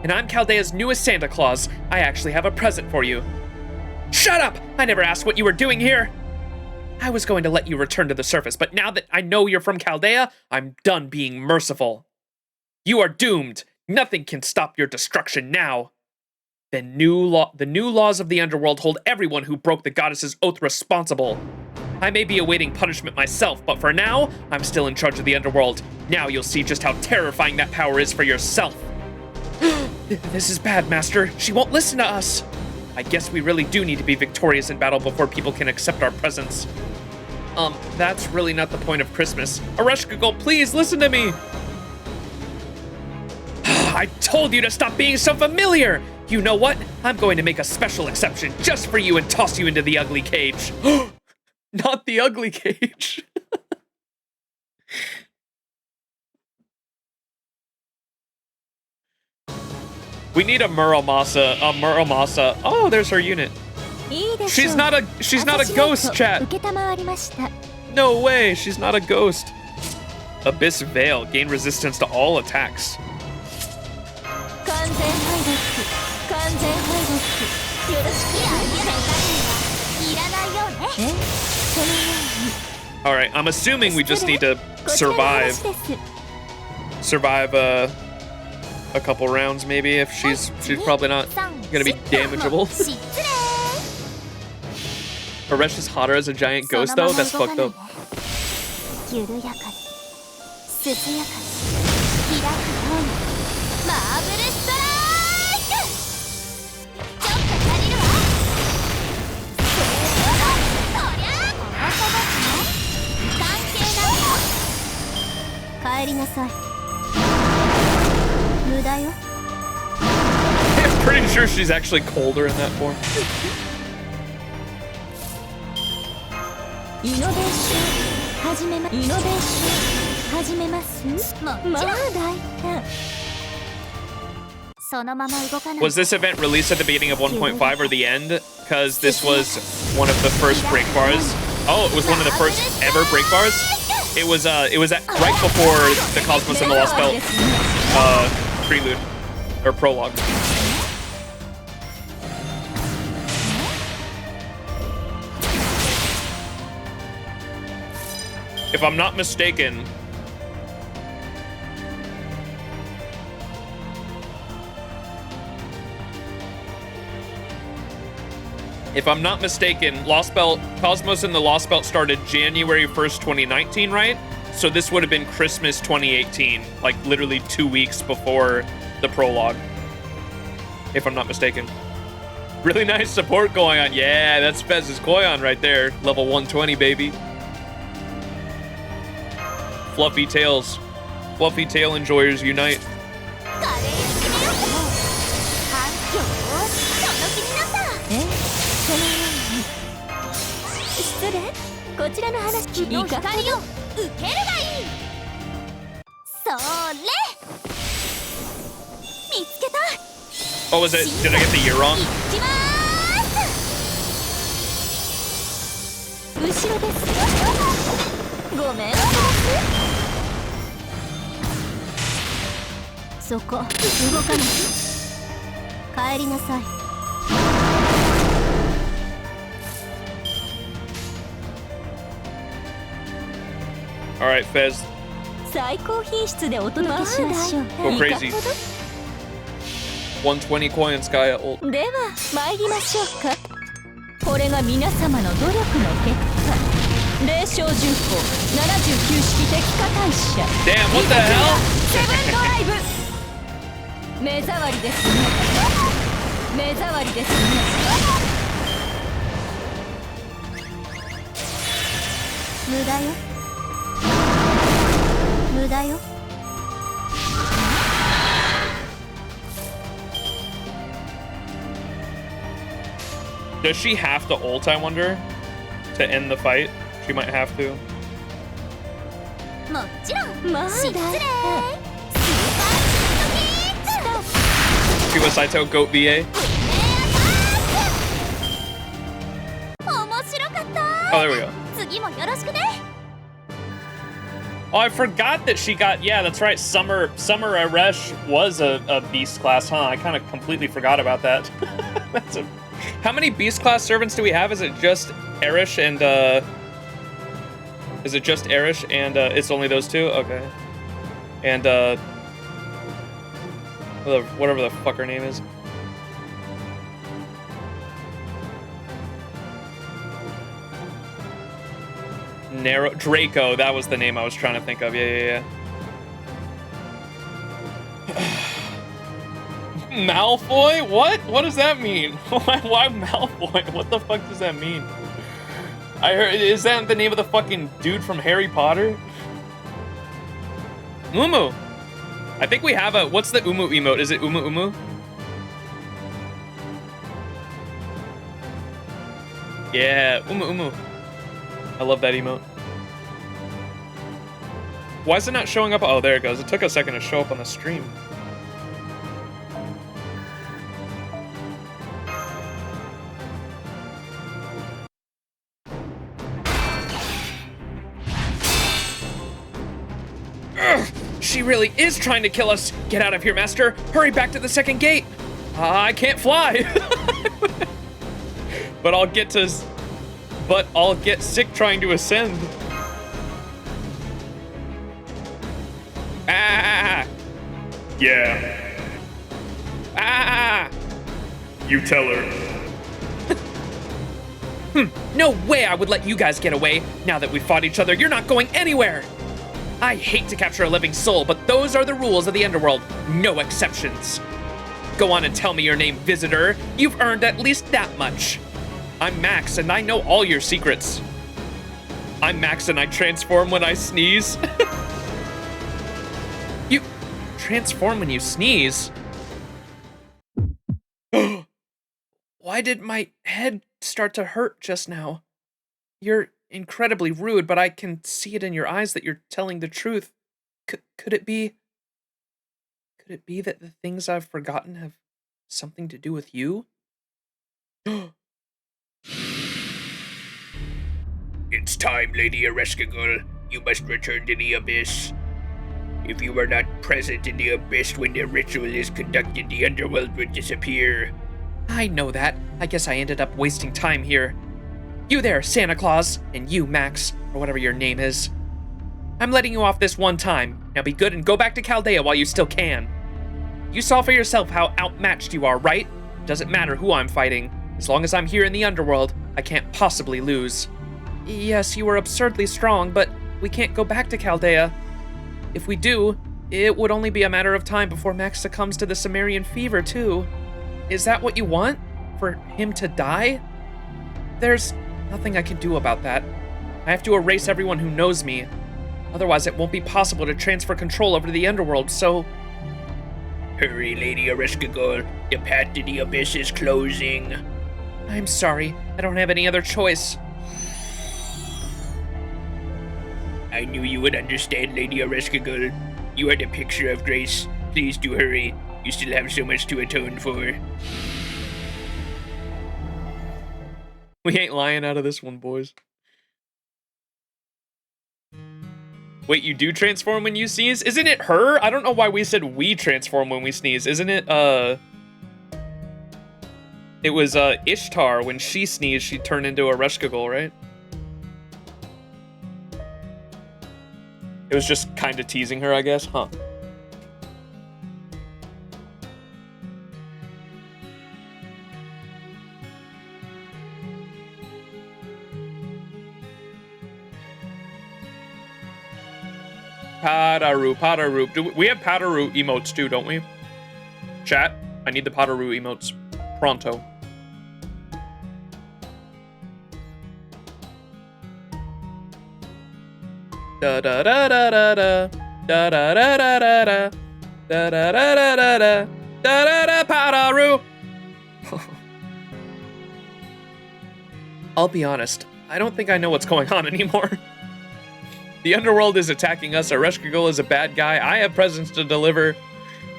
And I'm Chaldea's newest Santa Claus. I actually have a present for you. Shut up! I never asked what you were doing here! I was going to let you return to the surface, but now that I know you're from Chaldea, I'm done being merciful. You are doomed! Nothing can stop your destruction now! The new laws of the Underworld hold everyone who broke the goddess's oath responsible. I may be awaiting punishment myself, but for now, I'm still in charge of the Underworld. Now you'll see just how terrifying that power is for yourself. This is bad, Master. She won't listen to us. I guess we really do need to be victorious in battle before people can accept our presence. That's really not the point of Christmas. Ereshkigal, please listen to me. I told you to stop being so familiar. You know what? I'm going to make a special exception just for you and toss you into the ugly cage. Not the ugly cage. We need a Muramasa. Oh, there's her unit. She's not a ghost, chat. No way, she's not a ghost. Abyss Veil, gain resistance to all attacks. Alright, I'm assuming we just need to survive a couple rounds maybe, if she's probably not gonna be damageable. Aresh is hotter as a giant ghost though? That's fucked up. I'm pretty sure she's actually colder in that form. Was this event released at the beginning of 1.5 or the end? Because this was one of the first break bars. Oh, it was one of the first ever break bars? It was right before the Cosmos and the Lost Belt prelude or prologue. If I'm not mistaken, Lost Belt, Cosmos and the Lost Belt started January 1st, 2019, right? So this would have been Christmas 2018, like literally 2 weeks before the prologue, if I'm not mistaken. Really nice support going on. Yeah, that's Fez's Koyon right there. Level 120, baby. Fluffy tails. Fluffy tail enjoyers unite. そのように失礼こちらの話の光を受けるがいいそれ見つけた Oh, was it? Did I get the year wrong? 行きまーす後ろですごめんなさいそこ動かない帰りなさい All right, Fez. 最高品質でお届けしましょう Go crazy. 120 coin Sky ult. では参りましょうかこれが皆様の努力の結果霊障重工79式敵化大社 Damn, what the hell? セブンドライブ目障りですね目障りですね無駄よ無駄よ Does she have to ult, I wonder? To end the fight? She might have to. もちろんまあ失礼スーパーシートキッズ Cuba Saito, Goat VA. 面白かった Oh, there we go. 次もよろしくね Oh, I forgot that she got... Yeah, that's right. Summer Aresh was a beast class, huh? I kind of completely forgot about that. That's a... How many beast class servants do we have? Is it just Erish and, Is it just Erish and, it's only those two? Okay. And, whatever the fuck her name is. Draco, that was the name I was trying to think of. Yeah. Malfoy? What? What does that mean? Why Malfoy? What the fuck does that mean? I heard, is that the name of the fucking dude from Harry Potter? Umu. I think we have a, what's the Umu emote? Is it Umu Umu? Yeah, Umu Umu. I love that emote. Why is it not showing up? Oh, there it goes. It took a second to show up on the stream. Ugh, she really is trying to kill us. Get out of here, Master. Hurry back to the second gate. I can't fly. But I'll get sick trying to ascend. Ah! Yeah, Ah! you tell her. No way I would let you guys get away. Now that we fought each other, you're not going anywhere. I hate to capture a living soul, but those are the rules of the Underworld. No exceptions. Go on and tell me your name, visitor. You've earned at least that much. I'm Max, and I know all your secrets. I'm Max, and I transform when I sneeze. You transform when you sneeze? Why did my head start to hurt just now? You're incredibly rude, but I can see it in your eyes that you're telling the truth. Could it be that the things I've forgotten have something to do with you? It's time, Lady Ereshkigal. You must return to the Abyss. If you are not present in the Abyss when the ritual is conducted, the Underworld will disappear. I know that. I guess I ended up wasting time here. You there, Santa Claus, and you, Max, or whatever your name is. I'm letting you off this one time. Now be good and go back to Chaldea while you still can. You saw for yourself how outmatched you are, right? Doesn't matter who I'm fighting. As long as I'm here in the Underworld, I can't possibly lose. Yes, you are absurdly strong, but we can't go back to Chaldea. If we do, it would only be a matter of time before Max succumbs to the Cimmerian fever, too. Is that what you want? For him to die? There's nothing I can do about that. I have to erase everyone who knows me. Otherwise, it won't be possible to transfer control over to the Underworld, so... Hurry, Lady Ereshkigal. The path to the abyss is closing. I'm sorry. I don't have any other choice. I knew you would understand, Lady Ereshkigal. You are the picture of grace. Please do hurry. You still have so much to atone for. We ain't lying out of this one, boys. Wait, you do transform when you sneeze? Isn't it her? I don't know why we said we transform when we sneeze. Isn't it, it was, Ishtar. When she sneezed, she turned into a Ereshkigal, right? It was just kind of teasing her, I guess, huh? Padaru. We have Padaru emotes too, don't we? Chat, I need the Padaru emotes. Pronto. Da da da da da da da da da da da da da da da da da da da da Padaru. I'll be honest, I don't think I know what's going on anymore. The Underworld is attacking us, Ereshkigal is a bad guy, I have presents to deliver,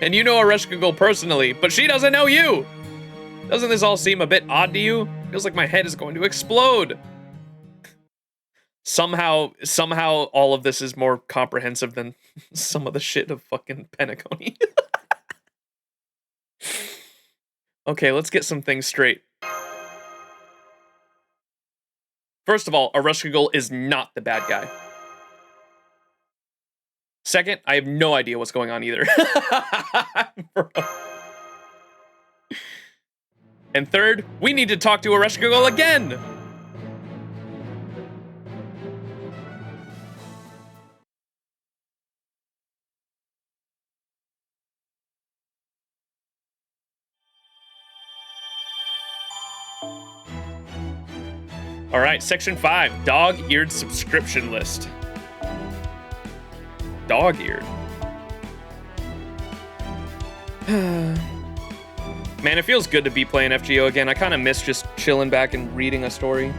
and you know Ereshkigal personally, but she doesn't know you! Doesn't this all seem a bit odd to you? Feels like my head is going to explode. Somehow all of this is more comprehensive than some of the shit of fucking Penacony. Okay, let's get some things straight. First of all, Ereshkigal is not the bad guy. Second, I have no idea what's going on either. Bro. And third, we need to talk to Ereshkigal again! All right, section 5, dog-eared subscription list. Dog-eared. Man, it feels good to be playing FGO again. I kind of miss just chilling back and reading a story.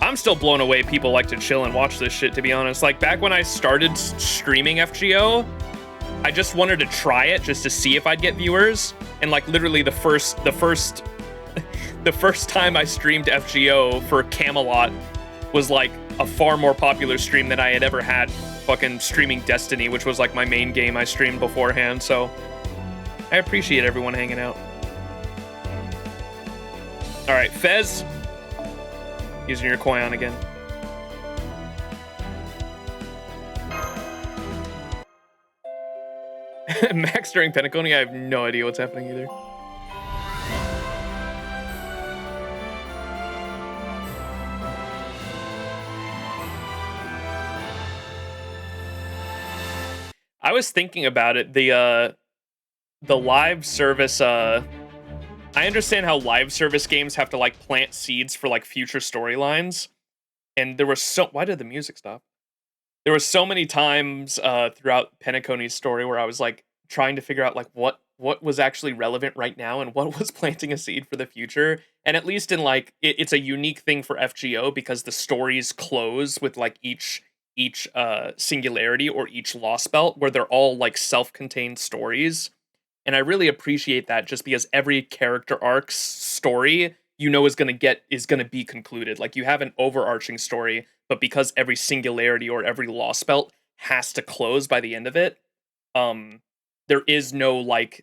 I'm still blown away people like to chill and watch this shit, to be honest. Like, back when I started streaming FGO, I just wanted to try it just to see if I'd get viewers. And like literally the first time I streamed FGO for Camelot was like a far more popular stream than I had ever had fucking streaming Destiny, which was like my main game I streamed beforehand. So I appreciate everyone hanging out. All right, Fez, using your Koyon again. Max during Penacony, I have no idea what's happening either. I was thinking about it. The live service. I understand how live service games have to like plant seeds for like future storylines, and there were so. Why did the music stop? There were so many times throughout Penacony's story where I was like trying to figure out like what was actually relevant right now and what was planting a seed for the future. And at least in like it's a unique thing for FGO because the stories close with like each singularity or each lost belt where they're all like self-contained stories. And I really appreciate that just because every character arc's story you know is going to be concluded. Like you have an overarching story, but because every singularity or every lost belt has to close by the end of it, there is nothing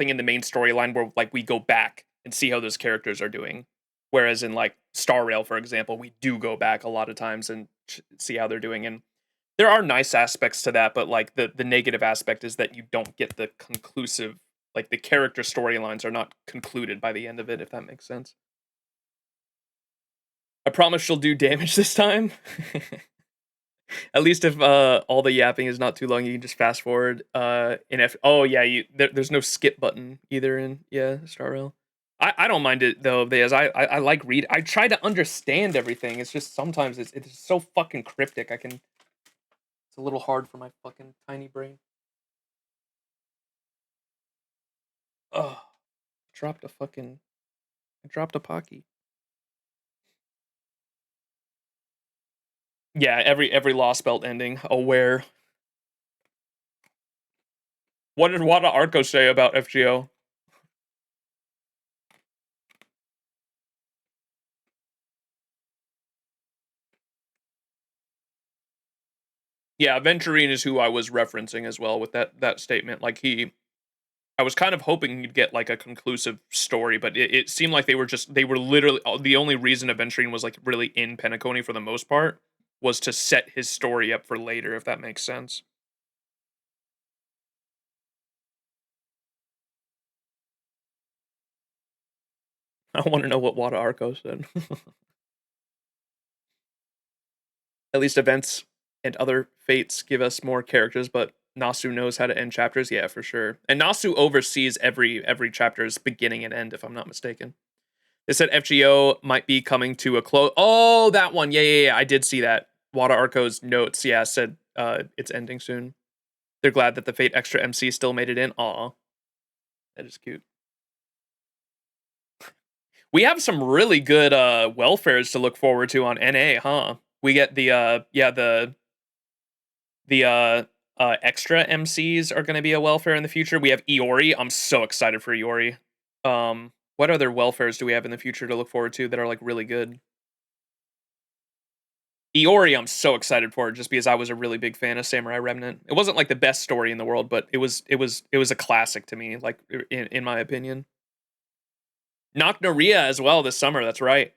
in the main storyline where like we go back and see how those characters are doing. Whereas in like Star Rail, for example, we do go back a lot of times and see how they're doing. And there are nice aspects to that, but like the negative aspect is that you don't get the conclusive, like the character storylines are not concluded by the end of it, if that makes sense. I promise she'll do damage this time. At least if all the yapping is not too long, you can just fast forward. Oh yeah, there's no skip button either in Star Rail. I don't mind it though, because I like read. I try to understand everything. It's just sometimes it's so fucking cryptic. It's a little hard for my fucking tiny brain. Ugh. I dropped a Pocky. Yeah, every Lost Belt ending. Aware. What did Wada Arco say about FGO? Yeah, Venturine is who I was referencing as well with that statement. Like I was kind of hoping he'd get like a conclusive story, but it seemed like they were literally the only reason Venturine was like really in Penacony for the most part was to set his story up for later, if that makes sense. I want to know what Wada Arco said. At least events and other fates give us more characters, but Nasu knows how to end chapters. Yeah, for sure. And Nasu oversees every chapter's beginning and end, if I'm not mistaken. They said FGO might be coming to a close. Oh, that one. Yeah. I did see that. Wada Arco's notes, yeah, said it's ending soon. They're glad that the Fate Extra MC still made it in. Aw. That is cute. We have some really good welfares to look forward to on NA, huh? We get the extra MCs are going to be a welfare in the future. We have Iori. I'm so excited for Iori. What other welfares do we have in the future to look forward to that are like really good? Iori, I'm so excited for it just because I was a really big fan of Samurai Remnant. It wasn't like the best story in the world, but it was a classic to me, like in my opinion. Nocnaria as well this summer. That's right.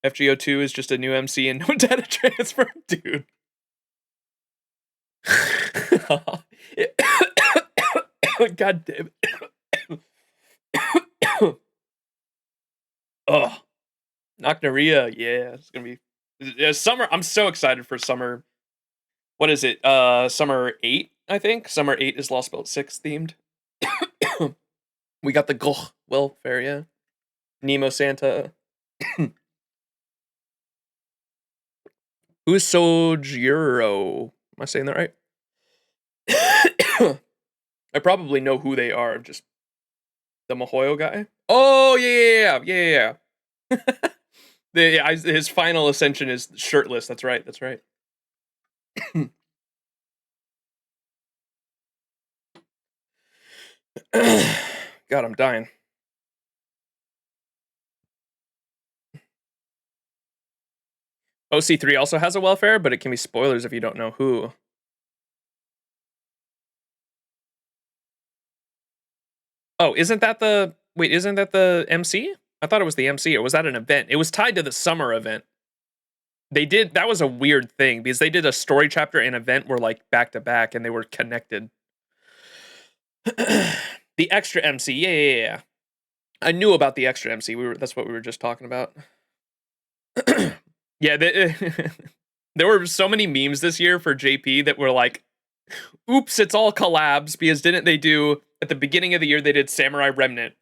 FGO 2 is just a new MC and no data transfer, dude. God damn it. Oh, Nocnaria. Yeah, it's gonna be summer. I'm so excited for summer. What is it? Summer 8, I think. Summer 8 is Lost Belt 6 themed. We got the Goh welfare, yeah. Nemo Santa. Who is Sojiro? Am I saying that right? I probably know who they are. Just the Mihoyo guy. Oh yeah. His final ascension is shirtless. That's right. God, I'm dying. OC3 also has a welfare, but it can be spoilers if you don't know who. Oh, isn't that the MC? I thought it was the MC, or was that an event? It was tied to the summer event. That was a weird thing, because they did a story chapter and event were like back to back, and they were connected. The extra MC, yeah. I knew about the extra MC. That's what we were just talking about. Yeah, there were so many memes this year for JP that were like, oops, it's all collabs, because didn't they do, at the beginning of the year, they did Samurai Remnant,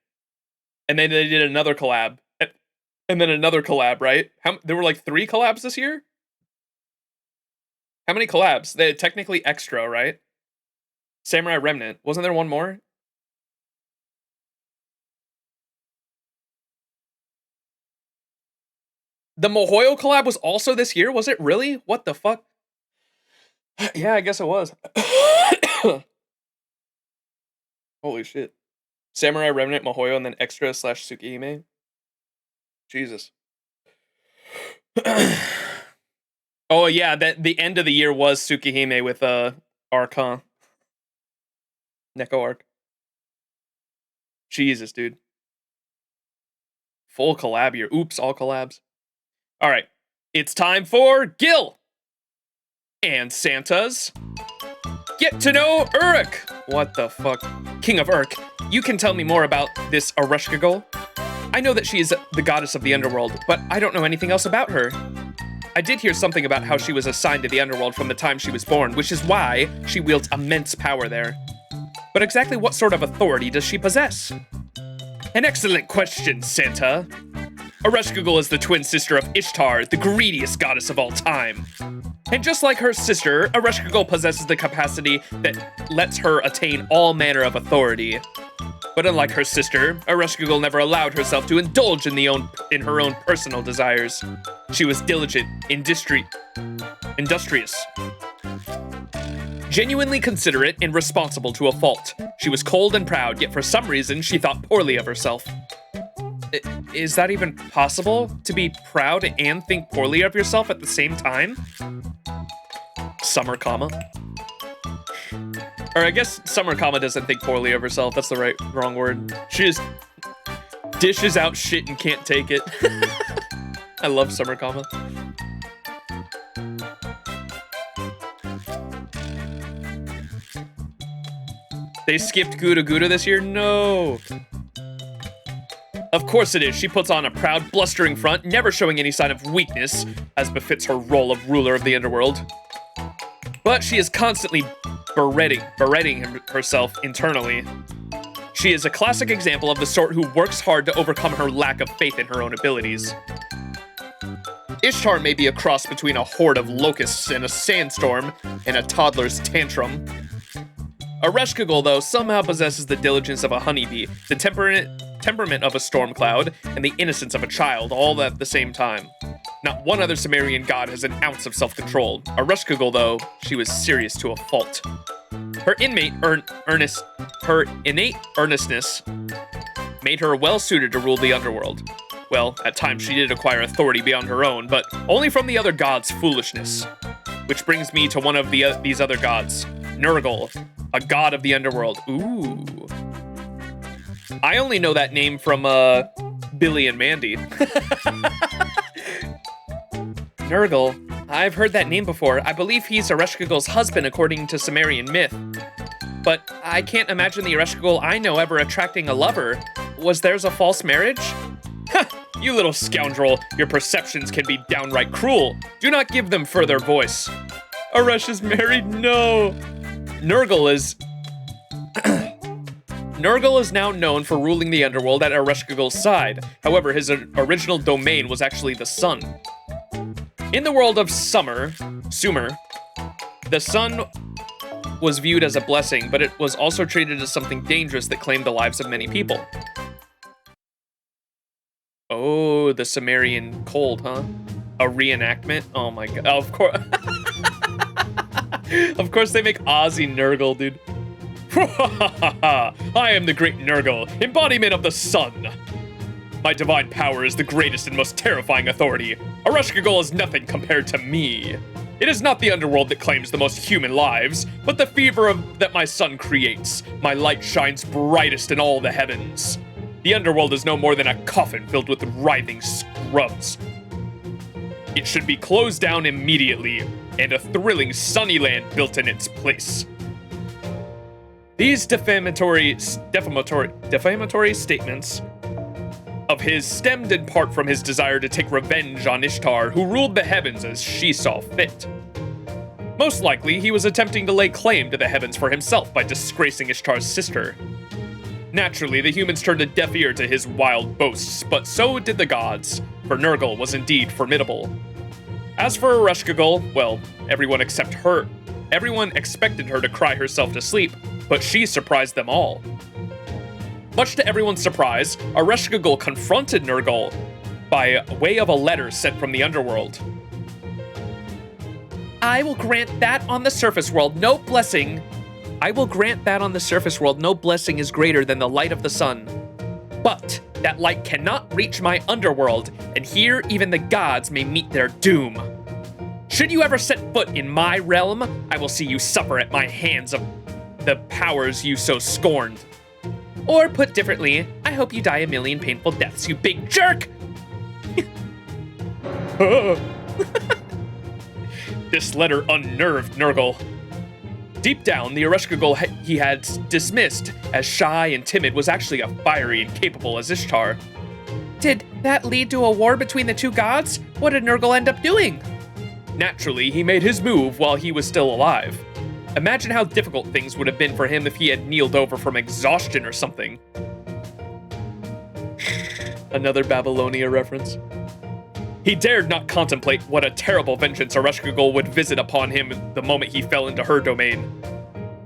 and then they did another collab, and then another collab, right? There were like 3 collabs this year? How many collabs? They had technically extra, right? Samurai Remnant. Wasn't there one more? The Mihoyo collab was also this year? Was it really? What the fuck? Yeah, I guess it was. Holy shit. Samurai Remnant, Mihoyo, and then extra / Tsukihime. Jesus. Oh yeah, the end of the year was Tsukihime with Archon. Neko Arc. Jesus, dude. Full collab year. Oops, all collabs. All right, it's time for Gil and Santa's Get to Know Uruk. What the fuck? King of Uruk, you can tell me more about this Areshkagol? I know that she is the goddess of the Underworld, but I don't know anything else about her. I did hear something about how she was assigned to the Underworld from the time she was born, which is why she wields immense power there. But exactly what sort of authority does she possess? An excellent question, Santa. Ereshkigal is the twin sister of Ishtar, the greediest goddess of all time. And just like her sister, Ereshkigal possesses the capacity that lets her attain all manner of authority. But unlike her sister, Ereshkigal never allowed herself to indulge in her own personal desires. She was diligent, industrious, genuinely considerate and responsible to a fault. She was cold and proud, yet for some reason she thought poorly of herself. Is that even possible? To be proud and think poorly of yourself at the same time? Summer comma. Or I guess Summer comma doesn't think poorly of herself. That's the wrong word. She just dishes out shit and can't take it. I love Summer comma. They skipped Gouda Gouda this year? No. Of course it is. She puts on a proud, blustering front, never showing any sign of weakness, as befits her role of ruler of the Underworld. But she is constantly berating herself internally. She is a classic example of the sort who works hard to overcome her lack of faith in her own abilities. Ishtar may be a cross between a horde of locusts and a sandstorm and a toddler's tantrum. Ereshkigal, though, somehow possesses the diligence of a honeybee, the temperament of a storm cloud, and the innocence of a child, all at the same time. Not one other Sumerian god has an ounce of self-control. Ereshkigal, though, she was serious to a fault. Her innate earnestness made her well-suited to rule the Underworld. Well, at times she did acquire authority beyond her own, but only from the other gods' foolishness. Which brings me to one of these other gods, Nergal, a god of the Underworld. Ooh. I only know that name from Billy and Mandy. Nergal. I've heard that name before. I believe he's Ereshkigal's husband according to Sumerian myth. But I can't imagine the Ereshkigal I know ever attracting a lover. Was theirs a false marriage? Ha! You little scoundrel. Your perceptions can be downright cruel. Do not give them further voice. Eresh is married? No. Nergal is now known for ruling the Underworld at Ereshkigal's side. However, his original domain was actually the sun. In the world of Sumer, the sun was viewed as a blessing, but it was also treated as something dangerous that claimed the lives of many people. Oh, the Sumerian cold, huh? A reenactment? Oh my god. Of course. Of course they make Ozzy Nergal, dude. I am the great Nergal, embodiment of the sun. My divine power is the greatest and most terrifying authority. Ereshkigal is nothing compared to me. It is not the Underworld that claims the most human lives, but the fever that my sun creates. My light shines brightest in all the heavens. The Underworld is no more than a coffin filled with writhing scrubs. It should be closed down immediately, and a thrilling sunny land built in its place. These defamatory statements of his stemmed in part from his desire to take revenge on Ishtar, who ruled the heavens as she saw fit. Most likely, he was attempting to lay claim to the heavens for himself by disgracing Ishtar's sister. Naturally, the humans turned a deaf ear to his wild boasts, but so did the gods, for Nergal was indeed formidable. As for Ereshkigal, well, everyone expected her to cry herself to sleep, but she surprised them all. Much to everyone's surprise, Ereshkigal confronted Nergal by way of a letter sent from the Underworld. I will grant that on the surface world no blessing is greater than the light of the sun. But that light cannot reach my Underworld, and here even the gods may meet their doom. Should you ever set foot in my realm, I will see you suffer at my hands of the powers you so scorned. Or put differently, I hope you die a million painful deaths, you big jerk! This letter unnerved Nergal. Deep down, the Ereshkigal he had dismissed as shy and timid was actually as fiery and capable as Ishtar. Did that lead to a war between the two gods? What did Nergal end up doing? Naturally, he made his move while he was still alive. Imagine how difficult things would have been for him if he had kneeled over from exhaustion or something. Another Babylonia reference. He dared not contemplate what a terrible vengeance Ereshkigal would visit upon him the moment he fell into her domain.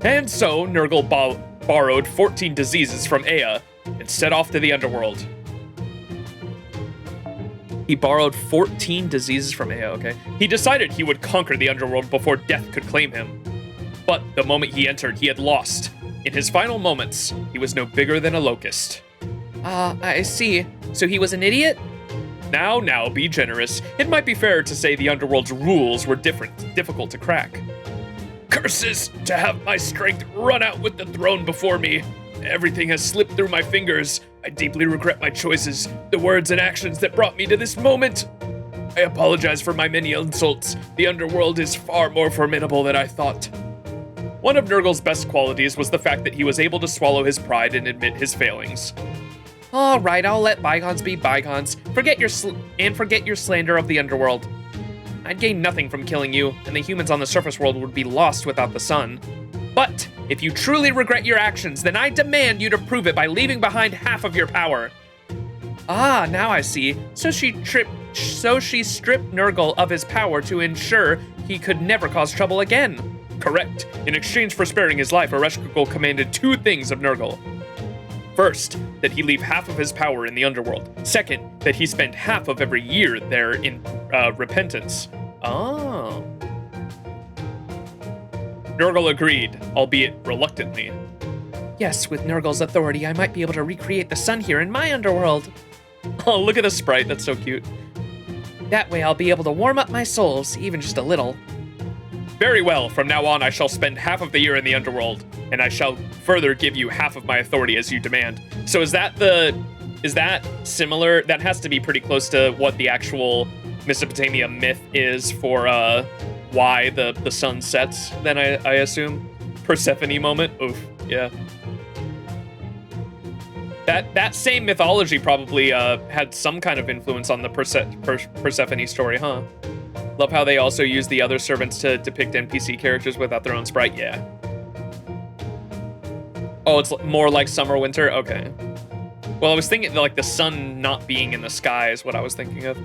And so, Nurgle borrowed 14 diseases from Ea and set off to the Underworld. He borrowed 14 diseases from Ea, okay. He decided he would conquer the Underworld before death could claim him. But the moment he entered, he had lost. In his final moments, he was no bigger than a locust. I see. So he was an idiot? Now, be generous. It might be fair to say the Underworld's rules were difficult to crack. Curses to have my strength run out with the throne before me. Everything has slipped through my fingers. I deeply regret my choices, the words and actions that brought me to this moment. I apologize for my many insults. The Underworld is far more formidable than I thought. One of Nurgle's best qualities was the fact that he was able to swallow his pride and admit his failings. All right, I'll let bygones be bygones. Forget your slander of the Underworld. I'd gain nothing from killing you, and the humans on the surface world would be lost without the sun. But if you truly regret your actions, then I demand you to prove it by leaving behind half of your power. Ah, now I see. So she stripped Nurgle of his power to ensure he could never cause trouble again. Correct. In exchange for sparing his life, Ereshkigal commanded two things of Nurgle. First, that he leave half of his power in the Underworld. Second, that he spend half of every year there in repentance. Oh. Nurgle agreed, albeit reluctantly. Yes, with Nurgle's authority, I might be able to recreate the sun here in my Underworld. Oh, look at the sprite, that's so cute. That way I'll be able to warm up my souls, even just a little. Very well, from now on I shall spend half of the year in the Underworld, and I shall further give you half of my authority as you demand. So is that similar? That has to be pretty close to what the actual Mesopotamia myth is for why the sun sets, then I assume. Persephone moment, oof, yeah. That same mythology probably had some kind of influence on the Persephone story, huh? Love how they also use the other servants to depict NPC characters without their own sprite, yeah. Oh, it's more like summer, winter, okay. Well, I was thinking like the sun not being in the sky is what I was thinking of.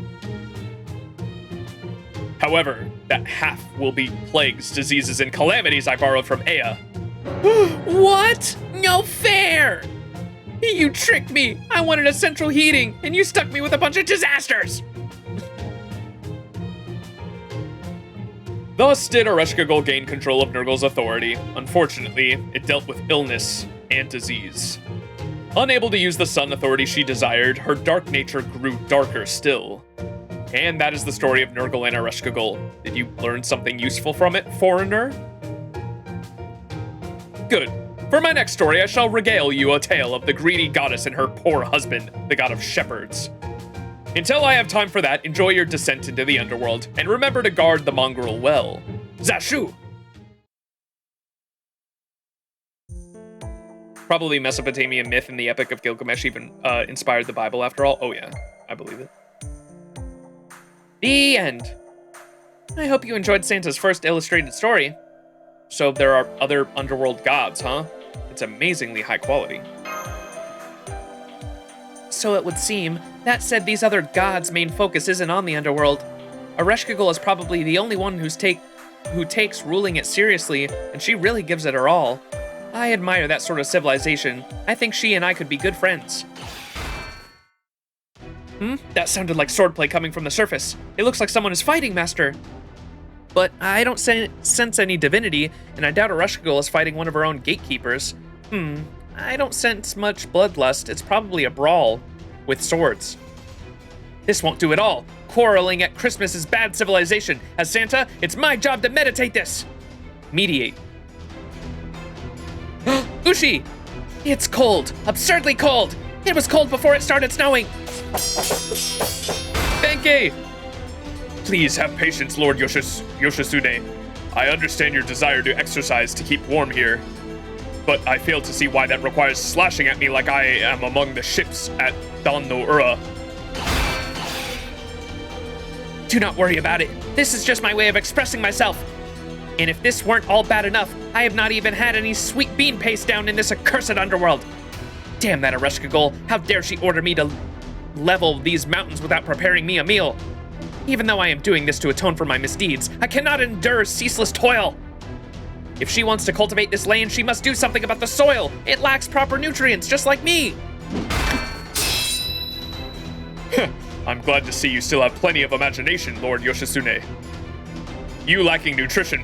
However, that half will be plagues, diseases, and calamities I borrowed from Ea. What? No fair! You tricked me! I wanted a central heating, and you stuck me with a bunch of disasters! Thus did Ereshkigal gain control of Nurgle's authority. Unfortunately, it dealt with illness and disease. Unable to use the sun authority she desired, her dark nature grew darker still. And that is the story of Nurgle and Ereshkigal. Did you learn something useful from it, foreigner? Good. For my next story, I shall regale you a tale of the greedy goddess and her poor husband, the god of shepherds. Until I have time for that, enjoy your descent into the Underworld, and remember to guard the mongrel well. Zashu! Probably Mesopotamian myth and the Epic of Gilgamesh even inspired the Bible after all. Oh yeah, I believe it. The end. I hope you enjoyed Santa's first illustrated story. So there are other Underworld gods, huh? It's amazingly high quality. So it would seem. That said, these other gods' main focus isn't on the Underworld. Ereshkigal is probably the only one who takes ruling it seriously, and she really gives it her all. I admire that sort of civilization. I think she and I could be good friends. That sounded like swordplay coming from the surface. It looks like someone is fighting, Master. But I don't sense any divinity, and I doubt Ereshkigal is fighting one of her own gatekeepers. I don't sense much bloodlust. It's probably a brawl with swords. This won't do at all. Quarreling at Christmas is bad civilization. As Santa, it's my job to meditate this. Mediate. Ushi! It's cold. Absurdly cold. It was cold before it started snowing. Benkei! Please have patience, Lord Yoshitsune. I understand your desire to exercise to keep warm here, but I fail to see why that requires slashing at me like I am among the ships at Dan no Ura. Do not worry about it. This is just my way of expressing myself. And if this weren't all bad enough, I have not even had any sweet bean paste down in this accursed Underworld. Damn that Ereshkigal. How dare she order me to level these mountains without preparing me a meal. Even though I am doing this to atone for my misdeeds, I cannot endure ceaseless toil. If she wants to cultivate this land, she must do something about the soil. It lacks proper nutrients, just like me. I'm glad to see you still have plenty of imagination, Lord Yoshitsune. You lacking nutrition.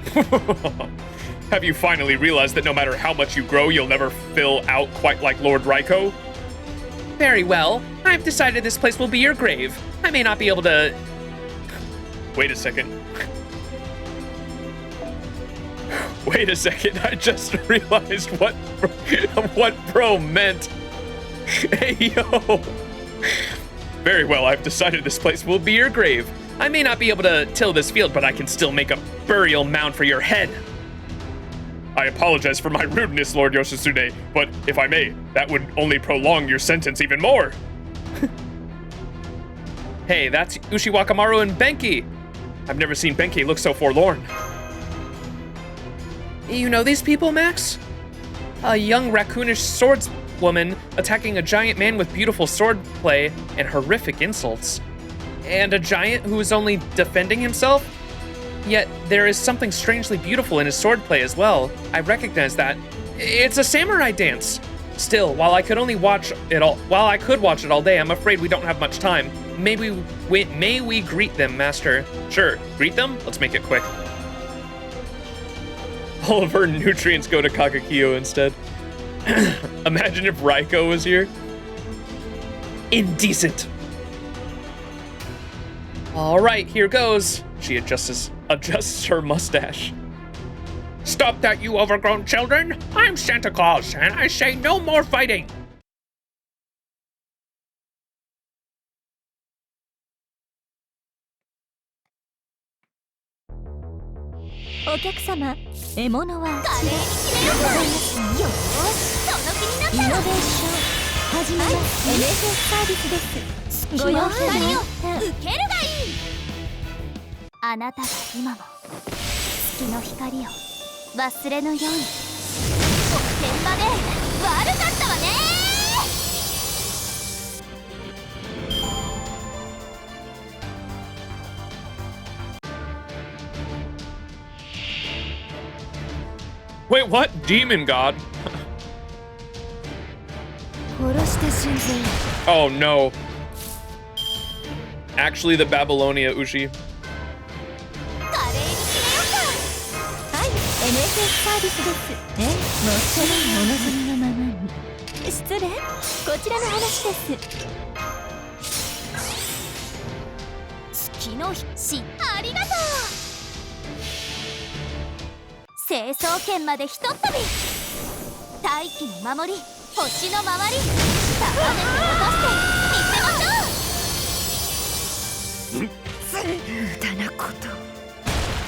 Have you finally realized that no matter how much you grow, you'll never fill out quite like Lord Raiko? Very well. I've decided this place will be your grave. I may not be able to... Wait a second. Wait a second, I just realized what bro meant. Hey, yo. Very well, I've decided this place will be your grave. I may not be able to till this field, but I can still make a burial mound for your head. I apologize for my rudeness, Lord Yoshitsune, but if I may, that would only prolong your sentence even more. Hey, that's Ushiwakamaru and Benki. I've never seen Benki look so forlorn. You know these people, Max? A young raccoonish swordswoman attacking a giant man with beautiful swordplay and horrific insults. And a giant who is only defending himself? Yet there is something strangely beautiful in his swordplay as well. I recognize that. It's a samurai dance. Still, while I could watch it all day, I'm afraid we don't have much time. May we greet them, Master? Sure, greet them? Let's make it quick. All of her nutrients go to Kakakiyo instead. Imagine if Raiko was here. Indecent. All right, here goes. She adjusts her mustache. Stop that, you overgrown children! I'm Santa Claus, and I say no more fighting! Wait, what? Demon God? Oh no. Actually, the Babylonia Ushi.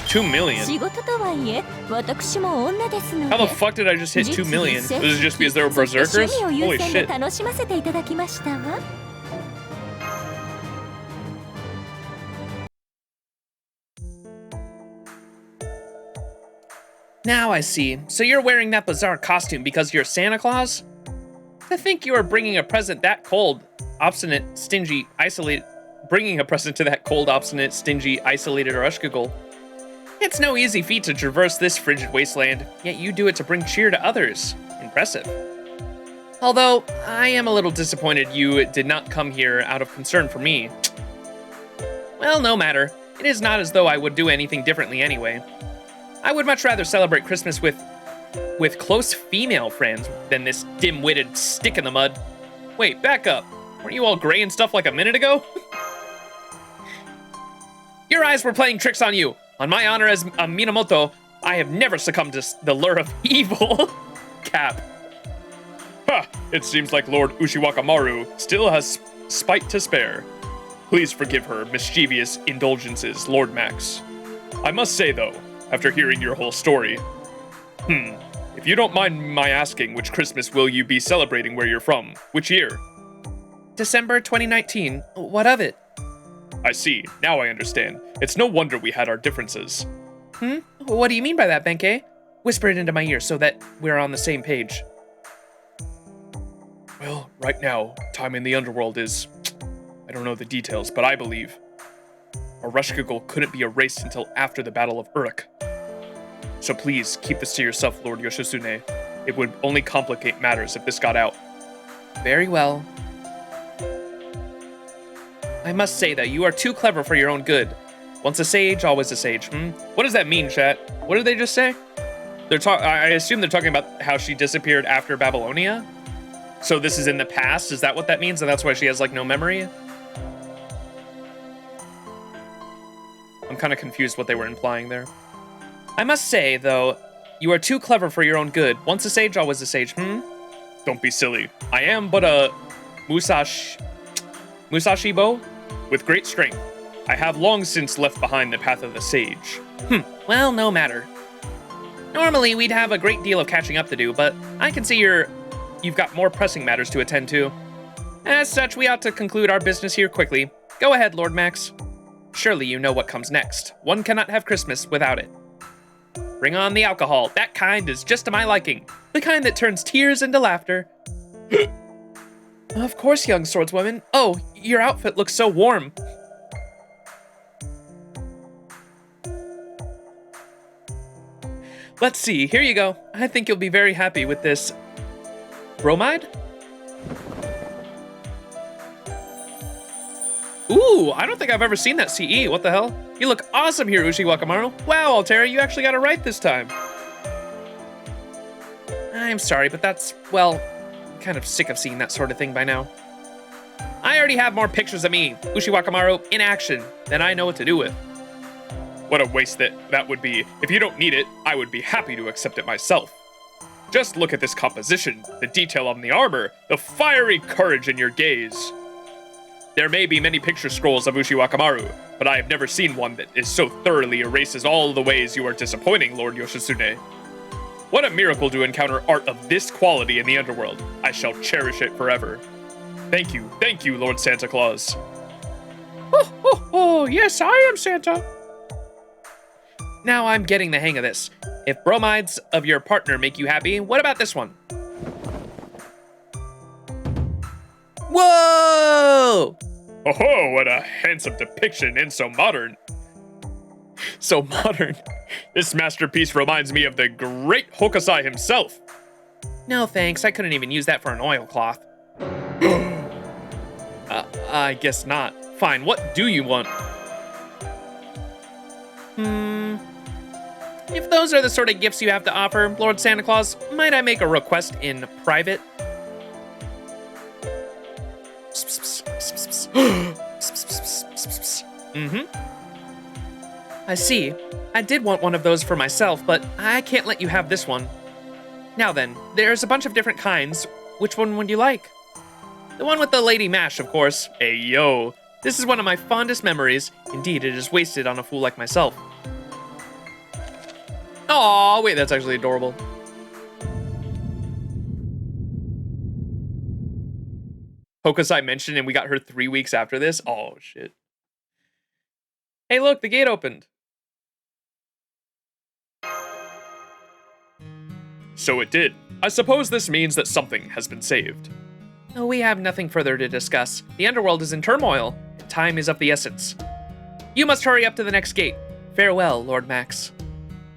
$2 million. How the fuck did I just hit 2 million? Was it just because there were berserkers? Holy shit. Now I see. So you're wearing that bizarre costume because you're Santa Claus? To think you are bringing a present that cold, obstinate, stingy, isolated, bringing a present to that cold, obstinate, stingy, isolated Ushkagul. It's no easy feat to traverse this frigid wasteland, yet you do it to bring cheer to others. Impressive. Although, I am a little disappointed you did not come here out of concern for me. Well, no matter. It is not as though I would do anything differently anyway. I would much rather celebrate Christmas with close female friends than this dim-witted stick in the mud. Wait, back up. Weren't you all gray and stuff like a minute ago? Your eyes were playing tricks on you. On my honor as a Minamoto, I have never succumbed to the lure of evil. Cap. Ha! It seems like Lord Ushiwakamaru still has spite to spare. Please forgive her mischievous indulgences, Lord Max. I must say, though, after hearing your whole story, if you don't mind my asking, which Christmas will you be celebrating where you're from? Which year? December 2019. What of it? I see. Now I understand. It's no wonder we had our differences. What do you mean by that, Benkei? Whisper it into my ear so that we're on the same page. Well, right now, time in the Underworld is I don't know the details, but I believe our Rushkigel couldn't be erased until after the Battle of Uruk. So please, keep this to yourself, Lord Yoshitsune. It would only complicate matters if this got out. Very well. I must say that you are too clever for your own good. Once a sage, always a sage, What does that mean, chat? What did they just say? I assume they're talking about how she disappeared after Babylonia? So this is in the past? Is that what that means? And that's why she has, like, no memory? I'm kind of confused what they were implying there. I must say, though, you are too clever for your own good. Once a sage, always a sage, Don't be silly. I am but a Musashibo with great strength. I have long since left behind the path of the sage. Well, no matter. Normally, we'd have a great deal of catching up to do, but I can see you've got more pressing matters to attend to. As such, we ought to conclude our business here quickly. Go ahead, Lord Max. Surely you know what comes next. One cannot have Christmas without it. Bring on the alcohol. That kind is just to my liking. The kind that turns tears into laughter. Of course, young swordswoman. Oh, your outfit looks so warm. Let's see, here you go. I think you'll be very happy with this. Bromide? Ooh, I don't think I've ever seen that CE. What the hell? You look awesome here, Ushi Wakamaru. Wow, Altera, you actually got it right this time. I'm sorry, but that's, well, I'm kind of sick of seeing that sort of thing by now. I already have more pictures of me, Ushi Wakamaru, in action than I know what to do with. What a waste that would be. If you don't need it, I would be happy to accept it myself. Just look at this composition, the detail on the armor, the fiery courage in your gaze. There may be many picture scrolls of Ushi Wakamaru, but I have never seen one that is so thoroughly erases all the ways you are disappointing, Lord Yoshitsune. What a miracle to encounter art of this quality in the Underworld. I shall cherish it forever. Thank you, Lord Santa Claus. Oh, yes, I am Santa. Now I'm getting the hang of this. If bromides of your partner make you happy, what about this one? Whoa! Oh, what a handsome depiction and so modern. So modern. This masterpiece reminds me of the great Hokusai himself. No thanks, I couldn't even use that for an oilcloth. I guess not. Fine, what do you want? If those are the sort of gifts you have to offer, Lord Santa Claus, might I make a request in private? I see. I did want one of those for myself, but I can't let you have this one. Now then, there's a bunch of different kinds. Which one would you like? The one with the Lady Mash, of course. Hey, yo. This is one of my fondest memories. Indeed, it is wasted on a fool like myself. Aw, wait, that's actually adorable. Hokusai mentioned and we got her 3 weeks after this. Oh, shit. Hey, look, the gate opened. So it did. I suppose this means that something has been saved. Oh, we have nothing further to discuss. The Underworld is in turmoil. Time is of the essence. You must hurry up to the next gate. Farewell, Lord Max.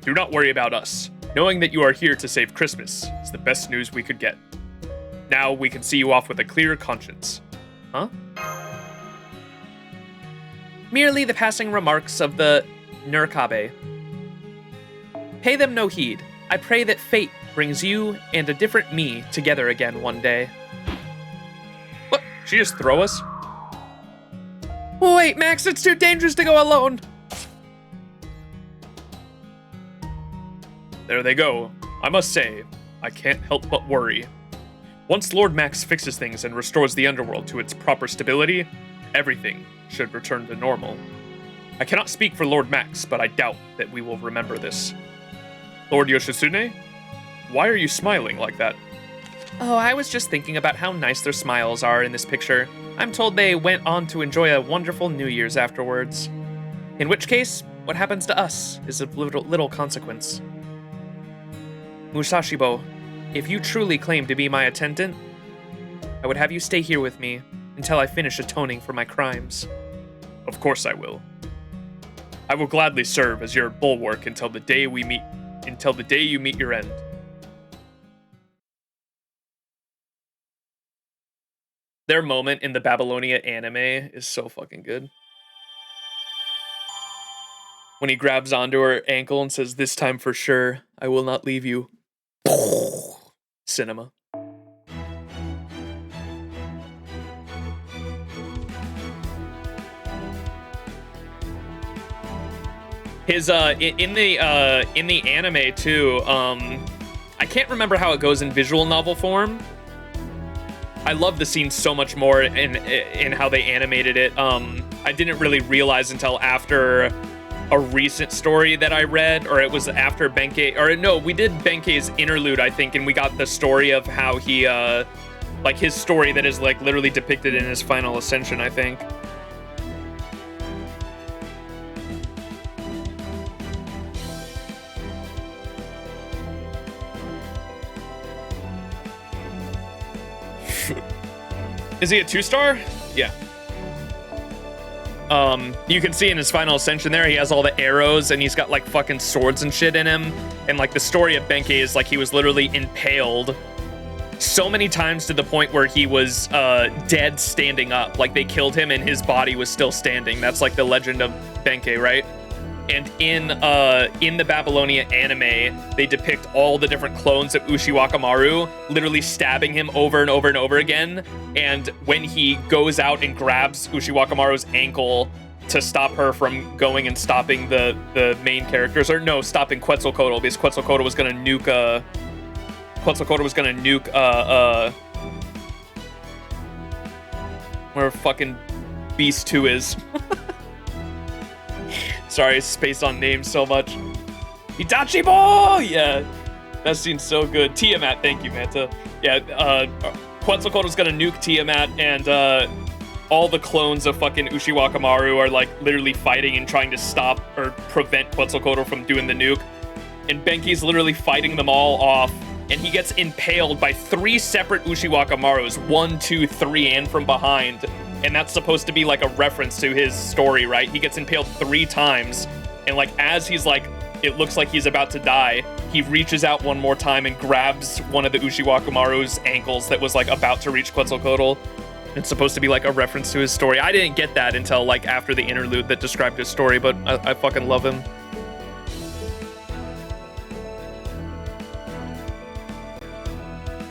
Do not worry about us. Knowing that you are here to save Christmas is the best news we could get. Now we can see you off with a clear conscience. Huh? Merely the passing remarks of the Nurkabe. Pay them no heed. I pray that fate brings you and a different me together again one day. What? She just throw us? Wait, Max, it's too dangerous to go alone. There they go. I must say, I can't help but worry. Once Lord Max fixes things and restores the Underworld to its proper stability, everything should return to normal. I cannot speak for Lord Max, but I doubt that we will remember this. Lord Yoshitsune? Why are you smiling like that? Oh, I was just thinking about how nice their smiles are in this picture. I'm told they went on to enjoy a wonderful New Year's afterwards. In which case, what happens to us is of little consequence. Musashibo, if you truly claim to be my attendant, I would have you stay here with me until I finish atoning for my crimes. Of course I will. I will gladly serve as your bulwark until the day you meet your end. Their moment in the Babylonia anime is so fucking good. When he grabs onto her ankle and says, "This time for sure, I will not leave you." Cinema. His in the anime too, I can't remember how it goes in visual novel form. I love the scene so much more in how they animated it. I didn't really realize until after a recent story that I read, or it was after Benkei, or no, we did Benkei's interlude, I think, and we got the story of how he, like his story that is like literally depicted in his final ascension, I think. Is he a 2-star? Yeah. You can see in his final ascension there, he has all the arrows and he's got like fucking swords and shit in him. And like the story of Benkei is like he was literally impaled so many times to the point where he was dead standing up. Like they killed him and his body was still standing. That's like the legend of Benkei, right? And in the Babylonia anime, they depict all the different clones of Ushiwakamaru literally stabbing him over and over and over again. And when he goes out and grabs Ushiwakamaru's ankle to stop her from going and stopping the main characters, or no, stopping Quetzalcoatl, because Quetzalcoatl was gonna nuke where fucking Beast 2 is. Sorry, spaced on names so much. Itachi boy! Yeah, that scene's so good. Tiamat, thank you, Manta. Yeah, Quetzalcoatl's gonna nuke Tiamat, and all the clones of fucking Ushiwakamaru are like literally fighting and trying to stop or prevent Quetzalcoatl from doing the nuke. And Benkei's literally fighting them all off, and he gets impaled by 3 separate Ushiwakamarus, 1, 2, 3, and from behind. And that's supposed to be like a reference to his story, right? He gets impaled 3 times, and like as he's like, it looks like he's about to die, he reaches out one more time and grabs one of the Ushiwakamaru's ankles that was like about to reach Quetzalcoatl. It's supposed to be like a reference to his story. I didn't get that until like after the interlude that described his story, but I fucking love him.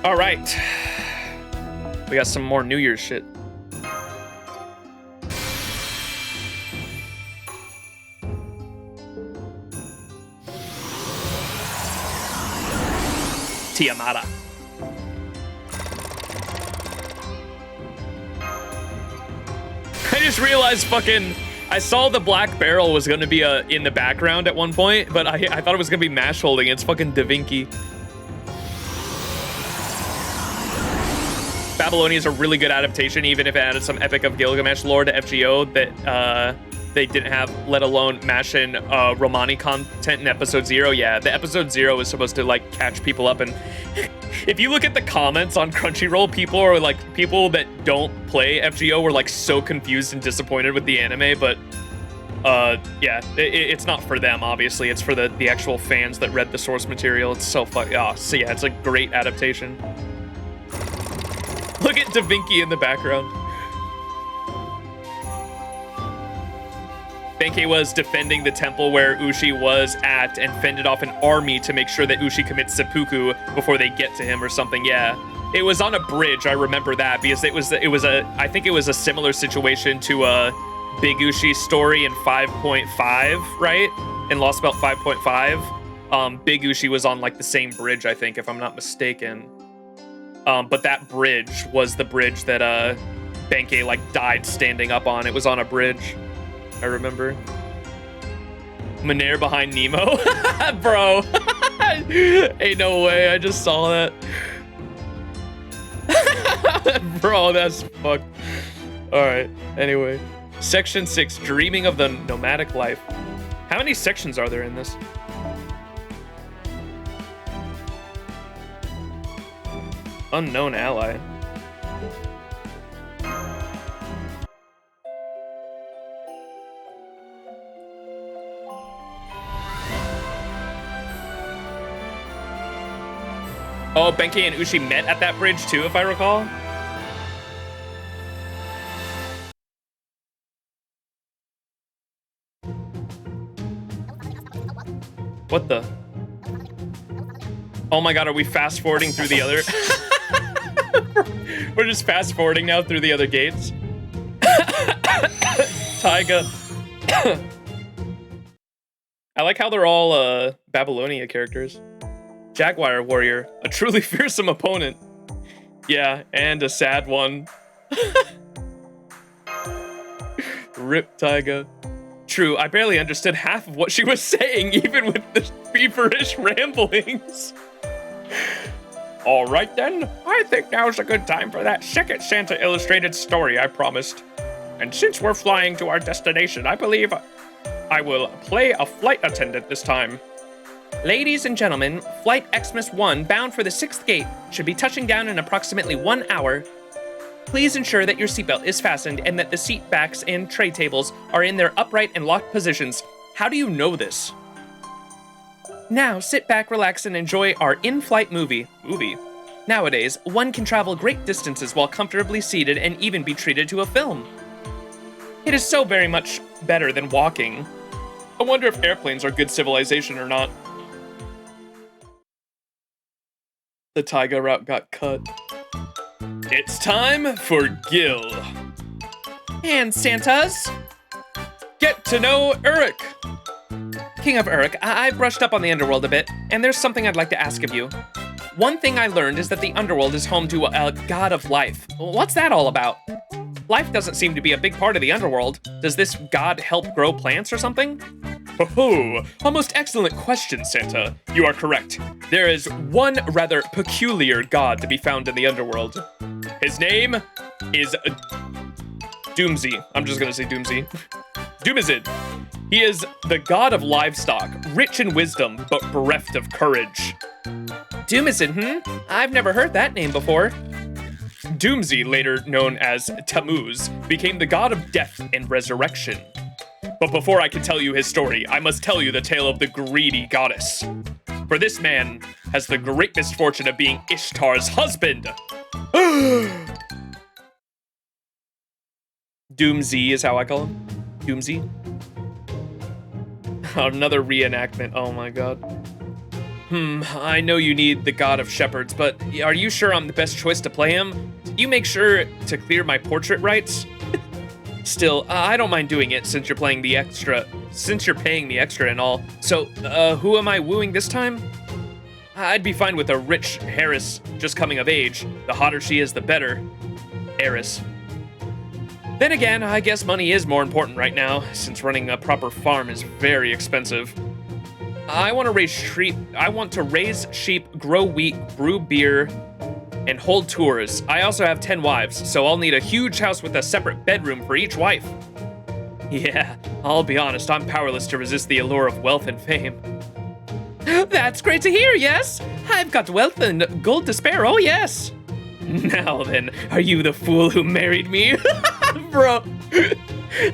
All right, we got some more New Year's shit. Tiamata. I just realized I saw the black barrel was gonna be in the background at one point, but I thought it was gonna be Mash holding. It's fucking Da Vinci. Babylonia is a really good adaptation, even if it added some Epic of Gilgamesh lore to FGO that they didn't have, let alone Mash and Romani content in episode 0. Yeah, the episode 0 was supposed to like catch people up, and if you look at the comments on Crunchyroll, people that don't play FGO were like so confused and disappointed with the anime, but yeah, it's not for them, obviously. It's for the actual fans that read the source material. It's so fun. Oh, so yeah, it's a great adaptation. Look at Da Vinci in the background. Benkei was defending the temple where Ushi was at and fended off an army to make sure that Ushi commits seppuku before they get to him or something. Yeah, it was on a bridge. I remember that because I think it was a similar situation to Big Ushi's story in 5.5, right? In Lost Belt 5.5. Big Ushi was on like the same bridge, I think, if I'm not mistaken. But that bridge was the bridge that Benkei like died standing up on. It was on a bridge, I remember. Manair behind Nemo? Bro. Ain't no way, I just saw that. Bro, that's fucked. Alright, anyway. Section 6, Dreaming of the Nomadic Life. How many sections are there in this? Unknown ally. Oh, Benkei and Ushi met at that bridge too, if I recall. What the? Oh my god, are we fast forwarding through the other? We're just fast forwarding now through the other gates. Taiga. I like how they're all Babylonia characters. Jaguar warrior, a truly fearsome opponent. Yeah, and a sad one. Rip Taiga. True, I barely understood half of what she was saying, even with the feverish ramblings. All right then, I think now's a good time for that second Santa illustrated story I promised. And since we're flying to our destination, I believe I will play a flight attendant this time. Ladies and gentlemen, Flight Xmas 1 bound for the 6th gate should be touching down in approximately 1 hour. Please ensure that your seatbelt is fastened and that the seat backs and tray tables are in their upright and locked positions. How do you know this? Now, sit back, relax, and enjoy our in-flight movie. Nowadays, one can travel great distances while comfortably seated and even be treated to a film. It is so very much better than walking. I wonder if airplanes are good civilization or not. The Taiga route got cut. It's time for Gil. And Santas, Get to know Uruk. King of Uruk, I brushed up on the Underworld a bit, and there's something I'd like to ask of you. One thing I learned is that the Underworld is home to a god of life. What's that all about? Life doesn't seem to be a big part of the Underworld. Does this god help grow plants or something? Oh, a most excellent question, Santa. You are correct. There is one rather peculiar god to be found in the Underworld. His name is Doomsy. I'm just gonna say Doomsy. Doomazid. He is the god of livestock, rich in wisdom, but bereft of courage. Doomazid, I've never heard that name before. Doomsy, later known as Tammuz, became the god of death and resurrection. But before I can tell you his story, I must tell you the tale of the greedy goddess. For this man has the great misfortune of being Ishtar's husband. Doomsy is how I call him. Doomsy. Another reenactment, oh my god. I know you need the god of shepherds, but are you sure I'm the best choice to play him? Did you make sure to clear my portrait rights? Still, I don't mind doing it since you're paying the extra and all. So, who am I wooing this time? I'd be fine with a rich heiress just coming of age. The hotter she is, the better. Heiress. Then again, I guess money is more important right now, since running a proper farm is very expensive. I want to raise sheep, grow wheat, brew beer, and hold tours. I also have 10 wives, so I'll need a huge house with a separate bedroom for each wife. Yeah, I'll be honest, I'm powerless to resist the allure of wealth and fame. That's great to hear, yes? I've got wealth and gold to spare, oh yes. Now then, are you the fool who married me? Bro,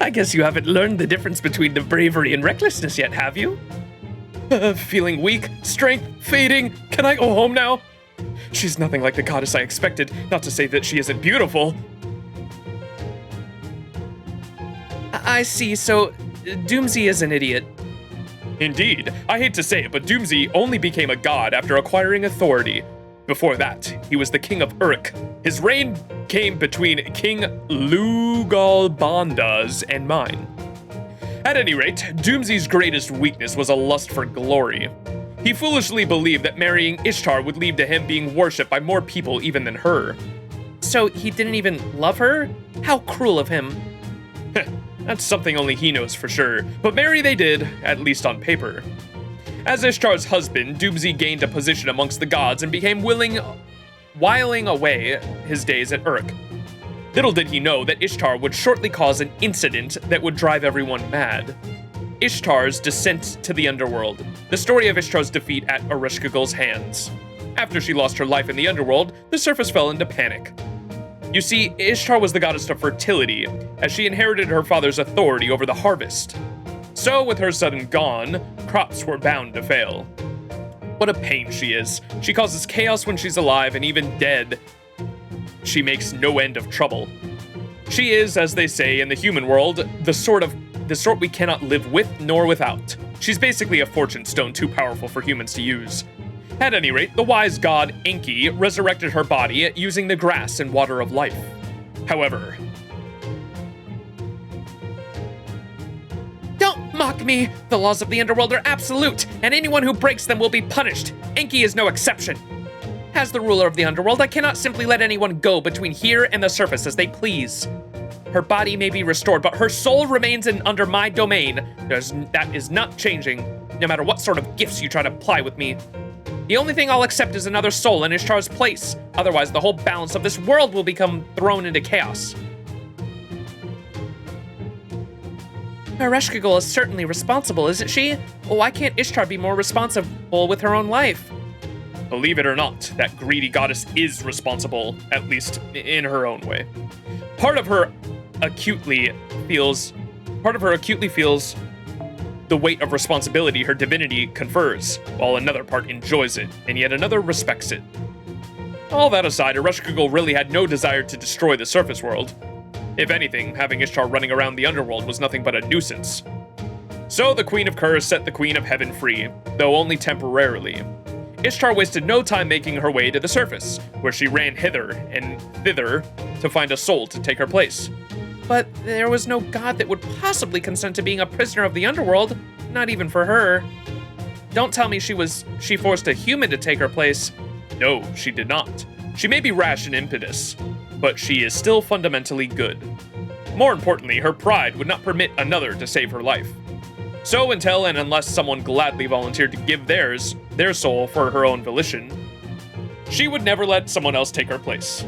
I guess you haven't learned the difference between the bravery and recklessness yet, have you? Feeling weak, strength fading. Can I go home now? She's nothing like the goddess I expected, not to say that she isn't beautiful. I see, so Doomsy is an idiot. Indeed, I hate to say it, but Doomsy only became a god after acquiring authority. Before that, he was the king of Uruk. His reign came between King Lugalbanda's and mine. At any rate, Doomsy's greatest weakness was a lust for glory. He foolishly believed that marrying Ishtar would lead to him being worshipped by more people even than her. So he didn't even love her? How cruel of him. That's something only he knows for sure, but marry they did, at least on paper. As Ishtar's husband, Doomsy gained a position amongst the gods and became whiling away his days at Uruk. Little did he know that Ishtar would shortly cause an incident that would drive everyone mad. Ishtar's descent to the Underworld, the story of Ishtar's defeat at Ereshkigal's hands. After she lost her life in the Underworld, the surface fell into panic. You see, Ishtar was the goddess of fertility, as she inherited her father's authority over the harvest. So, with her son gone, crops were bound to fail. What a pain she is. She causes chaos when she's alive, and even dead, she makes no end of trouble. She is, as they say in the human world, the sort we cannot live with nor without. She's basically a fortune stone too powerful for humans to use. At any rate, the wise god Enki resurrected her body using the grass and water of life. However, don't mock me! The laws of the Underworld are absolute, and anyone who breaks them will be punished. Enki is no exception. As the ruler of the Underworld, I cannot simply let anyone go between here and the surface as they please. Her body may be restored, but her soul remains under my domain. That is not changing, no matter what sort of gifts you try to ply with me. The only thing I'll accept is another soul in Ishtar's place. Otherwise, the whole balance of this world will become thrown into chaos. Ereshkigal is certainly responsible, isn't she? Why can't Ishtar be more responsible with her own life? Believe it or not, that greedy goddess is responsible, at least in her own way. Part of her acutely feels the weight of responsibility her divinity confers, while another part enjoys it, and yet another respects it. All that aside, Ereshkigal really had no desire to destroy the surface world. If anything, having Ishtar running around the Underworld was nothing but a nuisance. So the Queen of Kur set the Queen of Heaven free, though only temporarily. Ishtar wasted no time making her way to the surface, where she ran hither and thither to find a soul to take her place. But there was no god that would possibly consent to being a prisoner of the Underworld, not even for her. Don't tell me she forced a human to take her place. No, she did not. She may be rash and impetus, but she is still fundamentally good. More importantly, her pride would not permit another to save her life. So until and unless someone gladly volunteered to give their soul for her own volition, she would never let someone else take her place.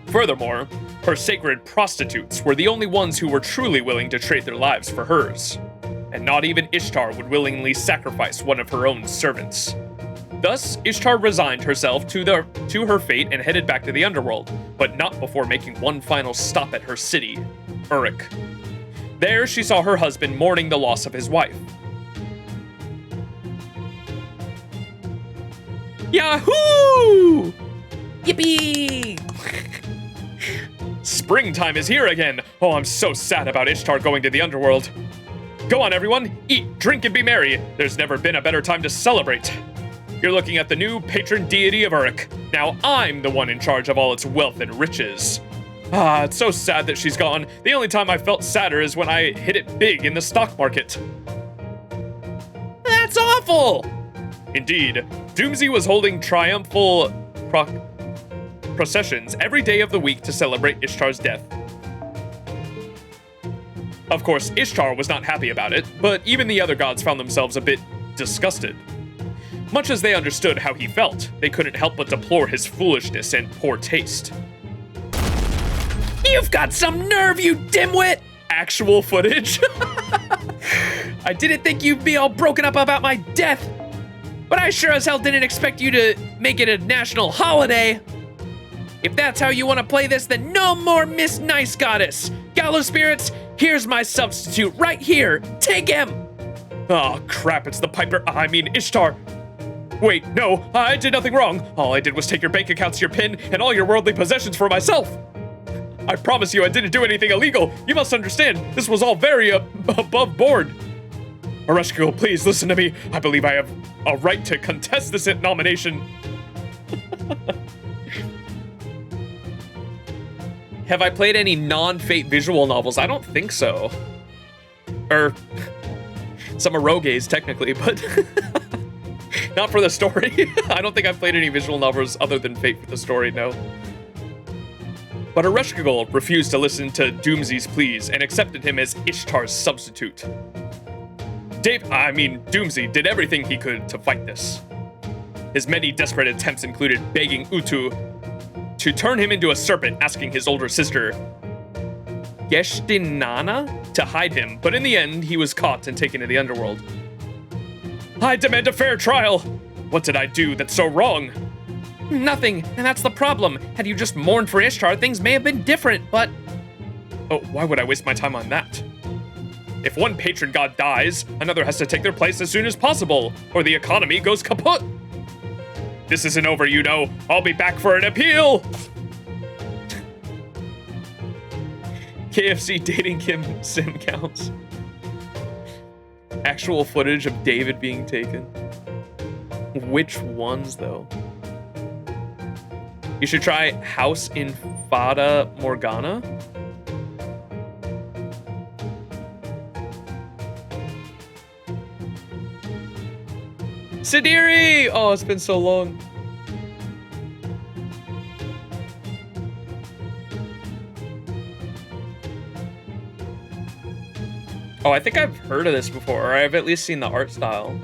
Furthermore, her sacred prostitutes were the only ones who were truly willing to trade their lives for hers, and not even Ishtar would willingly sacrifice one of her own servants. Thus, Ishtar resigned herself to her fate and headed back to the Underworld, but not before making one final stop at her city, Uruk. There, she saw her husband mourning the loss of his wife. Yahoo! Yippee! Springtime is here again! Oh, I'm so sad about Ishtar going to the Underworld. Go on, everyone! Eat, drink, and be merry! There's never been a better time to celebrate. You're looking at the new patron deity of Uruk. Now I'm the one in charge of all its wealth and riches. Ah, it's so sad that she's gone. The only time I felt sadder is when I hit it big in the stock market. That's awful! Indeed, Doomsy was holding triumphal processions every day of the week to celebrate Ishtar's death. Of course, Ishtar was not happy about it, but even the other gods found themselves a bit disgusted. Much as they understood how he felt, they couldn't help but deplore his foolishness and poor taste. You've got some nerve, you dimwit! Actual footage? I didn't think you'd be all broken up about my death, but I sure as hell didn't expect you to make it a national holiday. If that's how you want to play this, then no more Miss Nice Goddess. Gallows spirits, here's my substitute right here. Take him! Oh crap, it's the Ishtar. Wait, no, I did nothing wrong. All I did was take your bank accounts, your pin, and all your worldly possessions for myself. I promise you I didn't do anything illegal. You must understand, this was all very above board. Ereshkigal, please listen to me. I believe I have a right to contest this nomination. Have I played any non-Fate visual novels? I don't think so. Some eroges, technically, but not for the story. I don't think I've played any visual novels other than Fate for the story, no. But Ereshkigal refused to listen to Doomsy's pleas and accepted him as Ishtar's substitute. Doomsy did everything he could to fight this. His many desperate attempts included begging Utu to turn him into a serpent, asking his older sister, Geshtinana, to hide him, but in the end, he was caught and taken to the Underworld. I demand a fair trial! What did I do that's so wrong? Nothing, and that's the problem. Had you just mourned for Ishtar, things may have been different, but... Oh, why would I waste my time on that? If one patron god dies, another has to take their place as soon as possible, or the economy goes kaput. This isn't over, you know. I'll be back for an appeal. KFC dating Kim sim counts. Actual footage of David being taken. Which ones, though? You should try House in Fata Morgana. Sidiri! Oh, it's been so long. Oh, I think I've heard of this before, or I've at least seen the art style.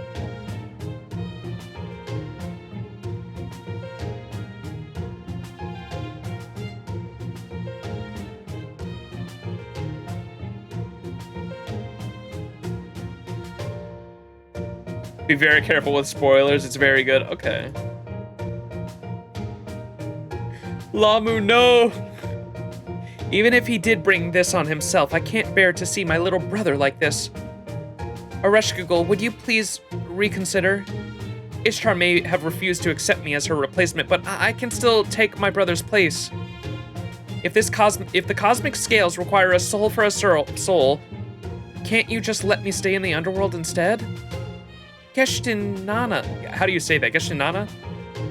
Be very careful with spoilers, it's very good. Okay. Lamu, no! Even if he did bring this on himself, I can't bear to see my little brother like this. Ereshkigal, would you please reconsider? Ishtar may have refused to accept me as her replacement, but I can still take my brother's place. If the cosmic scales require a soul for a soul, can't you just let me stay in the underworld instead? Geshtinana, how do you say that? Geshtinana?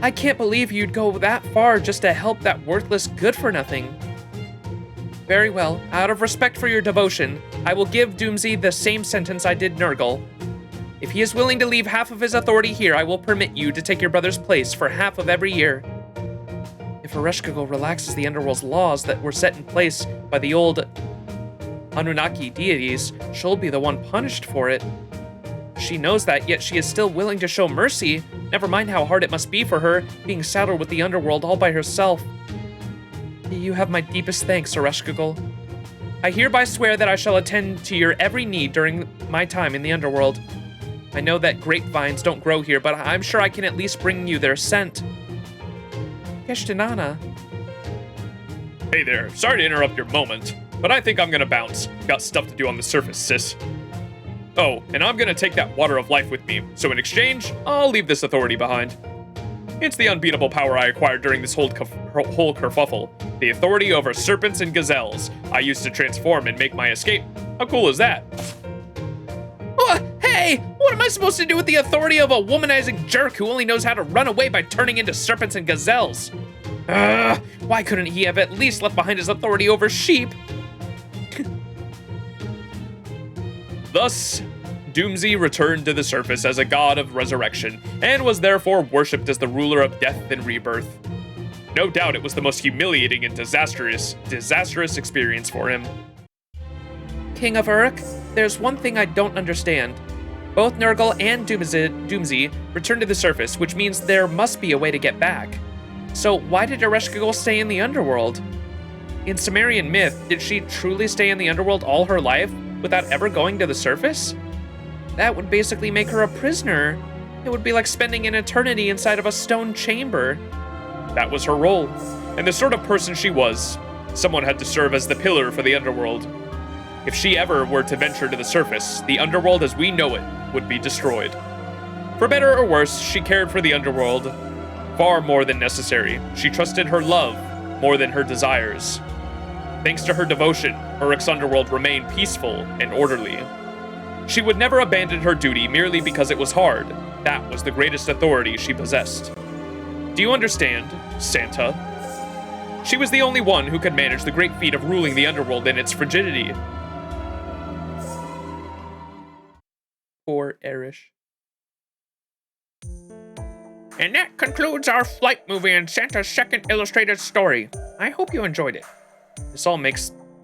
I can't believe you'd go that far just to help that worthless good-for-nothing. Very well. Out of respect for your devotion, I will give Doomsy the same sentence I did Nurgle. If he is willing to leave half of his authority here, I will permit you to take your brother's place for half of every year. If Ereshkigal relaxes the Underworld's laws that were set in place by the old Anunnaki deities, she'll be the one punished for it. She knows that, yet she is still willing to show mercy. Never mind how hard it must be for her, being saddled with the Underworld all by herself. You have my deepest thanks, Ereshkigal. I hereby swear that I shall attend to your every need during my time in the Underworld. I know that grapevines don't grow here, but I'm sure I can at least bring you their scent. Geshtinana. Hey there, sorry to interrupt your moment, but I think I'm gonna bounce. Got stuff to do on the surface, sis. Oh, and I'm gonna take that water of life with me, so in exchange, I'll leave this authority behind. It's the unbeatable power I acquired during this whole kerfuffle. The authority over serpents and gazelles. I used to transform and make my escape. How cool is that? Hey, what am I supposed to do with the authority of a womanizing jerk who only knows how to run away by turning into serpents and gazelles? Why couldn't he have at least left behind his authority over sheep? Thus, Doomsy returned to the surface as a god of resurrection, and was therefore worshipped as the ruler of death and rebirth. No doubt it was the most humiliating and disastrous experience for him. King of Uruk, there's one thing I don't understand. Both Nurgle and Doomsy returned to the surface, which means there must be a way to get back. So why did Ereshkigal stay in the Underworld? In Sumerian myth, did she truly stay in the Underworld all her life without ever going to the surface? That would basically make her a prisoner. It would be like spending an eternity inside of a stone chamber. That was her role, and the sort of person she was. Someone had to serve as the pillar for the Underworld. If she ever were to venture to the surface, the Underworld as we know it would be destroyed. For better or worse, she cared for the Underworld far more than necessary. She trusted her love more than her desires. Thanks to her devotion, Uruk's Underworld remained peaceful and orderly. She would never abandon her duty merely because it was hard. That was the greatest authority she possessed. Do you understand, Santa? She was the only one who could manage the great feat of ruling the Underworld in its frigidity. Poor Erish. And that concludes our flight movie and Santa's second illustrated story. I hope you enjoyed it.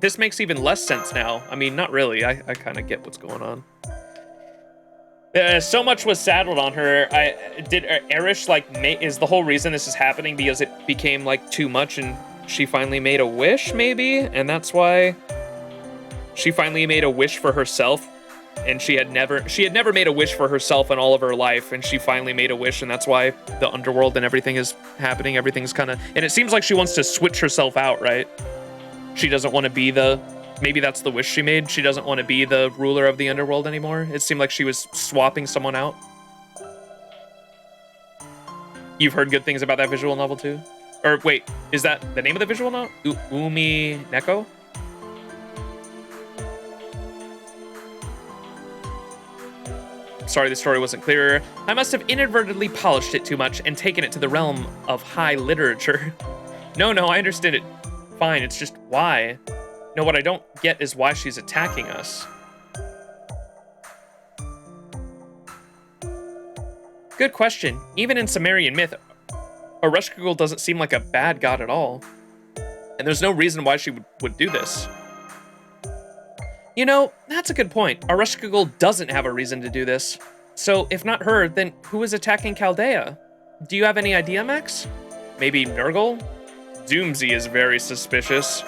This makes even less sense now. I mean, not really. I kind of get what's going on. So much was saddled on her. Erish is the whole reason this is happening because it became like too much and she finally made a wish maybe? And that's why she finally made a wish for herself. And she had never made a wish for herself in all of her life, and she finally made a wish, and that's why the Underworld and everything is happening. Everything's kind of, and it seems like she wants to switch herself out, right? She doesn't want to be maybe that's the wish she made. She doesn't want to be the ruler of the Underworld anymore. It seemed like she was swapping someone out. You've heard good things about that visual novel too? Or wait, is that the name of the visual novel? Umi Neko? Sorry the story wasn't clearer. I must have inadvertently polished it too much and taken it to the realm of high literature. No, I understand it fine, it's just why? No, what I don't get is why she's attacking us. Good question. Even in Sumerian myth, Ereshkigal doesn't seem like a bad god at all. And there's no reason why she would do this. You know, that's a good point. Ereshkigal doesn't have a reason to do this. So if not her, then who is attacking Chaldea? Do you have any idea, Max? Maybe Nurgle? Doomsy is very suspicious.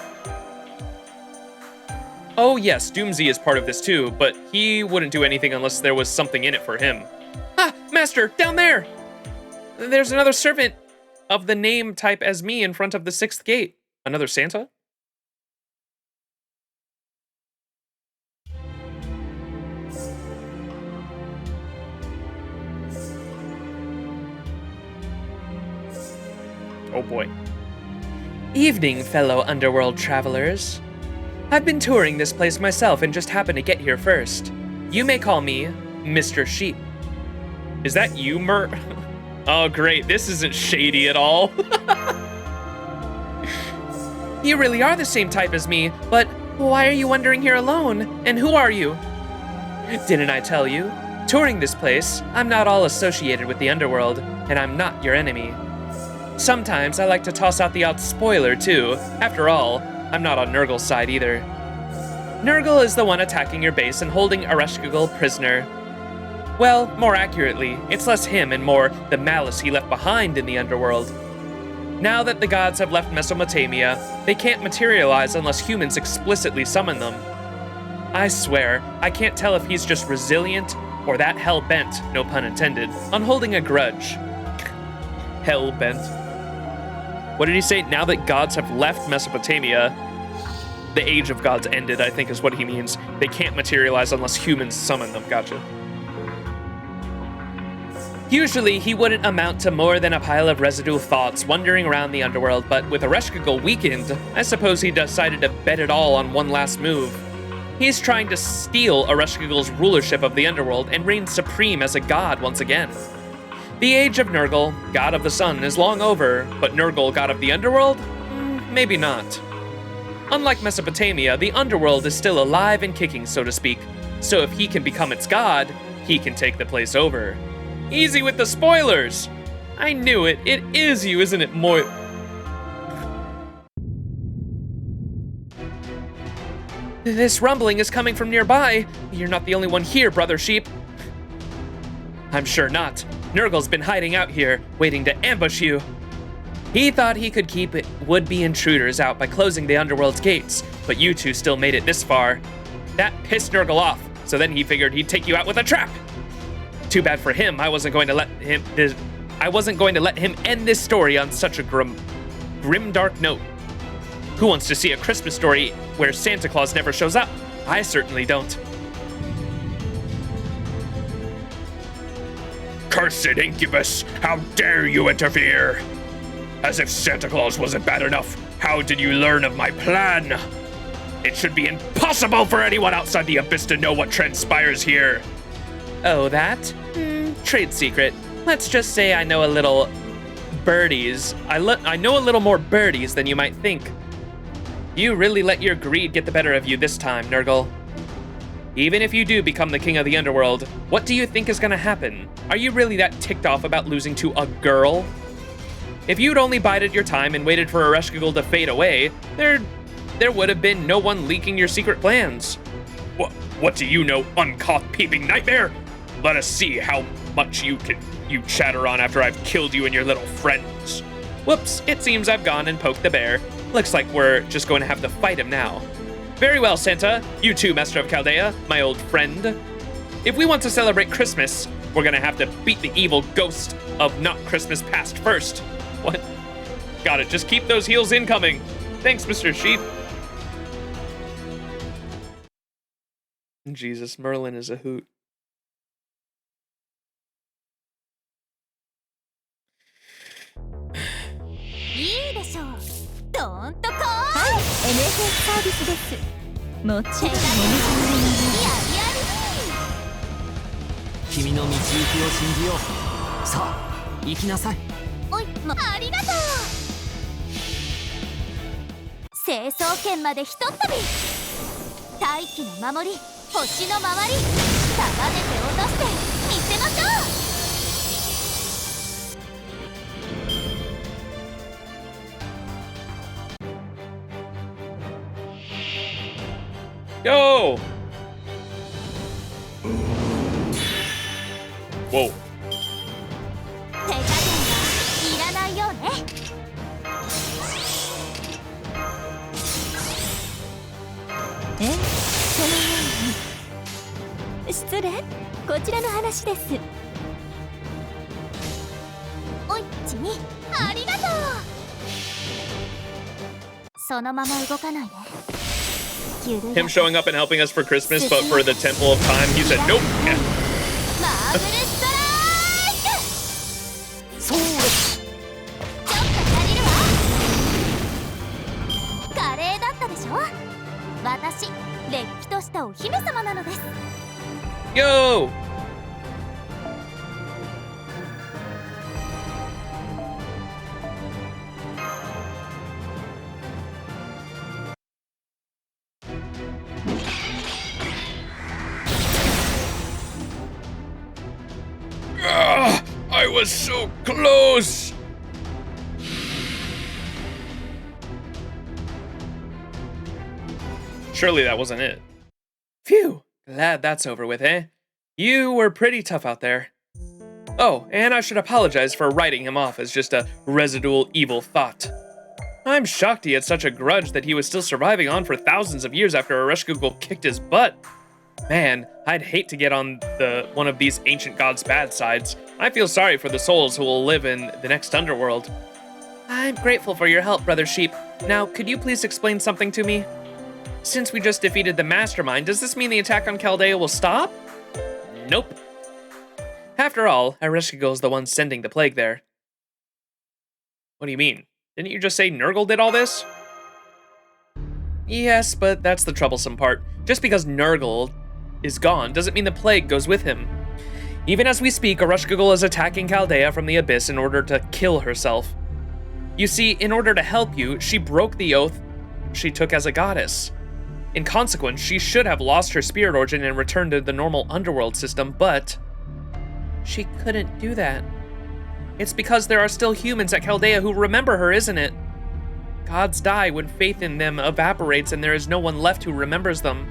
Oh yes, Doomsy is part of this too, but he wouldn't do anything unless there was something in it for him. Ah, Master, down there! There's another servant of the name type as me in front of the 6th gate. Another Santa? Oh boy. Evening, fellow Underworld travelers. I've been touring this place myself and just happened to get here first. You may call me Mr. Sheep. Is that you, Oh great, this isn't shady at all. You really are the same type as me, but why are you wandering here alone? And who are you? Didn't I tell you? Touring this place, I'm not all associated with the Underworld, and I'm not your enemy. Sometimes I like to toss out the odd spoiler too. After all, I'm not on Nurgle's side either. Nurgle is the one attacking your base and holding Ereshkigal prisoner. Well, more accurately, it's less him and more the malice he left behind in the Underworld. Now that the gods have left Mesopotamia, they can't materialize unless humans explicitly summon them. I swear, I can't tell if he's just resilient or that hell-bent, no pun intended, on holding a grudge. Hell-bent. What did he say? Now that gods have left Mesopotamia, the age of gods ended, I think is what he means. They can't materialize unless humans summon them. Gotcha. Usually, he wouldn't amount to more than a pile of residual thoughts wandering around the Underworld, but with Ereshkigal weakened, I suppose he decided to bet it all on one last move. He's trying to steal Ereshkigal's rulership of the Underworld and reign supreme as a god once again. The age of Nurgle, god of the sun, is long over, but Nurgle, god of the Underworld? Maybe not. Unlike Mesopotamia, the Underworld is still alive and kicking, so to speak, so if he can become its god, he can take the place over. Easy with the spoilers! I knew it. It is you, isn't it, This rumbling is coming from nearby. You're not the only one here, Brother Sheep. I'm sure not. Nurgle's been hiding out here, waiting to ambush you. He thought he could keep would-be intruders out by closing the Underworld's gates, but you two still made it this far. That pissed Nurgle off, so then he figured he'd take you out with a trap. Too bad for him. I wasn't going to let him end this story on such a grim dark note. Who wants to see a Christmas story where Santa Claus never shows up? I certainly don't. Cursed incubus, how dare you interfere? As if Santa Claus wasn't bad enough, how did you learn of my plan? It should be impossible for anyone outside the Abyss to know what transpires here. Oh, that? Trade secret. Let's just say I know a little birdies. I know a little more birdies than you might think. You really let your greed get the better of you this time, Nurgle. Even if you do become the king of the Underworld, what do you think is gonna happen? Are you really that ticked off about losing to a girl? If you'd only bided your time and waited for Ereshkigal to fade away, there would have been no one leaking your secret plans. What do you know, uncaught peeping nightmare? Let us see how much you chatter on after I've killed you and your little friends. Whoops, it seems I've gone and poked the bear. Looks like we're just going to have to fight him now. Very well, Santa. You too, Master of Chaldea, my old friend. If we want to celebrate Christmas, we're gonna have to beat the evil ghost of not Christmas past first. What? Got it, just keep those heels incoming. Thanks, Mr. Sheep. Jesus, Merlin is a hoot. いいでしょう。どーんとこーい。はい、NSS サービスです。もちろんお水にやり君の道行きを信じよう。さあ行きなさい。おい、ありがとう。成層圏までひとっ飛び。大気の守り、星の周り、束ねて落として見せましょう。Yo! Whoa. 手加減はいらないようね。そのように。失礼、こちらの話です。おい、ちにありがとう。そのまま動かないで。Him showing up and helping us for Christmas, but for the Temple of Time, he said nope. Yeah. マーブルストライク。そうです。ちょっと借りるわ。華麗だったでしょ。私、れっきとしたお姫様なのです。Yo! I was so close! Surely that wasn't it. Phew! Glad that's over with, eh? You were pretty tough out there. Oh, and I should apologize for writing him off as just a residual evil thought. I'm shocked he had such a grudge that he was still surviving on for thousands of years after Ereshkigal kicked his butt. Man, I'd hate to get on one of these ancient gods' bad sides. I feel sorry for the souls who will live in the next Underworld. I'm grateful for your help, Brother Sheep. Now, could you please explain something to me? Since we just defeated the Mastermind, does this mean the attack on Chaldea will stop? Nope. After all, Ereshkigal is the one sending the plague there. What do you mean? Didn't you just say Nurgle did all this? Yes, but that's the troublesome part. Just because Nurgle is gone doesn't mean the plague goes with him. Even as we speak, Ereshkigal is attacking Chaldea from the Abyss in order to kill herself. You see, in order to help you, she broke the oath she took as a goddess. In consequence, she should have lost her spirit origin and returned to the normal Underworld system, but she couldn't do that. It's because there are still humans at Chaldea who remember her, isn't it? Gods die when faith in them evaporates and there is no one left who remembers them.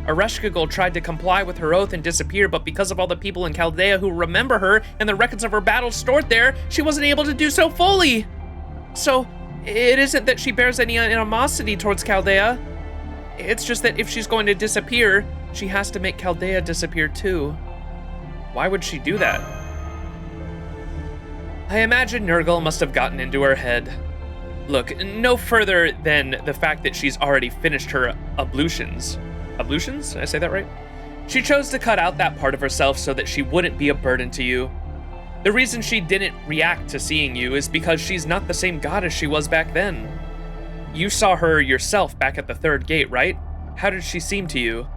Ereshkigal tried to comply with her oath and disappear, but because of all the people in Chaldea who remember her and the records of her battles stored there, she wasn't able to do so fully. So, it isn't that she bears any animosity towards Chaldea. It's just that if she's going to disappear, she has to make Chaldea disappear too. Why would she do that? I imagine Nurgle must have gotten into her head. Look, no further than the fact that she's already finished her ablutions. Ablutions? Did I say that right? She chose to cut out that part of herself so that she wouldn't be a burden to you. The reason she didn't react to seeing you is because she's not the same goddess she was back then. You saw her yourself back at the third gate, right? How did she seem to you?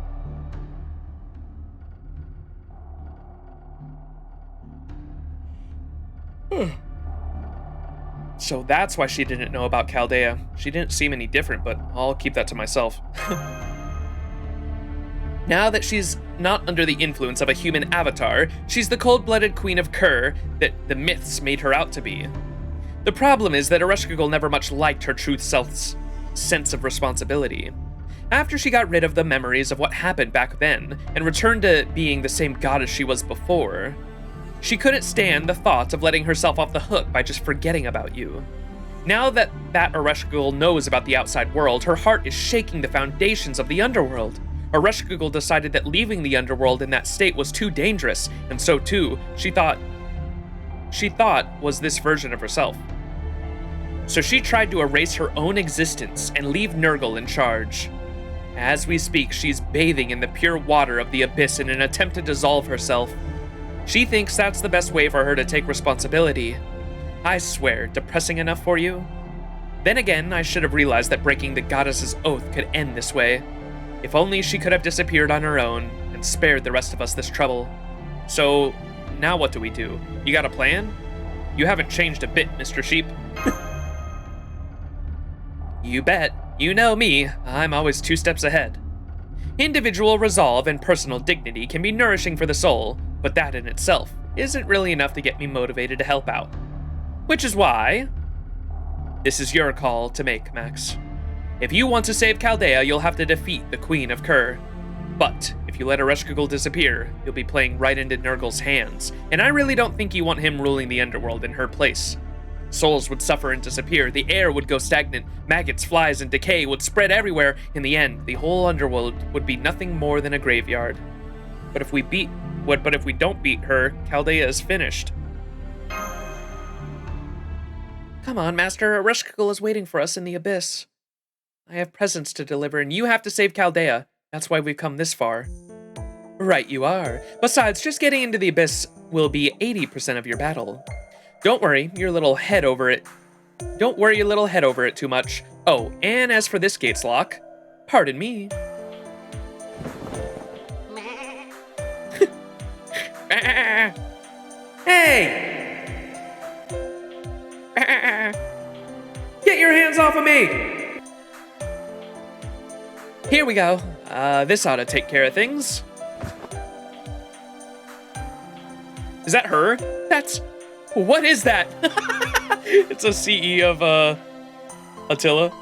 So that's why she didn't know about Chaldea. She didn't seem any different, but I'll keep that to myself. Now that she's not under the influence of a human avatar, she's the cold-blooded queen of Kur that the myths made her out to be. The problem is that Ereshkigal never much liked her truth self's sense of responsibility. After she got rid of the memories of what happened back then and returned to being the same goddess she was before, she couldn't stand the thought of letting herself off the hook by just forgetting about you. Now that Ereshkigal knows about the outside world, her heart is shaking the foundations of the Underworld. Ereshkigal decided that leaving the Underworld in that state was too dangerous, and so too, she thought was this version of herself. So she tried to erase her own existence and leave Nurgle in charge. As we speak, she's bathing in the pure water of the Abyss in an attempt to dissolve herself. She thinks that's the best way for her to take responsibility. I swear, depressing enough for you? Then again, I should have realized that breaking the goddess's oath could end this way. If only she could have disappeared on her own and spared the rest of us this trouble. So, now what do we do? You got a plan? You haven't changed a bit, Mr. Sheep. You bet. You know me, I'm always 2 steps ahead. Individual resolve and personal dignity can be nourishing for the soul, but that in itself isn't really enough to get me motivated to help out. Which is why this is your call to make, Max. If you want to save Chaldea, you'll have to defeat the Queen of Kur. But if you let Ereshkigal disappear, you'll be playing right into Nurgle's hands, and I really don't think you want him ruling the Underworld in her place. Souls would suffer and disappear, the air would go stagnant, maggots, flies, and decay would spread everywhere. In the end, the whole Underworld would be nothing more than a graveyard. But if we don't beat her, Chaldea is finished. Come on, Master, Ereshkigal is waiting for us in the Abyss. I have presents to deliver, and you have to save Chaldea. That's why we've come this far. Right you are. Besides, just getting into the Abyss will be 80% of your battle. Don't worry your little head over it. Don't worry your little head over it too much. Oh, and as for this gate's lock, pardon me. Hey! Get your hands off of me! Here we go. This ought to take care of things. Is that her? What is that? It's a CE of, Attila.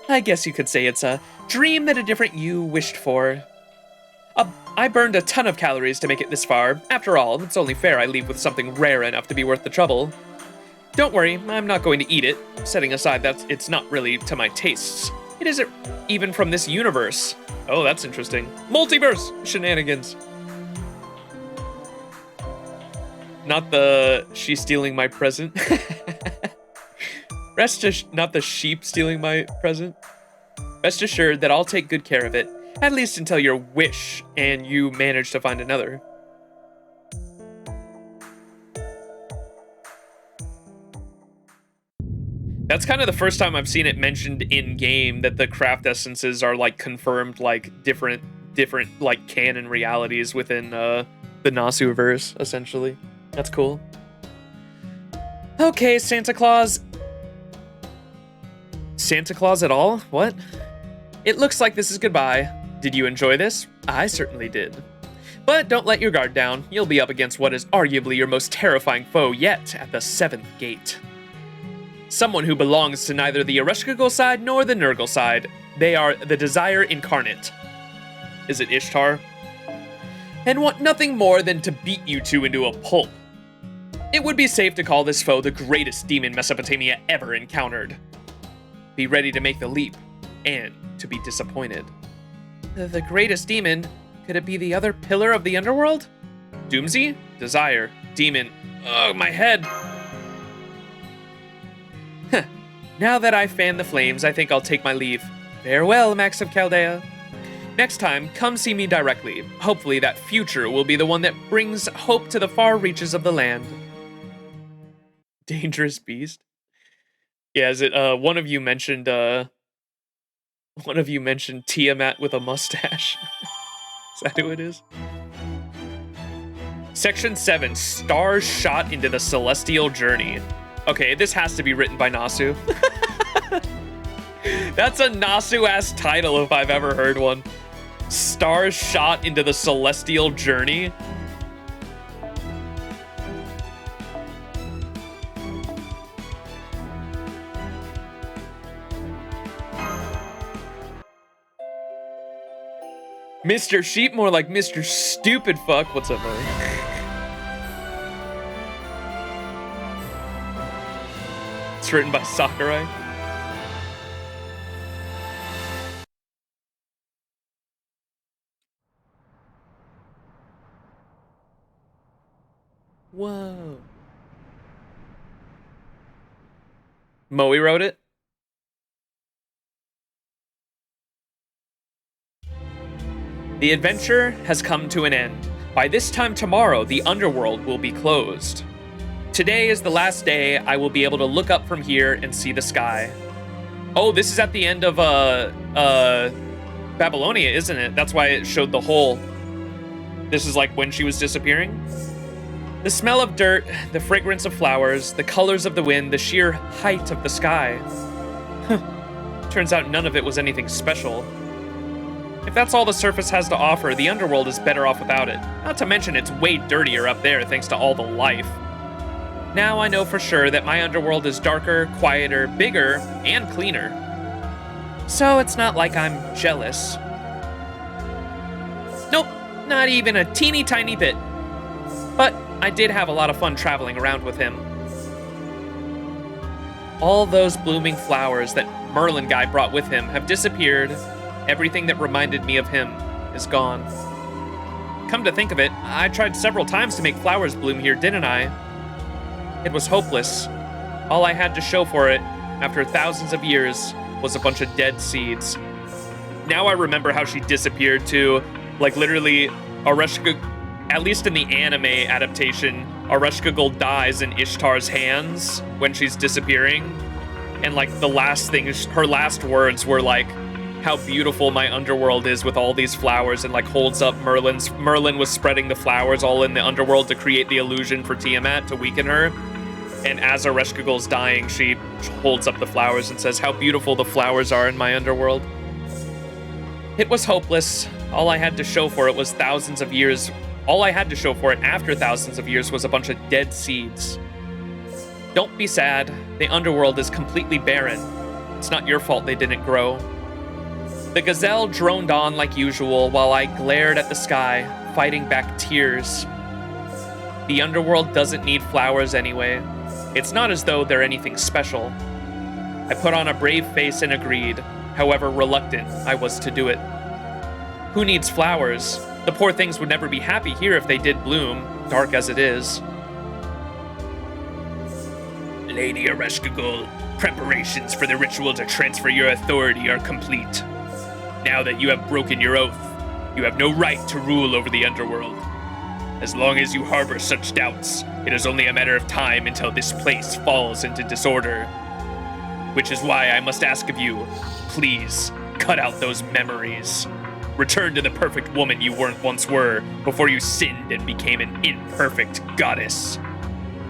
I guess you could say it's a dream that a different you wished for. I burned a ton of calories to make it this far. After all, it's only fair I leave with something rare enough to be worth the trouble. Don't worry, I'm not going to eat it, setting aside that it's not really to my tastes. It isn't even from this universe. Oh, that's interesting. Multiverse shenanigans. Not the she's stealing my present. Not the sheep stealing my present. Rest assured that I'll take good care of it, at least until your wish and you manage to find another. That's kind of the first time I've seen it mentioned in game that the craft essences are like confirmed like different like canon realities within the Nasu-verse, essentially. That's cool. Okay, Santa Claus. Santa Claus at all? What? It looks like this is goodbye. Did you enjoy this? I certainly did. But don't let your guard down. You'll be up against what is arguably your most terrifying foe yet at the 7th gate. Someone who belongs to neither the Ereshkigal side nor the Nurgle side. They are the Desire Incarnate. Is it Ishtar? And want nothing more than to beat you two into a pulp. It would be safe to call this foe the greatest demon Mesopotamia ever encountered. Be ready to make the leap, and to be disappointed. The greatest demon? Could it be the other pillar of the Underworld? Doomsday? Desire. Demon. Ugh, my head! Now that I've fanned the flames, I think I'll take my leave. Farewell, Max of Chaldea. Next time, come see me directly. Hopefully that future will be the one that brings hope to the far reaches of the land. Dangerous beast? Yeah, is it, one of you mentioned Tiamat with a mustache. Is that who it is? Section 7, Stars Shot into the Celestial Journey. Okay, this has to be written by Nasu. That's a Nasu-ass title if I've ever heard one. Stars Shot into the Celestial Journey. Mr. Sheep, more like Mr. Stupid Fuck. What's up, buddy? It's written by Sakurai. Whoa. Moe wrote it? The adventure has come to an end. By this time tomorrow, the Underworld will be closed. Today is the last day I will be able to look up from here and see the sky. Oh, this is at the end of Babylonia, isn't it? That's why it showed the hole. This is like when she was disappearing. The smell of dirt, the fragrance of flowers, the colors of the wind, the sheer height of the sky. Turns out none of it was anything special. If that's all the surface has to offer, the underworld is better off without it. Not to mention it's way dirtier up there thanks to all the life. Now I know for sure that my underworld is darker, quieter, bigger, and cleaner. So it's not like I'm jealous. Nope, not even a teeny tiny bit. But I did have a lot of fun traveling around with him. All those blooming flowers that Merlin guy brought with him have disappeared. Everything that reminded me of him is gone. Come to think of it, I tried several times to make flowers bloom here, didn't I? It was hopeless. All I had to show for it, after thousands of years, was a bunch of dead seeds. Now I remember how she disappeared too. Like literally, at least in the anime adaptation, Ereshkigal dies in Ishtar's hands when she's disappearing. And like the last thing, her last words were like, how beautiful my underworld is with all these flowers, and like holds up Merlin was spreading the flowers all in the underworld to create the illusion for Tiamat to weaken her. And as Ereshkigal's dying, she holds up the flowers and says, how beautiful the flowers are in my underworld. It was hopeless. All I had to show for it was thousands of years. All I had to show for it after thousands of years was a bunch of dead seeds. Don't be sad. The underworld is completely barren. It's not your fault they didn't grow. The gazelle droned on like usual while I glared at the sky, fighting back tears. The underworld doesn't need flowers anyway. It's not as though they're anything special. I put on a brave face and agreed, however reluctant I was to do it. Who needs flowers? The poor things would never be happy here if they did bloom, dark as it is. Lady Ereshkigal, preparations for the ritual to transfer your authority are complete. Now that you have broken your oath, you have no right to rule over the underworld. As long as you harbor such doubts, it is only a matter of time until this place falls into disorder. Which is why I must ask of you, please, cut out those memories. Return to the perfect woman you once were before you sinned and became an imperfect goddess.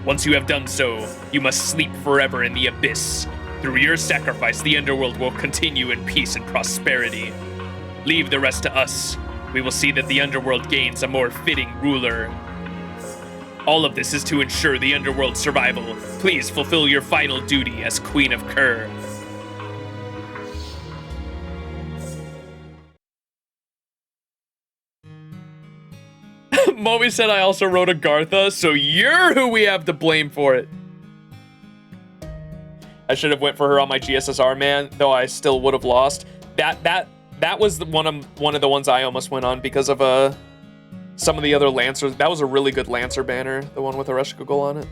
Once you have done so, you must sleep forever in the abyss. Through your sacrifice, the underworld will continue in peace and prosperity. Leave the rest to us. We will see that the underworld gains a more fitting ruler. All of this is to ensure the underworld's survival. Please fulfill your final duty as Queen of Kerr. Moby said I also wrote Agartha, so you're who we have to blame for it. I should have went for her on my GSSR, man, though I still would have lost. That was one of the ones I almost went on because of some of the other Lancers. That was a really good Lancer banner, the one with Ereshkigal on it.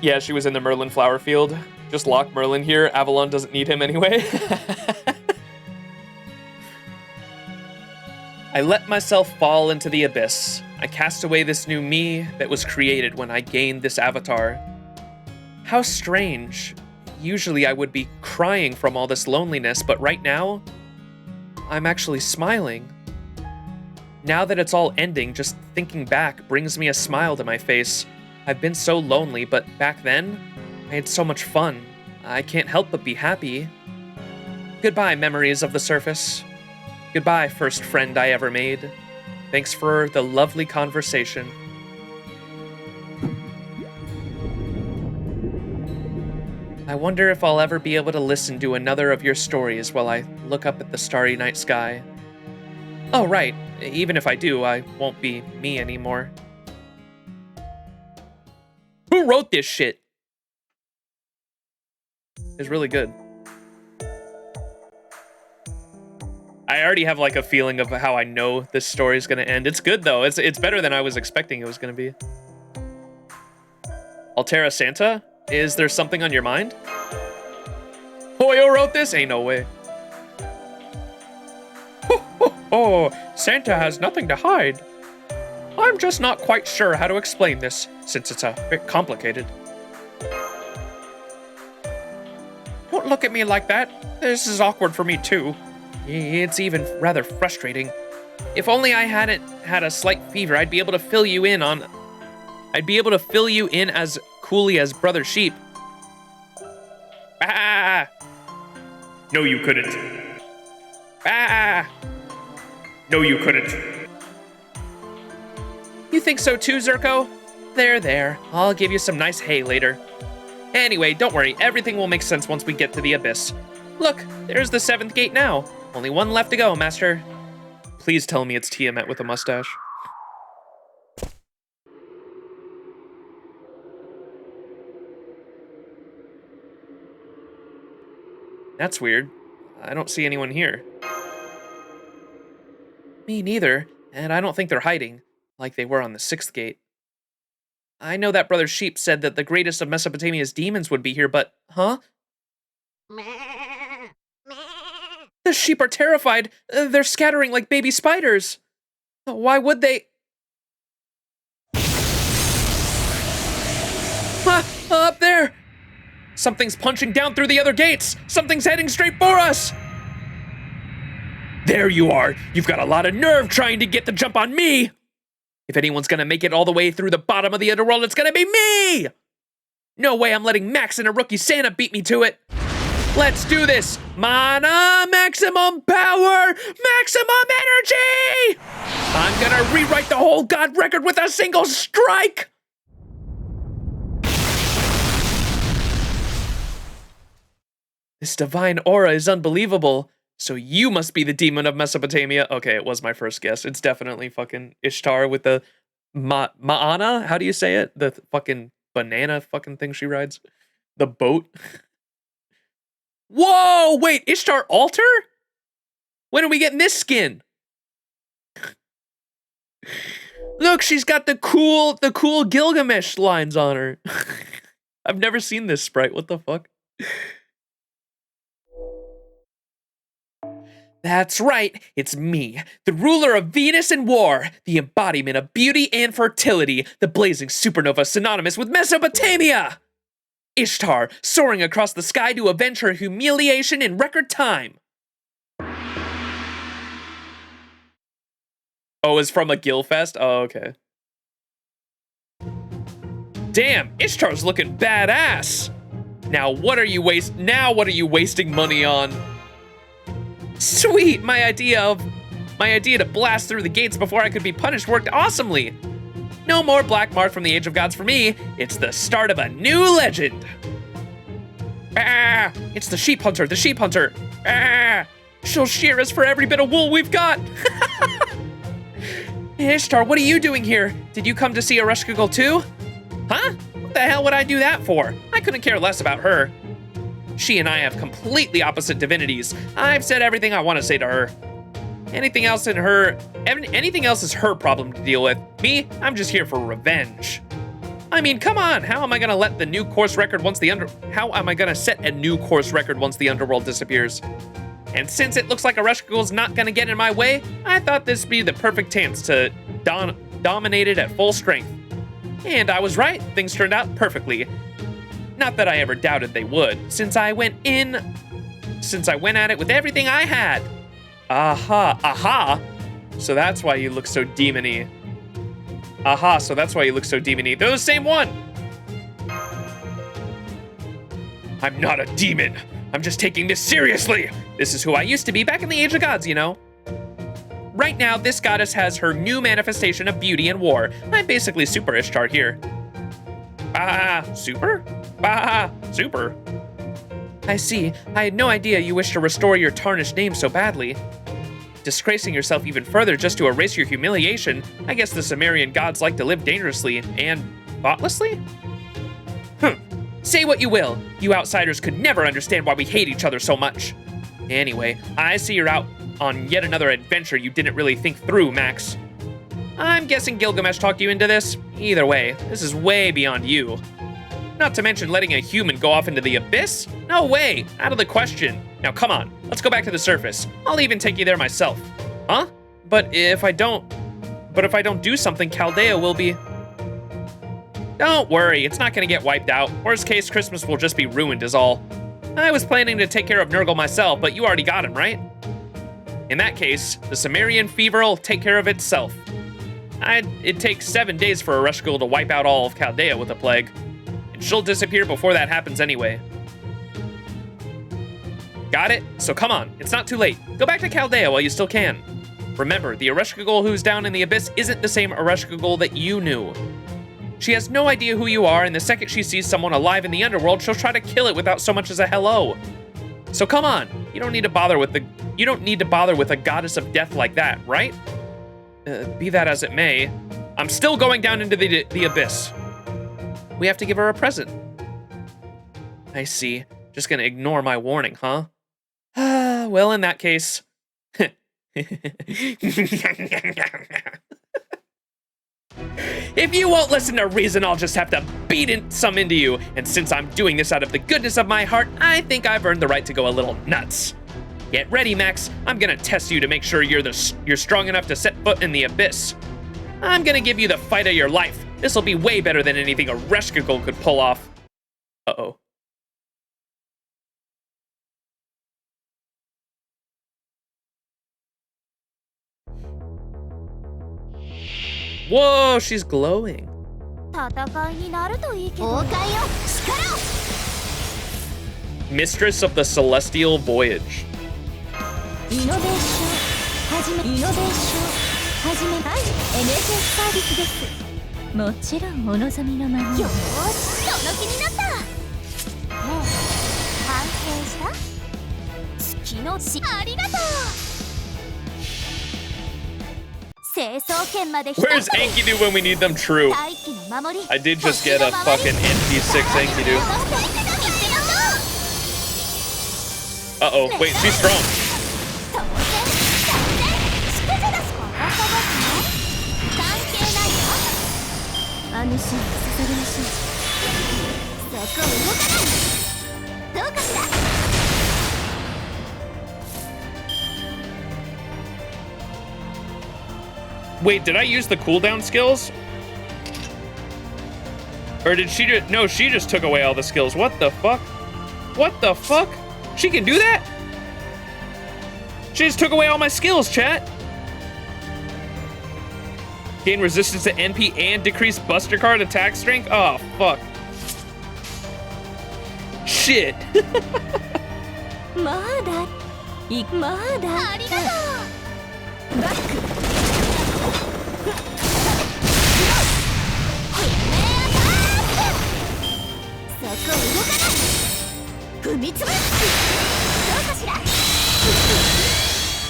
Yeah, she was in the Merlin flower field. Just lock Merlin here. Avalon doesn't need him anyway. I let myself fall into the abyss. I cast away this new me that was created when I gained this avatar. How strange. Usually I would be crying from all this loneliness, but right now, I'm actually smiling. Now that it's all ending, just thinking back brings me a smile to my face. I've been so lonely, but back then, I had so much fun. I can't help but be happy. Goodbye, memories of the surface. Goodbye, first friend I ever made. Thanks for the lovely conversation. I wonder if I'll ever be able to listen to another of your stories while I look up at the starry night sky. Oh, right. Even if I do, I won't be me anymore. Who wrote this shit? It's really good. I already have like a feeling of how I know this story is going to end. It's good though. It's better than I was expecting it was going to be. Altera Santa? Is there something on your mind? Hoyo wrote this? Ain't no way. Ho, ho, ho. Santa has nothing to hide. I'm just not quite sure how to explain this, since it's a bit complicated. Don't look at me like that. This is awkward for me too. It's even rather frustrating. If only I hadn't had a slight fever, I'd be able to fill you in as coolly as Brother Sheep. Ah! No, you couldn't. Ah! No, you couldn't. You think so too, Zerko? There. I'll give you some nice hay later. Anyway, don't worry, everything will make sense once we get to the Abyss. Look, there's the 7th gate now. Only one left to go, Master. Please tell me it's Tiamat with a mustache. That's weird. I don't see anyone here. Me neither, and I don't think they're hiding, like they were on the 6th gate. I know that Brother Sheep said that the greatest of Mesopotamia's demons would be here, but, huh? The sheep are terrified. They're scattering like baby spiders. Why would they? Up there! Something's punching down through the other gates! Something's heading straight for us! There you are! You've got a lot of nerve trying to get the jump on me! If anyone's gonna make it all the way through the bottom of the Underworld, it's gonna be me! No way I'm letting Max and a rookie Santa beat me to it! Let's do this! Mana, maximum power, maximum energy! I'm gonna rewrite the whole God record with a single strike! This divine aura is unbelievable. So you must be the demon of Mesopotamia. Okay, it was my first guess. It's definitely fucking Ishtar with the Ma'ana? How do you say it? The fucking banana fucking thing she rides? The boat? Whoa, wait, Ishtar altar? When are we getting this skin? Look, she's got the cool Gilgamesh lines on her. I've never seen this sprite. What the fuck? That's right, it's me, the ruler of Venus and war, the embodiment of beauty and fertility, the blazing supernova synonymous with Mesopotamia! Ishtar, soaring across the sky to avenge her humiliation in record time. Oh, it's from a Gilfest? Oh, okay. Damn, Ishtar's looking badass! Now what are you wasting money on? Sweet! My idea to blast through the gates before I could be punished worked awesomely! No more Black Mark from the Age of Gods for me. It's the start of a new legend. Ah! It's the sheep hunter, Ah! She'll shear us for every bit of wool we've got. Ishtar, what are you doing here? Did you come to see Ereshkigal too? Huh? What the hell would I do that for? I couldn't care less about her. She and I have completely opposite divinities. I've said everything I want to say to her. Anything else is her problem to deal with. Me, I'm just here for revenge. I mean, come on, how am I gonna set a new course record once the Underworld disappears? And since it looks like Ereshkigal's not gonna get in my way, I thought this would be the perfect chance to dominate it at full strength. And I was right, things turned out perfectly. Not that I ever doubted they would, since I went at it with everything I had. Aha. So that's why you look so demony. They're the same one. I'm not a demon. I'm just taking this seriously. This is who I used to be back in the Age of Gods, you know. Right now, this goddess has her new manifestation of beauty and war. I'm basically Super Ishtar here. Super? Super. I see. I had no idea you wished to restore your tarnished name so badly. Disgracing yourself even further just to erase your humiliation, I guess the Sumerian gods like to live dangerously and thoughtlessly? Say what you will. You outsiders could never understand why we hate each other so much. Anyway, I see you're out on yet another adventure you didn't really think through, Max. I'm guessing Gilgamesh talked you into this. Either way, this is way beyond you. Not to mention letting a human go off into the abyss? No way, out of the question. Now come on, let's go back to the surface. I'll even take you there myself. Huh? But if I don't But if I don't do something, Chaldea will be... Don't worry, it's not gonna get wiped out. Worst case, Christmas will just be ruined is all. I was planning to take care of Nurgle myself, but you already got him, right? In that case, the Sumerian fever will take care of itself. It takes 7 days for Ereshkigal to wipe out all of Chaldea with a plague. And she'll disappear before that happens anyway. Got it? So come on, it's not too late. Go back to Chaldea while you still can. Remember, the Ereshkigal who's down in the Abyss isn't the same Ereshkigal that you knew. She has no idea who you are, and the second she sees someone alive in the Underworld, she'll try to kill it without so much as a hello. So come on, you don't need to bother with a goddess of death like that, right? Be that as it may, I'm still going down into the Abyss. We have to give her a present. I see. Just gonna ignore my warning, huh? Well, in that case... If you won't listen to reason, I'll just have to beat some into you. And since I'm doing this out of the goodness of my heart, I think I've earned the right to go a little nuts. Get ready, Max. I'm gonna test you to make sure you're strong enough to set foot in the Abyss. I'm gonna give you the fight of your life. This'll be way better than anything Ereshkigal could pull off. Uh-oh. Whoa, she's glowing. Mistress of the Celestial Voyage. Where's Enkidu when we need them true? I did just get a fucking NP6 Enkidu. Uh-oh, wait, she's strong. Wait, did I use the cooldown skills? Or did she just... No, she just took away all the skills. What the fuck? What the fuck? She can do that? She just took away all my skills, chat. Gain resistance to NP and decrease Buster Card attack strength? Oh, fuck. Shit.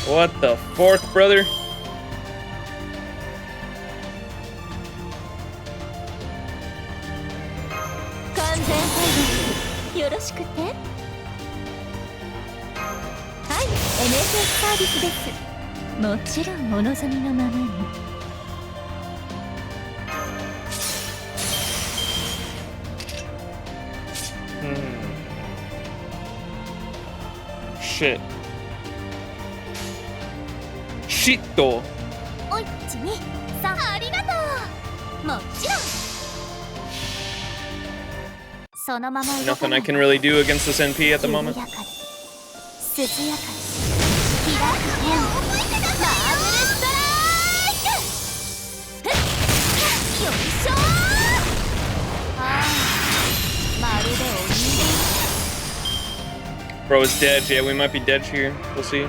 What the fork, brother? Shit. Shito. Nothing I can really do against this NP at the moment. Bro is dead. Yeah, we might be dead here. We'll see.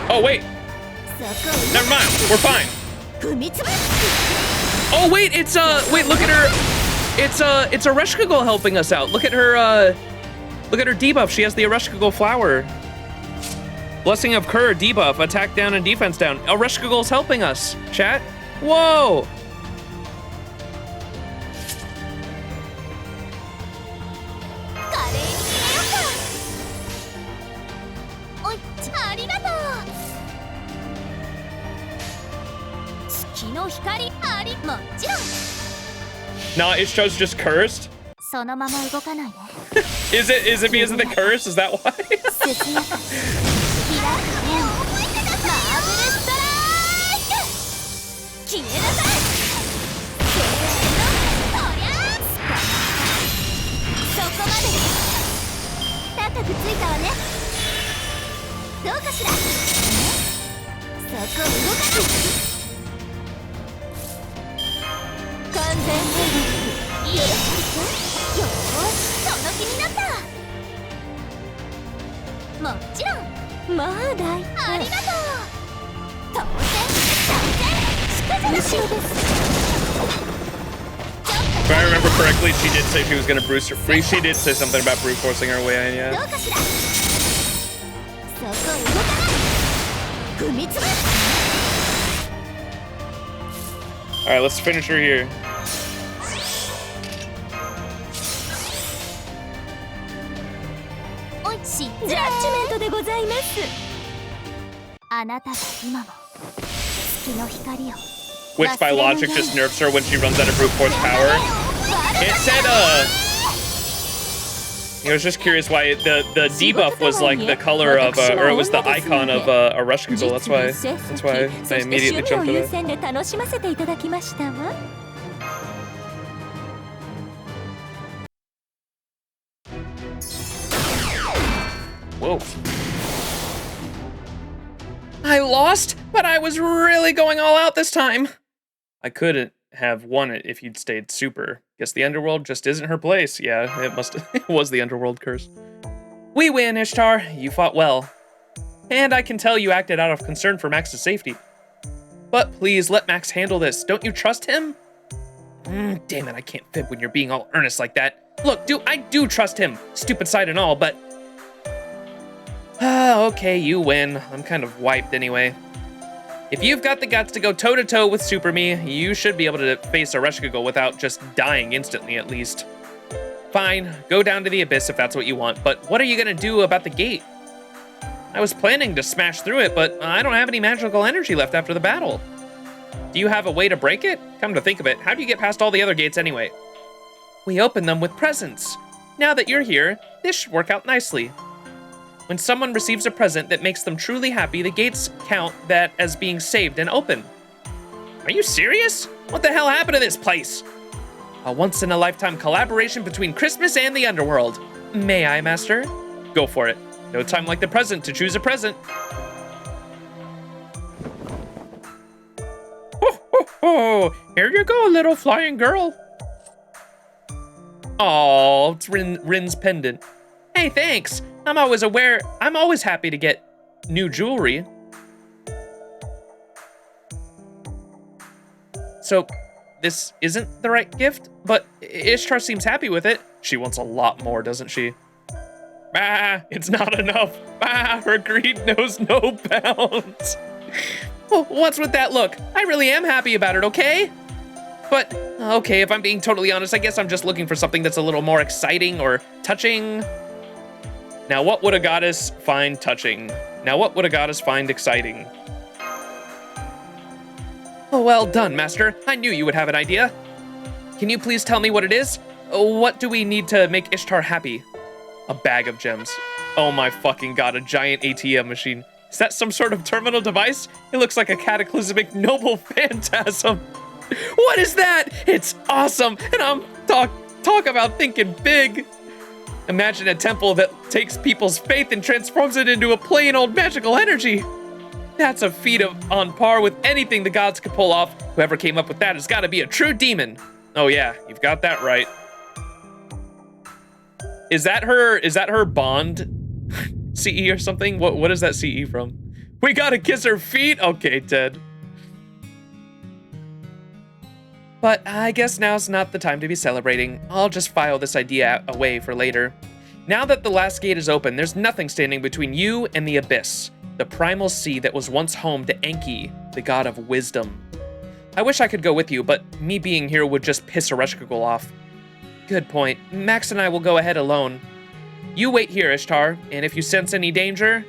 Oh, wait. Never mind. We're fine. Oh, wait. It's, wait, look at her. It's Ereshkigal helping us out. Look at her debuff. She has the Ereshkigal flower. Blessing of Kur debuff. Attack down and defense down. Ereshkigal's helping us. Chat. Whoa. Nah, it shows just cursed. Is it because of the curse? Is that why? 消えなさい。せーの、とりゃーそこまでです。高くついたわね。どうかしら。そこ動かない。完全変更。いいよ。よーし、その気になった。もちろん。まあ大体。ありがとう。当然、当然、しかじゃなしです。 If I remember correctly, she did say she was gonna Bruce her free. She did say something about brute forcing her way in, どう yeah. かしら。そこ動かない。踏みつぶす。 Alright, let's finish her here. ジャッジメントでございます。あなたが今も月の光を。 Which by logic just nerfs her when she runs out of brute force power. It said, I was just curious why the debuff was like the color of, or it was the icon of a rush giggle. That's why I immediately jumped to that. で楽しませていただきましたわ。 Whoa. I lost, but I was really going all out this time. I couldn't have won it if you'd stayed super. Guess the Underworld just isn't her place. Yeah, it was the Underworld curse. We win, Ishtar. You fought well. And I can tell you acted out of concern for Max's safety. But please let Max handle this. Don't you trust him? Damn it, I can't fib when you're being all earnest like that. Look, I do trust him, stupid side and all, but... okay, you win. I'm kind of wiped anyway. If you've got the guts to go toe-to-toe with Super Me, you should be able to face a rush giggle without just dying instantly at least. Fine, go down to the abyss if that's what you want, but what are you gonna do about the gate? I was planning to smash through it, but I don't have any magical energy left after the battle. Do you have a way to break it? Come to think of it, how do you get past all the other gates anyway? We open them with presents. Now that you're here, this should work out nicely. When someone receives a present that makes them truly happy, the gates count that as being saved and open. Are you serious? What the hell happened to this place? A once-in-a-lifetime collaboration between Christmas and the Underworld. May I, Master? Go for it. No time like the present to choose a present. Ho, ho, ho! Here you go, little flying girl. Oh, it's Rin's pendant. Hey, thanks. I'm always happy to get new jewelry. So, this isn't the right gift, but Ishtar seems happy with it. She wants a lot more, doesn't she? Bah, it's not enough. Bah, her greed knows no bounds. Oh, what's with that look? I really am happy about it, okay? But, okay, if I'm being totally honest, I guess I'm just looking for something that's a little more exciting or touching. Now, what would a goddess find touching? Now, what would a goddess find exciting? Oh, well done, Master. I knew you would have an idea. Can you please tell me what it is? What do we need to make Ishtar happy? A bag of gems. Oh my fucking god, a giant ATM machine. Is that some sort of terminal device? It looks like a cataclysmic noble phantasm. What is that? It's awesome, and I'm talk about thinking big. Imagine a temple that takes people's faith and transforms it into a plain old magical energy. That's a feat on par with anything the gods could pull off. Whoever came up with that has got to be a true demon. Oh yeah, you've got that right. Is that her Bond CE or something? What is that CE from? We gotta kiss her feet? Okay, Ted. But I guess now's not the time to be celebrating. I'll just file this idea away for later. Now that the last gate is open, there's nothing standing between you and the abyss, the primal sea that was once home to Enki, the god of wisdom. I wish I could go with you, but me being here would just piss Ereshkigal off. Good point. Max and I will go ahead alone. You wait here, Ishtar, and if you sense any danger,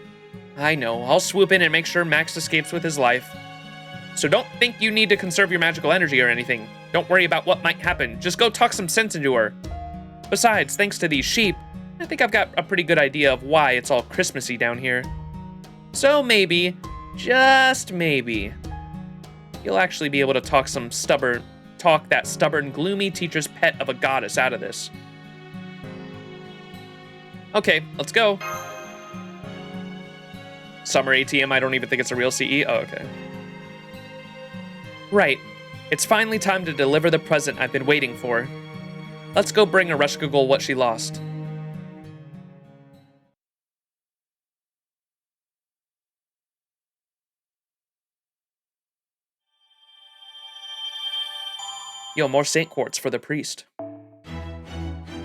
I know, I'll swoop in and make sure Max escapes with his life. So don't think you need to conserve your magical energy or anything. Don't worry about what might happen. Just go talk some sense into her. Besides, thanks to these sheep, I think I've got a pretty good idea of why it's all Christmassy down here. So maybe, just maybe, you'll actually be able to talk that stubborn, gloomy teacher's pet of a goddess out of this. Okay, let's go. Summer ATM, I don't even think it's a real CE. Oh, okay. Right. It's finally time to deliver the present I've been waiting for. Let's go bring Ereshkigal what she lost. Yo, more Saint Quartz for the priest.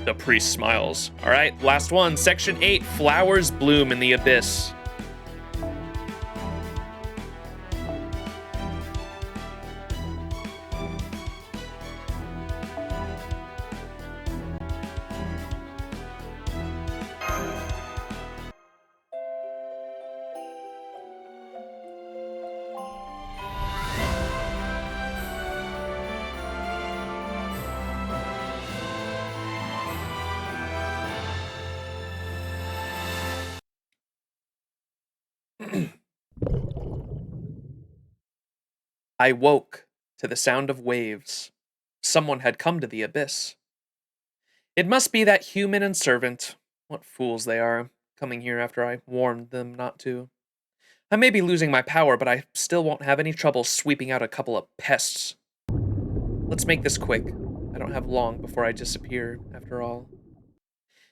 The priest smiles. All right, last one. Section 8, Flowers Bloom in the Abyss. I woke to the sound of waves. Someone had come to the abyss. It must be that human and servant. What fools they are, coming here after I warned them not to. I may be losing my power, but I still won't have any trouble sweeping out a couple of pests. Let's make this quick. I don't have long before I disappear, after all.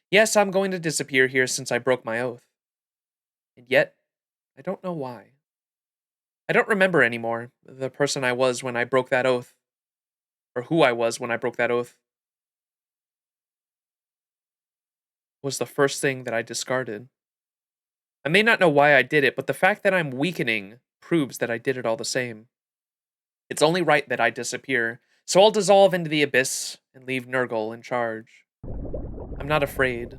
Yes, I'm going to disappear here since I broke my oath. And yet, I don't know why. I don't remember anymore the person I was when I broke that oath, or who I was when I broke that oath. Was the first thing that I discarded. I may not know why I did it, but the fact that I'm weakening proves that I did it all the same. It's only right that I disappear, so I'll dissolve into the abyss and leave Nurgle in charge. I'm not afraid,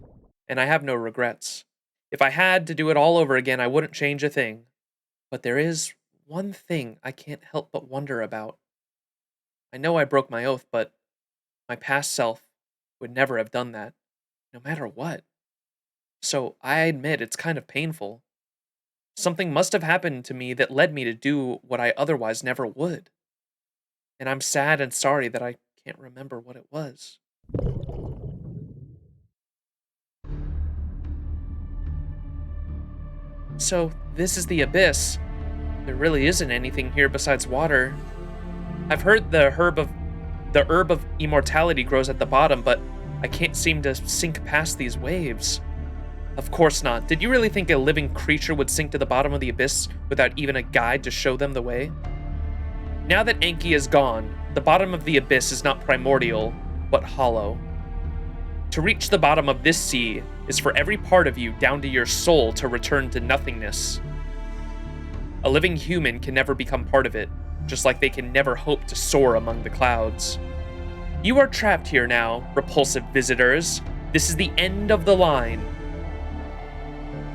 and I have no regrets. If I had to do it all over again, I wouldn't change a thing. But there is one thing I can't help but wonder about. I know I broke my oath, but my past self would never have done that, no matter what. So I admit it's kind of painful. Something must have happened to me that led me to do what I otherwise never would. And I'm sad and sorry that I can't remember what it was. So this is the abyss. There really isn't anything here besides water. I've heard the herb of immortality grows at the bottom, but I can't seem to sink past these waves. Of course not. Did you really think a living creature would sink to the bottom of the abyss without even a guide to show them the way? Now that Enki is gone, the bottom of the abyss is not primordial, but hollow. To reach the bottom of this sea is for every part of you down to your soul to return to nothingness. A living human can never become part of it, just like they can never hope to soar among the clouds. You are trapped here now, repulsive visitors. This is the end of the line.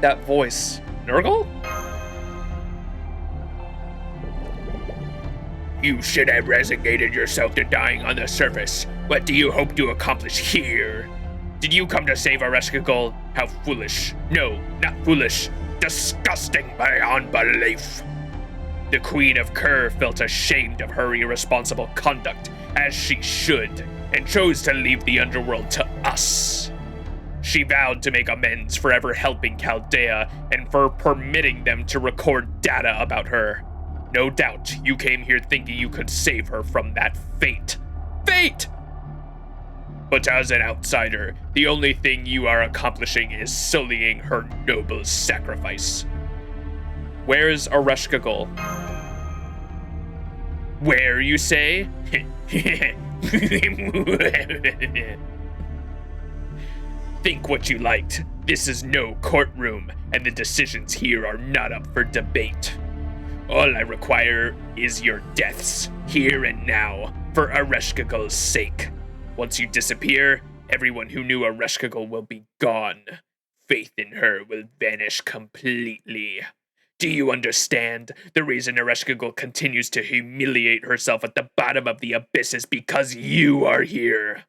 That voice, Nurgle? You should have resignated yourself to dying on the surface. What do you hope to accomplish here? Did you come to save Ereshkigal? How foolish. No, not foolish. Disgusting beyond belief. The Queen of Kerr felt ashamed of her irresponsible conduct, as she should, and chose to leave the Underworld to us. She vowed to make amends for ever helping Chaldea and for permitting them to record data about her. No doubt you came here thinking you could save her from that fate. Fate! But as an outsider, the only thing you are accomplishing is sullying her noble sacrifice. Where's Ereshkigal? Where, you say? Think what you liked. This is no courtroom, and the decisions here are not up for debate. All I require is your deaths, here and now, for Ereshkigal's sake. Once you disappear, everyone who knew Ereshkigal will be gone. Faith in her will vanish completely. Do you understand? The reason Ereshkigal continues to humiliate herself at the bottom of the abyss is because you are here.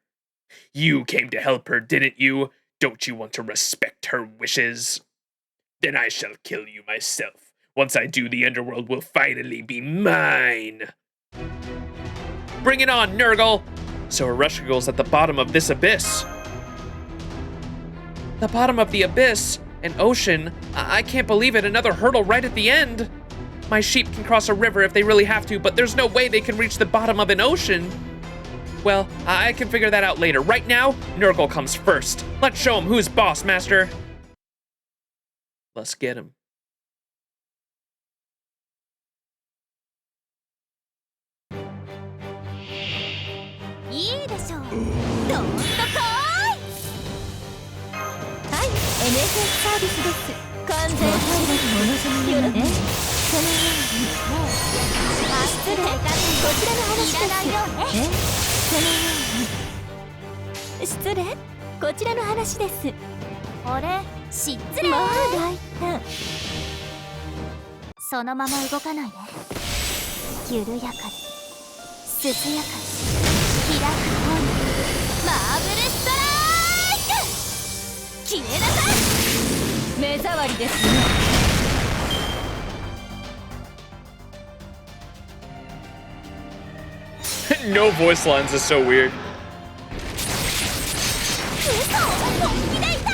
You came to help her, didn't you? Don't you want to respect her wishes? Then I shall kill you myself. Once I do, the Underworld will finally be mine. Bring it on, Nurgle! So Ereshkigal's at the bottom of this abyss. The bottom of the abyss? An ocean? I can't believe it, another hurdle right at the end. My sheep can cross a river if they really have to, but there's no way they can reach the bottom of an ocean. Well, I can figure that out later. Right now, Nurgle comes first. Let's show him who's boss, Master. Let's get him. いいでしょう。どんとこーい。はい、NSS サービスです。完全配慮のお望みよろね。そのように。あ、失礼。こちらの話です。いらないよね。そのように。失礼。こちらの話です。あれ、失礼。まあ大胆。そのまま動かないで。緩やかに。涼やかに。 開く方にマーブルストライク消えなさい目障りですねNo voice lines is so weird. 嘘本気で痛い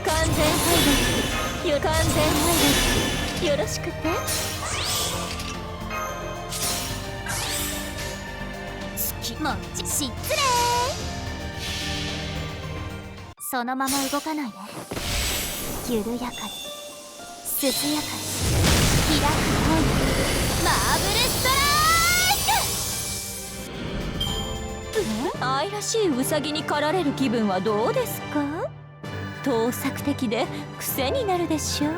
完全配慮完全配慮 よろしくて月も失礼そのまま動かないで緩やかに涼やかに開く方にマーブルストライク愛らしいウサギに狩られる気分はどうですか盗作的で癖になるでしょ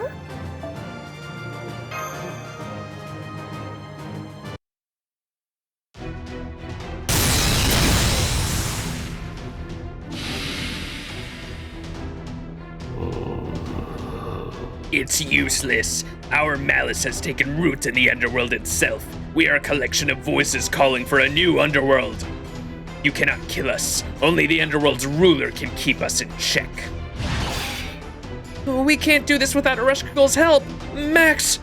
It's useless. Our malice has taken root in the Underworld itself. We are a collection of voices calling for a new Underworld. You cannot kill us. Only the Underworld's ruler can keep us in check. We can't do this without Ereshkigal's help. Max!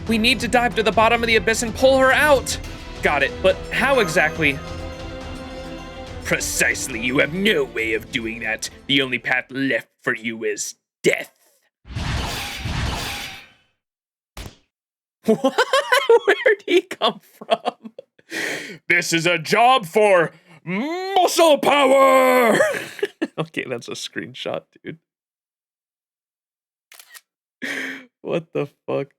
We need to dive to the bottom of the abyss and pull her out. Got it, but how exactly? Precisely. You have no way of doing that. The only path left for you is death. What? Where'd he come from? This is a job for muscle power! Okay, that's a screenshot, dude. What the fuck?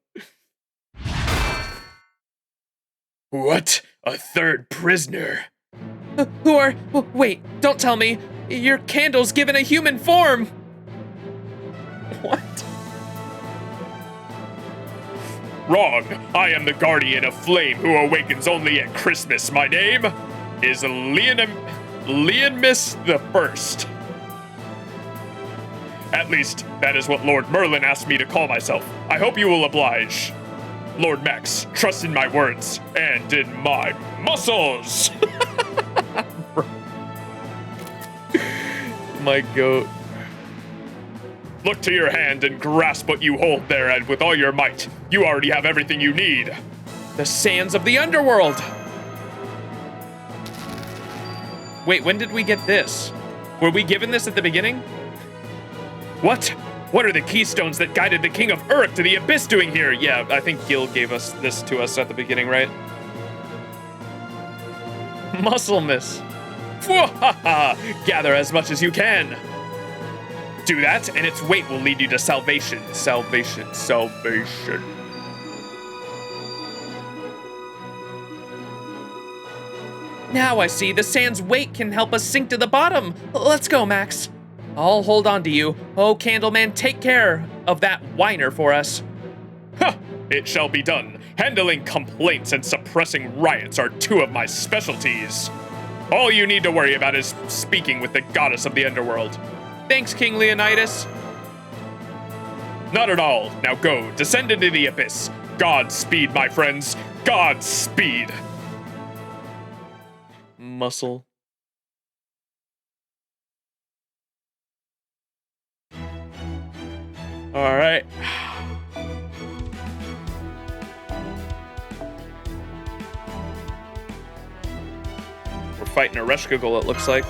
What? A third prisoner? Who are... Wait, don't tell me. Your candle's given a human form. What? Wrong. I am the guardian of flame who awakens only at Christmas. My name is Leonimus the First. At least, that is what Lord Merlin asked me to call myself. I hope you will oblige. Lord Max, trust in my words and in my muscles. My goat. Look to your hand and grasp what you hold there, and with all your might, you already have everything you need. The sands of the Underworld! Wait, when did we get this? Were we given this at the beginning? What? What are the keystones that guided the King of Uruk to the Abyss doing here? Yeah, I think Gil gave us this to us at the beginning, right? Muscle miss. Gather as much as you can. Do that, and its weight will lead you to salvation. Salvation. Now I see. The sand's weight can help us sink to the bottom. Let's go, Max. I'll hold on to you. Oh, Candleman, take care of that whiner for us. Huh, it shall be done. Handling complaints and suppressing riots are two of my specialties. All you need to worry about is speaking with the goddess of the Underworld. Thanks, King Leonidas. Not at all. Now go, descend into the abyss. Godspeed, my friends. Godspeed. Muscle. All right. We're fighting a Reshkagul, it looks like.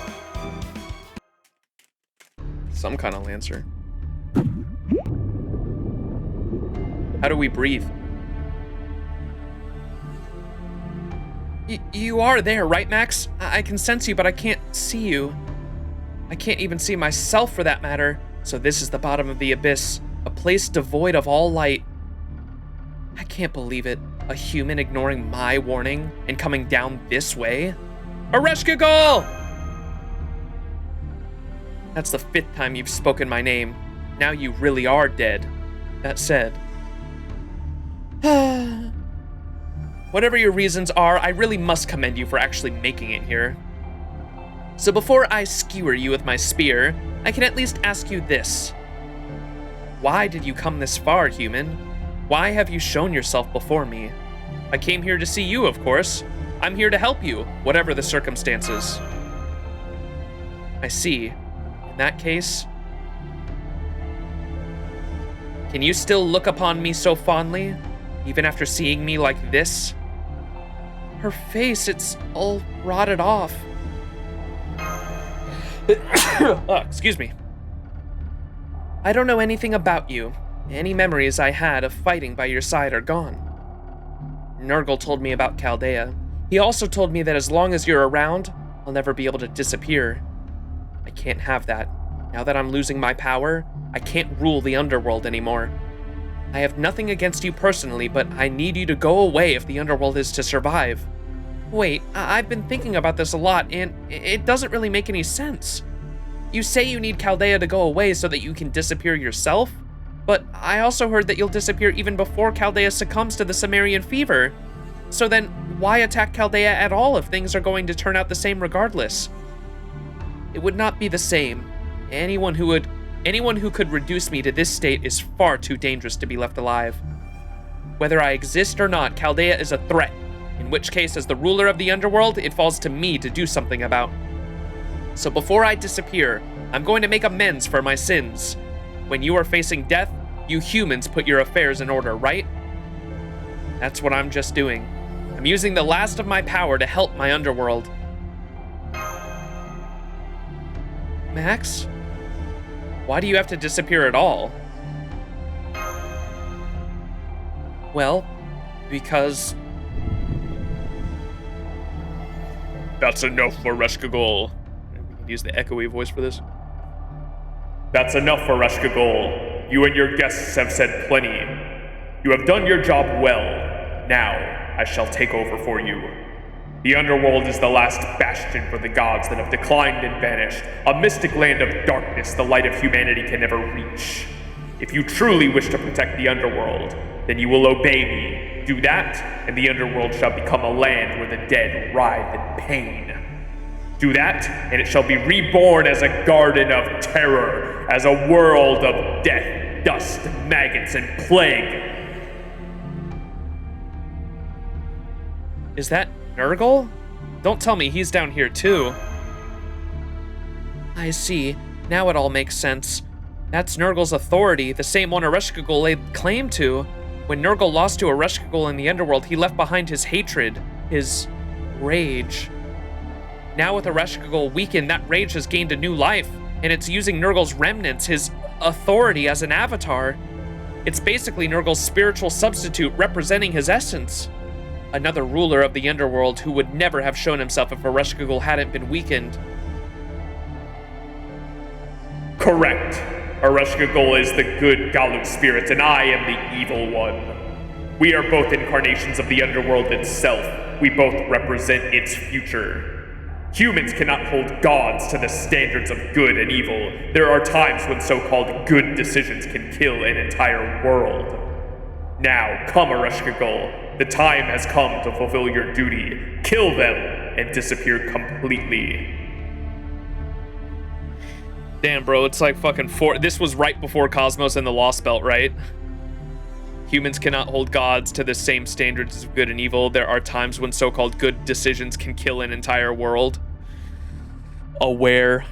Some kind of Lancer. How do we breathe? You are there, right, Max? I can sense you, but I can't see you. I can't even see myself for that matter. So this is the bottom of the abyss, a place devoid of all light. I can't believe it. A human ignoring my warning and coming down this way? A Reshkagul! That's the 5th time you've spoken my name. Now you really are dead. That said. Whatever your reasons are, I really must commend you for actually making it here. So before I skewer you with my spear, I can at least ask you this. Why did you come this far, human? Why have you shown yourself before me? I came here to see you, of course. I'm here to help you, whatever the circumstances. I see. In that case, can you still look upon me so fondly, even after seeing me like this? Her face, it's all rotted off. Excuse me. I don't know anything about you. Any memories I had of fighting by your side are gone. Nurgle told me about Chaldea. He also told me that as long as you're around, I'll never be able to disappear. I can't have that. Now that I'm losing my power, I can't rule the Underworld anymore. I have nothing against you personally, but I need you to go away if the Underworld is to survive. Wait, I've been thinking about this a lot, and it doesn't really make any sense. You say you need Chaldea to go away so that you can disappear yourself, but I also heard that you'll disappear even before Chaldea succumbs to the Cimmerian fever. So then, why attack Chaldea at all if things are going to turn out the same regardless? It would not be the same. Anyone who could reduce me to this state is far too dangerous to be left alive. Whether I exist or not, Chaldea is a threat, in which case, as the ruler of the Underworld, it falls to me to do something about. So before I disappear, I'm going to make amends for my sins. When you are facing death, you humans put your affairs in order, right? That's what I'm just doing. I'm using the last of my power to help my Underworld. Max? Why do you have to disappear at all? Well, because... That's enough for Reshkagul. We can use the echoey voice for this. That's enough for Reshkagul. You and your guests have said plenty. You have done your job well. Now, I shall take over for you. The Underworld is the last bastion for the gods that have declined and vanished, a mystic land of darkness the light of humanity can never reach. If you truly wish to protect the Underworld, then you will obey me. Do that, and the Underworld shall become a land where the dead writhe in pain. Do that, and it shall be reborn as a garden of terror, as a world of death, dust, maggots, and plague. Is that Nurgle? Don't tell me he's down here too. I see. Now it all makes sense. That's Nurgle's authority, the same one Ereshkigal laid claim to. When Nurgle lost to Ereshkigal in the Underworld, he left behind his hatred, his rage. Now with Ereshkigal weakened, that rage has gained a new life, and it's using Nurgle's remnants, his authority as an avatar. It's basically Nurgle's spiritual substitute representing his essence. Another ruler of the Underworld who would never have shown himself if Ereshkigal hadn't been weakened. Correct. Ereshkigal is the good Galu spirit, and I am the evil one. We are both incarnations of the Underworld itself. We both represent its future. Humans cannot hold gods to the standards of good and evil. There are times when so-called good decisions can kill an entire world. Now, come, Ereshkigal. The time has come to fulfill your duty. Kill them and disappear completely. Damn, bro, it's like fucking this was right before Cosmos and the Lost Belt, right? Humans cannot hold gods to the same standards of good and evil. There are times when so-called good decisions can kill an entire world. Aware.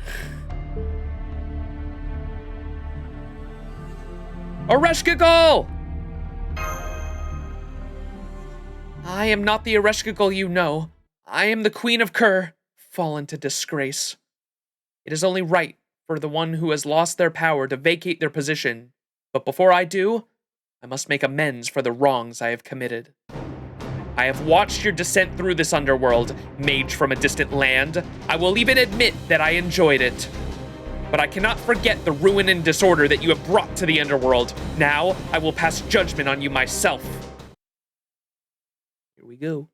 Ereshkigal! I am not the Ereshkigal you know. I am the Queen of Kur, fallen to disgrace. It is only right for the one who has lost their power to vacate their position. But before I do, I must make amends for the wrongs I have committed. I have watched your descent through this underworld, mage from a distant land. I will even admit that I enjoyed it. But I cannot forget the ruin and disorder that you have brought to the underworld. Now, I will pass judgment on you myself. Here we go.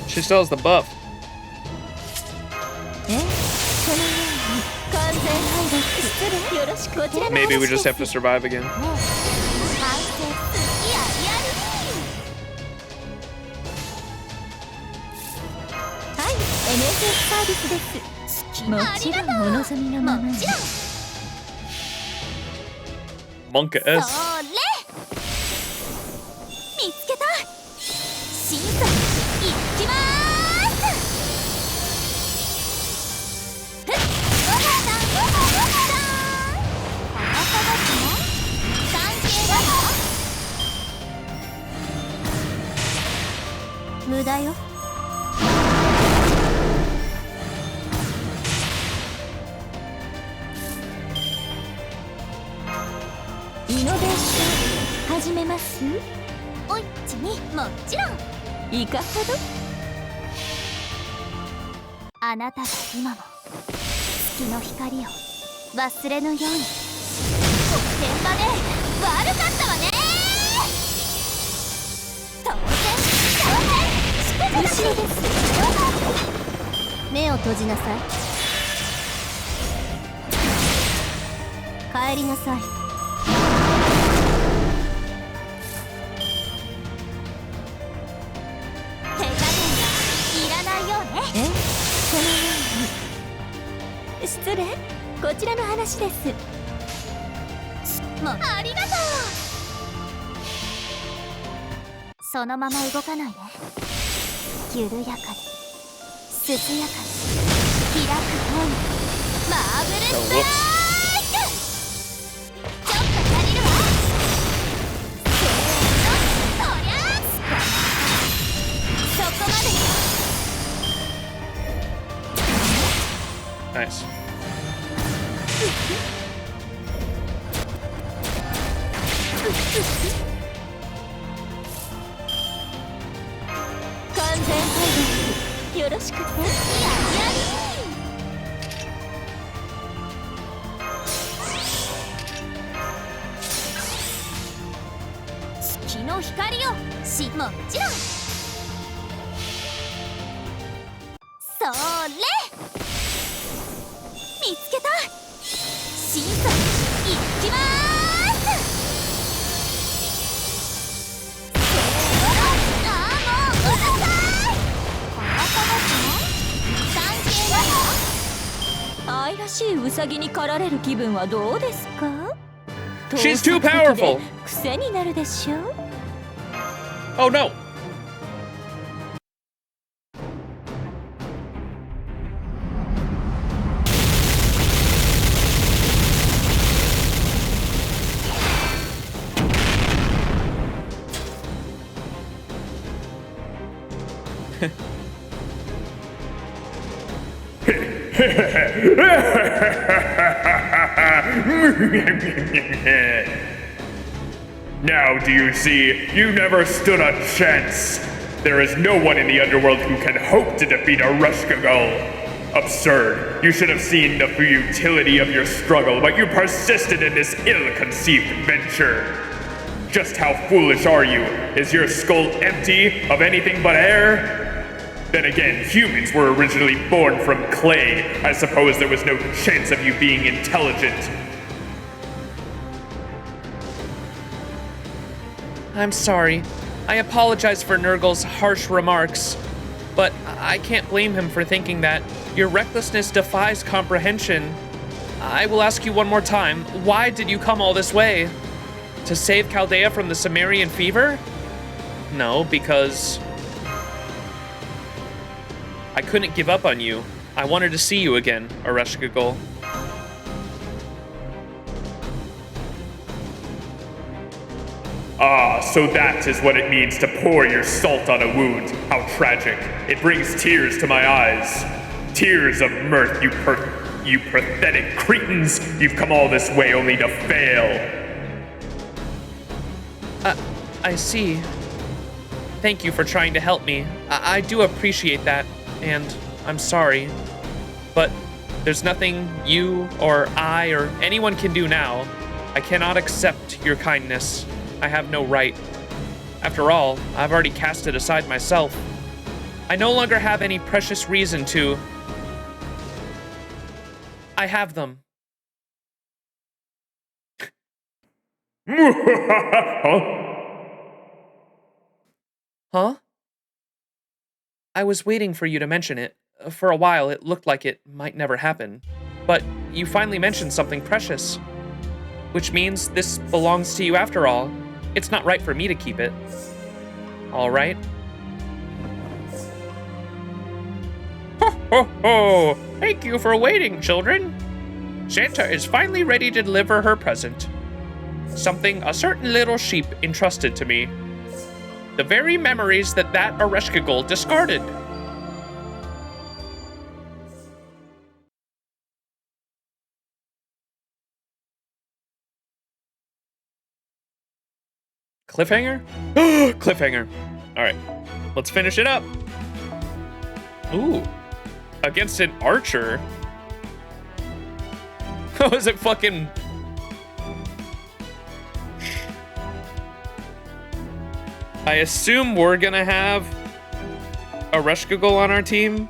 She still has the buff. Maybe we just have to survive again. Monka S. 見つけた審査いきまーすふっごはだんごはだんあなたたちも関係だよ無駄よイノベーション始めますおいちにもちろんいかほどあなたが今も月の光を忘れぬようにおてんばで悪かったわね当然後ろです目を閉じなさい帰りなさい失礼こちらの話ですもうありがとうそのまま動かないで緩やかに涼やかに開く方にマーブルストライクちょっと足りるわせーのそりゃそこまで Nice. She's too powerful. Oh no. Now do you see? You never stood a chance. There is no one in the underworld who can hope to defeat Ereshkigal. Absurd. You should have seen the futility of your struggle, but you persisted in this ill-conceived venture. Just how foolish are you? Is your skull empty of anything but air? Then again, humans were originally born from clay. I suppose there was no chance of you being intelligent. I'm sorry. I apologize for Nurgle's harsh remarks. But I can't blame him for thinking that. Your recklessness defies comprehension. I will ask you one more time. Why did you come all this way? To save Chaldea from the Sumerian fever? No, because I couldn't give up on you. I wanted to see you again, Ereshkigal. Ah, so that is what it means to pour your salt on a wound. How tragic. It brings tears to my eyes. Tears of mirth, you pathetic cretins. You've come all this way only to fail. I see. Thank you for trying to help me. I do appreciate that, and I'm sorry. But there's nothing you or I or anyone can do now. I cannot accept your kindness. I have no right. After all, I've already cast it aside myself. I no longer have any precious reason to. I have them. Huh? Huh? I was waiting for you to mention it. For a while, it looked like it might never happen. But you finally mentioned something precious. Which means this belongs to you after all. It's not right for me to keep it. All right? Ho, ho, ho! Thank you for waiting, children. Santa is finally ready to deliver her present. Something a certain little sheep entrusted to me. The very memories that Ereshkigal discarded. Cliffhanger? Cliffhanger. All right, let's finish it up. Ooh, against an archer. How is it fucking? I assume we're gonna have Ereshkigal on our team.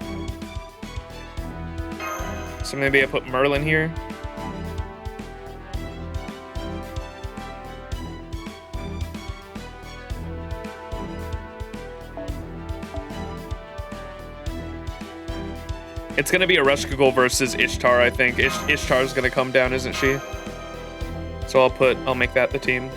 So maybe I put Merlin here. It's gonna be Ereshkigal versus Ishtar, I think. Ishtar's gonna come down, isn't she? So I'll make that the team.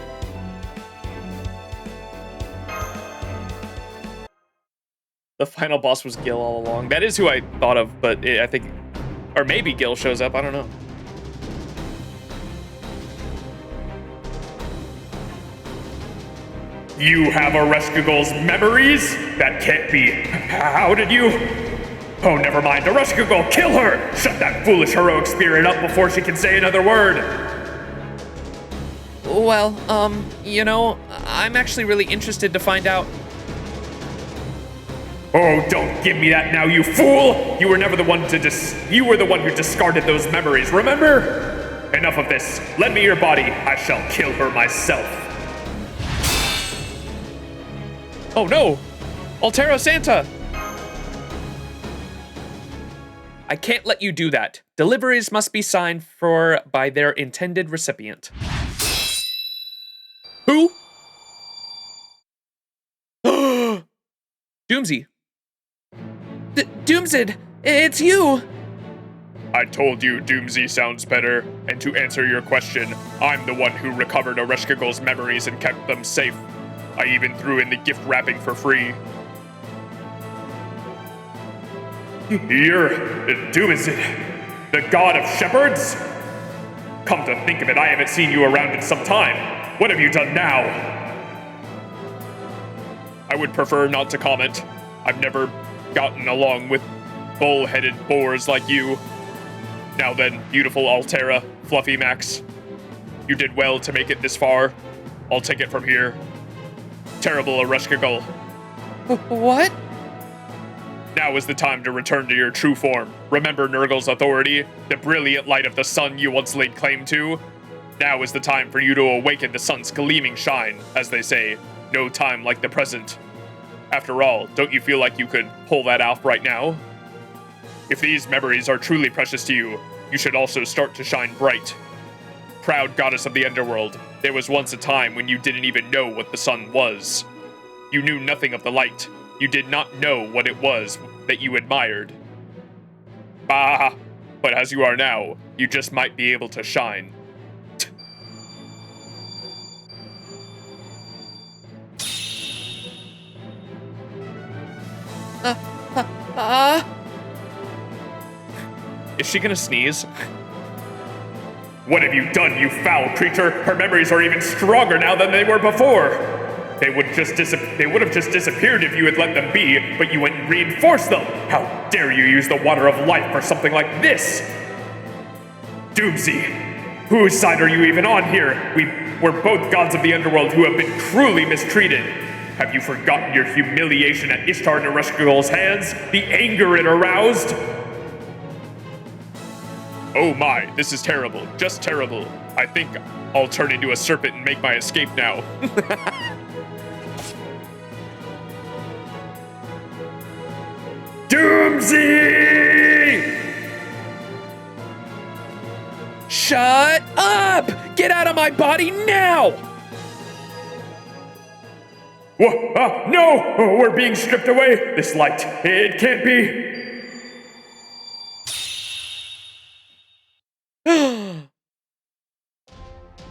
The final boss was Gil all along. That is who I thought of, but I think, or maybe Gil shows up, I don't know. You have Ereshkigal's memories? That can't be. How did you? Oh, never mind. Ereshkigal, kill her! Shut that foolish heroic spirit up before she can say another word! Well, you know, I'm actually really interested to find out. Oh, don't give me that now, you fool! You were never the one you were the one who discarded those memories, remember? Enough of this. Lend me your body. I shall kill her myself. Oh no! Altera Santa! I can't let you do that. Deliveries must be signed by their intended recipient. Who? Doomsy. Doomsid, it's you! I told you Doomsy sounds better, and to answer your question, I'm the one who recovered Ereshkigal's memories and kept them safe. I even threw in the gift wrapping for free. You're Doomsid, the god of shepherds? Come to think of it, I haven't seen you around in some time. What have you done now? I would prefer not to comment. I've never gotten along with bull-headed boars like you. Now then, beautiful Altera, Fluffy Max. You did well to make it this far. I'll take it from here. Terrible Ereshkigal. What? Now is the time to return to your true form. Remember Nurgle's authority, the brilliant light of the sun you once laid claim to? Now is the time for you to awaken the sun's gleaming shine, as they say. No time like the present. After all, don't you feel like you could pull that off right now? If these memories are truly precious to you, you should also start to shine bright. Proud goddess of the Underworld, there was once a time when you didn't even know what the sun was. You knew nothing of the light. You did not know what it was that you admired. Bah! But as you are now, you just might be able to shine. Is she gonna sneeze? What have you done, you foul creature? Her memories are even stronger now than they were before. They would have just disappeared if you had let them be, but you went and reinforced them. How dare you use the water of life for something like this? Doomsy, whose side are you even on here? We're both gods of the underworld who have been cruelly mistreated. Have you forgotten your humiliation at Ishtar and Ereshkigal's hands? The anger it aroused? Oh my, this is terrible. Just terrible. I think I'll turn into a serpent and make my escape now. Doomsy! Shut up! Get out of my body now! No! We're being stripped away! This light, it can't be!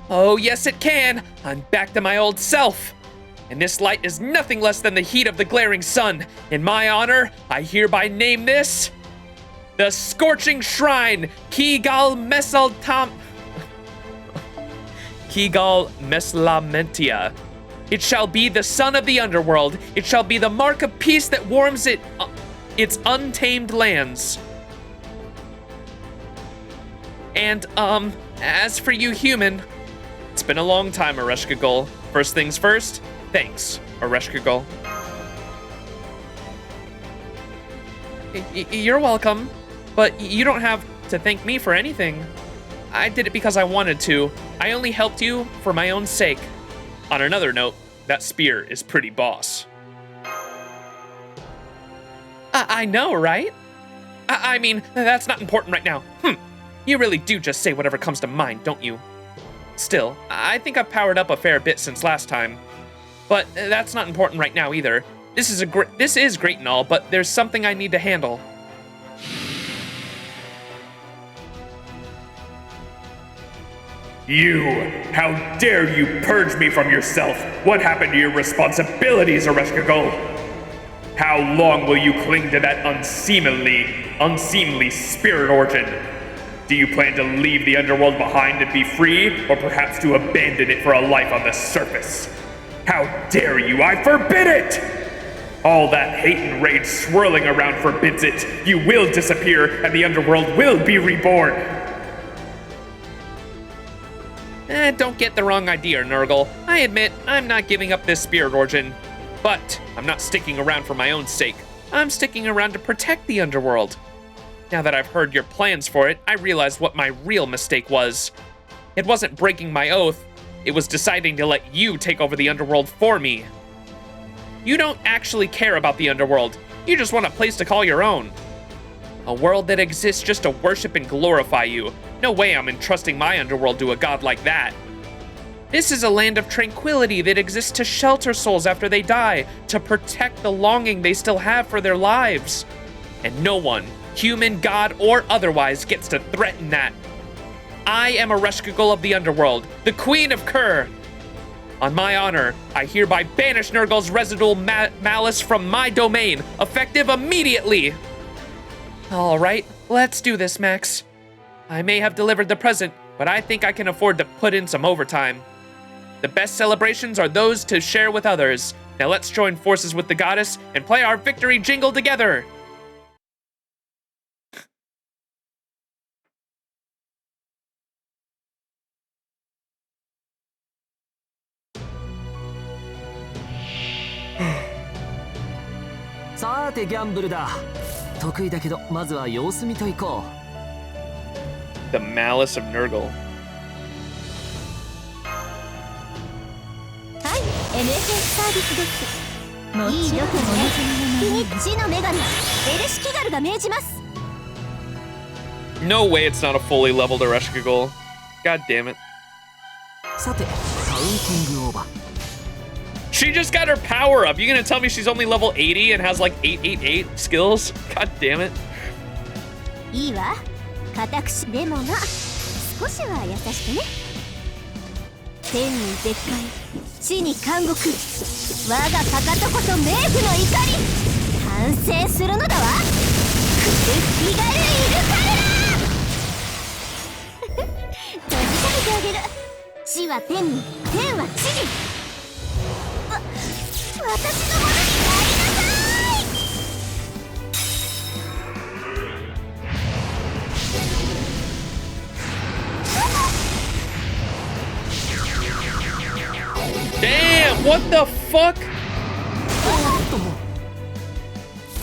Oh, yes, it can. I'm back to my old self. And this light is nothing less than the heat of the glaring sun. In my honor, I hereby name this the Scorching Shrine, Kigal Meslamentia. It shall be the sun of the underworld. It shall be the mark of peace that warms its untamed lands. And, as for you human, it's been a long time, Ereshkigal. First things first, thanks, Ereshkigal. You're welcome, but you don't have to thank me for anything. I did it because I wanted to. I only helped you for my own sake. On another note, that spear is pretty boss. I know, right? I mean, that's not important right now. You really do just say whatever comes to mind, don't you? Still, I think I've powered up a fair bit since last time. But that's not important right now either. This is great and all, but there's something I need to handle. You! How dare you purge me from yourself? What happened to your responsibilities, Ereshkigal? How long will you cling to that unseemly spirit origin? Do you plan to leave the underworld behind and be free, or perhaps to abandon it for a life on the surface? How dare you! I forbid it! All that hate and rage swirling around forbids it. You will disappear, and the underworld will be reborn. Don't get the wrong idea, Nurgle. I admit, I'm not giving up this spirit origin. But I'm not sticking around for my own sake. I'm sticking around to protect the underworld. Now that I've heard your plans for it, I realized what my real mistake was. It wasn't breaking my oath. It was deciding to let you take over the underworld for me. You don't actually care about the underworld. You just want a place to call your own. A world that exists just to worship and glorify you. No way I'm entrusting my underworld to a god like that. This is a land of tranquility that exists to shelter souls after they die, to protect the longing they still have for their lives. And no one, human, god, or otherwise, gets to threaten that. I am Ereshkigal of the underworld, the Queen of Kur. On my honor, I hereby banish Nurgle's residual malice from my domain, effective immediately. All right, let's do this, Max. I may have delivered the present, but I think I can afford to put in some overtime. The best celebrations are those to share with others. Now let's join forces with the goddess and play our victory jingle together. The malice of Nurgle. NFS サービスです。いいどこもね。地の女神エレシキガルが命じます。 No way it's not a fully leveled Ereshkigal. God damn it. さて、カウンティングオーバー。 She just got her power up. You gonna tell me she's only level 80 and has like 888 skills? God damn it. いいわ。私でもな。少しは優しくね。天に絶海。地に監獄、我がかかとこと冥府の怒り、反省するのだわ。クッピガルイルカルラ閉じかれてあげる。地は天に、天は地に。私のものになりなさい。Damn, what the fuck?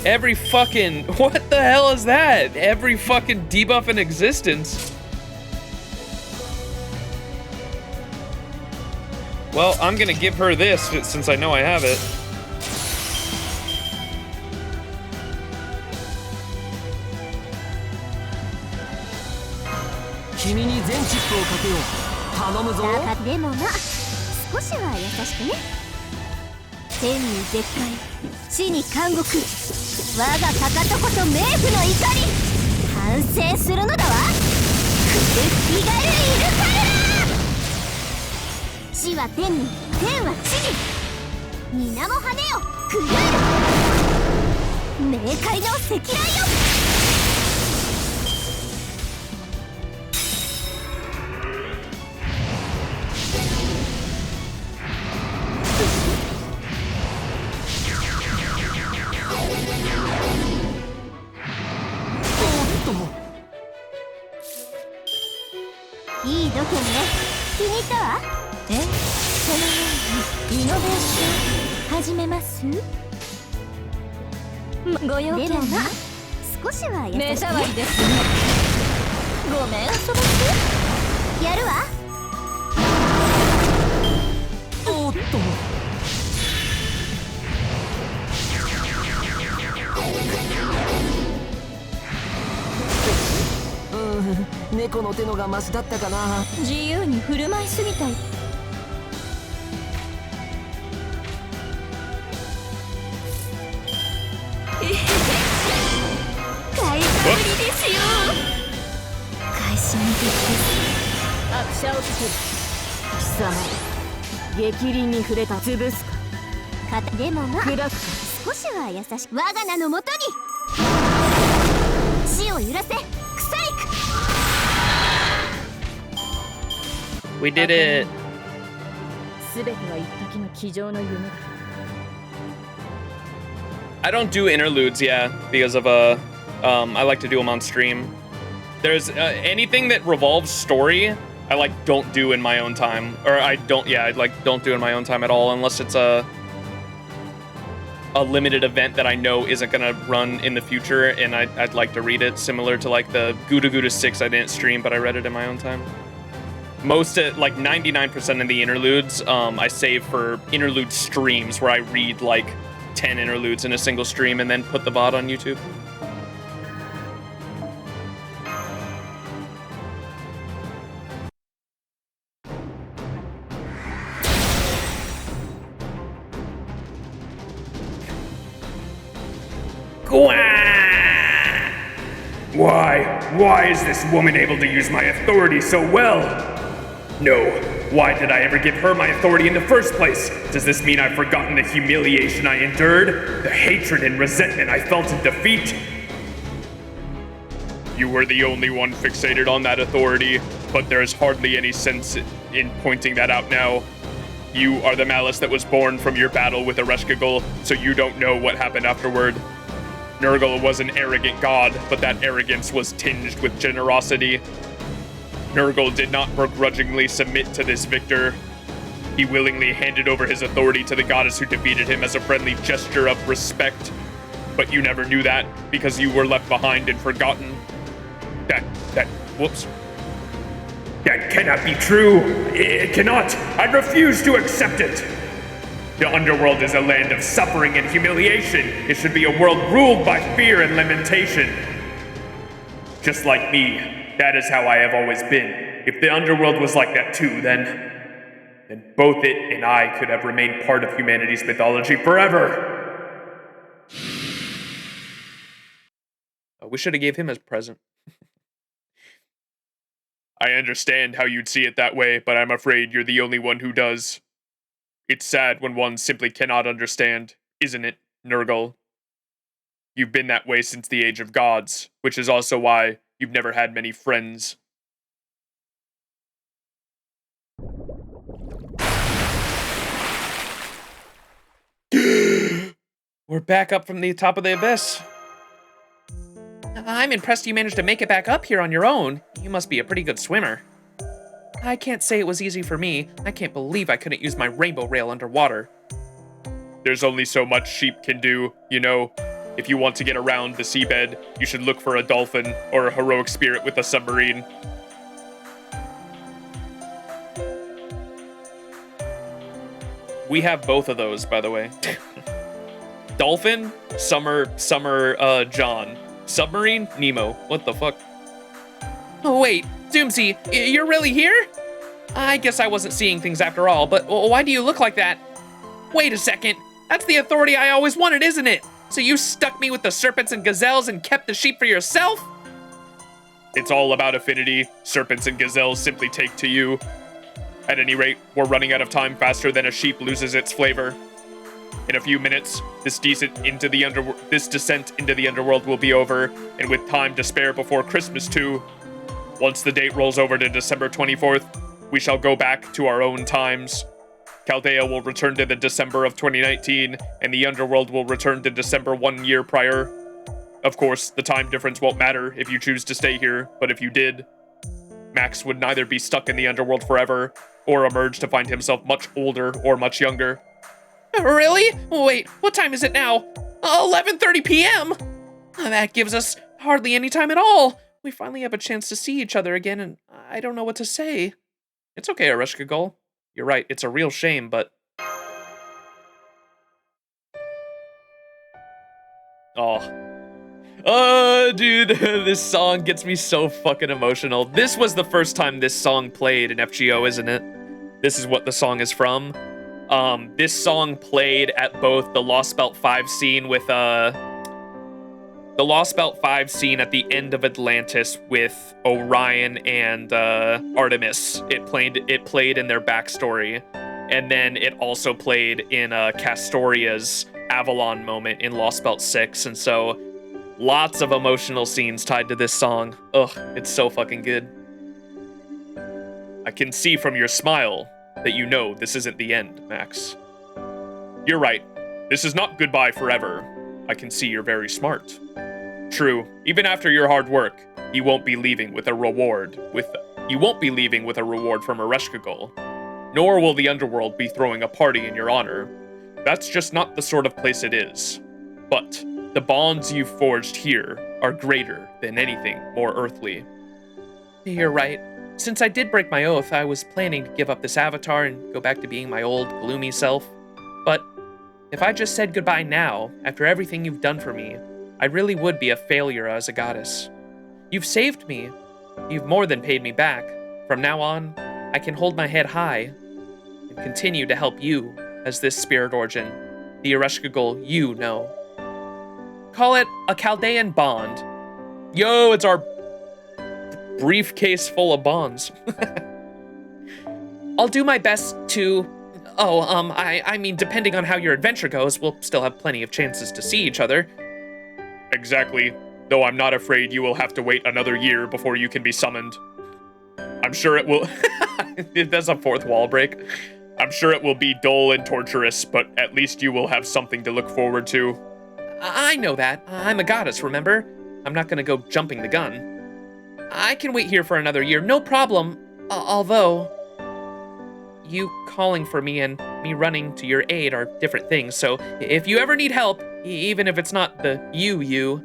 Every fucking... What the hell is that? Every fucking debuff in existence. Well, I'm gonna give her this since I know I have it. 君に全チップをかけよう。頼むぞ。だかでもまあ少しは優しくね。天に絶海、地に監獄。我がかかとこそ冥府の怒り。反省するのだわ。クッピガルイルカルラ。地は天に、天は地に。皆も羽よ、クルール。冥界の赤雷よ。いい度胸ね。気に入ったわ。そのようにイノベーション始めます。ご用件は少しは優しくね。目障りですね。ごめん遊ばせやるわ。おっと。猫の手のがマシだったかな。自由に振る舞いすぎたい。買いかぶりですよ。会心的です。拍車をかける。貴様、逆鱗に触れた。潰すか。でもまあ砕くか。少しは優しく我が名のもとに。地を揺らせ。We did it. すべては一時の机上の夢だ。I don't do interludes, yeah, because of I like to do them on stream. There's anything that revolves story, I like don't do in my own time, or I don't do in my own time at all unless it's a limited event that I know isn't gonna run in the future, and I'd like to read it. Similar to like the Gouda Gouda 6, I didn't stream, but I read it in my own time. Most, like 99% of the interludes, I save for interlude streams where I read like 10 interludes in a single stream and then put the VOD on YouTube. Why is this woman able to use my authority so well? No, why did I ever give her my authority in the first place? Does this mean I've forgotten the humiliation I endured? The hatred and resentment I felt in defeat? You were the only one fixated on that authority, but there is hardly any sense in pointing that out now. You are the malice that was born from your battle with Ereshkigal, so you don't know what happened afterward. Nurgle was an arrogant god, but that arrogance was tinged with generosity. Nurgle did not begrudgingly submit to this victor. He willingly handed over his authority to the goddess who defeated him as a friendly gesture of respect. But you never knew that, because you were left behind and forgotten. Whoops. That cannot be true. It cannot. I refuse to accept it. The Underworld is a land of suffering and humiliation. It should be a world ruled by fear and lamentation. Just like me. That is how I have always been. If the Underworld was like that too, then both it and I could have remained part of humanity's mythology forever. We should have gave him his present. I understand how you'd see it that way, but I'm afraid you're the only one who does. It's sad when one simply cannot understand, isn't it, Nurgle? You've been that way since the age of gods, which is also why you've never had many friends. We're back up from the top of the abyss. I'm impressed you managed to make it back up here on your own. You must be a pretty good swimmer. I can't say it was easy for me. I can't believe I couldn't use my rainbow rail underwater. There's only so much sheep can do, you know. If you want to get around the seabed, you should look for a dolphin or a heroic spirit with a submarine. We have both of those, by the way. Dolphin, Summer, John. Submarine, Nemo. What the fuck? Oh, wait, Doomsy, you're really here? I guess I wasn't seeing things after all, but why do you look like that? Wait a second, that's the authority I always wanted, isn't it? So you stuck me with the serpents and gazelles and kept the sheep for yourself? It's all about affinity. Serpents and gazelles simply take to you. At any rate, we're running out of time faster than a sheep loses its flavor. In a few minutes, this descent into the underworld will be over, and with time to spare before Christmas too. Once the date rolls over to December 24th, we shall go back to our own times. Chaldea will return to the December of 2019, and the Underworld will return to December 1 year prior. Of course, the time difference won't matter if you choose to stay here, but if you did, Max would neither be stuck in the Underworld forever, or emerge to find himself much older or much younger. Really? Wait, what time is it now? 11:30 p.m.? That gives us hardly any time at all. We finally have a chance to see each other again, and I don't know what to say. It's okay, Areshka Gull. You're right, it's a real shame, but... Dude, this song gets me so fucking emotional. This was the first time this song played in FGO, isn't it? This is what the song is from. This song played at both the Lost Belt 5 scene with, the Lost Belt 5 scene at the end of Atlantis with Orion and, Artemis. It played in their backstory. And then it also played in, Castoria's Avalon moment in Lost Belt 6, and so... lots of emotional scenes tied to this song. Ugh, it's so fucking good. I can see from your smile that you know this isn't the end, Max. You're right. This is not goodbye forever. I can see you're very smart. True, even after your hard work, you won't be leaving with a reward from Areshka Gull. Nor will the Underworld be throwing a party in your honor. That's just not the sort of place it is. But the bonds you've forged here are greater than anything more earthly. You're right. Since I did break my oath, I was planning to give up this avatar and go back to being my old, gloomy self. But if I just said goodbye now, after everything you've done for me, I really would be a failure as a goddess. You've saved me. You've more than paid me back. From now on, I can hold my head high and continue to help you as this spirit origin, the Areshka Gull you know. Call it a Chaldean bond. Yo, it's our briefcase full of bonds. I'll do my best to... I mean, depending on how your adventure goes, we'll still have plenty of chances to see each other. Exactly, though I'm not afraid you will have to wait another year before you can be summoned. I'm sure it will... That's a fourth wall break. I'm sure it will be dull and torturous, but at least you will have something to look forward to. I know that. I'm a goddess, remember? I'm not gonna go jumping the gun. I can wait here for another year, no problem. Although, you calling for me and me running to your aid are different things, so if you ever need help, even if it's not the you,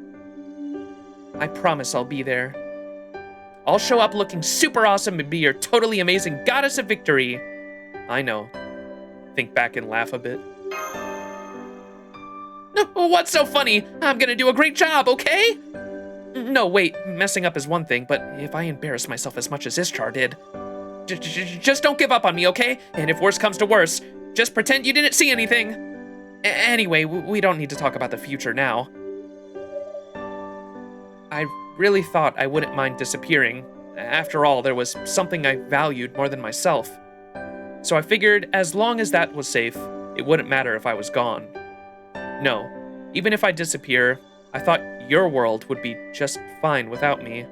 I promise I'll be there. I'll show up looking super awesome and be your totally amazing goddess of victory. I know. Think back and laugh a bit. What's so funny? I'm gonna do a great job, okay? No, wait, messing up is one thing, but if I embarrass myself as much as Ischar did, just don't give up on me, okay? And if worse comes to worse, just pretend you didn't see anything. Anyway, we don't need to talk about the future now. I really thought I wouldn't mind disappearing. After all, there was something I valued more than myself. So I figured as long as that was safe, it wouldn't matter if I was gone. No, even if I disappear, I thought your world would be just fine without me.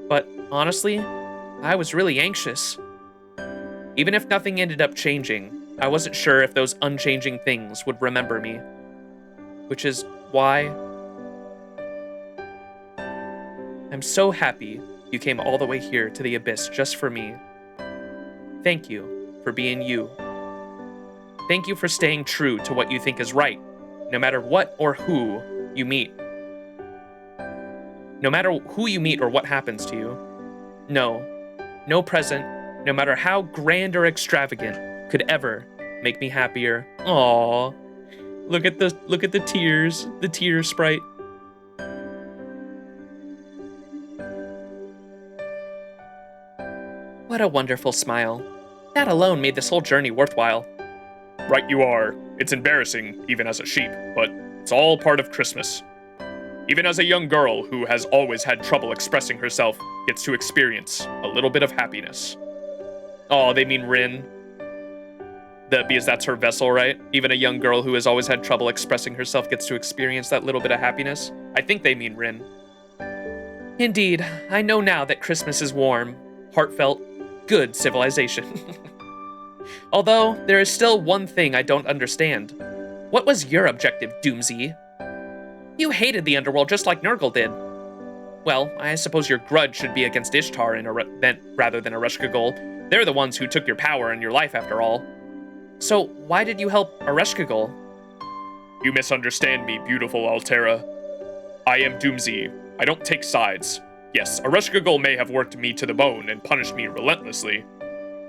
But honestly, I was really anxious. Even if nothing ended up changing, I wasn't sure if those unchanging things would remember me. Which is why I'm so happy you came all the way here to the Abyss just for me. Thank you for being you. Thank you for staying true to what you think is right, no matter what or who you meet. No matter who you meet or what happens to you. No present, no matter how grand or extravagant, could ever make me happier. Aww. Look at the tears, the tear sprite. What a wonderful smile. That alone made this whole journey worthwhile. Right you are. It's embarrassing, even as a sheep, but it's all part of Christmas. Even as a young girl who has always had trouble expressing herself gets to experience a little bit of happiness. Oh, they mean Rin. Because that's her vessel, right? Even a young girl who has always had trouble expressing herself gets to experience that little bit of happiness. I think they mean Rin. Indeed, I know now that Christmas is warm, heartfelt, good civilization. Although, there is still one thing I don't understand. What was your objective, Doomsy? You hated the Underworld just like Nurgle did. Well, I suppose your grudge should be against Ishtar rather than Ereshkigal. They're the ones who took your power and your life after all. So, why did you help Ereshkigal? You misunderstand me, beautiful Altera. I am Doomsy. I don't take sides. Yes, Ereshkigal may have worked me to the bone and punished me relentlessly,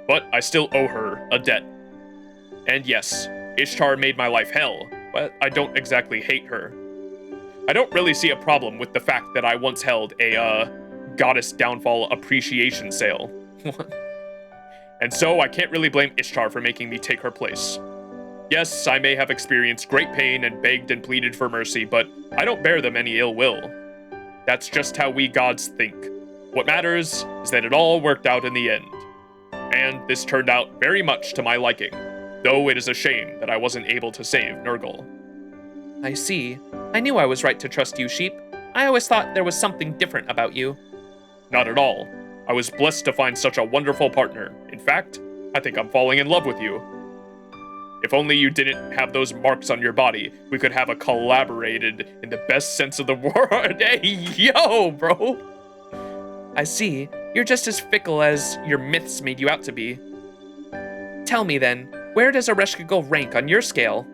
but I still owe her a debt. And yes, Ishtar made my life hell, but I don't exactly hate her. I don't really see a problem with the fact that I once held a, Goddess Downfall appreciation sale. And so I can't really blame Ishtar for making me take her place. Yes, I may have experienced great pain and begged and pleaded for mercy, but I don't bear them any ill will. That's just how we gods think. What matters is that it all worked out in the end. And this turned out very much to my liking, though it is a shame that I wasn't able to save Nurgle. I see. I knew I was right to trust you, Sheep. I always thought there was something different about you. Not at all. I was blessed to find such a wonderful partner. In fact, I think I'm falling in love with you. If only you didn't have those marks on your body, we could have a collaborated in the best sense of the word. Hey, yo, bro! I see. You're just as fickle as your myths made you out to be. Tell me then, where does Ereshkigal rank on your scale?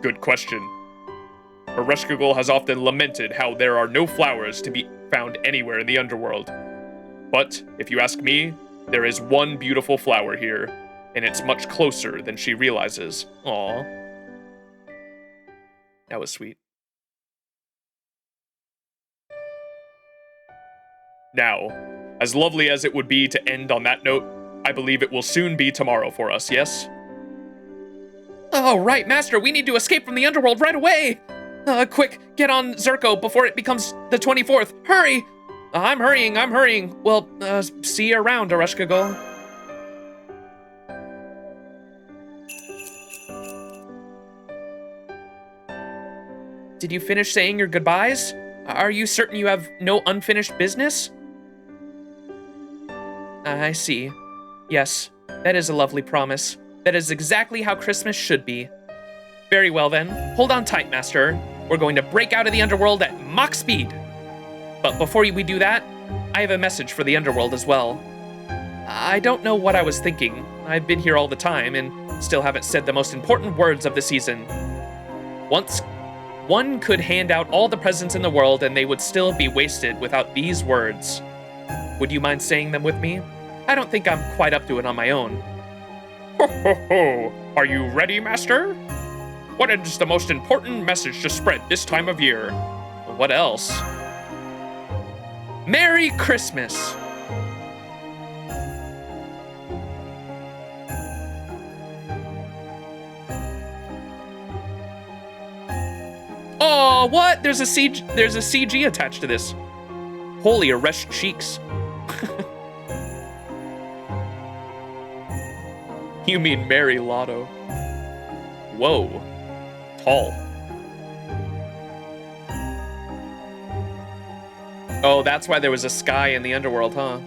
Good question. Ereshkigal has often lamented how there are no flowers to be found anywhere in the Underworld. But, if you ask me, there is one beautiful flower here, and it's much closer than she realizes. Aww. That was sweet. Now, as lovely as it would be to end on that note, I believe it will soon be tomorrow for us, yes? Oh, right, Master, we need to escape from the Underworld right away! Quick, get on Zerko before it becomes the 24th. Hurry! I'm hurrying. Well, see you around, Ereshkigal. Did you finish saying your goodbyes? Are you certain you have no unfinished business? I see. Yes, that is a lovely promise. That is exactly how Christmas should be. Very well then, hold on tight, Master. We're going to break out of the Underworld at Mach speed. But before we do that, I have a message for the Underworld as well. I don't know what I was thinking. I've been here all the time and still haven't said the most important words of the season. Once, one could hand out all the presents in the world and they would still be wasted without these words. Would you mind saying them with me? I don't think I'm quite up to it on my own. Ho ho ho! Are you ready, Master? What is the most important message to spread this time of year? What else? Merry Christmas! Oh, what? There's a CG attached to this. Holy Eresh cheeks. You mean Mary Lotto. Whoa. Tall. Oh, that's why there was a sky in the Underworld, huh?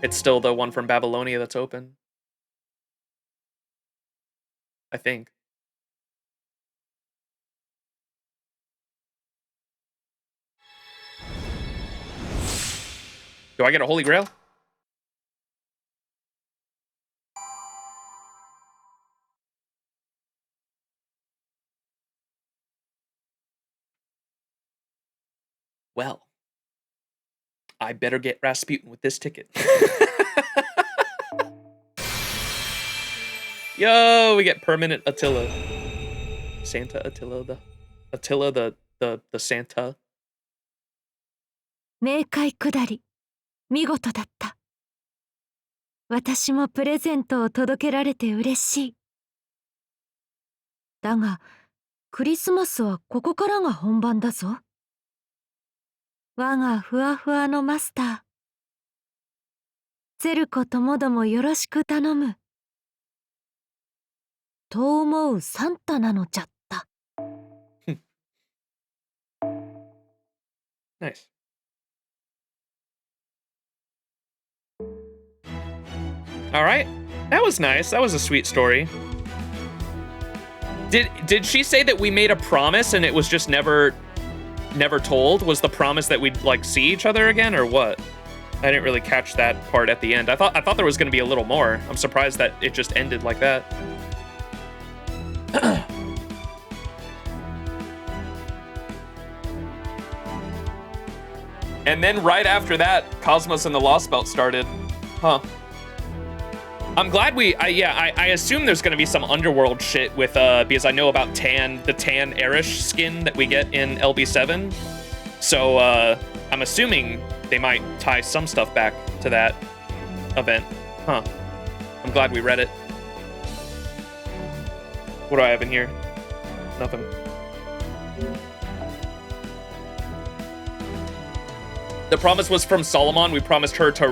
It's still the one from Babylonia that's open. I think. Do I get a Holy Grail? Well, I better get Rasputin with this ticket. Yo, we get permanent Attila. Santa Attila, the Santa. 冥界下り、見事だった。私もプレゼントを届けられて嬉しい。だが、クリスマスはここからが本番だぞ。我がふわふわのマスター。ゼルコともどもよろしく頼む。と思うサンタなのじゃった。Nice. All right. That was nice. That was a sweet story. Did she say that we made a promise and it was just never told? Was the promise that we'd like see each other again or what? I didn't really catch that part at the end. I thought there was going to be a little more. I'm surprised that it just ended like that. And then right after that, Cosmos and the Lost Belt started. Huh. I'm glad I assume there's gonna be some Underworld shit with, because I know about the tan Erish skin that we get in LB7. So, I'm assuming they might tie some stuff back to that event. Huh. I'm glad we read it. What do I have in here? Nothing. The promise was from Solomon. We promised her to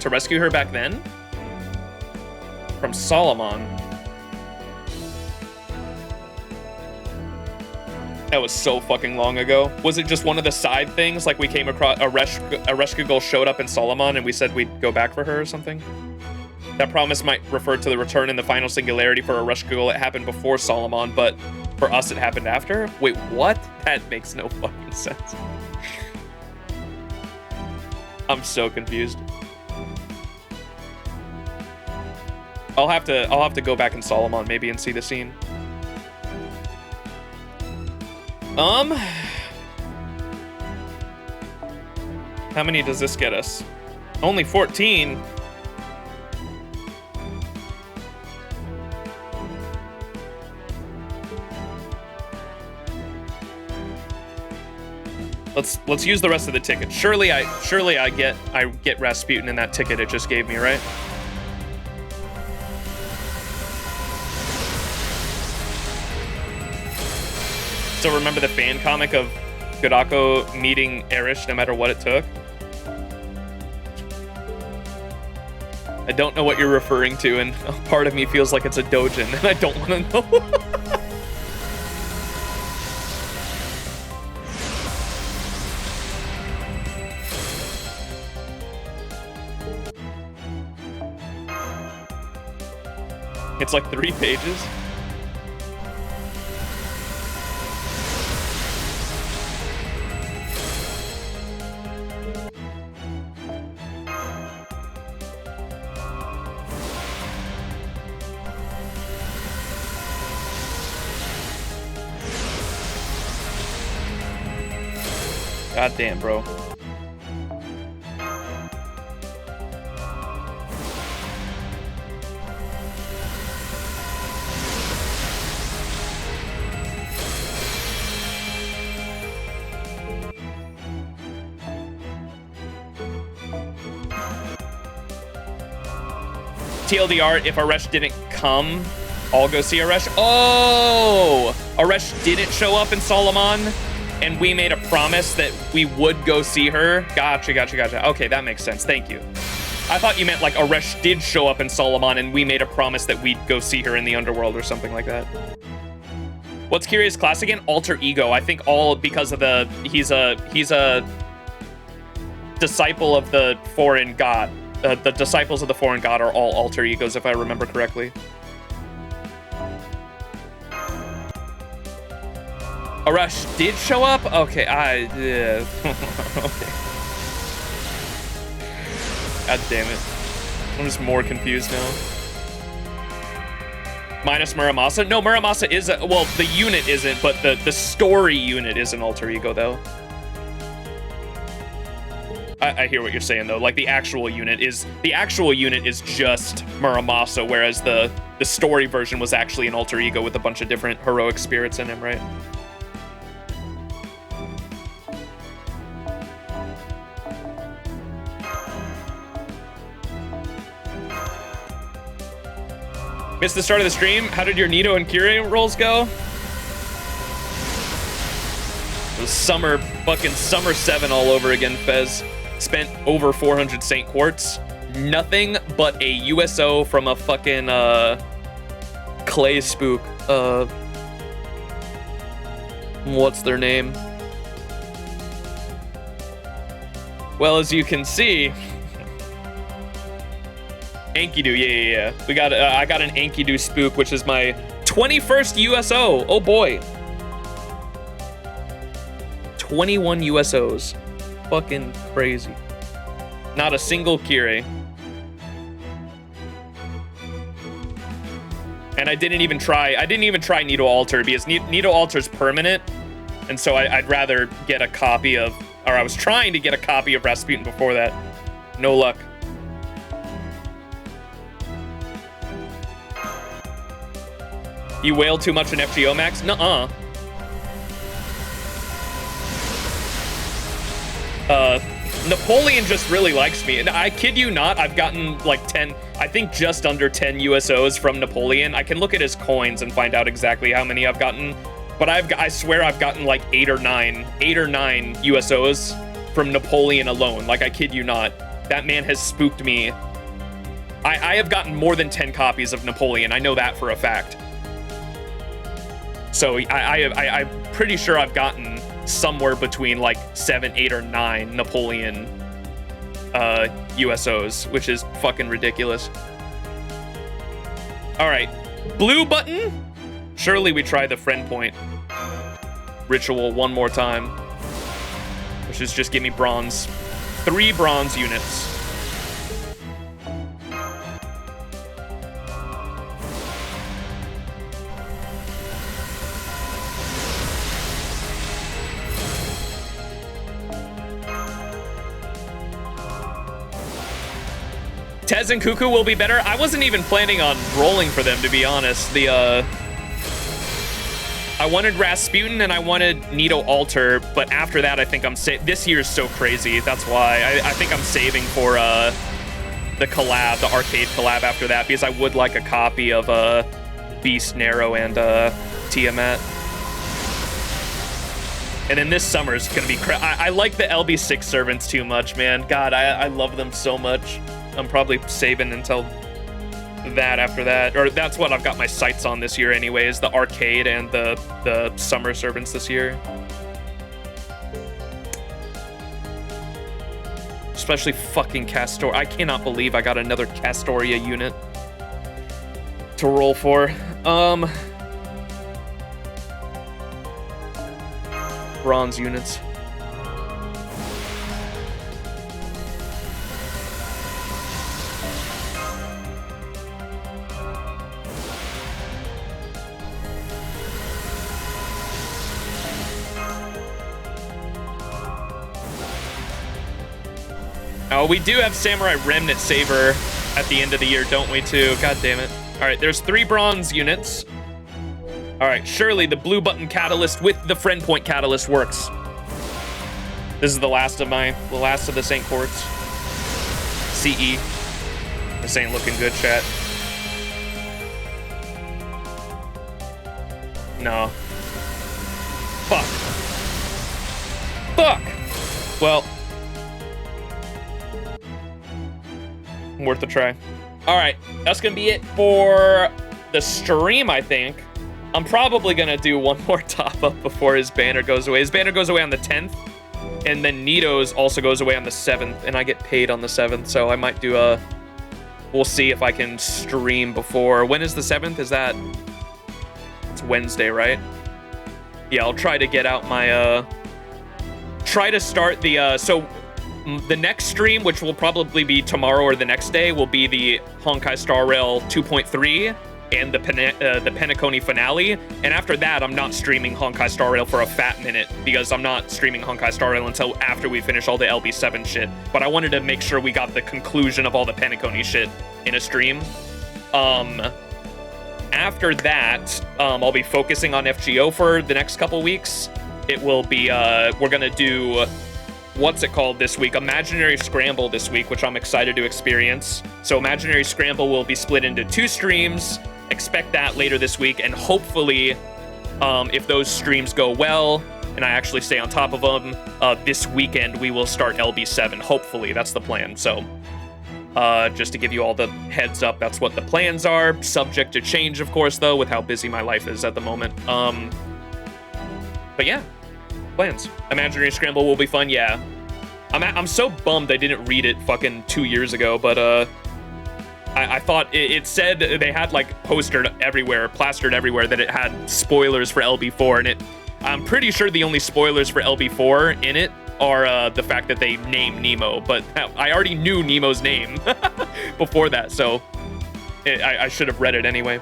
rescue her back then? From Solomon. That was so fucking long ago. Was it just one of the side things? Like we came across a rescue goal showed up in Solomon and we said we'd go back for her or something? That promise might refer to the return in the final singularity for a rescue goal that happened before Solomon, but for us it happened after? Wait, what? That makes no fucking sense. I'm so confused. I'll have to go back in Solomon maybe and see the scene. How many does this get us? Only 14. Let's use the rest of the ticket. Surely I get Rasputin in that ticket it just gave me, right? So remember the fan comic of Godako meeting Erish no matter what it took? I don't know what you're referring to, and a part of me feels like it's a dojin, and I don't want to know. It's like 3 pages. God damn, bro. TLDR, if Aresh didn't come, I'll go see Aresh. Oh! Aresh didn't show up in Solomon, and we made a promise that we would go see her. Gotcha. Okay, that makes sense. Thank you. I thought you meant like Aresh did show up in Solomon, and we made a promise that we'd go see her in the Underworld or something like that. What's Kyrie's class again? Alter ego. I think all because of the he's a disciple of the foreign god. The disciples of the foreign god are all alter egos, if I remember correctly. Arash did show up? Okay, okay. God damn it. I'm just more confused now. Minus Muramasa? No, Muramasa is well, the unit isn't, but the story unit is an alter ego, though. I hear what you're saying, though. Like, the actual unit is just Muramasa, whereas the story version was actually an alter ego with a bunch of different heroic spirits in him, right? Missed the start of the stream. How did your Nito and Kyrie rolls go? It was fucking summer 7 all over again, Fez. Spent over 400 Saint Quartz. Nothing but a USO from a fucking clay spook. What's their name? Well, as you can see, Enkidu, yeah. We got I got an Enkidu spook, which is my 21st USO. Oh boy. 21 USOs. Fucking crazy. Not a single Kyrie. And I didn't even try Nito Alter because Nito Alter's permanent. And so I'd rather get a copy of, or I was trying to get a copy of Rasputin before that. No luck. You wailed too much in FGO Max? Nuh-uh. Napoleon just really likes me. And I kid you not, I've gotten like 10, I think just under 10 USOs from Napoleon. I can look at his coins and find out exactly how many I've gotten. But I swear I've gotten like 8 or 9 USOs from Napoleon alone. Like, I kid you not. That man has spooked me. I have gotten more than 10 copies of Napoleon. I know that for a fact. So I'm pretty sure I've gotten somewhere between like 7, 8, or 9 Napoleon USOs, which is fucking ridiculous. All right, blue button. Surely we try the friend point ritual one more time, which is just give me bronze, 3 bronze units. Tez and Cuckoo will be better. I wasn't even planning on rolling for them, to be honest. I wanted Rasputin and I wanted Nito Alter, but after that, I think this year's so crazy. That's why I think I'm saving for the collab, the arcade collab after that, because I would like a copy of Beast, Nero, and Tiamat. And then this summer is gonna be I like the LB6 servants too much, man. God, I love them so much. I'm probably saving until that after that, or that's what I've got my sights on this year anyways, the arcade and the summer servants this year. Especially fucking Castor. I cannot believe I got another Castoria unit to roll for. Bronze units. Oh, we do have Samurai Remnant Saber at the end of the year, don't we, too? God damn it. All right, there's 3 bronze units. All right, surely the blue button catalyst with the friend point catalyst works. This is the last of the Saint Quartz. CE. This ain't looking good, chat. No. Fuck. Fuck. Well, worth a try. All right, that's gonna be it for the stream, I think. I'm probably gonna do one more top up before his banner goes away. His banner goes away on the 10th, and then Nito's also goes away on the 7th, and I get paid on the 7th, so I might do a... We'll see if I can stream before... When is the 7th? Is that... It's Wednesday, right? Yeah, I'll try to get out my... Try to start the... So, the next stream, which will probably be tomorrow or the next day, will be the Honkai Star Rail 2.3 and the Penacony finale. And after that, I'm not streaming Honkai Star Rail for a fat minute, because I'm not streaming Honkai Star Rail until after we finish all the LB7 shit. But I wanted to make sure we got the conclusion of all the Penacony shit in a stream. After that, I'll be focusing on FGO for the next couple weeks. It will be, we're gonna do... What's it called this week? Imaginary Scramble this week, which I'm excited to experience. So Imaginary Scramble will be split into 2 streams. Expect that later this week, and hopefully, if those streams go well, and I actually stay on top of them, this weekend we will start LB7. Hopefully, that's the plan. So, just to give you all the heads up, that's what the plans are. Subject to change, of course, though, with how busy my life is at the moment. But yeah. Plans. Imaginary Scramble will be fun, yeah. I'm so bummed I didn't read it fucking 2 years ago, but I thought it said they had like plastered everywhere that it had spoilers for LB4, and I'm pretty sure the only spoilers for LB4 in it are the fact that they named Nemo, but I already knew Nemo's name before that, so I should have read it anyway.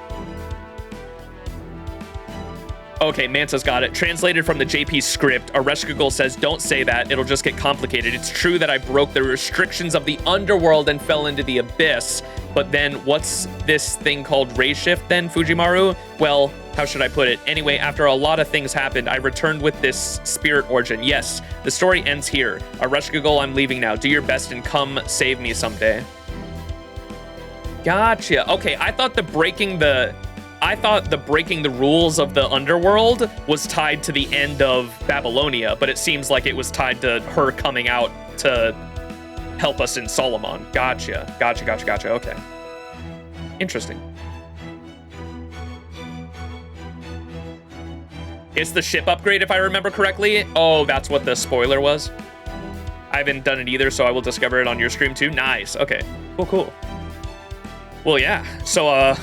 Okay, Mansa's got it. Translated from the JP script, Areshkagul says, don't say that, it'll just get complicated. It's true that I broke the restrictions of the Underworld and fell into the abyss, but then what's this thing called Ray Shift then, Fujimaru? Well, how should I put it? Anyway, after a lot of things happened, I returned with this spirit origin. Yes, the story ends here. Areshkagul, I'm leaving now. Do your best and come save me someday. Gotcha. Okay, I thought the breaking the rules of the Underworld was tied to the end of Babylonia, but it seems like it was tied to her coming out to help us in Solomon. Gotcha. Okay. Interesting. It's the ship upgrade, if I remember correctly. Oh, that's what the spoiler was. I haven't done it either, so I will discover it on your stream too. Nice. Okay. Cool. Well, yeah, so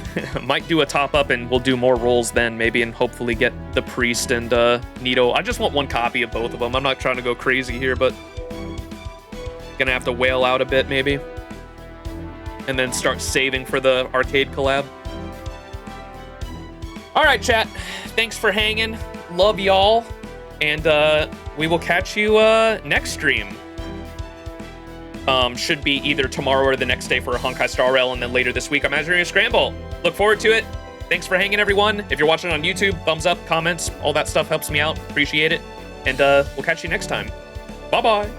might do a top up and we'll do more rolls then maybe, and hopefully get the Priest and Nito. I just want one copy of both of them. I'm not trying to go crazy here, but gonna have to wail out a bit maybe. And then start saving for the arcade collab. All right, chat. Thanks for hanging. Love y'all. And we will catch you next stream. Should be either tomorrow or the next day for a Honkai Star Rail, and then later this week, Imaginary Scramble. Look forward to it. Thanks for hanging, everyone. If you're watching on YouTube, thumbs up, comments, all that stuff helps me out. Appreciate it. And we'll catch you next time. Bye-bye.